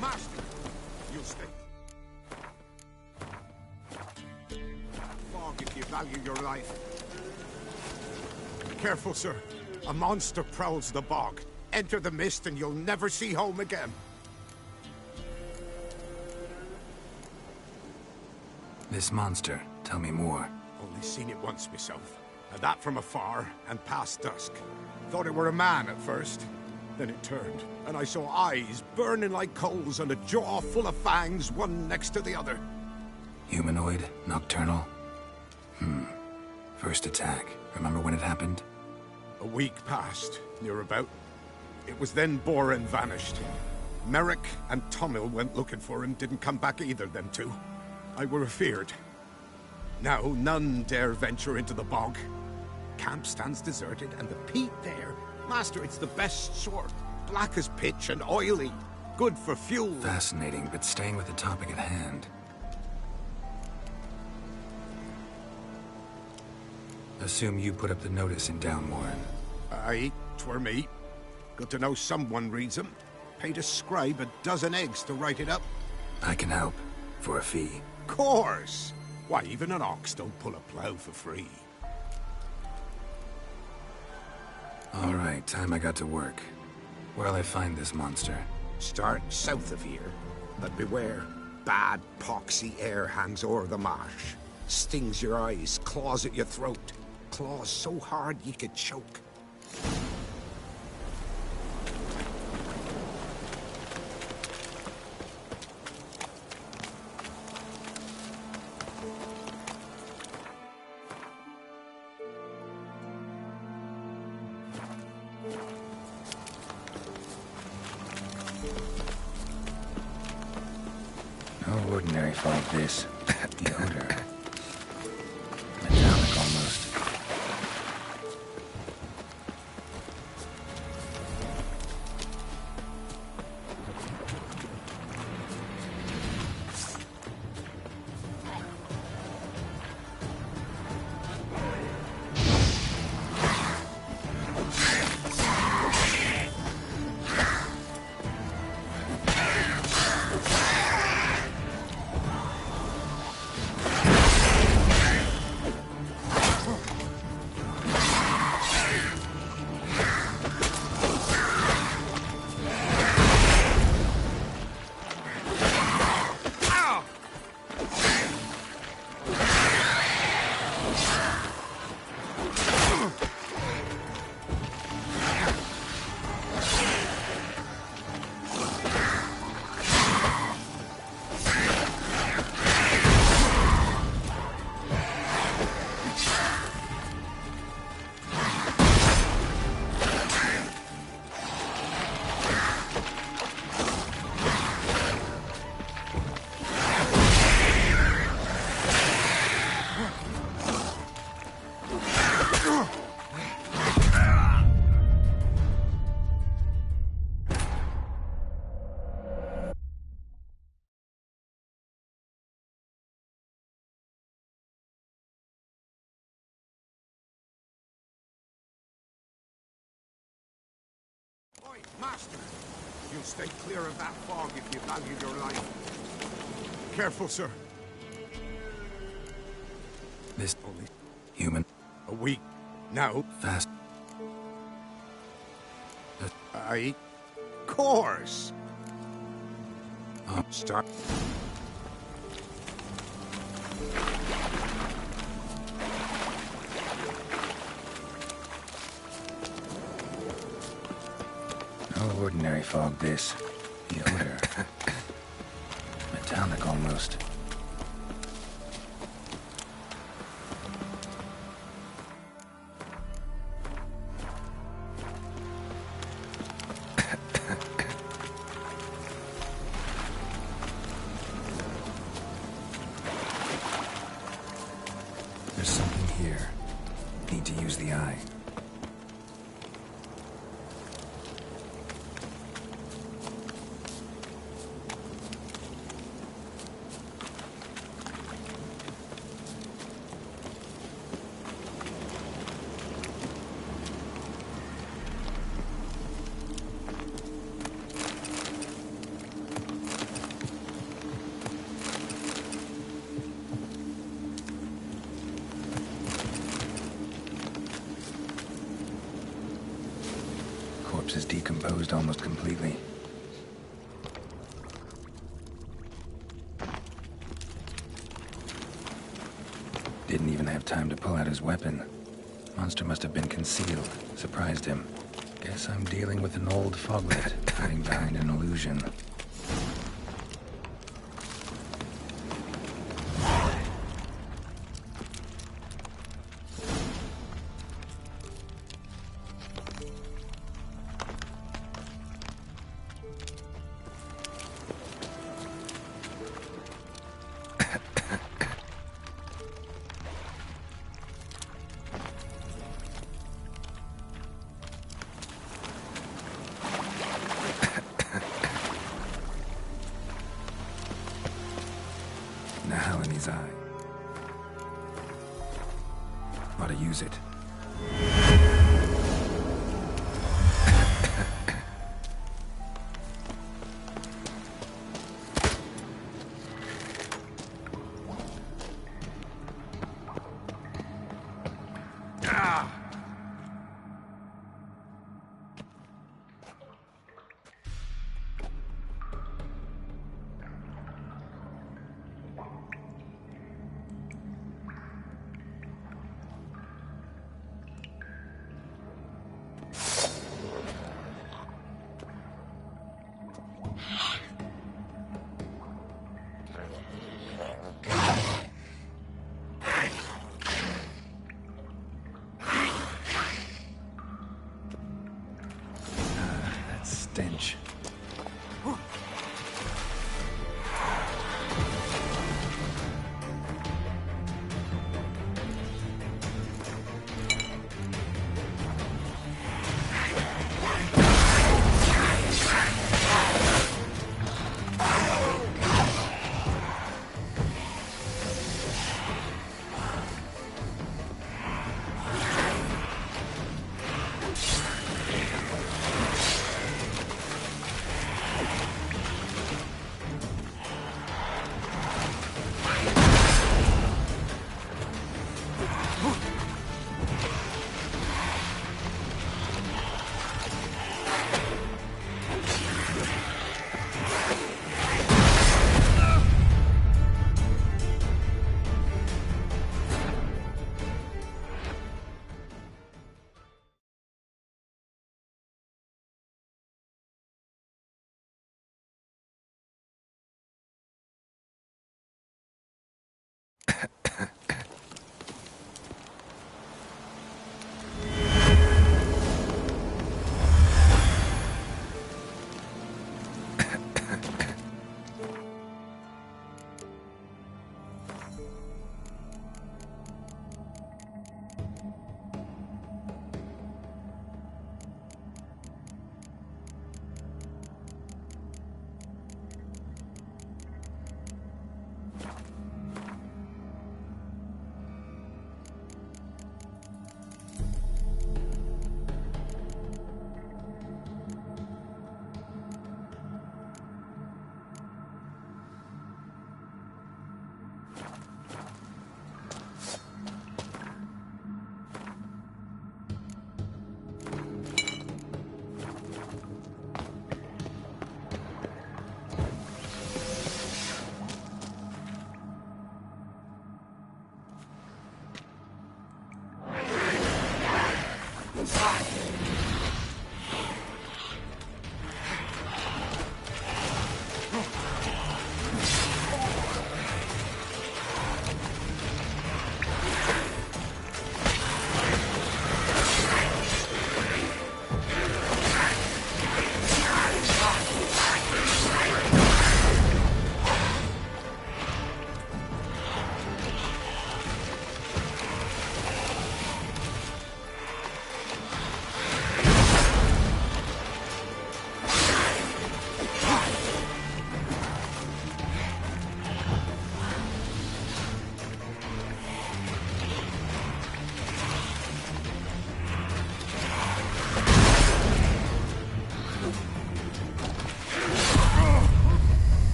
Master, you stay. Fog if you value your life. Careful, sir. A monster prowls the bog. Enter the mist and you'll never see home again. This monster, tell me more. Only seen it once myself, and that from afar and past dusk. Thought it were a man at first. Then it turned, and I saw eyes burning like coals and a jaw full of fangs, one next to the other. Humanoid? Nocturnal? First attack. Remember when it happened? A week passed, near about. It was then Boren vanished. Merrick and Tomil went looking for him, didn't come back either, them two. I were afeard. Now none dare venture into the bog. Camp stands deserted, and the peat there, Master, it's the best sort. Black as pitch and oily. Good for fuel. Fascinating, but staying with the topic at hand. Assume you put up the notice in Downwarren. Aye, 'twere me. Got to know someone reads them. Paid a scribe a dozen eggs to write it up. I can help. For a fee. Course! Why, even an ox don't pull a plough for free. All right, time I got to work. Where'll I find this monster? Start south of here, but beware. Bad, poxy air hangs o'er the marsh. Stings your eyes, claws at your throat. Claws so hard you could choke. No ordinary fog this. The odor. Metallic almost. Oi, Master! You'll stay clear of that fog if you value your life. Careful, sir. This only human. A week. Now. Fast. Aye. Course. Start. No ordinary fog this. The odor. Metallic almost. There's something here. Need to use the eye. corpse is decomposed almost completely. Didn't even have time to pull out his weapon. Monster must have been concealed. Surprised him. Guess I'm dealing with an old foglet, hiding behind an illusion. Now in his eye. Ought to use it. Stench.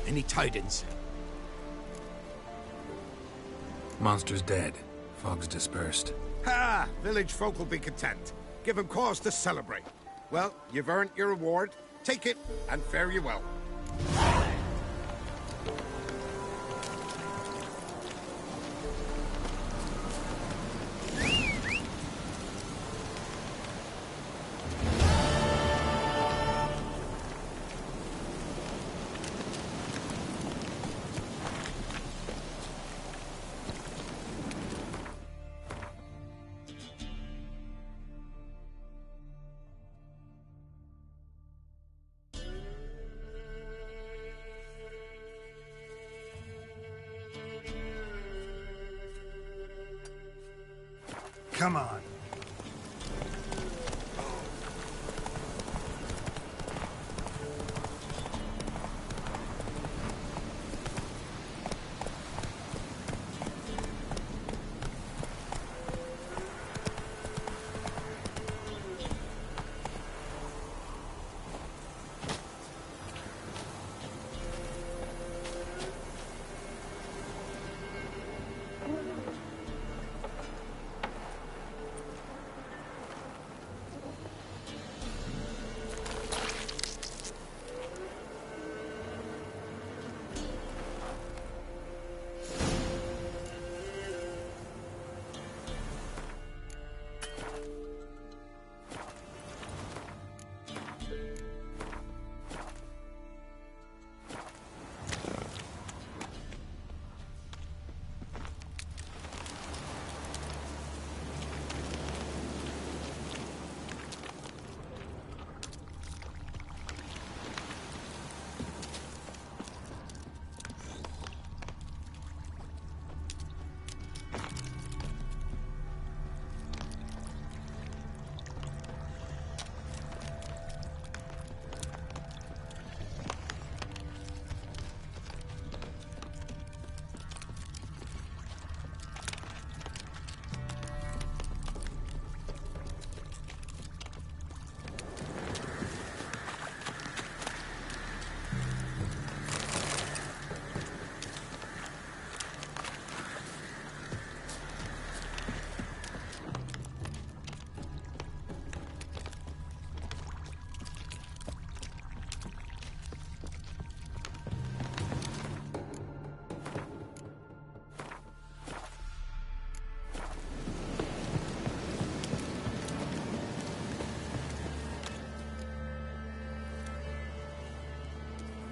Any tidings? Monster's dead. Fog's dispersed. Ha! Village folk will be content. Give them cause to celebrate. Well, you've earned your reward. Take it, and fare you well. Come on.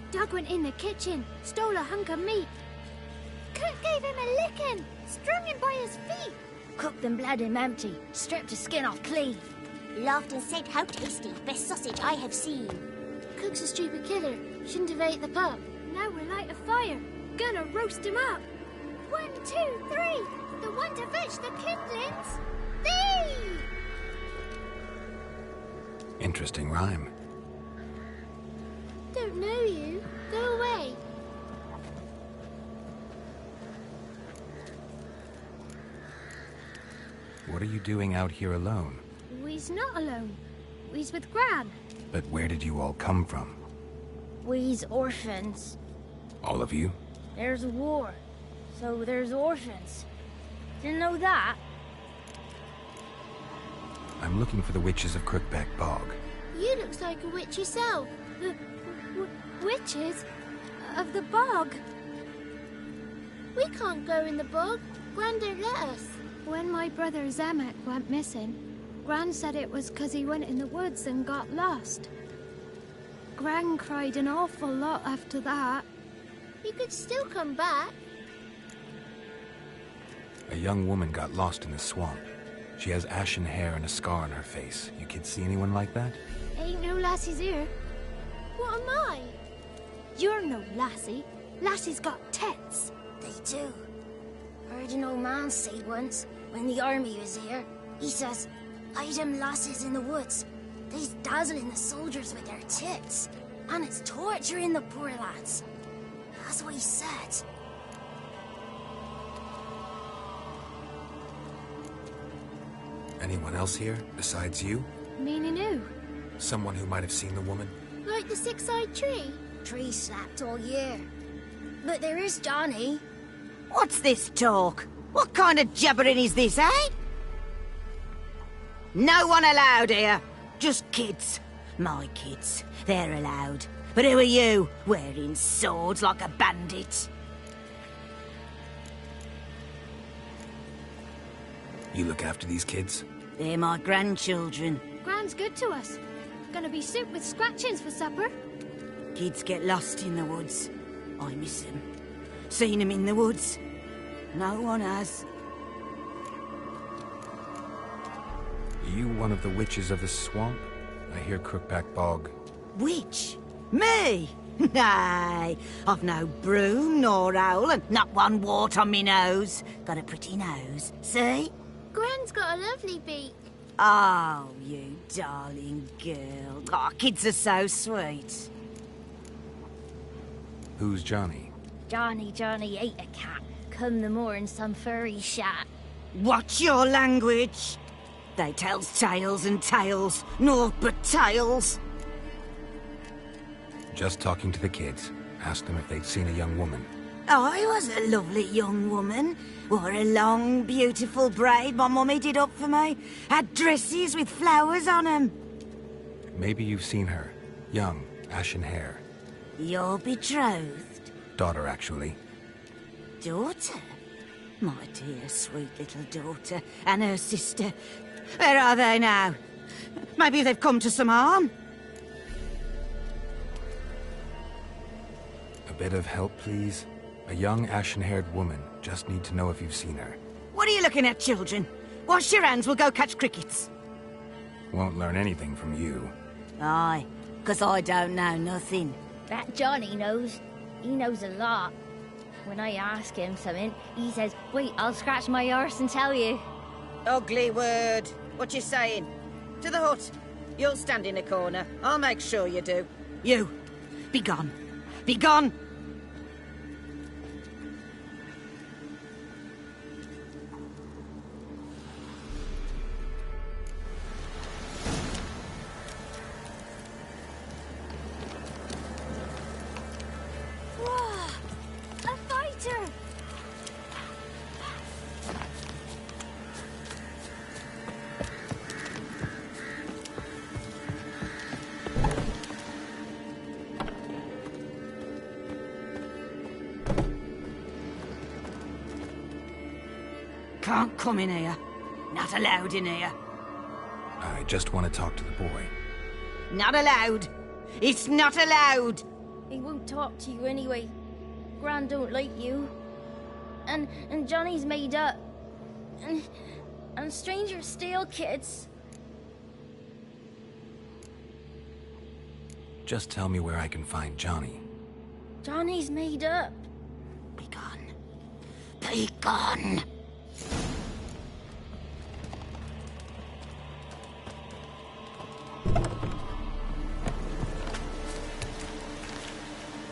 Doug went in the kitchen, stole a hunk of meat. Cook gave him a licking, strung him by his feet. Cooked and bled him empty, stripped his skin off clean. Laughed and said, how tasty, best sausage I have seen. Cook's a stupid killer, shouldn't have ate the pup. Now we'll light a fire, gonna roast him up. 1, 2, 3, the one to fetch the kindlings. Thee! Interesting rhyme. Don't know you. Go away. What are you doing out here alone? We's not alone. We's with Gran. But where did you all come from? We's orphans. All of you? There's a war, so there's orphans. Didn't know that? I'm looking for the witches of Crookback Bog. You looks like a witch yourself. The witches of the bog. We can't go in the bog. Gran don't let us. When my brother Zemek went missing, Gran said it was 'cause he went in the woods and got lost. Gran cried an awful lot after that. You could still come back. A young woman got lost in the swamp. She has ashen hair and a scar on her face. You kids see anyone like that? Ain't no lassies here. What am I? You're no lassie. Lassie's got tits. They do. Heard an old man say once, when the army was here, he says, "I them lasses in the woods. They's dazzling the soldiers with their tits, and it's torturing the poor lads." That's what he said. Anyone else here, besides you? Meaning who? Someone who might have seen the woman? Like the six-eyed tree? Tree slapped all year. But there is Johnny. What's this talk? What kind of jabbering is this, eh? No one allowed here. Just kids. My kids. They're allowed. But who are you, wearing swords like a bandit? You look after these kids? They're my grandchildren. Gran's good to us. Gonna be soup with scratchings for supper. Kids get lost in the woods. I miss them. Seen them in the woods. No one has. Are you one of the witches of the swamp? I hear Crookback Bog. Witch? Me? Nay, I've no broom nor owl and not one wart on me nose. Got a pretty nose, see? Gran's got a lovely beak. Oh, you darling girl. Oh, kids are so sweet. Who's Johnny? Johnny ate a cat. Come the more in some furry shat. Watch your language. They tells tales and tales, naught but tales. Just talking to the kids. Asked them if they'd seen a young woman. I was a lovely young woman. Wore a long, beautiful braid my mummy did up for me. Had dresses with flowers on them. Maybe you've seen her. Young, ashen hair. Your betrothed? Daughter, actually. Daughter? My dear, sweet little daughter. And her sister. Where are they now? Maybe they've come to some harm? A bit of help, please? A young, ashen-haired woman. Just need to know if you've seen her. What are you looking at, children? Wash your hands, we'll go catch crickets. Won't learn anything from you. Aye, 'cause I don't know nothing. That Johnny knows. He knows a lot. When I ask him something, he says, "Wait, I'll scratch my arse and tell you." Ugly word. What you saying? To the hut. You'll stand in a corner. I'll make sure you do. You, be gone. Be gone! Can't come in here. Not allowed in here. I just want to talk to the boy. Not allowed. It's not allowed. He won't talk to you anyway. Gran don't like you. And Johnny's made up. And strangers steal kids. Just tell me where I can find Johnny. Johnny's made up. Be gone. Be gone.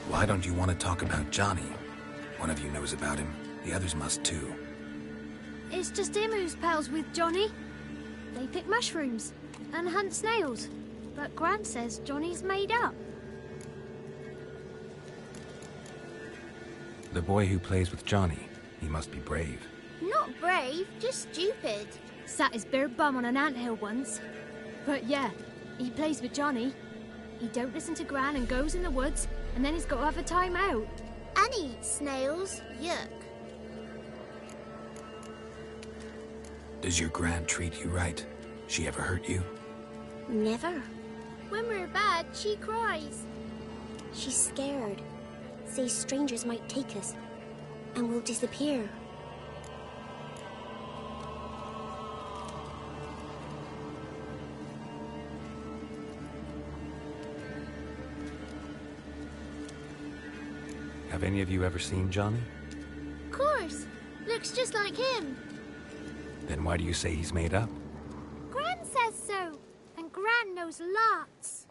Why don't you want to talk about Johnny? One of you knows about him. The others must too. It's just him who's pals with Johnny. They pick mushrooms and hunt snails. But Gran says Johnny's made up. The boy who plays with Johnny, he must be brave. Not brave, just stupid. Sat his bare bum on an anthill once. But yeah, he plays with Johnny. He don't listen to Gran and goes in the woods, and then he's got to have a time out. And he eats snails. Yuck. Does your Gran treat you right? She ever hurt you? Never. When we're bad, she cries. She's scared. Says strangers might take us, and we'll disappear. Have any of you ever seen Johnny? Of course. Looks just like him. Then why do you say he's made up? Gran says so, and Gran knows lots.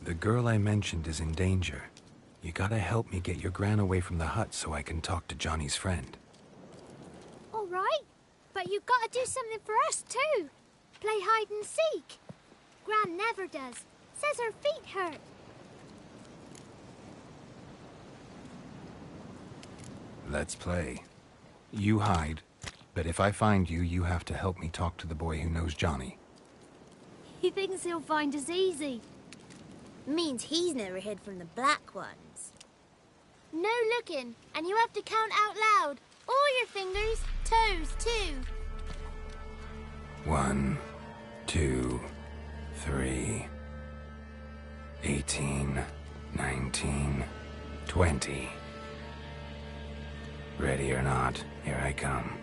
The girl I mentioned is in danger. You gotta help me get your gran away from the hut so I can talk to Johnny's friend. All right, but you've got to do something for us too. Play hide and seek. Gran never does. Says her feet hurt. Let's play. You hide, but if I find you, you have to help me talk to the boy who knows Johnny. He thinks he'll find us easy. Means he's never hid from the black ones. No looking, and you have to count out loud. All your fingers, toes too. 1, 2, 3, 18, 19, 20. Ready or not, here I come.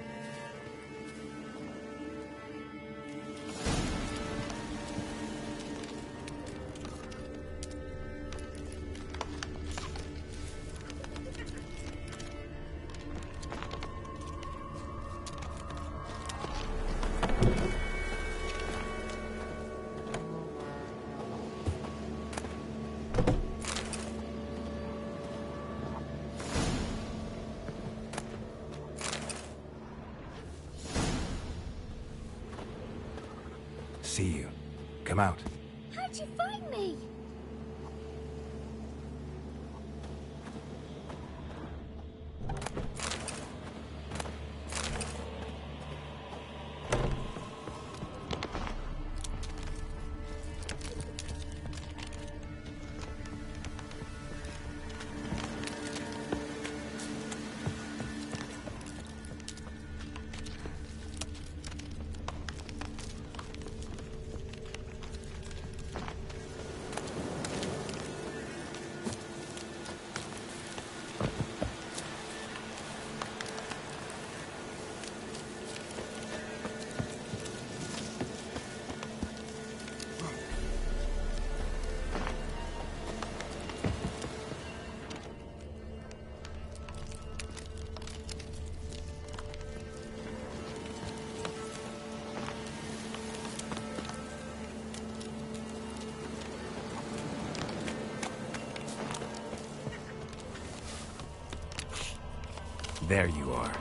See you. Come out. How'd you find me? There you are.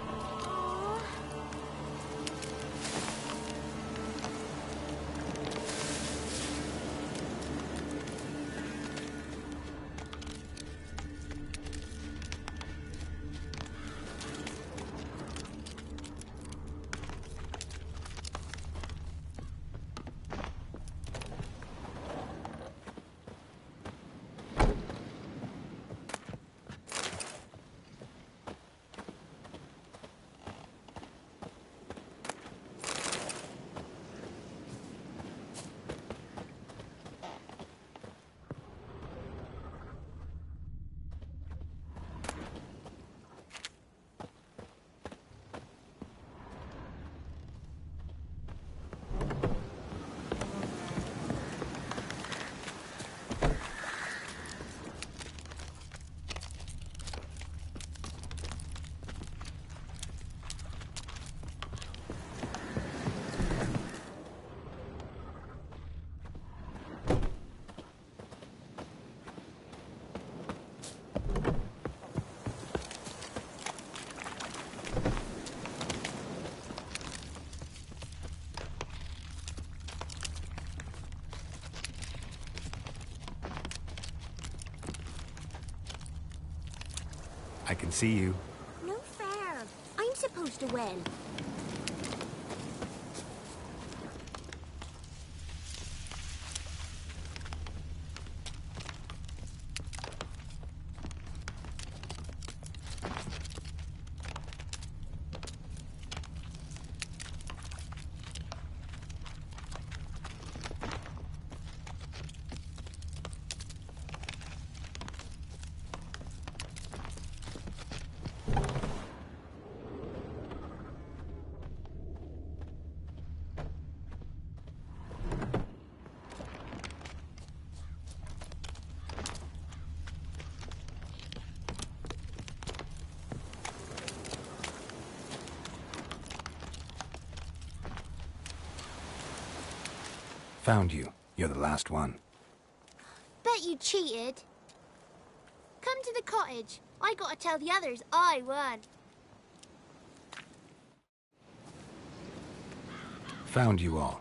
I can see you. No fair. I'm supposed to win. Found you. You're the last one. Bet you cheated. Come to the cottage. I gotta tell the others I won. Found you all.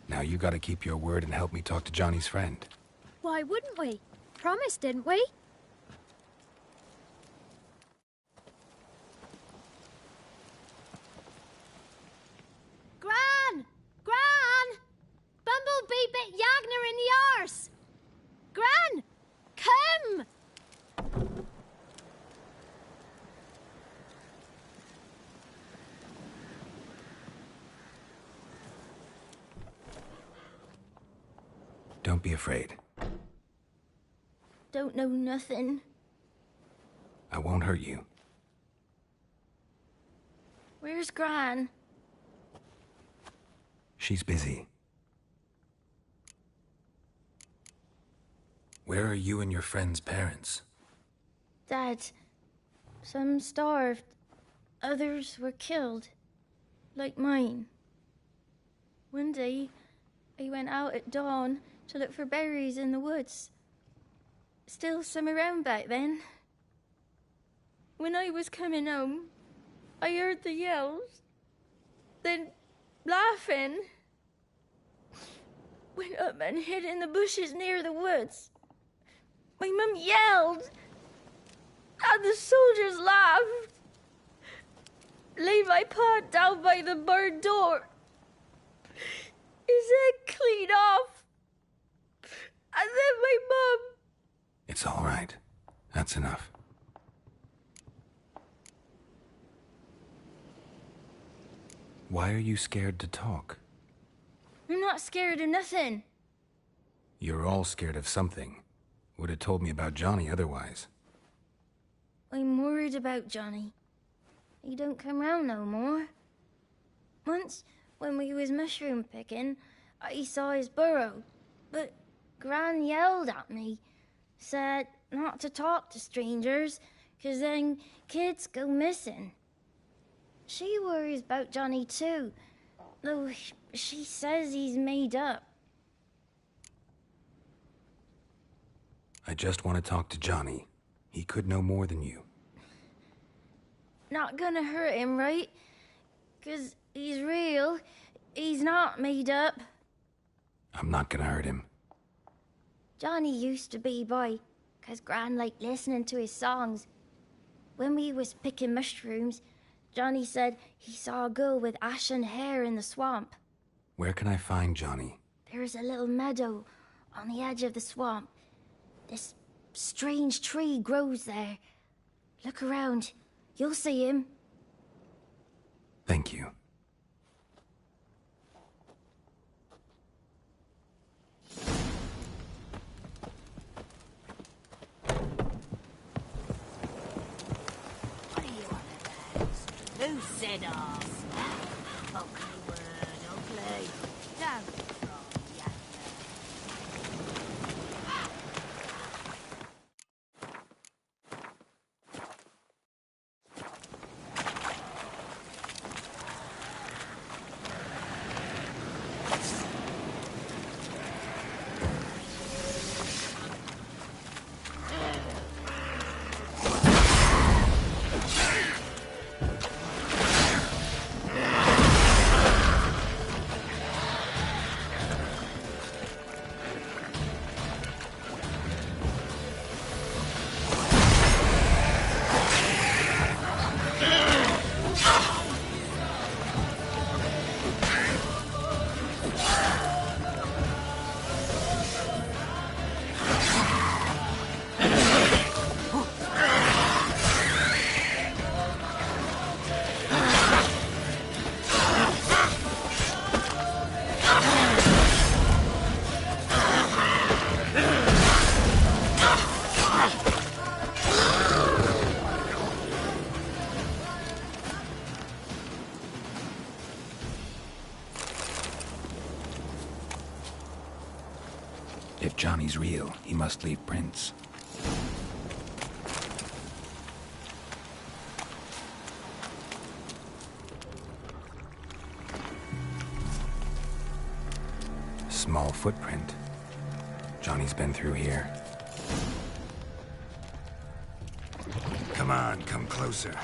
Now you gotta keep your word and help me talk to Johnny's friend. Why wouldn't we? Promised, didn't we? Gran! Gran! Bumblebee bit Yagner in the arse! Gran! Come! Don't be afraid. Don't know nothing. I won't hurt you. Where's Gran? She's busy. Where are you and your friend's parents? Dad. Some starved. Others were killed. Like mine. One day, I went out at dawn to look for berries in the woods. Still some around back then. When I was coming home, I heard the yells. Then laughing. Went up and hid in the bushes near the woods. My mum yelled. And the soldiers laughed. Laid my pa down by the barn door. His head clean off. And then my mum... It's all right. That's enough. Why are you scared to talk? I'm not scared of nothing. You're all scared of something. Would have told me about Johnny otherwise. I'm worried about Johnny. He don't come round no more. Once, when we was mushroom picking, I saw his burrow. But Gran yelled at me. Said not to talk to strangers, 'cause then kids go missing. She worries about Johnny too, though she says he's made up. I just want to talk to Johnny. He could know more than you. Not gonna hurt him, right? 'Cause he's real. He's not made up. I'm not gonna hurt him. Johnny used to be boy, 'cause Gran liked listening to his songs. When we was picking mushrooms, Johnny said he saw a girl with ashen hair in the swamp. Where can I find Johnny? There's a little meadow on the edge of the swamp. This strange tree grows there. Look around. You'll see him. Thank you. Who said arse? Ugly word, ugly. Don't cry, If Johnny's real, he must leave prints. Small footprint. Johnny's been through here. Come on, come closer.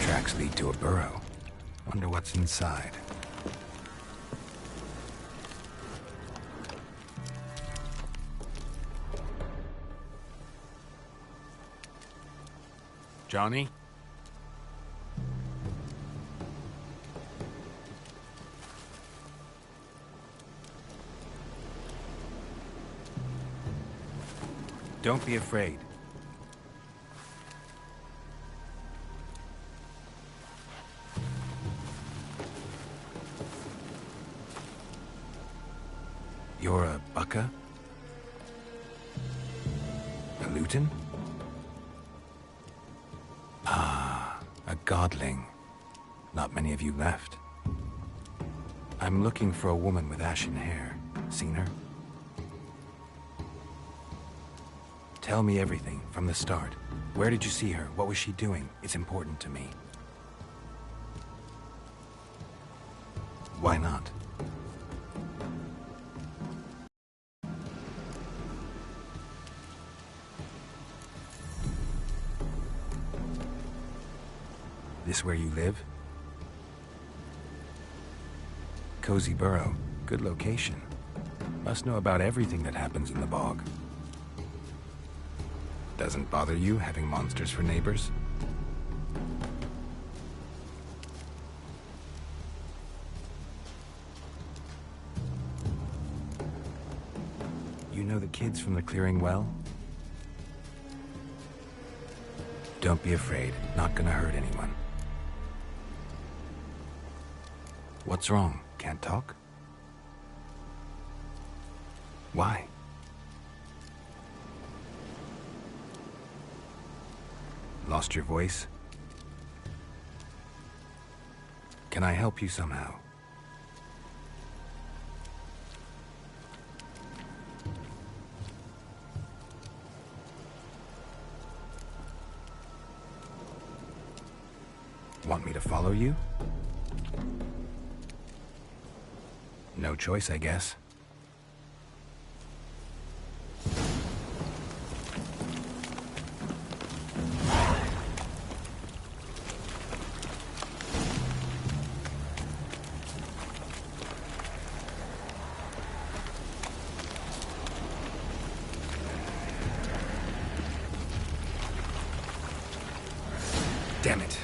Tracks lead to a burrow. Wonder what's inside. Johnny? Don't be afraid. You're a bucka? A luton? Ah, a godling. Not many of you left. I'm looking for a woman with ashen hair. Seen her? Tell me everything, from the start. Where did you see her? What was she doing? It's important to me. Why not? This where you live? Cozy burrow. Good location. Must know about everything that happens in the bog. Doesn't bother you having monsters for neighbors? You know the kids from the clearing well? Don't be afraid. Not gonna hurt anyone. What's wrong? Can't talk? Why? Lost your voice? Can I help you somehow? Want me to follow you? No choice, I guess. Damn it.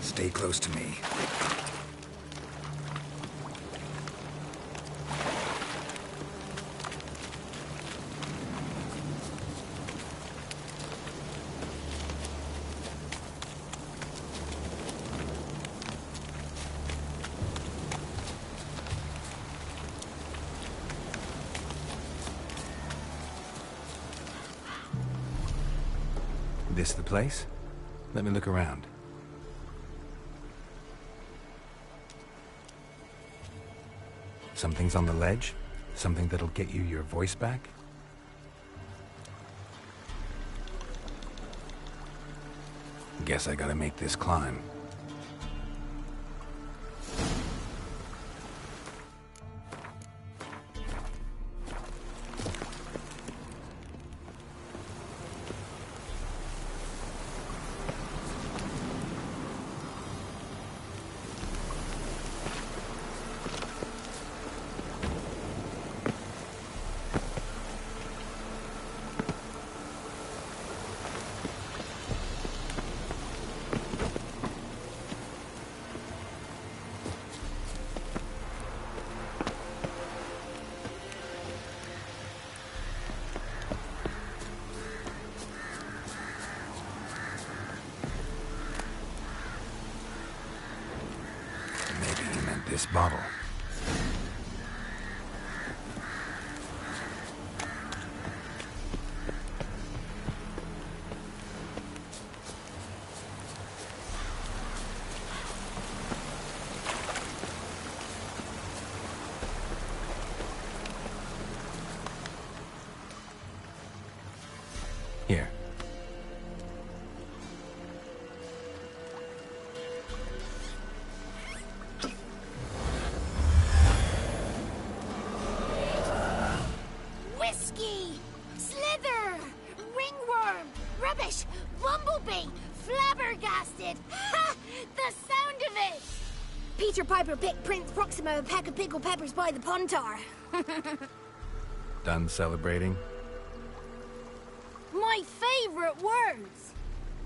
Stay close to me. This the place? Let me look around. Something's on the ledge? Something that'll get you your voice back? Guess I gotta make this climb. This bottle. Here. Whiskey! Slither! Ringworm! Rubbish! Bumblebee! Flabbergasted! Ha! The sound of it! Peter Piper picked Prince Proximo a pack of pickled peppers by the Pontar. Done celebrating? My favourite words!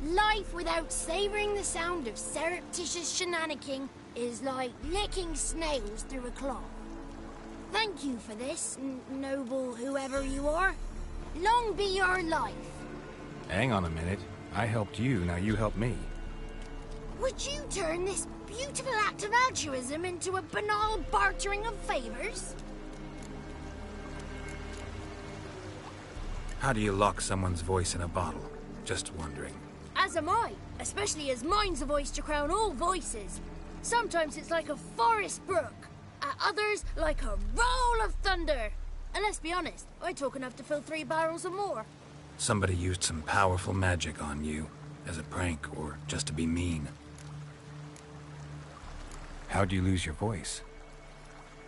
Life without savouring the sound of surreptitious shenanigans is like licking snails through a cloth. Thank you for this, noble whoever you are. Long be your life. Hang on a minute. I helped you, now you help me. Would you turn this beautiful act of altruism into a banal bartering of favours? How do you lock someone's voice in a bottle? Just wondering. As am I, especially as mine's a voice to crown all voices. Sometimes it's like a forest brook. At others, like a roll of thunder. And let's be honest, I talk enough to fill 3 barrels or more. Somebody used some powerful magic on you, as a prank or just to be mean. How'd you lose your voice?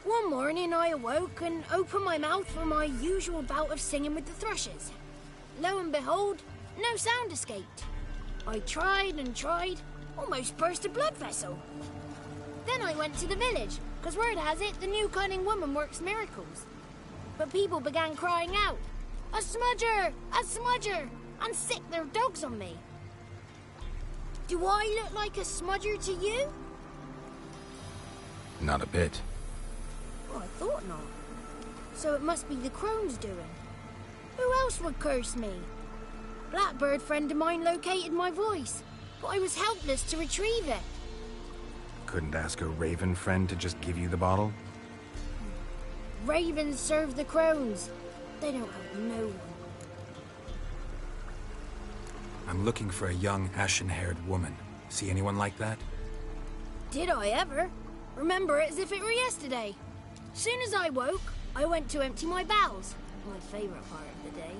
One morning I awoke and opened my mouth for my usual bout of singing with the thrushes. Lo and behold, no sound escaped. I tried and tried, almost burst a blood vessel. Then I went to the village, because word has it the new cunning woman works miracles. But people began crying out, "A smudger! A smudger!" and sick their dogs on me. Do I look like a smudger to you? Not a bit. Well, I thought not. So it must be the crone's doing. Who else would curse me? Blackbird friend of mine located my voice. but I was helpless to retrieve it. Couldn't ask a raven friend to just give you the bottle? Ravens serve the crones. They don't help no one. I'm looking for a young, ashen-haired woman. See anyone like that? Did I ever? Remember it as if it were yesterday. Soon as I woke, I went to empty my bowels. My favourite part of the day.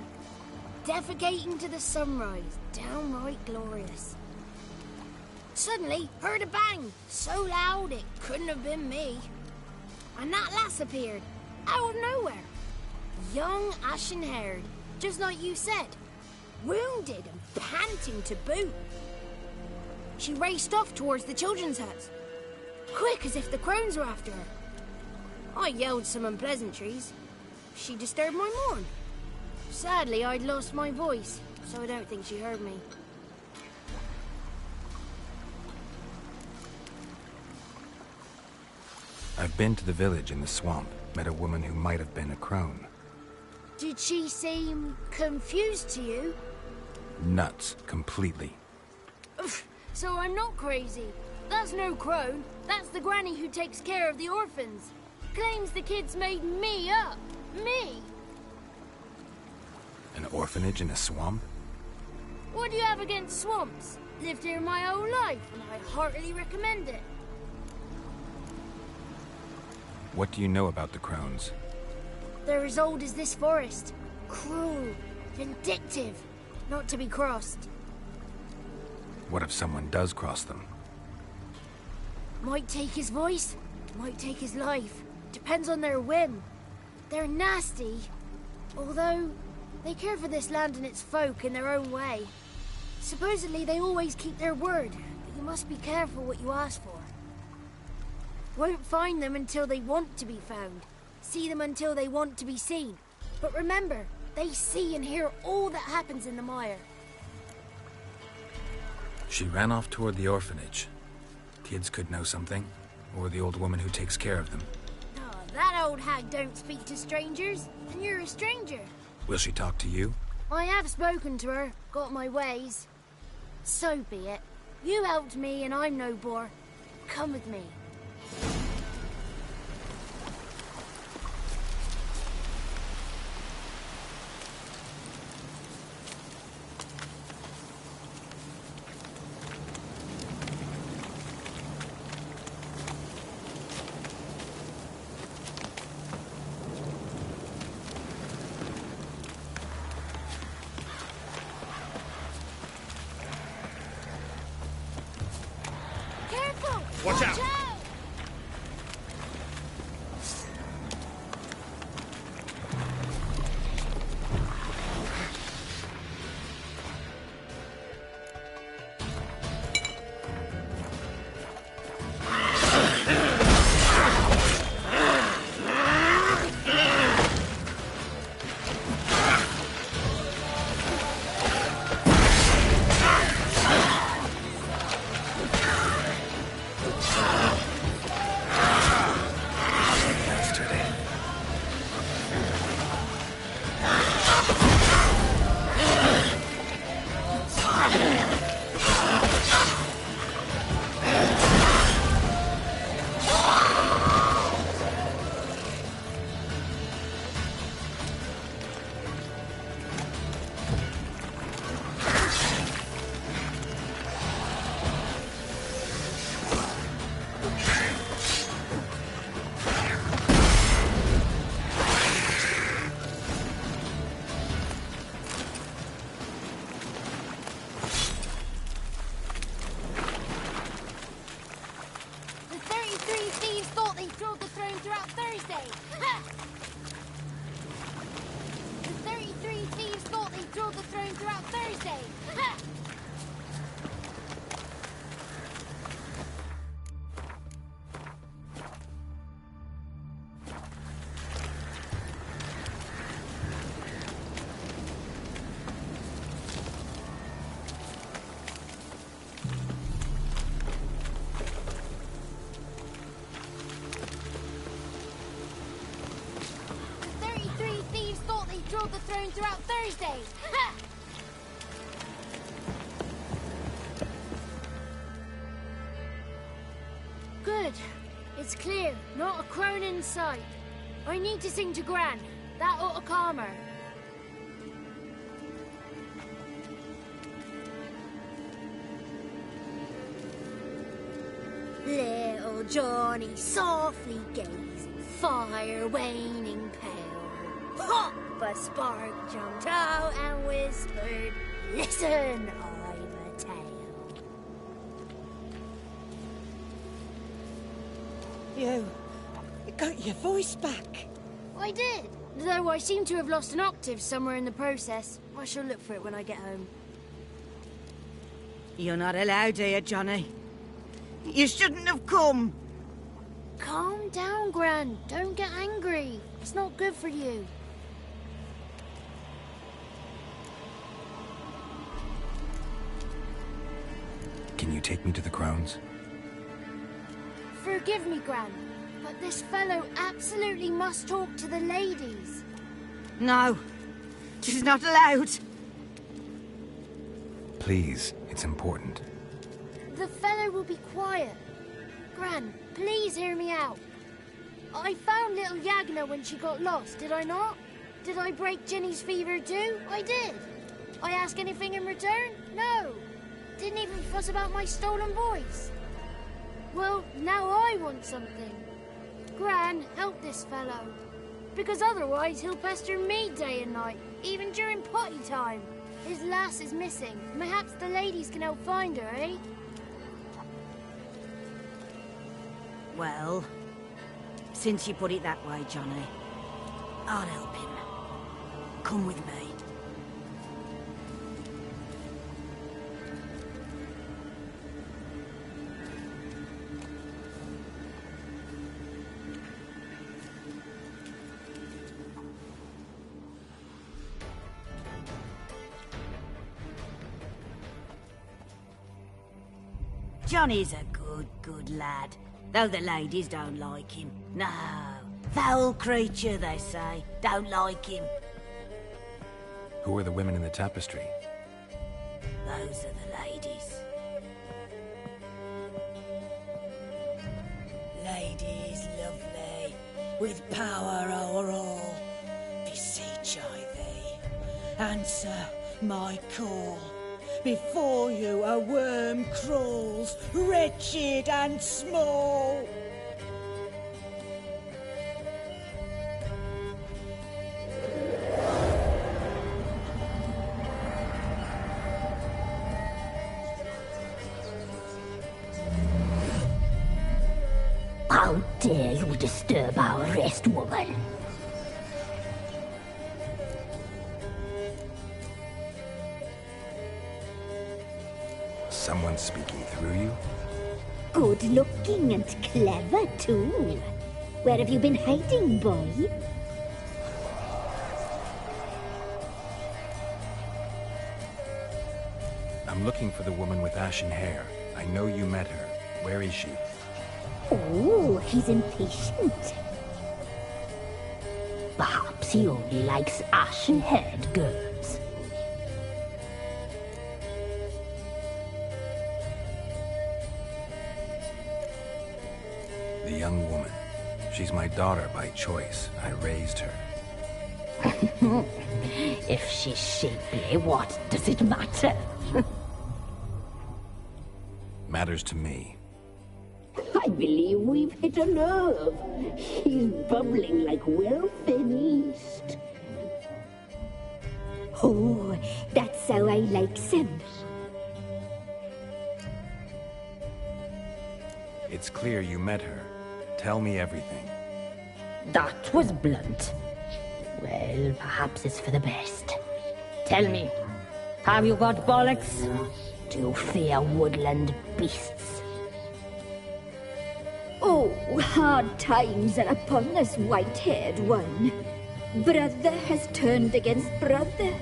Defecating to the sunrise. Downright glorious. Suddenly, heard a bang. So loud it couldn't have been me. And that lass appeared. Out of nowhere. Young, ashen-haired. Just like you said. Wounded and panting to boot. She raced off towards the children's huts. Quick as if the crones were after her. I yelled some unpleasantries. She disturbed my morn. Sadly, I'd lost my voice, so I don't think she heard me. I've been to the village in the swamp, met a woman who might have been a crone. Did she seem confused to you? Nuts, completely. So I'm not crazy. That's no crone. That's the granny who takes care of the orphans. Claims the kids made me up. Me! An orphanage in a swamp? What do you have against swamps? Lived here my whole life, and I heartily recommend it. What do you know about the crones? They're as old as this forest. Cruel, vindictive, not to be crossed. What if someone does cross them? Might take his voice, might take his life. Depends on their whim. They're nasty, although they care for this land and its folk in their own way. Supposedly they always keep their word, but you must be careful what you ask for. Won't find them until they want to be found. See them until they want to be seen. But remember, they see and hear all that happens in the mire. She ran off toward the orphanage. Kids could know something, or the old woman who takes care of them. Oh, that old hag don't speak to strangers, and you're a stranger. Will she talk to you? I have spoken to her, got my ways. So be it. You helped me and I'm no bore. Come with me. Watch out! The throne throughout Thursday. Ha! It's clear, not a crone in sight. I need to sing to Gran. That ought to calm her. Little Johnny softly gazing, fire waning pale. Pop! A spark jumped out and whispered, "Listen, I've a tale." You got your voice back. I did, though I seem to have lost an octave somewhere in the process. I shall look for it when I get home. You're not allowed here, Johnny. You shouldn't have come. Calm down, Gran. Don't get angry. It's not good for you. Can you take me to the Crones? Forgive me, Gran, but this fellow absolutely must talk to the ladies. No, she's not allowed. Please, it's important. The fellow will be quiet. Gran, please hear me out. I found little Yagna when she got lost, did I not? Did I break Jenny's fever too? I did. I ask anything in return? No. Didn't even fuss about my stolen voice. Well, now I want something. Gran, help this fellow. Because otherwise he'll pester me day and night, even during potty time. His lass is missing. Perhaps the ladies can help find her, eh? Well, since you put it that way, Johnny, I'll help him. Come with me. Johnny's a good lad, though the ladies don't like him. No, foul creature, they say. Don't like him. Who are the women in the tapestry? Those are the ladies. Ladies lovely, with power o'er all. Beseech I thee, answer my call. Before you a worm crawls, wretched and small. How dare you disturb our rest, woman? Someone speaking through you? Good looking and clever, too. Where have you been hiding, boy? I'm looking for the woman with ashen hair. I know you met her. Where is she? Oh, he's impatient. Perhaps he only likes ashen-haired girls. The young woman. She's my daughter by choice. I raised her. If she's shapely, what does it matter? Matters to me. I believe we've hit a nerve. He's bubbling like well-fed yeast. Oh, that's how I like him. It's clear you met her. Tell me everything. That was blunt. Well, perhaps it's for the best. Tell me, have you got bollocks? Do you fear woodland beasts? Oh, hard times are upon this white-haired one. Brother has turned against brother.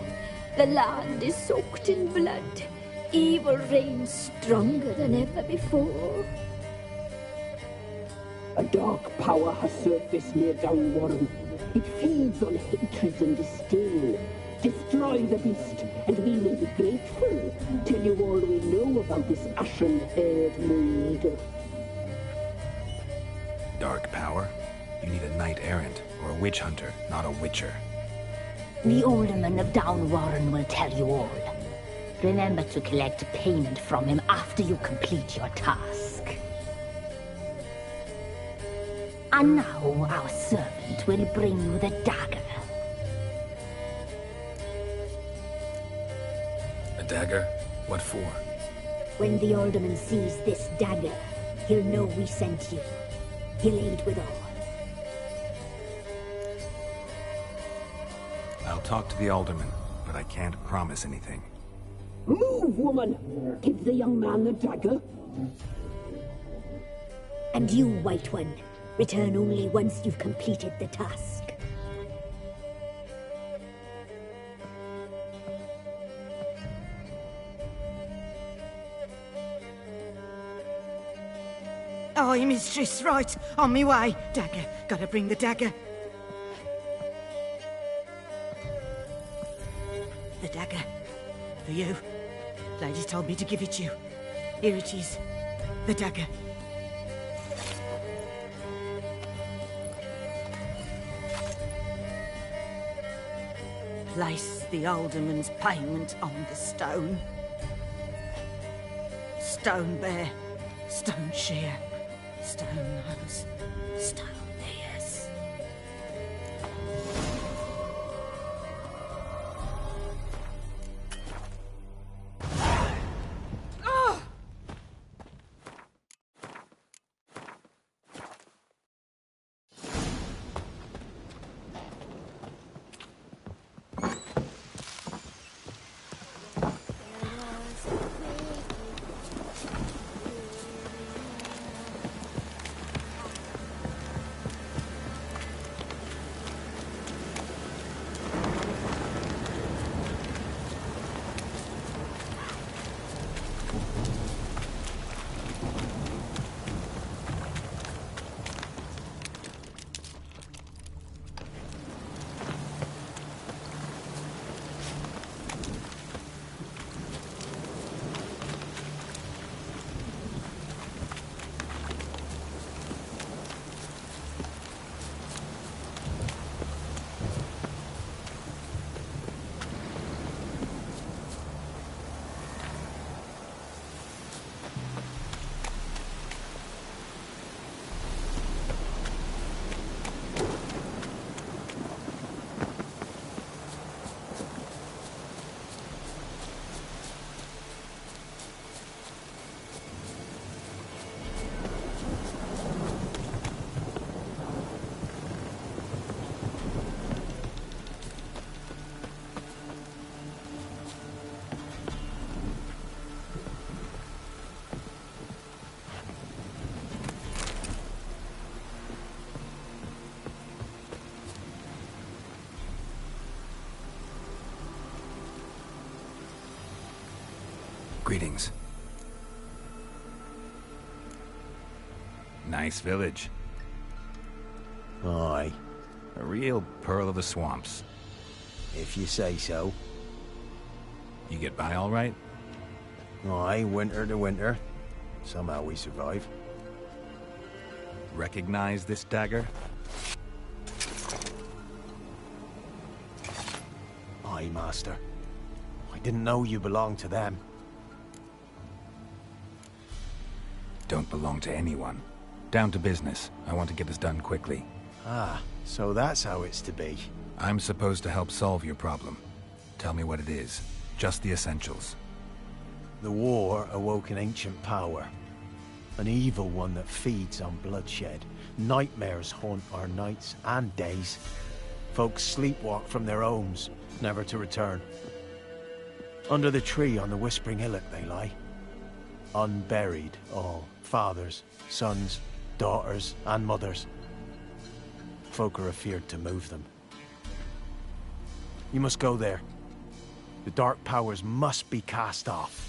The land is soaked in blood. Evil reigns stronger than ever before. A dark power has surfaced near Downwarren. It feeds on hatred and disdain. Destroy the beast, and we may be grateful. Tell you all we know about this ashen-haired maid. Dark power? You need a knight-errant or a witch hunter, not a witcher. The alderman of Downwarren will tell you all. Remember to collect payment from him after you complete your task. And now our servant will bring you the dagger. A dagger? What for? When the alderman sees this dagger, he'll know we sent you. He'll aid with all. I'll talk to the alderman, but I can't promise anything. Move, woman! Give the young man the dagger. And you, White One, return only once you've completed the task. Aye, mistress, right. On me way. Dagger. Gotta bring the dagger. The dagger. For you. Lady told me to give it you. Here it is. The dagger. Place the alderman's payment on the stone. Stone bear. Stone shear. Stone nose. Stone ears. Greetings. Nice village. Aye. A real pearl of the swamps. If you say so. You get by all right? Aye, winter to winter. Somehow we survive. Recognize this dagger? Aye, master. I didn't know you belonged to them. Don't belong to anyone. Down to business. I want to get this done quickly. Ah, so that's how it's to be. I'm supposed to help solve your problem. Tell me what it is. Just the essentials. The war awoke an ancient power. An evil one that feeds on bloodshed. Nightmares haunt our nights and days. Folks sleepwalk from their homes, never to return. Under the tree on the Whispering Hillock they lie. Unburied all. Fathers, sons, daughters, and mothers. Folk are afeard to move them. You must go there. The dark powers must be cast off.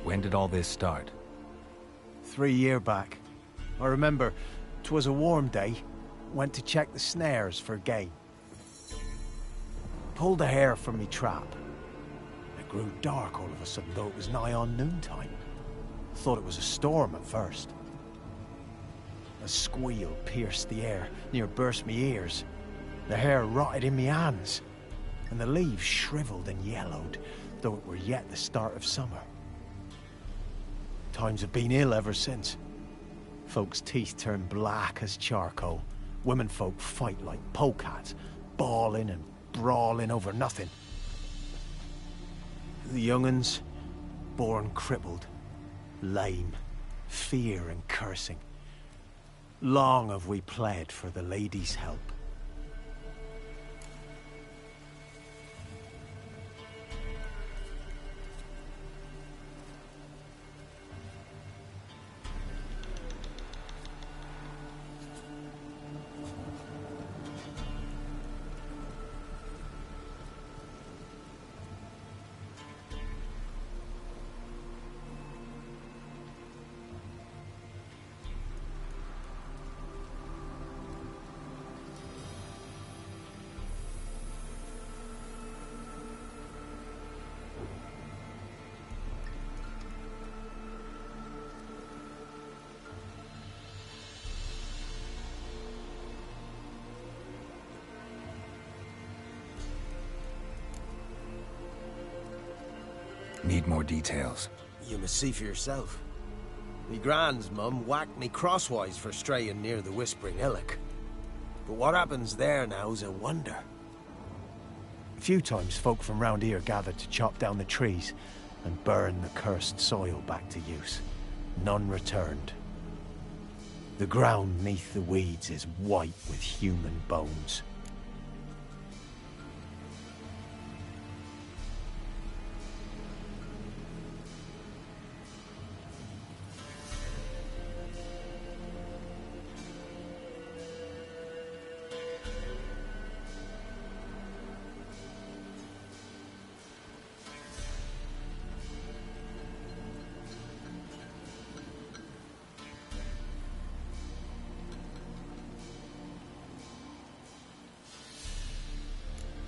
When did all this start? 3 years back. I remember 'twas a warm day. Went to check the snares for game. pulled the hare from me trap. It grew dark all of a sudden, though it was nigh on noontime. Thought it was a storm at first. A squeal pierced the air, near burst me ears. The hare rotted in me hands, and the leaves shriveled and yellowed, though it were yet the start of summer. Times have been ill ever since. Folks' teeth turn black as charcoal. Womenfolk fight like polecats, bawling and brawling over nothing. The young'uns, born crippled, lame, fear and cursing. Long have we pled for the lady's help. Need more details. You must see for yourself. Me grand's mum whacked me crosswise for straying near the Whispering Hillock. But what happens there now's a wonder. A few times folk from round here gathered to chop down the trees and burn the cursed soil back to use. None returned. The ground neath the weeds is white with human bones.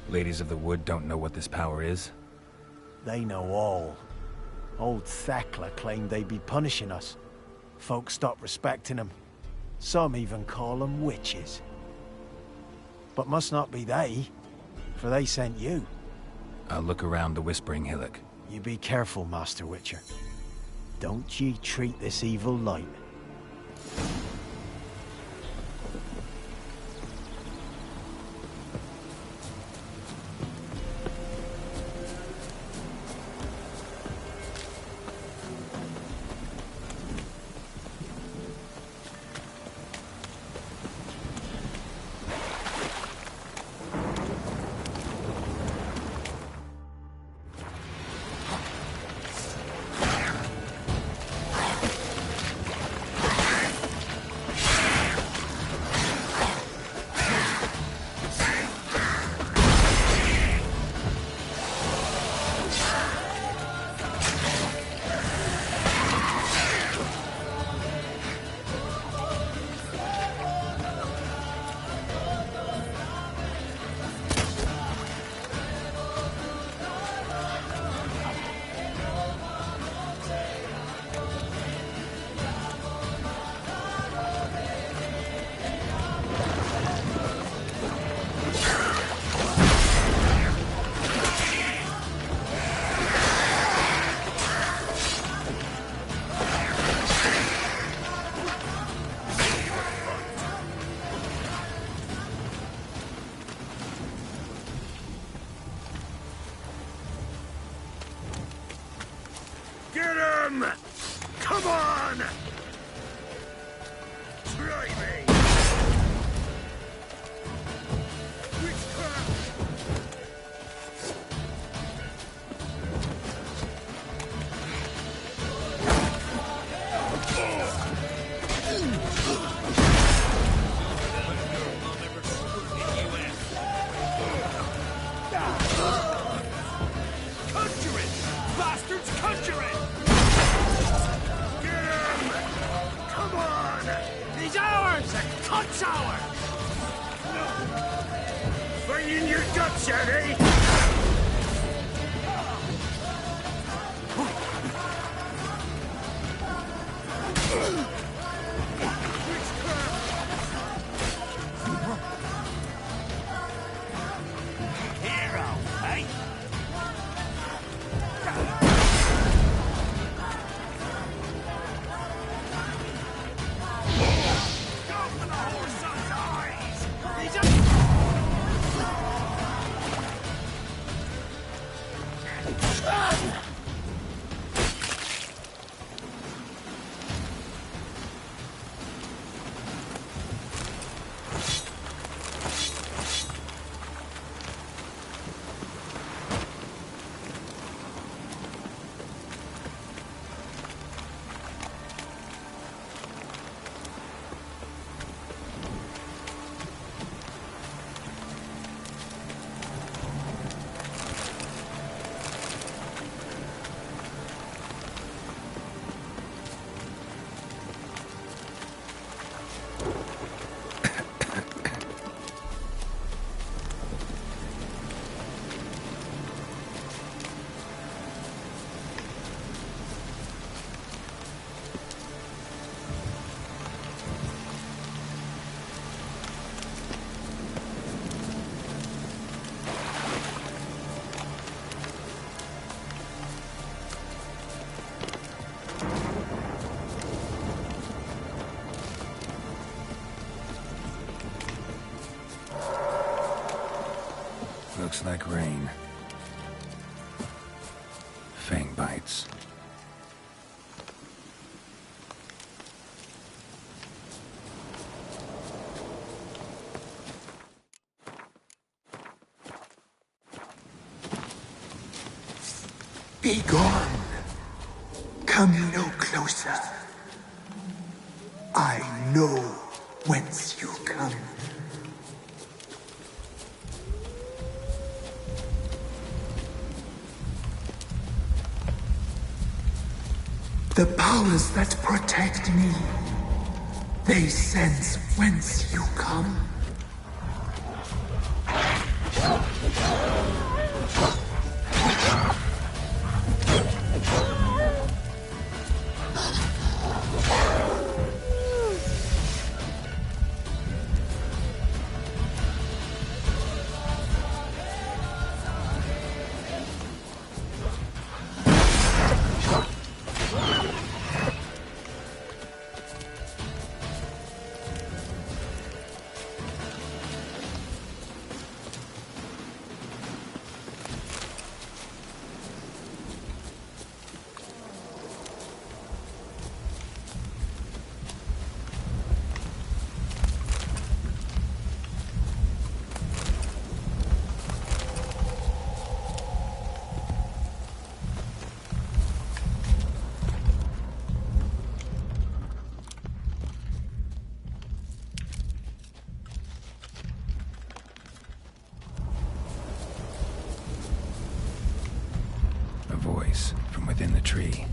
Ladies of the Wood don't know what this power is? They know all. Old Thekla claimed they'd be punishing us. Folk stopped respecting them. Some even call them witches. But must not be they, for they sent you. I'll look around the Whispering Hillock. You be careful, Master Witcher. Don't ye treat this evil light. Get him! Come on! Try me! Conjure it! Bastards, conjure it! Get him! Looks like rain. Fang bites. Be gone. Come no closer. I know whence you come. The powers that protect me, they sense whence you come. Voice from within the tree.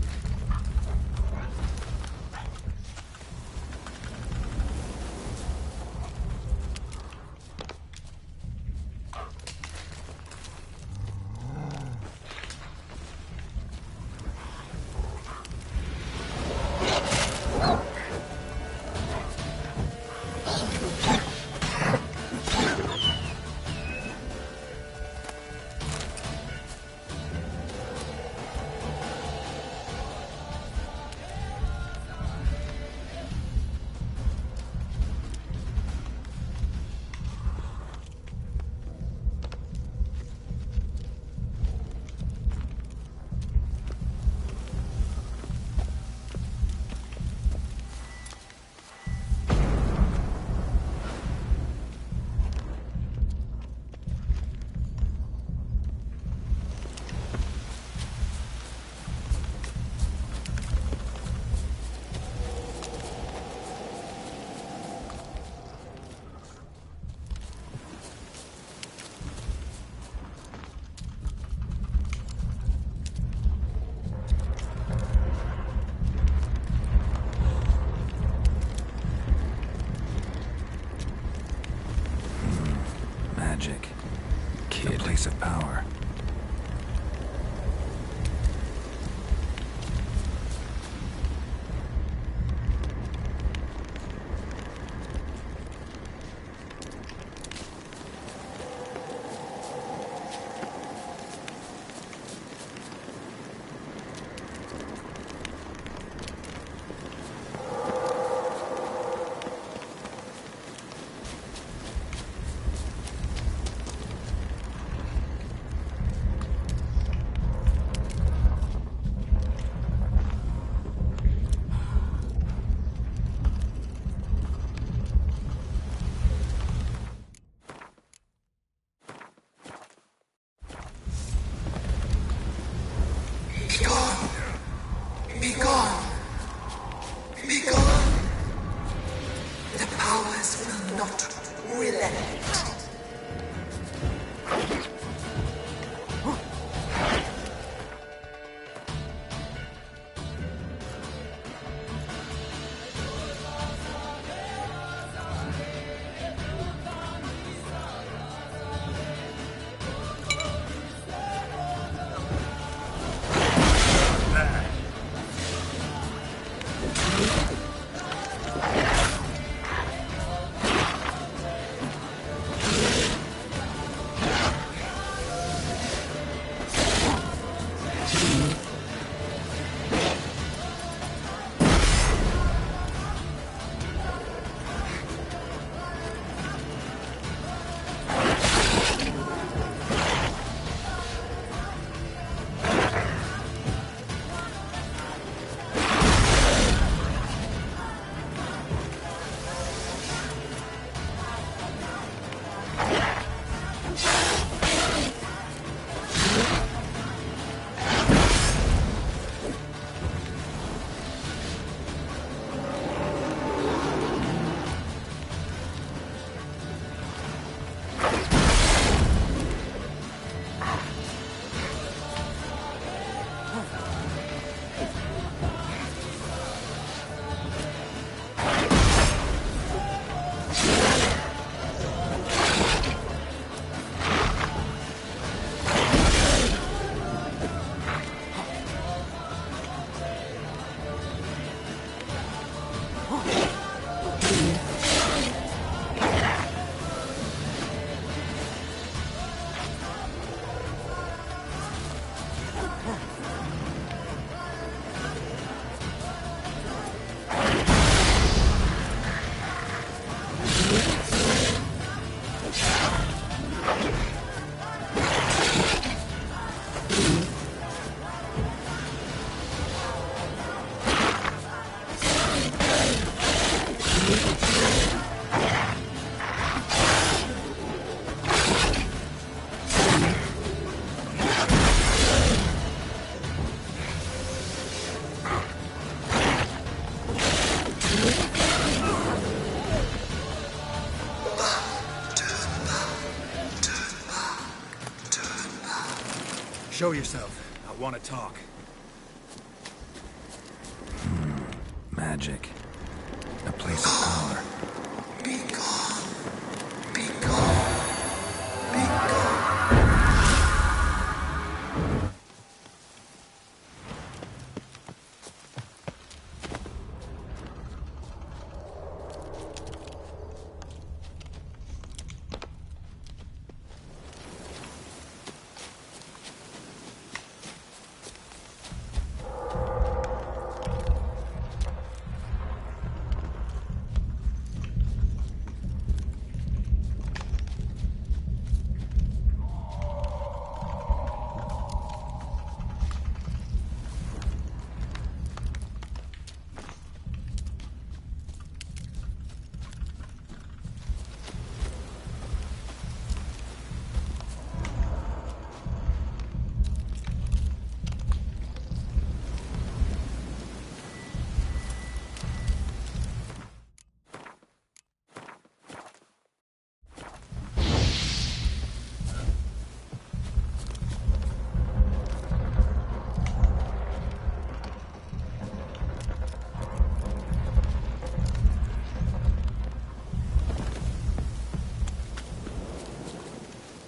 Show yourself. I want to talk. Magic. A place of power. Be gone. Be gone. Be gone.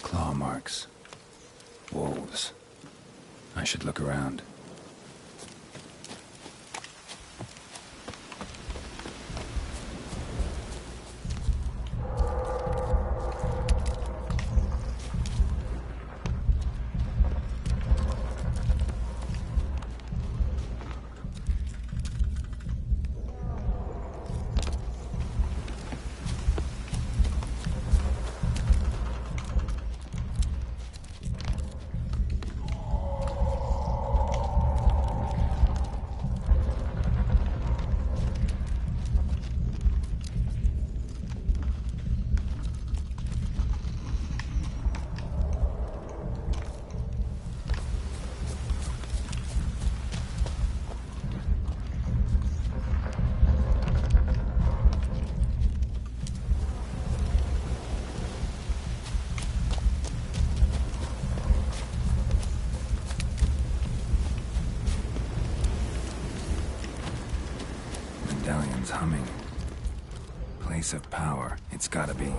Claw marks. Wolves. I should look around. Medallion's humming. Place of power. It's gotta be.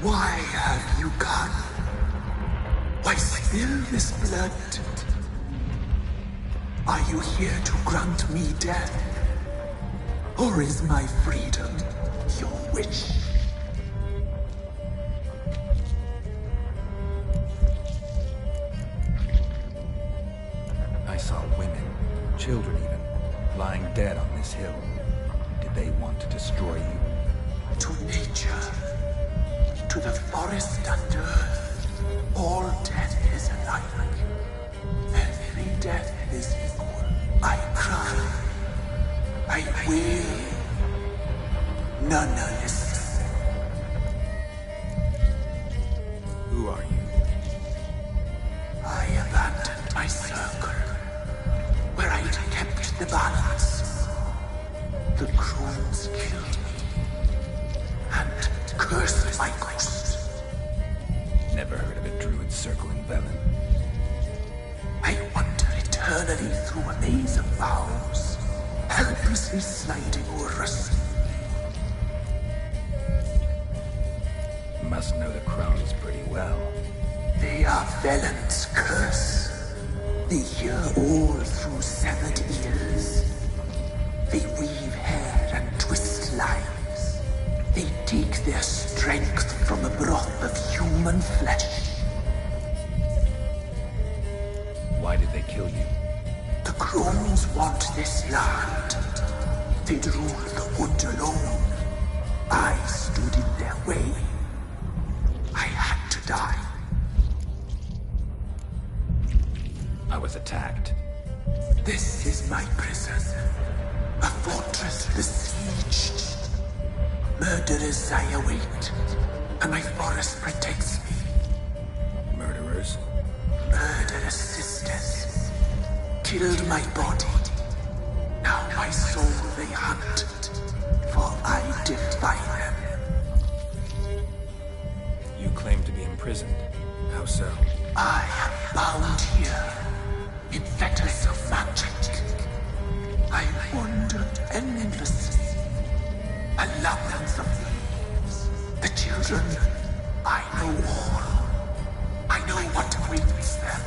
Why have you gone? Why spill this blood? you here to grant me death? Or is my freedom your wish? I saw women, children even, lying dead on this hill. Did they want to destroy you? To nature, to the forest and earth, all death is alike. Every death is equal. I cry. I wail. None listens. Who are you? I abandoned my circle, where I'd kept the balance. The crones killed me, and cursed my ghost. Never heard of a druid circling Velen. I wander eternally through a maze of vows, helplessly sliding over us. Must know the crones pretty well. They are Velen's curse. They hear all through severed ears. They weave hair and twist lives. They take their strength from a broth of human flesh. Why did they kill you? The crones want this land. They'd rule the wood alone. I stood in their way. I had to die. I was attacked. This is my prison. A fortress besieged. Murderers I await, and my forest protects me. Murderers? Murderous sisters. Killed my body. Now my soul they hunt, for I defy them. You claim to be imprisoned. How so? I am bound here, in fetters of magic. I wandered endlessly, a labyrinth of leaves. The children, I know all. I know what awaits them.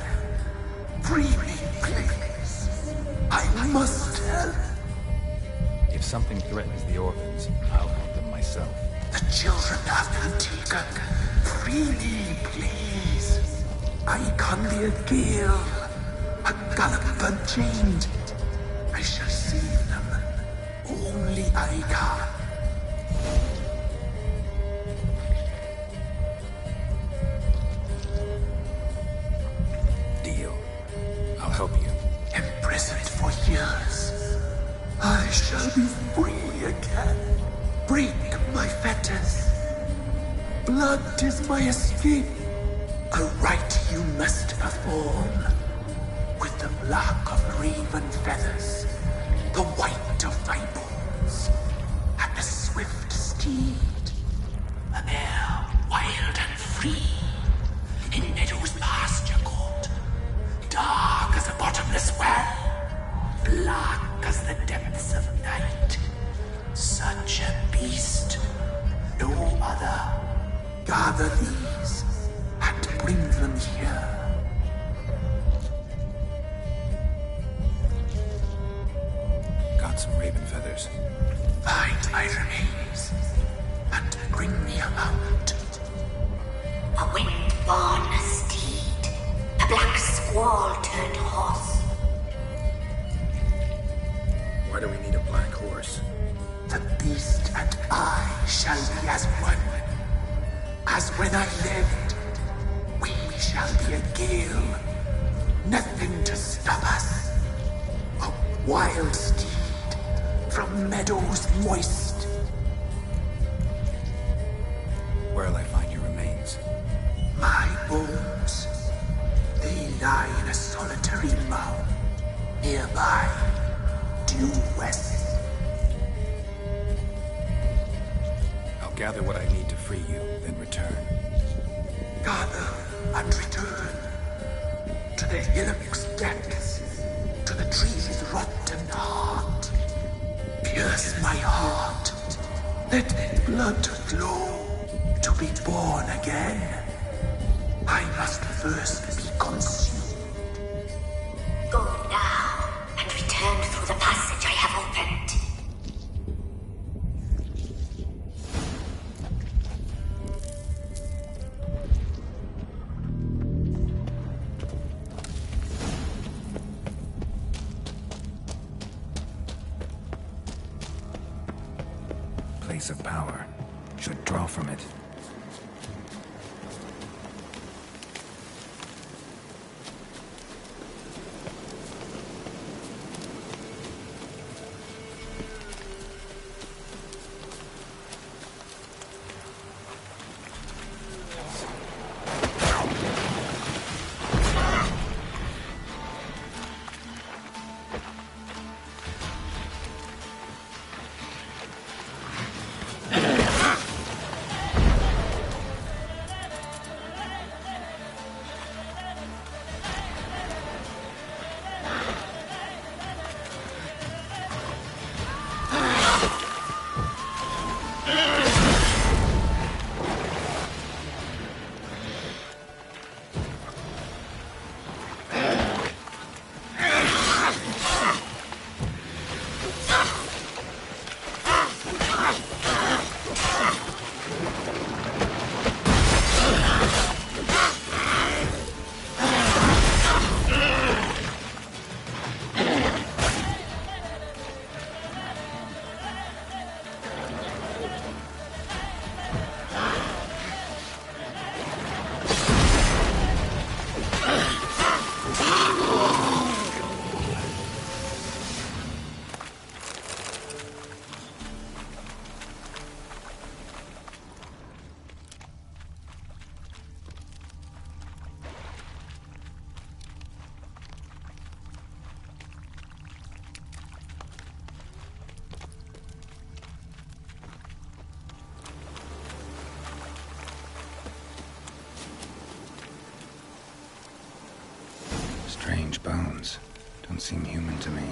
Free me, please. I must help. If something threatens the orphans, I'll help them myself. The children have been taken. Free me, please. I can be a gale, a gallop unchained. I shall save them. Only I can. Deal. I'll help you. Imprisoned for years, I shall be free again. Break my fetters. Blood is my escape. A rite you must perform. With the black of raven feathers, the white of my bones, and the swift steed. A mare wild and free, in meadows pasture court, dark as a bottomless well, black as the depths of night. Such a beast, no other. Gather these and bring them here. Got some raven feathers. Find my remains and bring me a mount. A wind-born steed, a black squall turned horse. Why do we need a black horse? The beast and I shall be as one. As when I lived, we shall be a gale. Nothing to stop us. A wild steed from meadows moist. Where'll I find your remains? My bones, they lie in a solitary mound nearby, due west. I'll gather what I need to free you, then return. Gather and return to the hillock's depths, to the tree's rotten heart. Pierce my heart, let blood flow to be born again. I must first be consumed. Go now and place of power. Should draw from it. Strange bones. Don't seem human to me.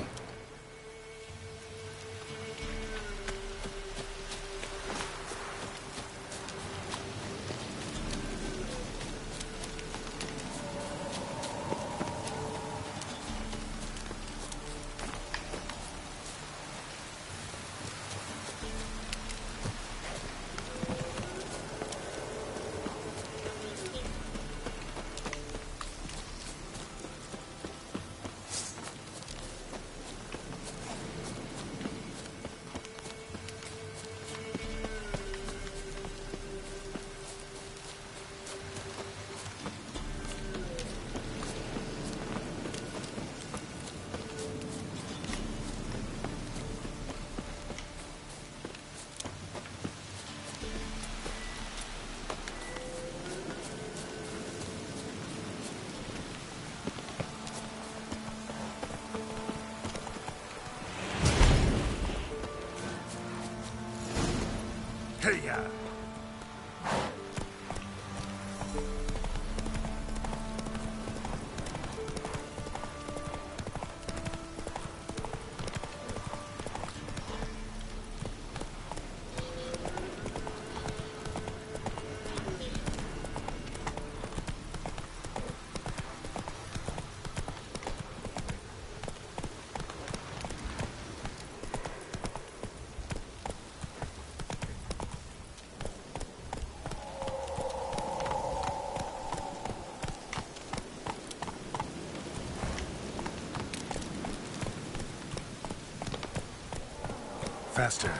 Hey-ya! Faster.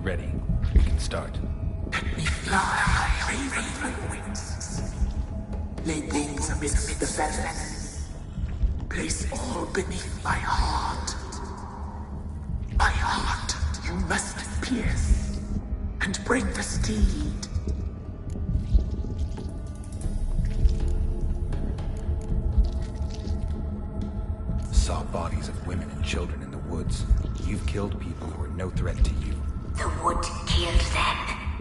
Ready. We can start. Let me fly, raven wings. Lay things amidst the feathers. Place all beneath my heart. My heart you must pierce, and bring the steed. Saw bodies of women and children in the woods. You've killed people who are no threat to you. The wood killed them,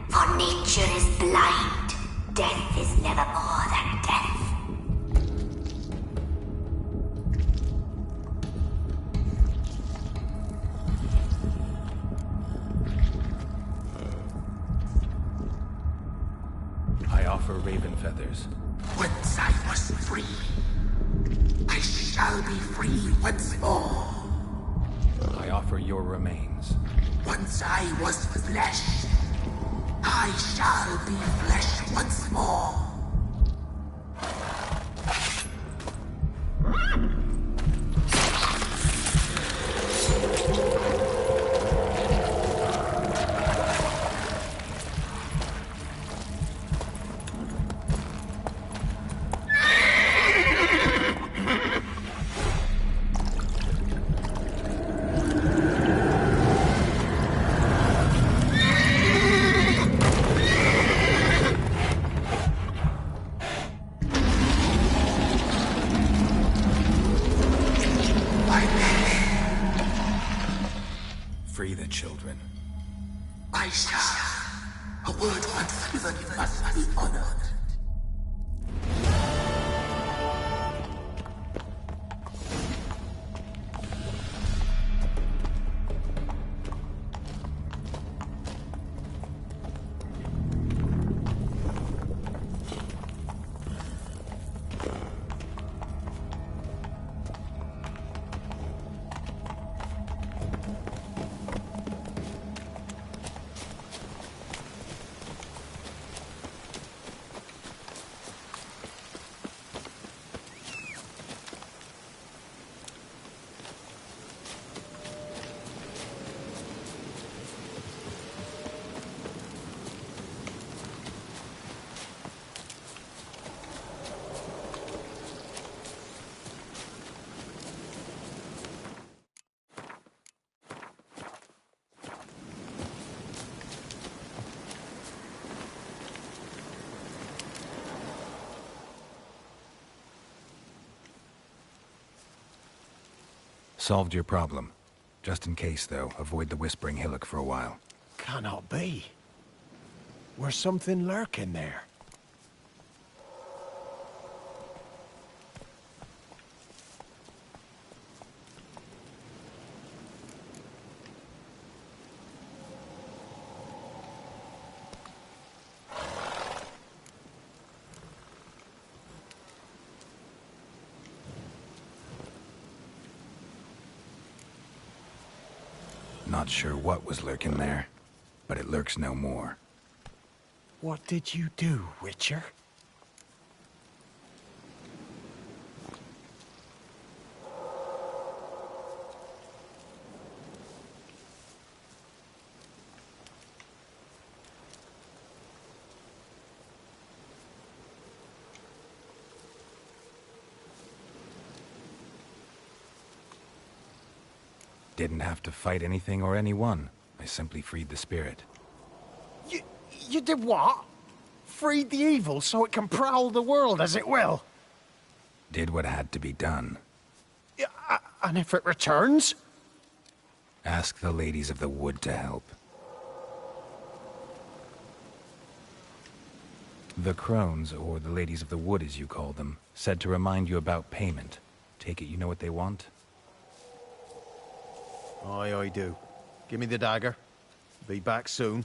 for nature is blind. Death is never more than death. I offer raven feathers. Once I was free, I shall be free once more. I offer your remains. Once I was flesh, I shall be flesh once more. Free the children. I shall. A word once given must be honored. Solved your problem. Just in case, though, avoid the Whispering Hillock for a while. Cannot be. Where's something lurking there? Not sure what was lurking there, but it lurks no more. What did you do, Witcher? Didn't have to fight anything or anyone. I simply freed the spirit. You did what? Freed the evil so it can prowl the world as it will? Did what had to be done. Yeah, and if it returns? Ask the ladies of the wood to help. The crones, or the ladies of the wood as you call them, said to remind you about payment. Take it you know what they want? Aye, I do. Give me the dagger. Be back soon.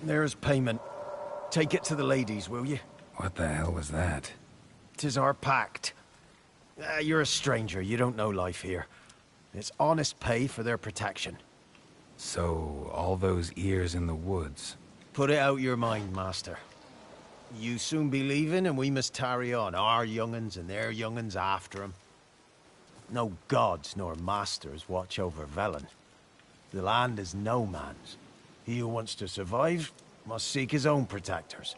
There's payment. Take it to the ladies, will you? What the hell was that? 'Tis our pact. You're a stranger, you don't know life here. It's honest pay for their protection. So, all those ears in the woods. Put it out your mind, master. You soon be leaving and we must tarry on, our young'uns and their young'uns after 'em. No gods nor masters watch over Velen. The land is no man's. He who wants to survive must seek his own protectors.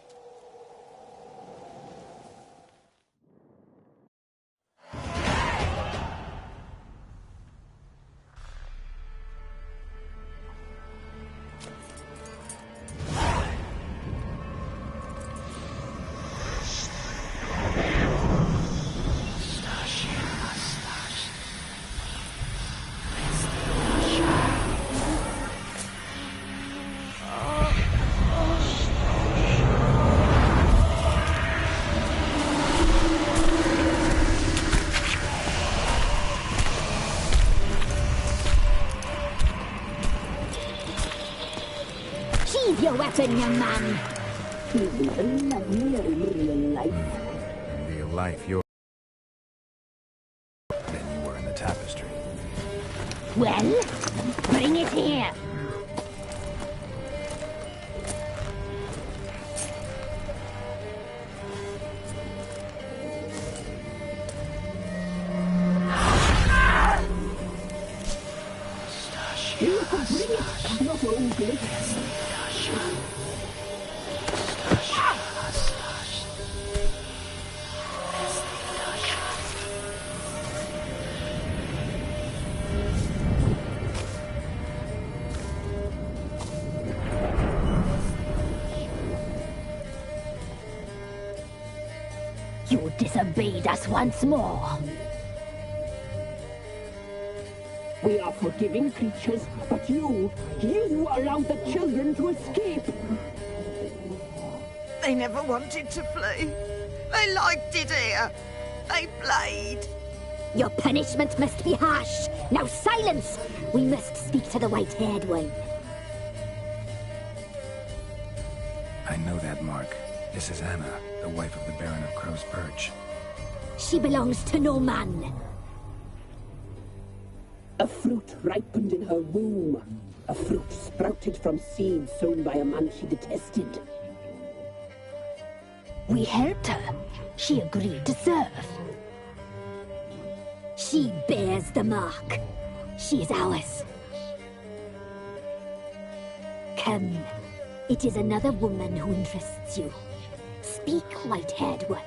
rotten, young man. He's lovely in real life. In real life, you're than you were in the tapestry. Well, bring it here. You disobeyed us once more. We are forgiving creatures, but you allowed the children to escape. They never wanted to flee. They liked it here. They played. Your punishment must be harsh. Now silence! We must speak to the white-haired one. I know that mark. This is Anna, the wife of the Baron of Crow's Perch. She belongs to no man. A fruit ripened in her womb. A fruit sprouted from seeds sown by a man she detested. We helped her. She agreed to serve. She bears the mark. She is ours. Come. It is another woman who interests you. Speak, white-haired one.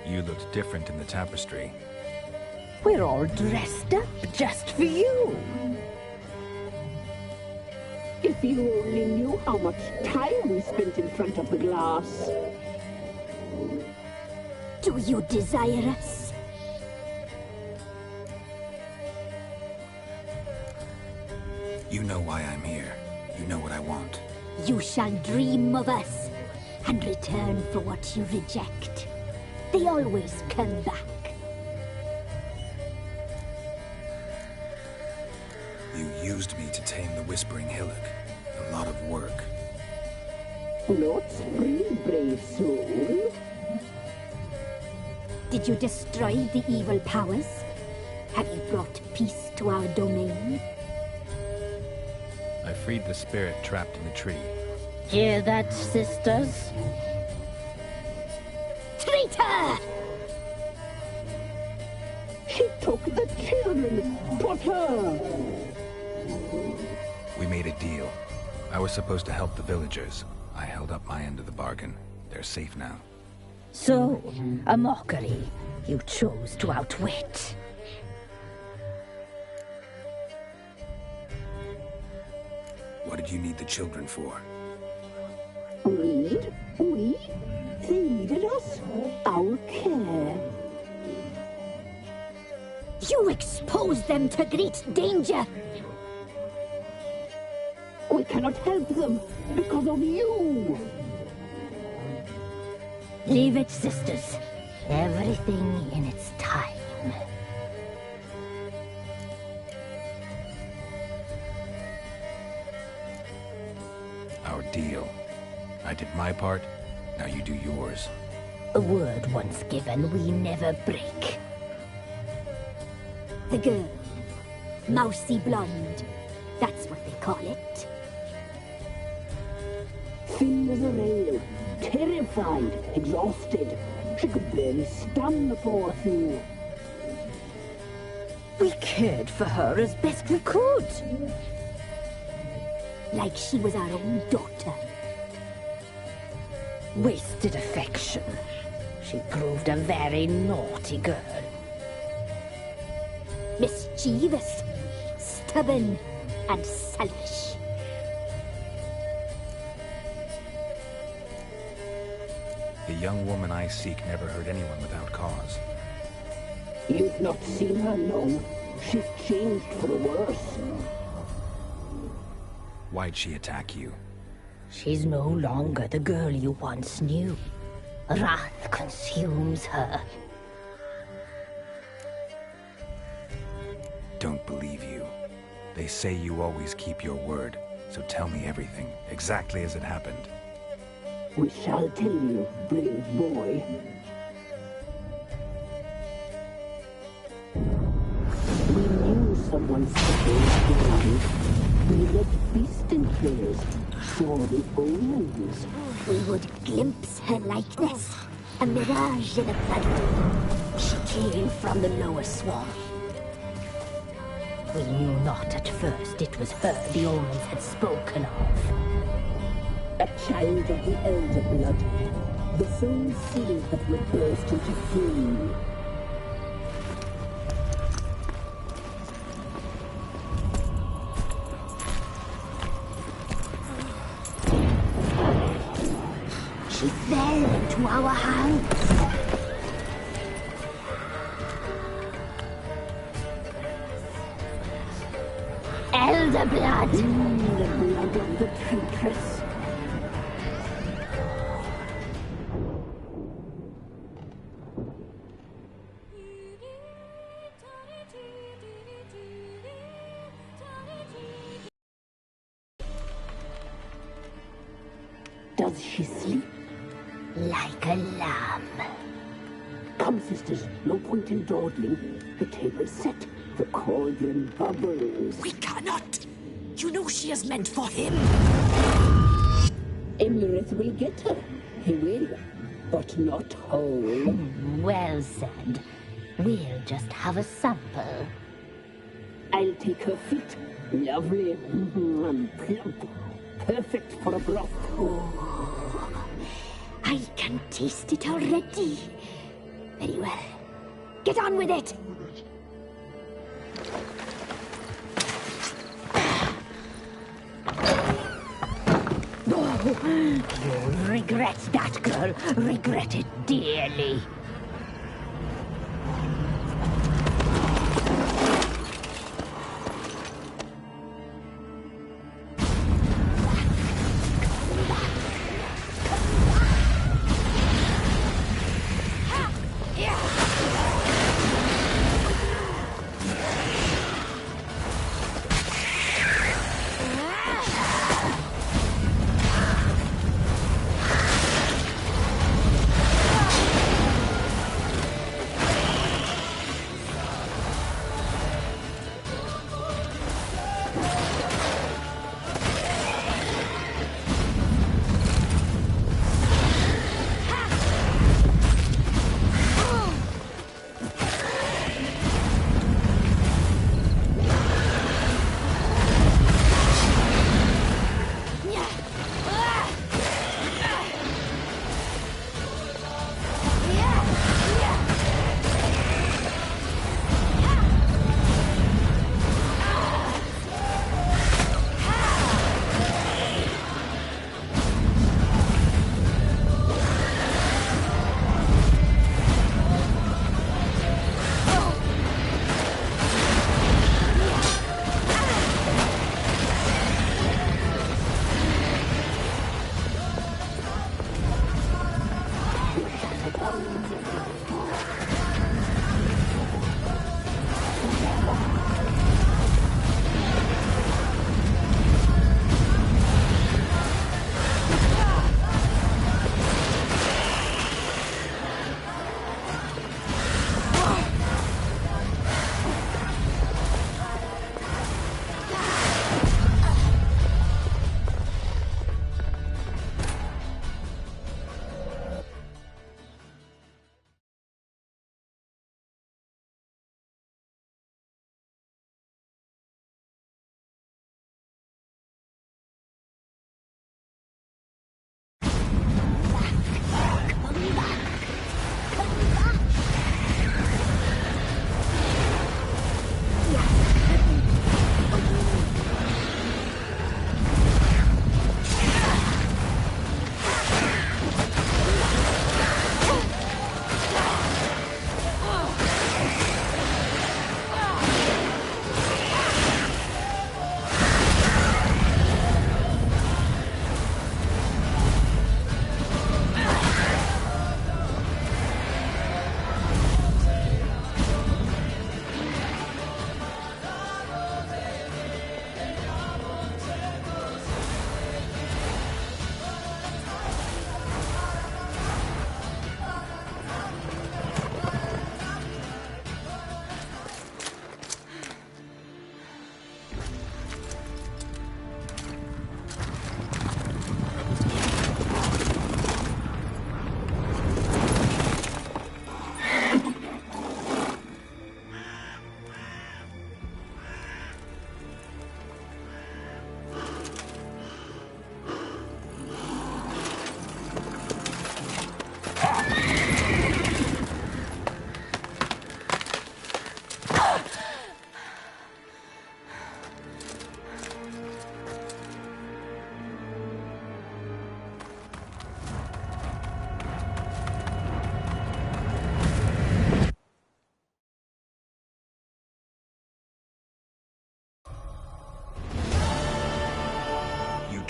You looked different in the tapestry. We're all dressed up just for you. If you only knew how much time we spent in front of the glass. Do you desire us? You know why I'm here. You know what I want. You shall dream of us and return for what you reject. They always come back. You used me to tame the Whispering Hillock. A lot of work. Not free, brave soul. Did you destroy the evil powers? Have you brought peace to our domain? I freed the spirit trapped in the tree. Hear that, sisters? Traitor! She took the children, but her! We made a deal. I was supposed to help the villagers. I held up my end of the bargain. They're safe now. So, a mockery you chose to outwit. What did you need the children for? We? They needed us. Our care. You exposed them to great danger. We cannot help them because of you. Leave it, sisters. Everything in its time. Our deal. I did my part, now you do yours. A word once given, we never break. The girl. Mousy blonde. That's what they call it. Thin as a rail. Terrified. Exhausted. She could barely stand the poor thing. We cared for her as best we could. Like she was our own daughter. Wasted affection. She proved a very naughty girl. Mischievous, stubborn, and selfish. The young woman I seek never hurt anyone without cause. You've not seen her long. She's changed for the worse. Why'd she attack you? She's no longer the girl you once knew. Wrath consumes her. Don't believe you. They say you always keep your word, so tell me everything, exactly as it happened. We shall tell you, brave boy. We knew someone special. We let beast enclosed, saw the omens. We would glimpse her likeness, a mirage in a blood. She came from the lower swamp. We knew not at first it was her the omens had spoken of. A child of the elder blood, the soul seed that would burst into flame. She fell into our hands. Elder blood! The blood of the traitress. Does she sleep? Like a lamb. Come, sisters, no point in dawdling. The table's set. The cauldron bubbles. We cannot! You know she is meant for him! Emirath will get her. He will, but not whole. Well said. We'll just have a sample. I'll take her feet. Lovely and plump. Perfect for a broth. Oh, I can taste it already. Very well. Get on with it! You'll regret that, girl. Regret it dearly.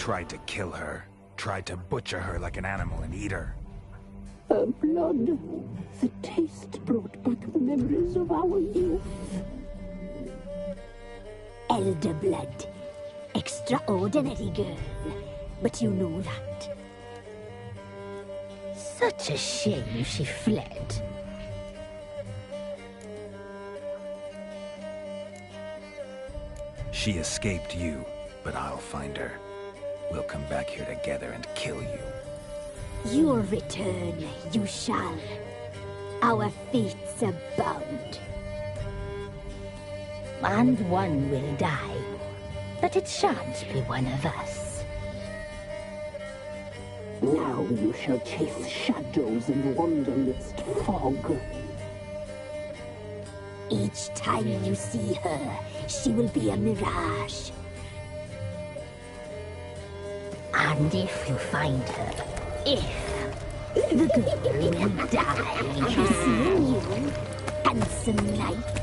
tried to kill her. Tried to butcher her like an animal and eat her. Her blood. The taste brought back memories of our youth. Elder blood. Extraordinary girl. But you know that. Such a shame she fled. She escaped you, but I'll find her. We'll come back here together and kill you. Your return, you shall. Our fates are bound. And one will die, but it shan't be one of us. Now you shall chase shadows and wander midst fog. Each time you see her, she will be a mirage. And if you find her, the girl will die. Seeing you, handsome knight.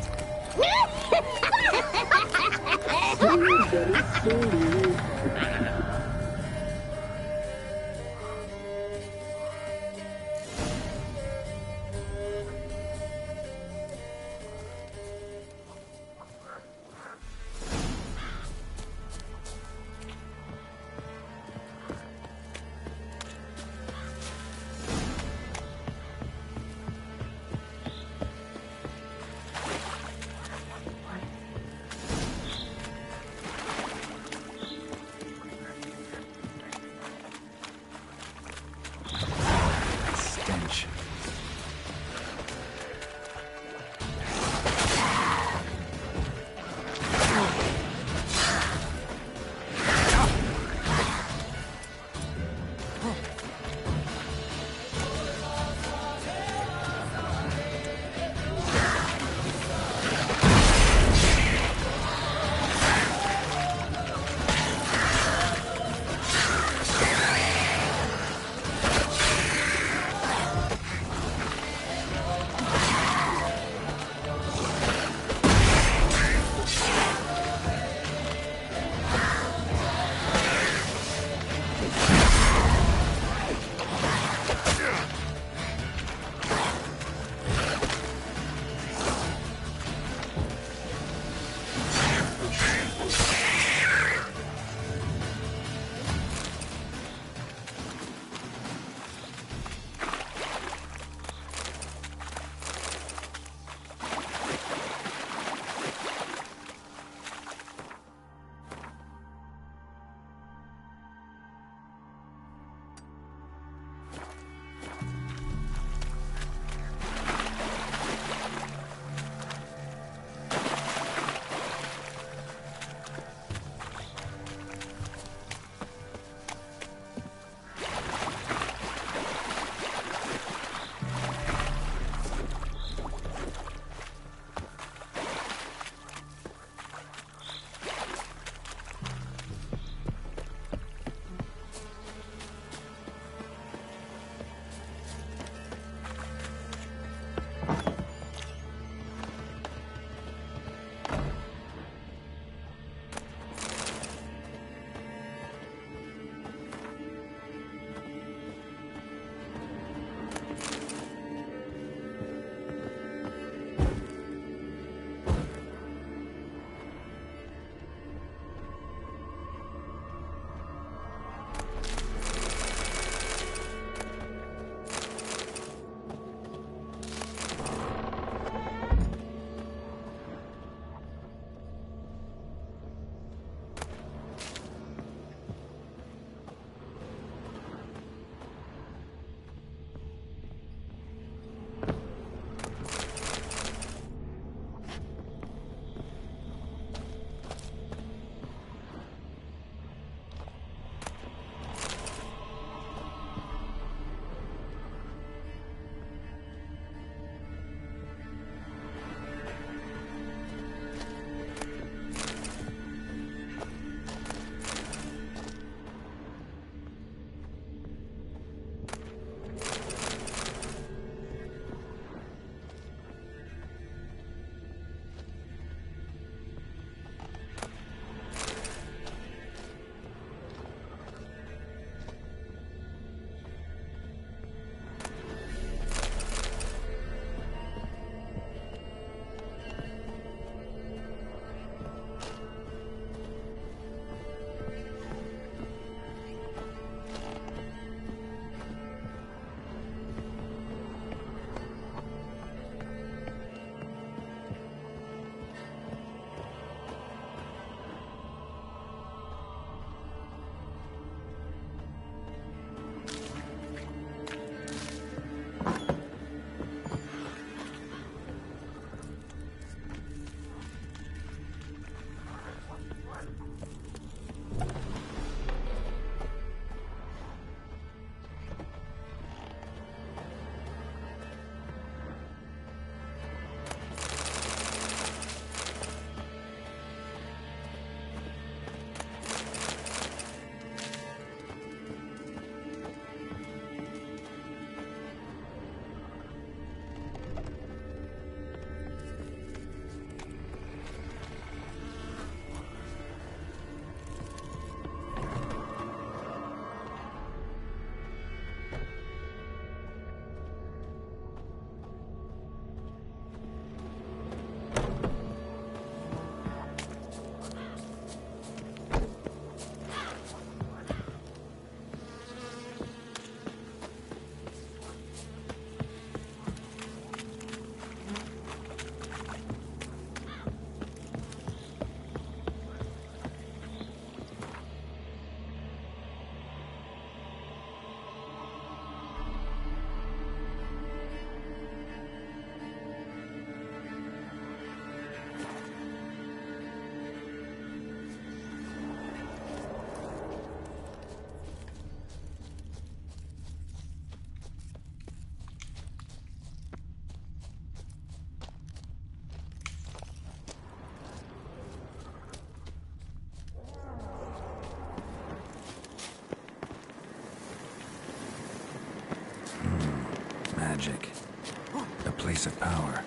source of power.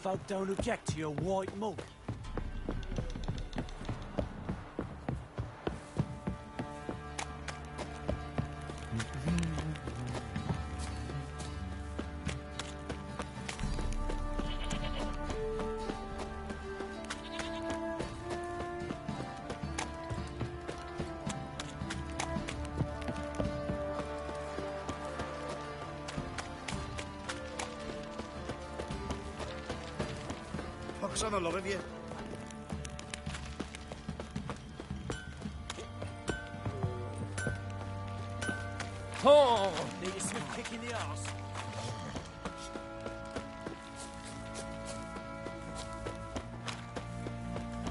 Folk don't object to your white mug. Focus on a lot of you. Oh, need a swift kick in the arse.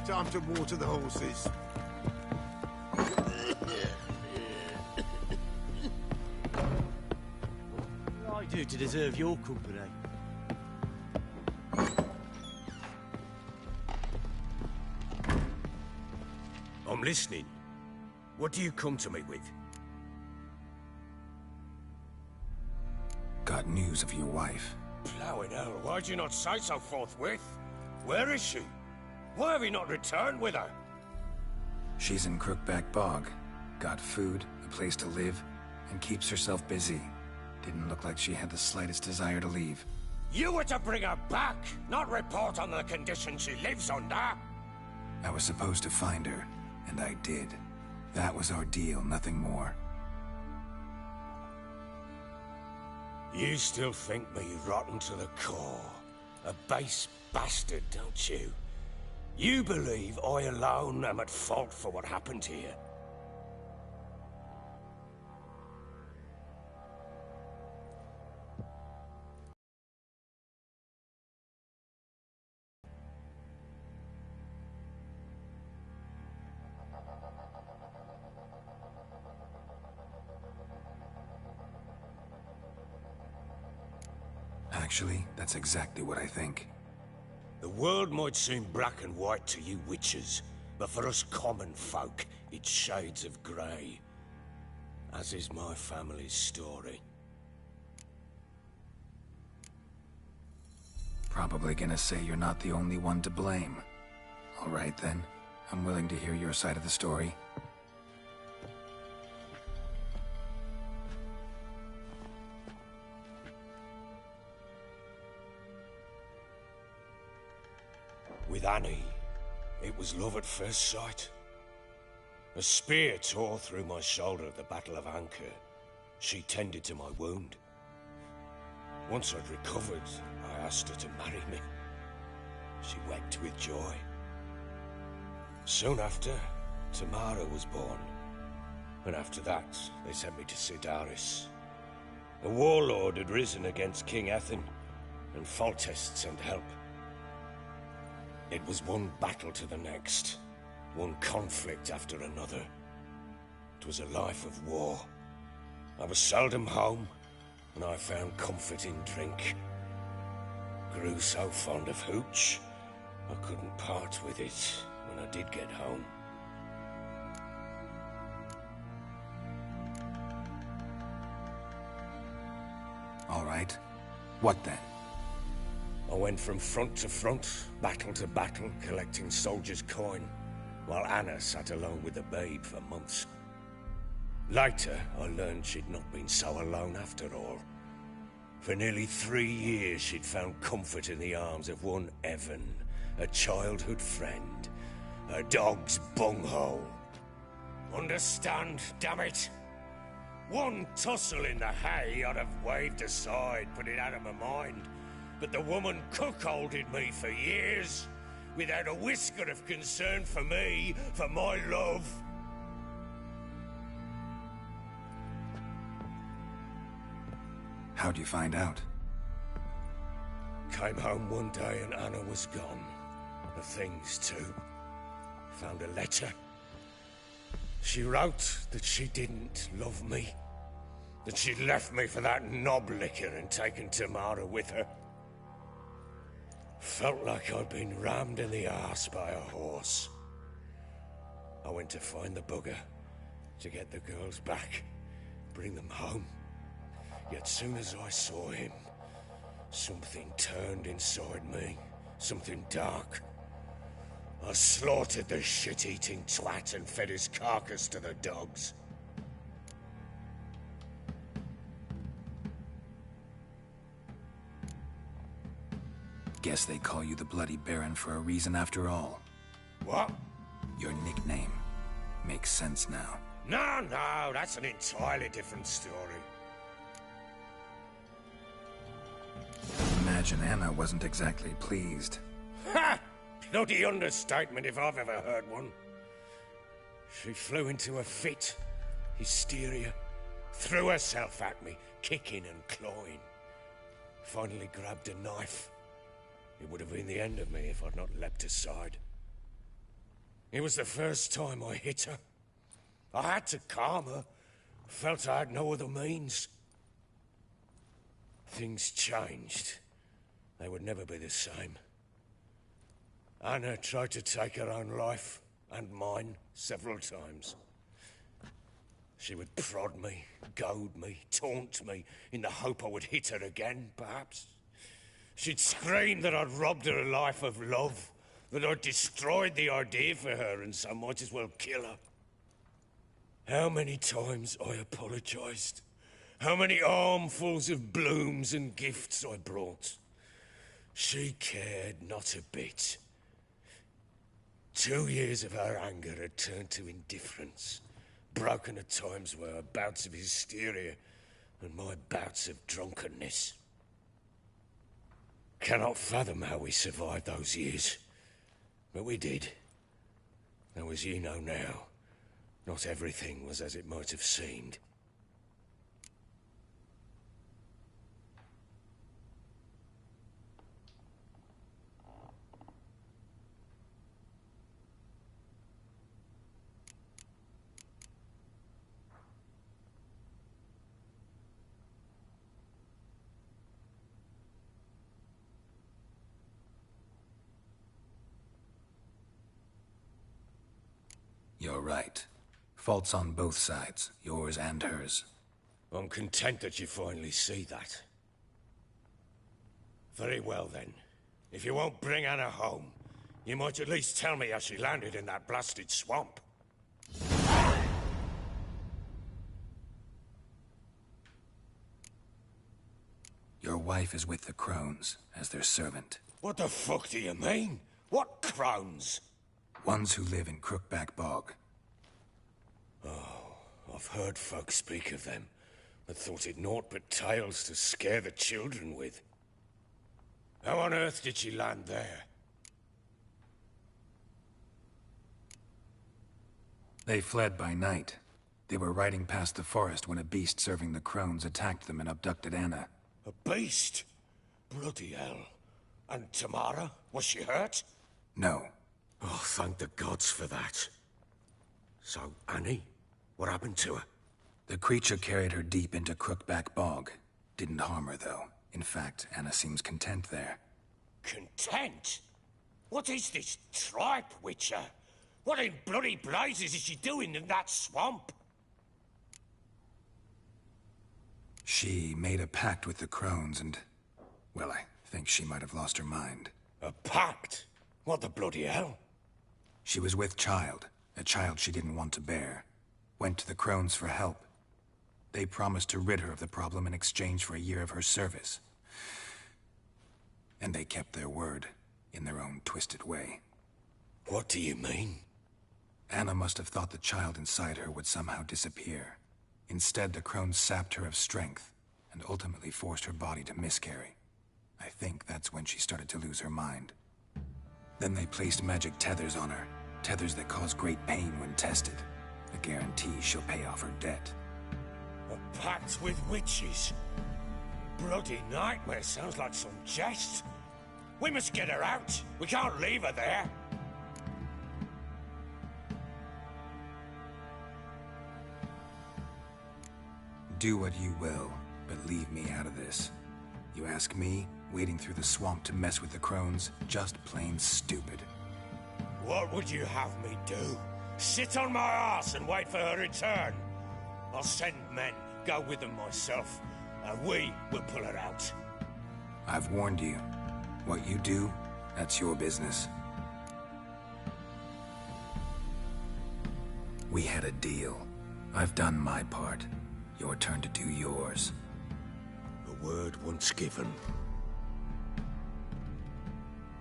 Time to water the horses. What I do to deserve your company? I'm listening. What do you come to me with? Got news of your wife. Plowing hell, why'd you not say so forthwith? Where is she? Why have you not returned with her? She's in Crookback Bog. Got food, a place to live, and keeps herself busy. Didn't look like she had the slightest desire to leave. You were to bring her back, not report on the conditions she lives under. I was supposed to find her, and I did. That was our deal, nothing more. You still think me rotten to the core. A base bastard, don't you? You believe I alone am at fault for what happened here. Actually, that's exactly what I think. The world might seem black and white to you witches, but for us common folk, it's shades of grey. As is my family's story. Probably gonna say you're not the only one to blame. All right then, I'm willing to hear your side of the story. With Annie, it was love at first sight. A spear tore through my shoulder at the Battle of Anchor. She tended to my wound. Once I'd recovered, I asked her to marry me. She wept with joy. Soon after, Tamara was born. And after that, they sent me to Sidaris. A warlord had risen against King Ethan, and Foltest sent help. It was one battle to the next, one conflict after another. It was a life of war. I was seldom home, and I found comfort in drink. Grew so fond of hooch, I couldn't part with it when I did get home. All right. What then? I went from front to front, battle to battle, collecting soldiers' coin, while Anna sat alone with the babe for months. Later, I learned she'd not been so alone after all. For nearly 3 years, she'd found comfort in the arms of one Evan, a childhood friend, a dog's bunghole. Understand, damn it? One tussle in the hay I'd have waved aside, put it out of my mind. But the woman cuckolded me for years, without a whisker of concern for me, for my love. How'd you find out? Came home one day and Anna was gone. The things too. Found a letter. She wrote that she didn't love me. That she'd left me for that knob licker and taken Tamara with her. Felt like I'd been rammed in the arse by a horse. I went to find the bugger, to get the girls back, bring them home. Yet soon as I saw him, something turned inside me, something dark. I slaughtered the shit-eating twat and fed his carcass to the dogs. Guess they call you the Bloody Baron for a reason after all. What? Your nickname makes sense now. No, that's an entirely different story. Imagine Anna wasn't exactly pleased. Ha! Bloody understatement if I've ever heard one. She flew into a fit, hysteria, threw herself at me, kicking and clawing. Finally grabbed a knife. It would have been the end of me if I'd not leapt aside. It was the first time I hit her. I had to calm her. Felt I had no other means. Things changed. They would never be the same. Anna tried to take her own life, and mine, several times. She would prod me, goad me, taunt me, in the hope I would hit her again, perhaps. She'd scream that I'd robbed her life of love, that I'd destroyed the idea for her, and so might as well kill her. How many times I apologized. How many armfuls of blooms and gifts I brought. She cared not a bit. 2 years of her anger had turned to indifference, broken at times by her bouts of hysteria and my bouts of drunkenness. Cannot fathom how we survived those years, but we did. Though as you know now, not everything was as it might have seemed. You're right. Faults on both sides, yours and hers. I'm content that you finally see that. Very well then. If you won't bring Anna home, you might at least tell me how she landed in that blasted swamp. Your wife is with the Crones, as their servant. What the fuck do you mean? What Crones? Ones who live in Crookback Bog. Oh, I've heard folk speak of them, but thought it naught but tales to scare the children with. How on earth did she land there? They fled by night. They were riding past the forest when a beast serving the crones attacked them and abducted Anna. A beast? Bloody hell. And Tamara? Was she hurt? No. Oh, thank the gods for that. So, Annie? What happened to her? The creature carried her deep into Crookback Bog. Didn't harm her, though. In fact, Anna seems content there. Content? What is this tripe, Witcher? What in bloody blazes is she doing in that swamp? She made a pact with the crones and... well, I think she might have lost her mind. A pact? What the bloody hell? She was with child, a child she didn't want to bear. Went to the crones for help. They promised to rid her of the problem in exchange for a year of her service. And they kept their word, in their own twisted way. What do you mean? Anna must have thought the child inside her would somehow disappear. Instead, the crones sapped her of strength, and ultimately forced her body to miscarry. I think that's when she started to lose her mind. Then they placed magic tethers on her, tethers that cause great pain when tested. A guarantee she'll pay off her debt. A pact with witches? Bloody nightmare, sounds like some jest. We must get her out. We can't leave her there. Do what you will, but leave me out of this. You ask me, wading through the swamp to mess with the crones, just plain stupid. What would you have me do? Sit on my ass and wait for her return? I'll send men, go with them myself, and we will pull her out. I've warned you. What you do, that's your business. We had a deal. I've done my part. Your turn to do yours. A word once given.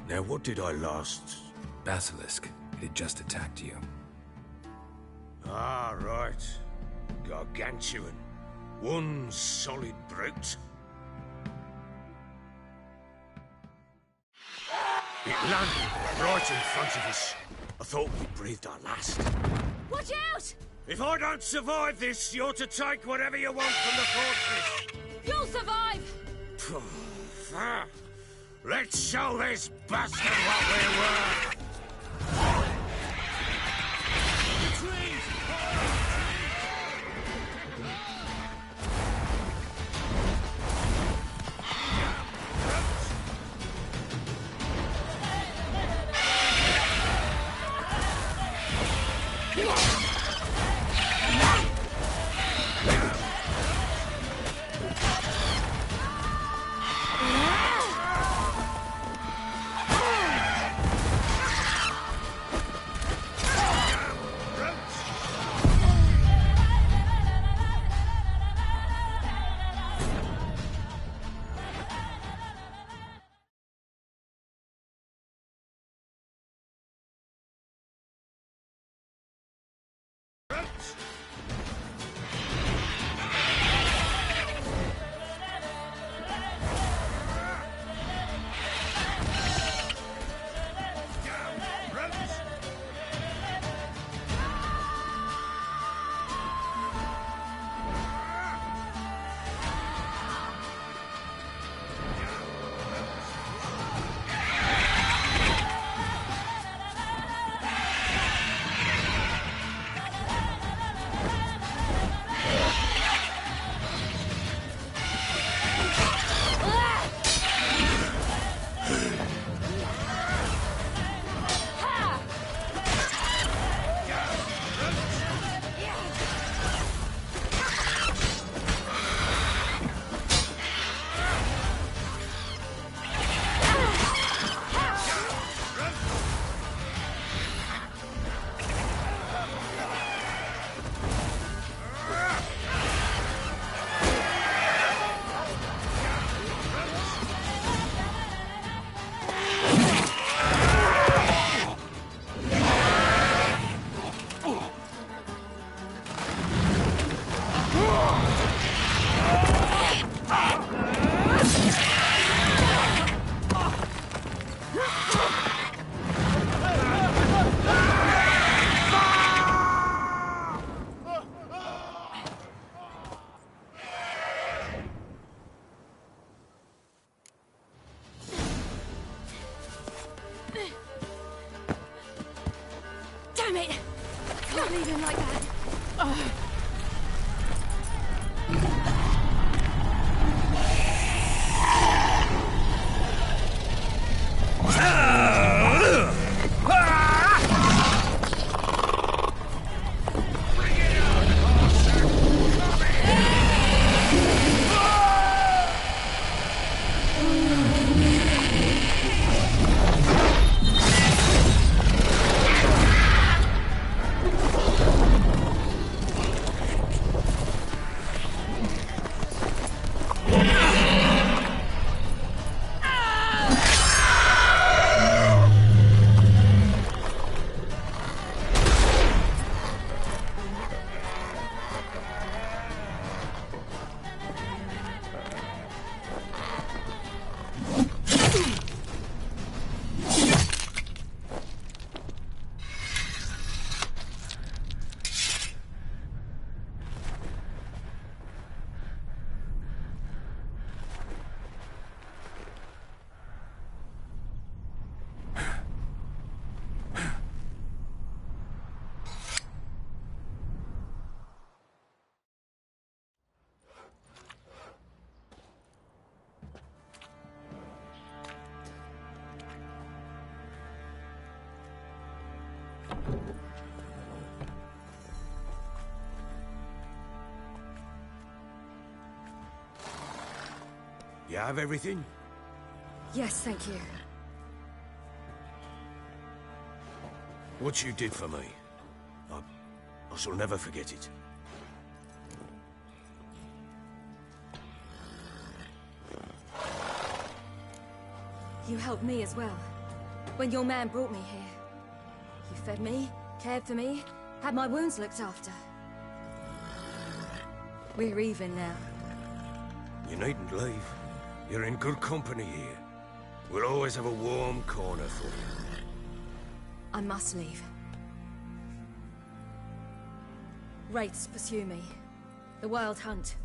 Now, what did I last? Basilisk. It had just attacked you. Ah, right. Gargantuan. One solid brute. It landed right in front of us. I thought we breathed our last. Watch out! If I don't survive this, you're to take whatever you want from the fortress. You'll survive! Let's show this bastard what we're worth! bleeding like that. You have everything? Yes, thank you. What you did for me, I shall never forget it. You helped me as well. When your man brought me here. You fed me, cared for me, had my wounds looked after. We're even now. You needn't leave. You're in good company here. We'll always have a warm corner for you. I must leave. Wraiths pursue me. The Wild Hunt.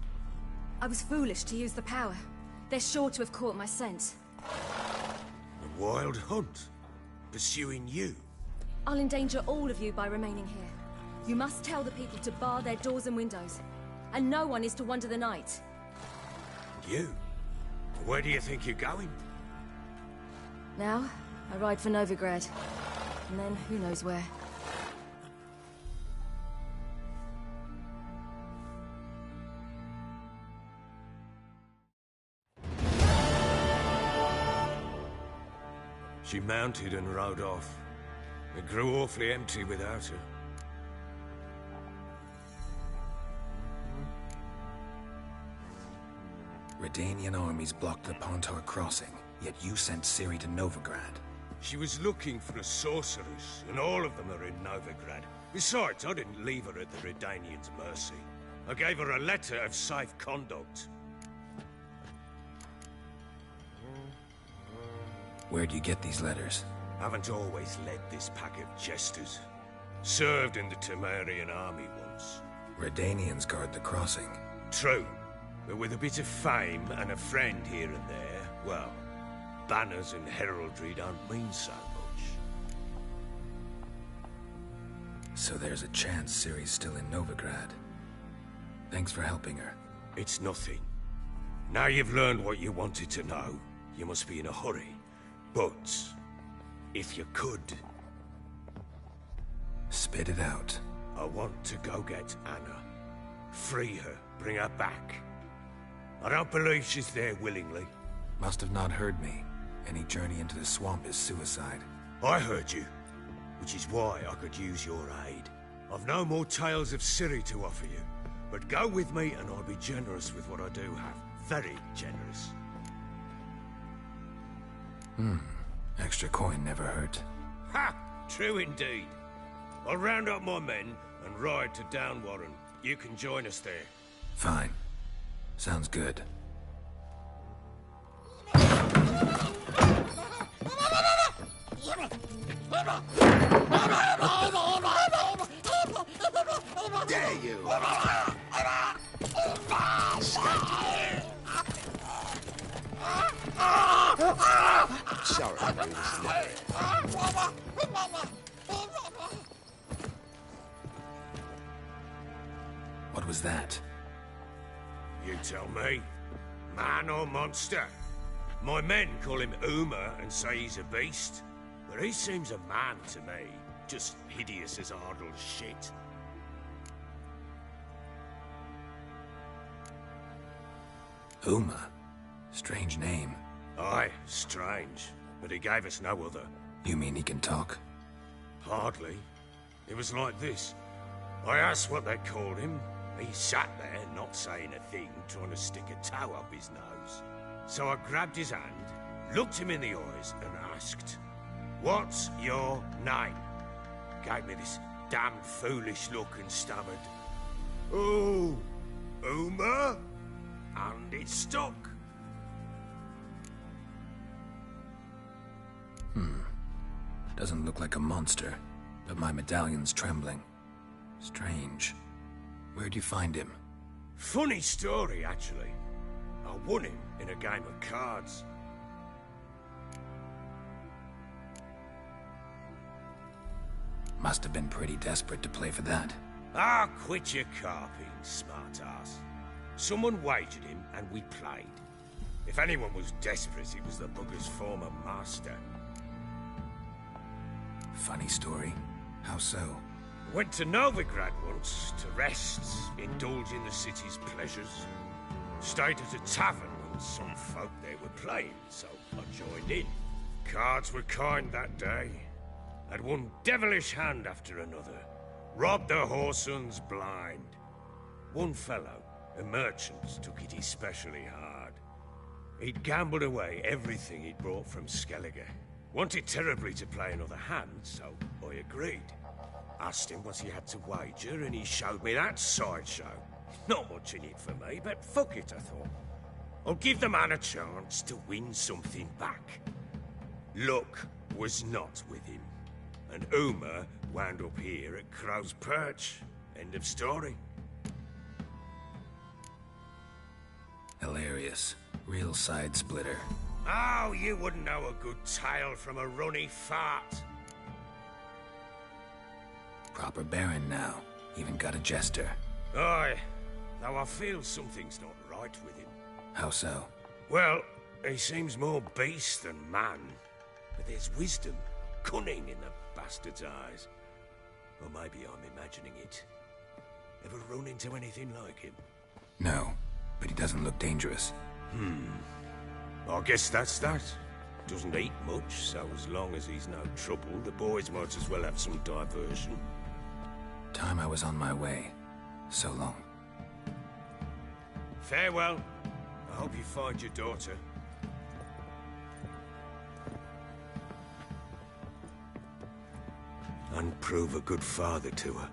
I was foolish to use the power. They're sure to have caught my scent. The Wild Hunt? Pursuing you? I'll endanger all of you by remaining here. You must tell the people to bar their doors and windows. And no one is to wander the night. You? Where do you think you're going? Now, I ride for Novigrad. And then, who knows where. She mounted and rode off. It grew awfully empty without her. Redanian armies blocked the Pontar crossing, yet you sent Ciri to Novigrad. She was looking for a sorceress, and all of them are in Novigrad. Besides, I didn't leave her at the Redanians' mercy. I gave her a letter of safe conduct. Where'd you get these letters? Haven't always led this pack of jesters. Served in the Temerian army once. Redanians guard the crossing. True. But with a bit of fame and a friend here and there, well, banners and heraldry don't mean so much. So there's a chance Ciri's still in Novigrad. Thanks for helping her. It's nothing. Now you've learned what you wanted to know, you must be in a hurry. But, if you could... Spit it out. I want to go get Anna. Free her, bring her back. I don't believe she's there willingly. Must have not heard me. Any journey into the swamp is suicide. I heard you, which is why I could use your aid. I've no more tales of Ciri to offer you, but go with me and I'll be generous with what I do have. Very generous. Extra coin never hurt. Ha! True indeed. I'll round up my men and ride to Downwarren. You can join us there. Fine. Sounds good. Dare you! Sorry, was that? You tell me. Man or monster? My men call him Uma and say he's a beast. But he seems a man to me. Just hideous as Ardle's shit. Uma? Strange name. Aye, strange. But he gave us no other. You mean he can talk? Hardly. It was like this. I asked what they called him. He sat there, not saying a thing, trying to stick a toe up his nose. So I grabbed his hand, looked him in the eyes, and asked, "What's your name?" Gave me this damn foolish look and stammered, "Oh, Uma?" And it stuck. Doesn't look like a monster, but my medallion's trembling. Strange. Where'd you find him? Funny story, actually. I won him in a game of cards. Must have been pretty desperate to play for that. Ah, quit your carping, smart-ass. Someone wagered him, and we played. If anyone was desperate, it was the bugger's former master. Funny story. How so? Went to Novigrad once, to rest, indulge in the city's pleasures. Stayed at a tavern, and some folk there were playing, so I joined in. Cards were kind that day. Had one devilish hand after another. Robbed the whoreson blind. One fellow, a merchant, took it especially hard. He'd gambled away everything he'd brought from Skellige. Wanted terribly to play another hand, so I agreed. Asked him what he had to wager, and he showed me that sideshow. Not much in it for me, but fuck it, I thought. I'll give the man a chance to win something back. Luck was not with him, and Uma wound up here at Crow's Perch. End of story. Hilarious. Real side splitter. Oh, you wouldn't know a good tale from a runny fart. Proper baron now. Even got a jester. Aye, though I feel something's not right with him. How so? Well, he seems more beast than man. But there's wisdom, cunning in the bastard's eyes. Or maybe I'm imagining it. Ever run into anything like him? No, but he doesn't look dangerous. I guess that's that. Doesn't eat much, so as long as he's no trouble, the boys might as well have some diversion. Time I was on my way. So long. Farewell. I hope you find your daughter. And prove a good father to her.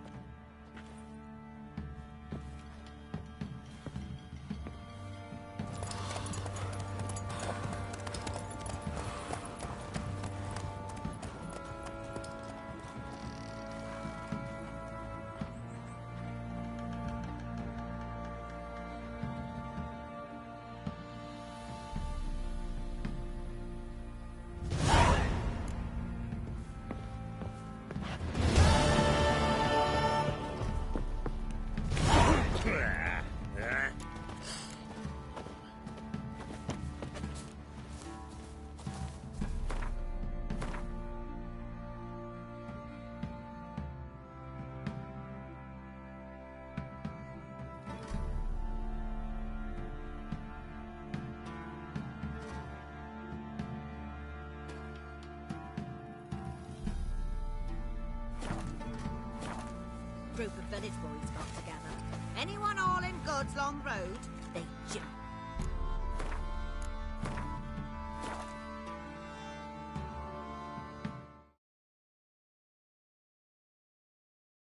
Group of village boys got together. Anyone hauling goods long road? They jump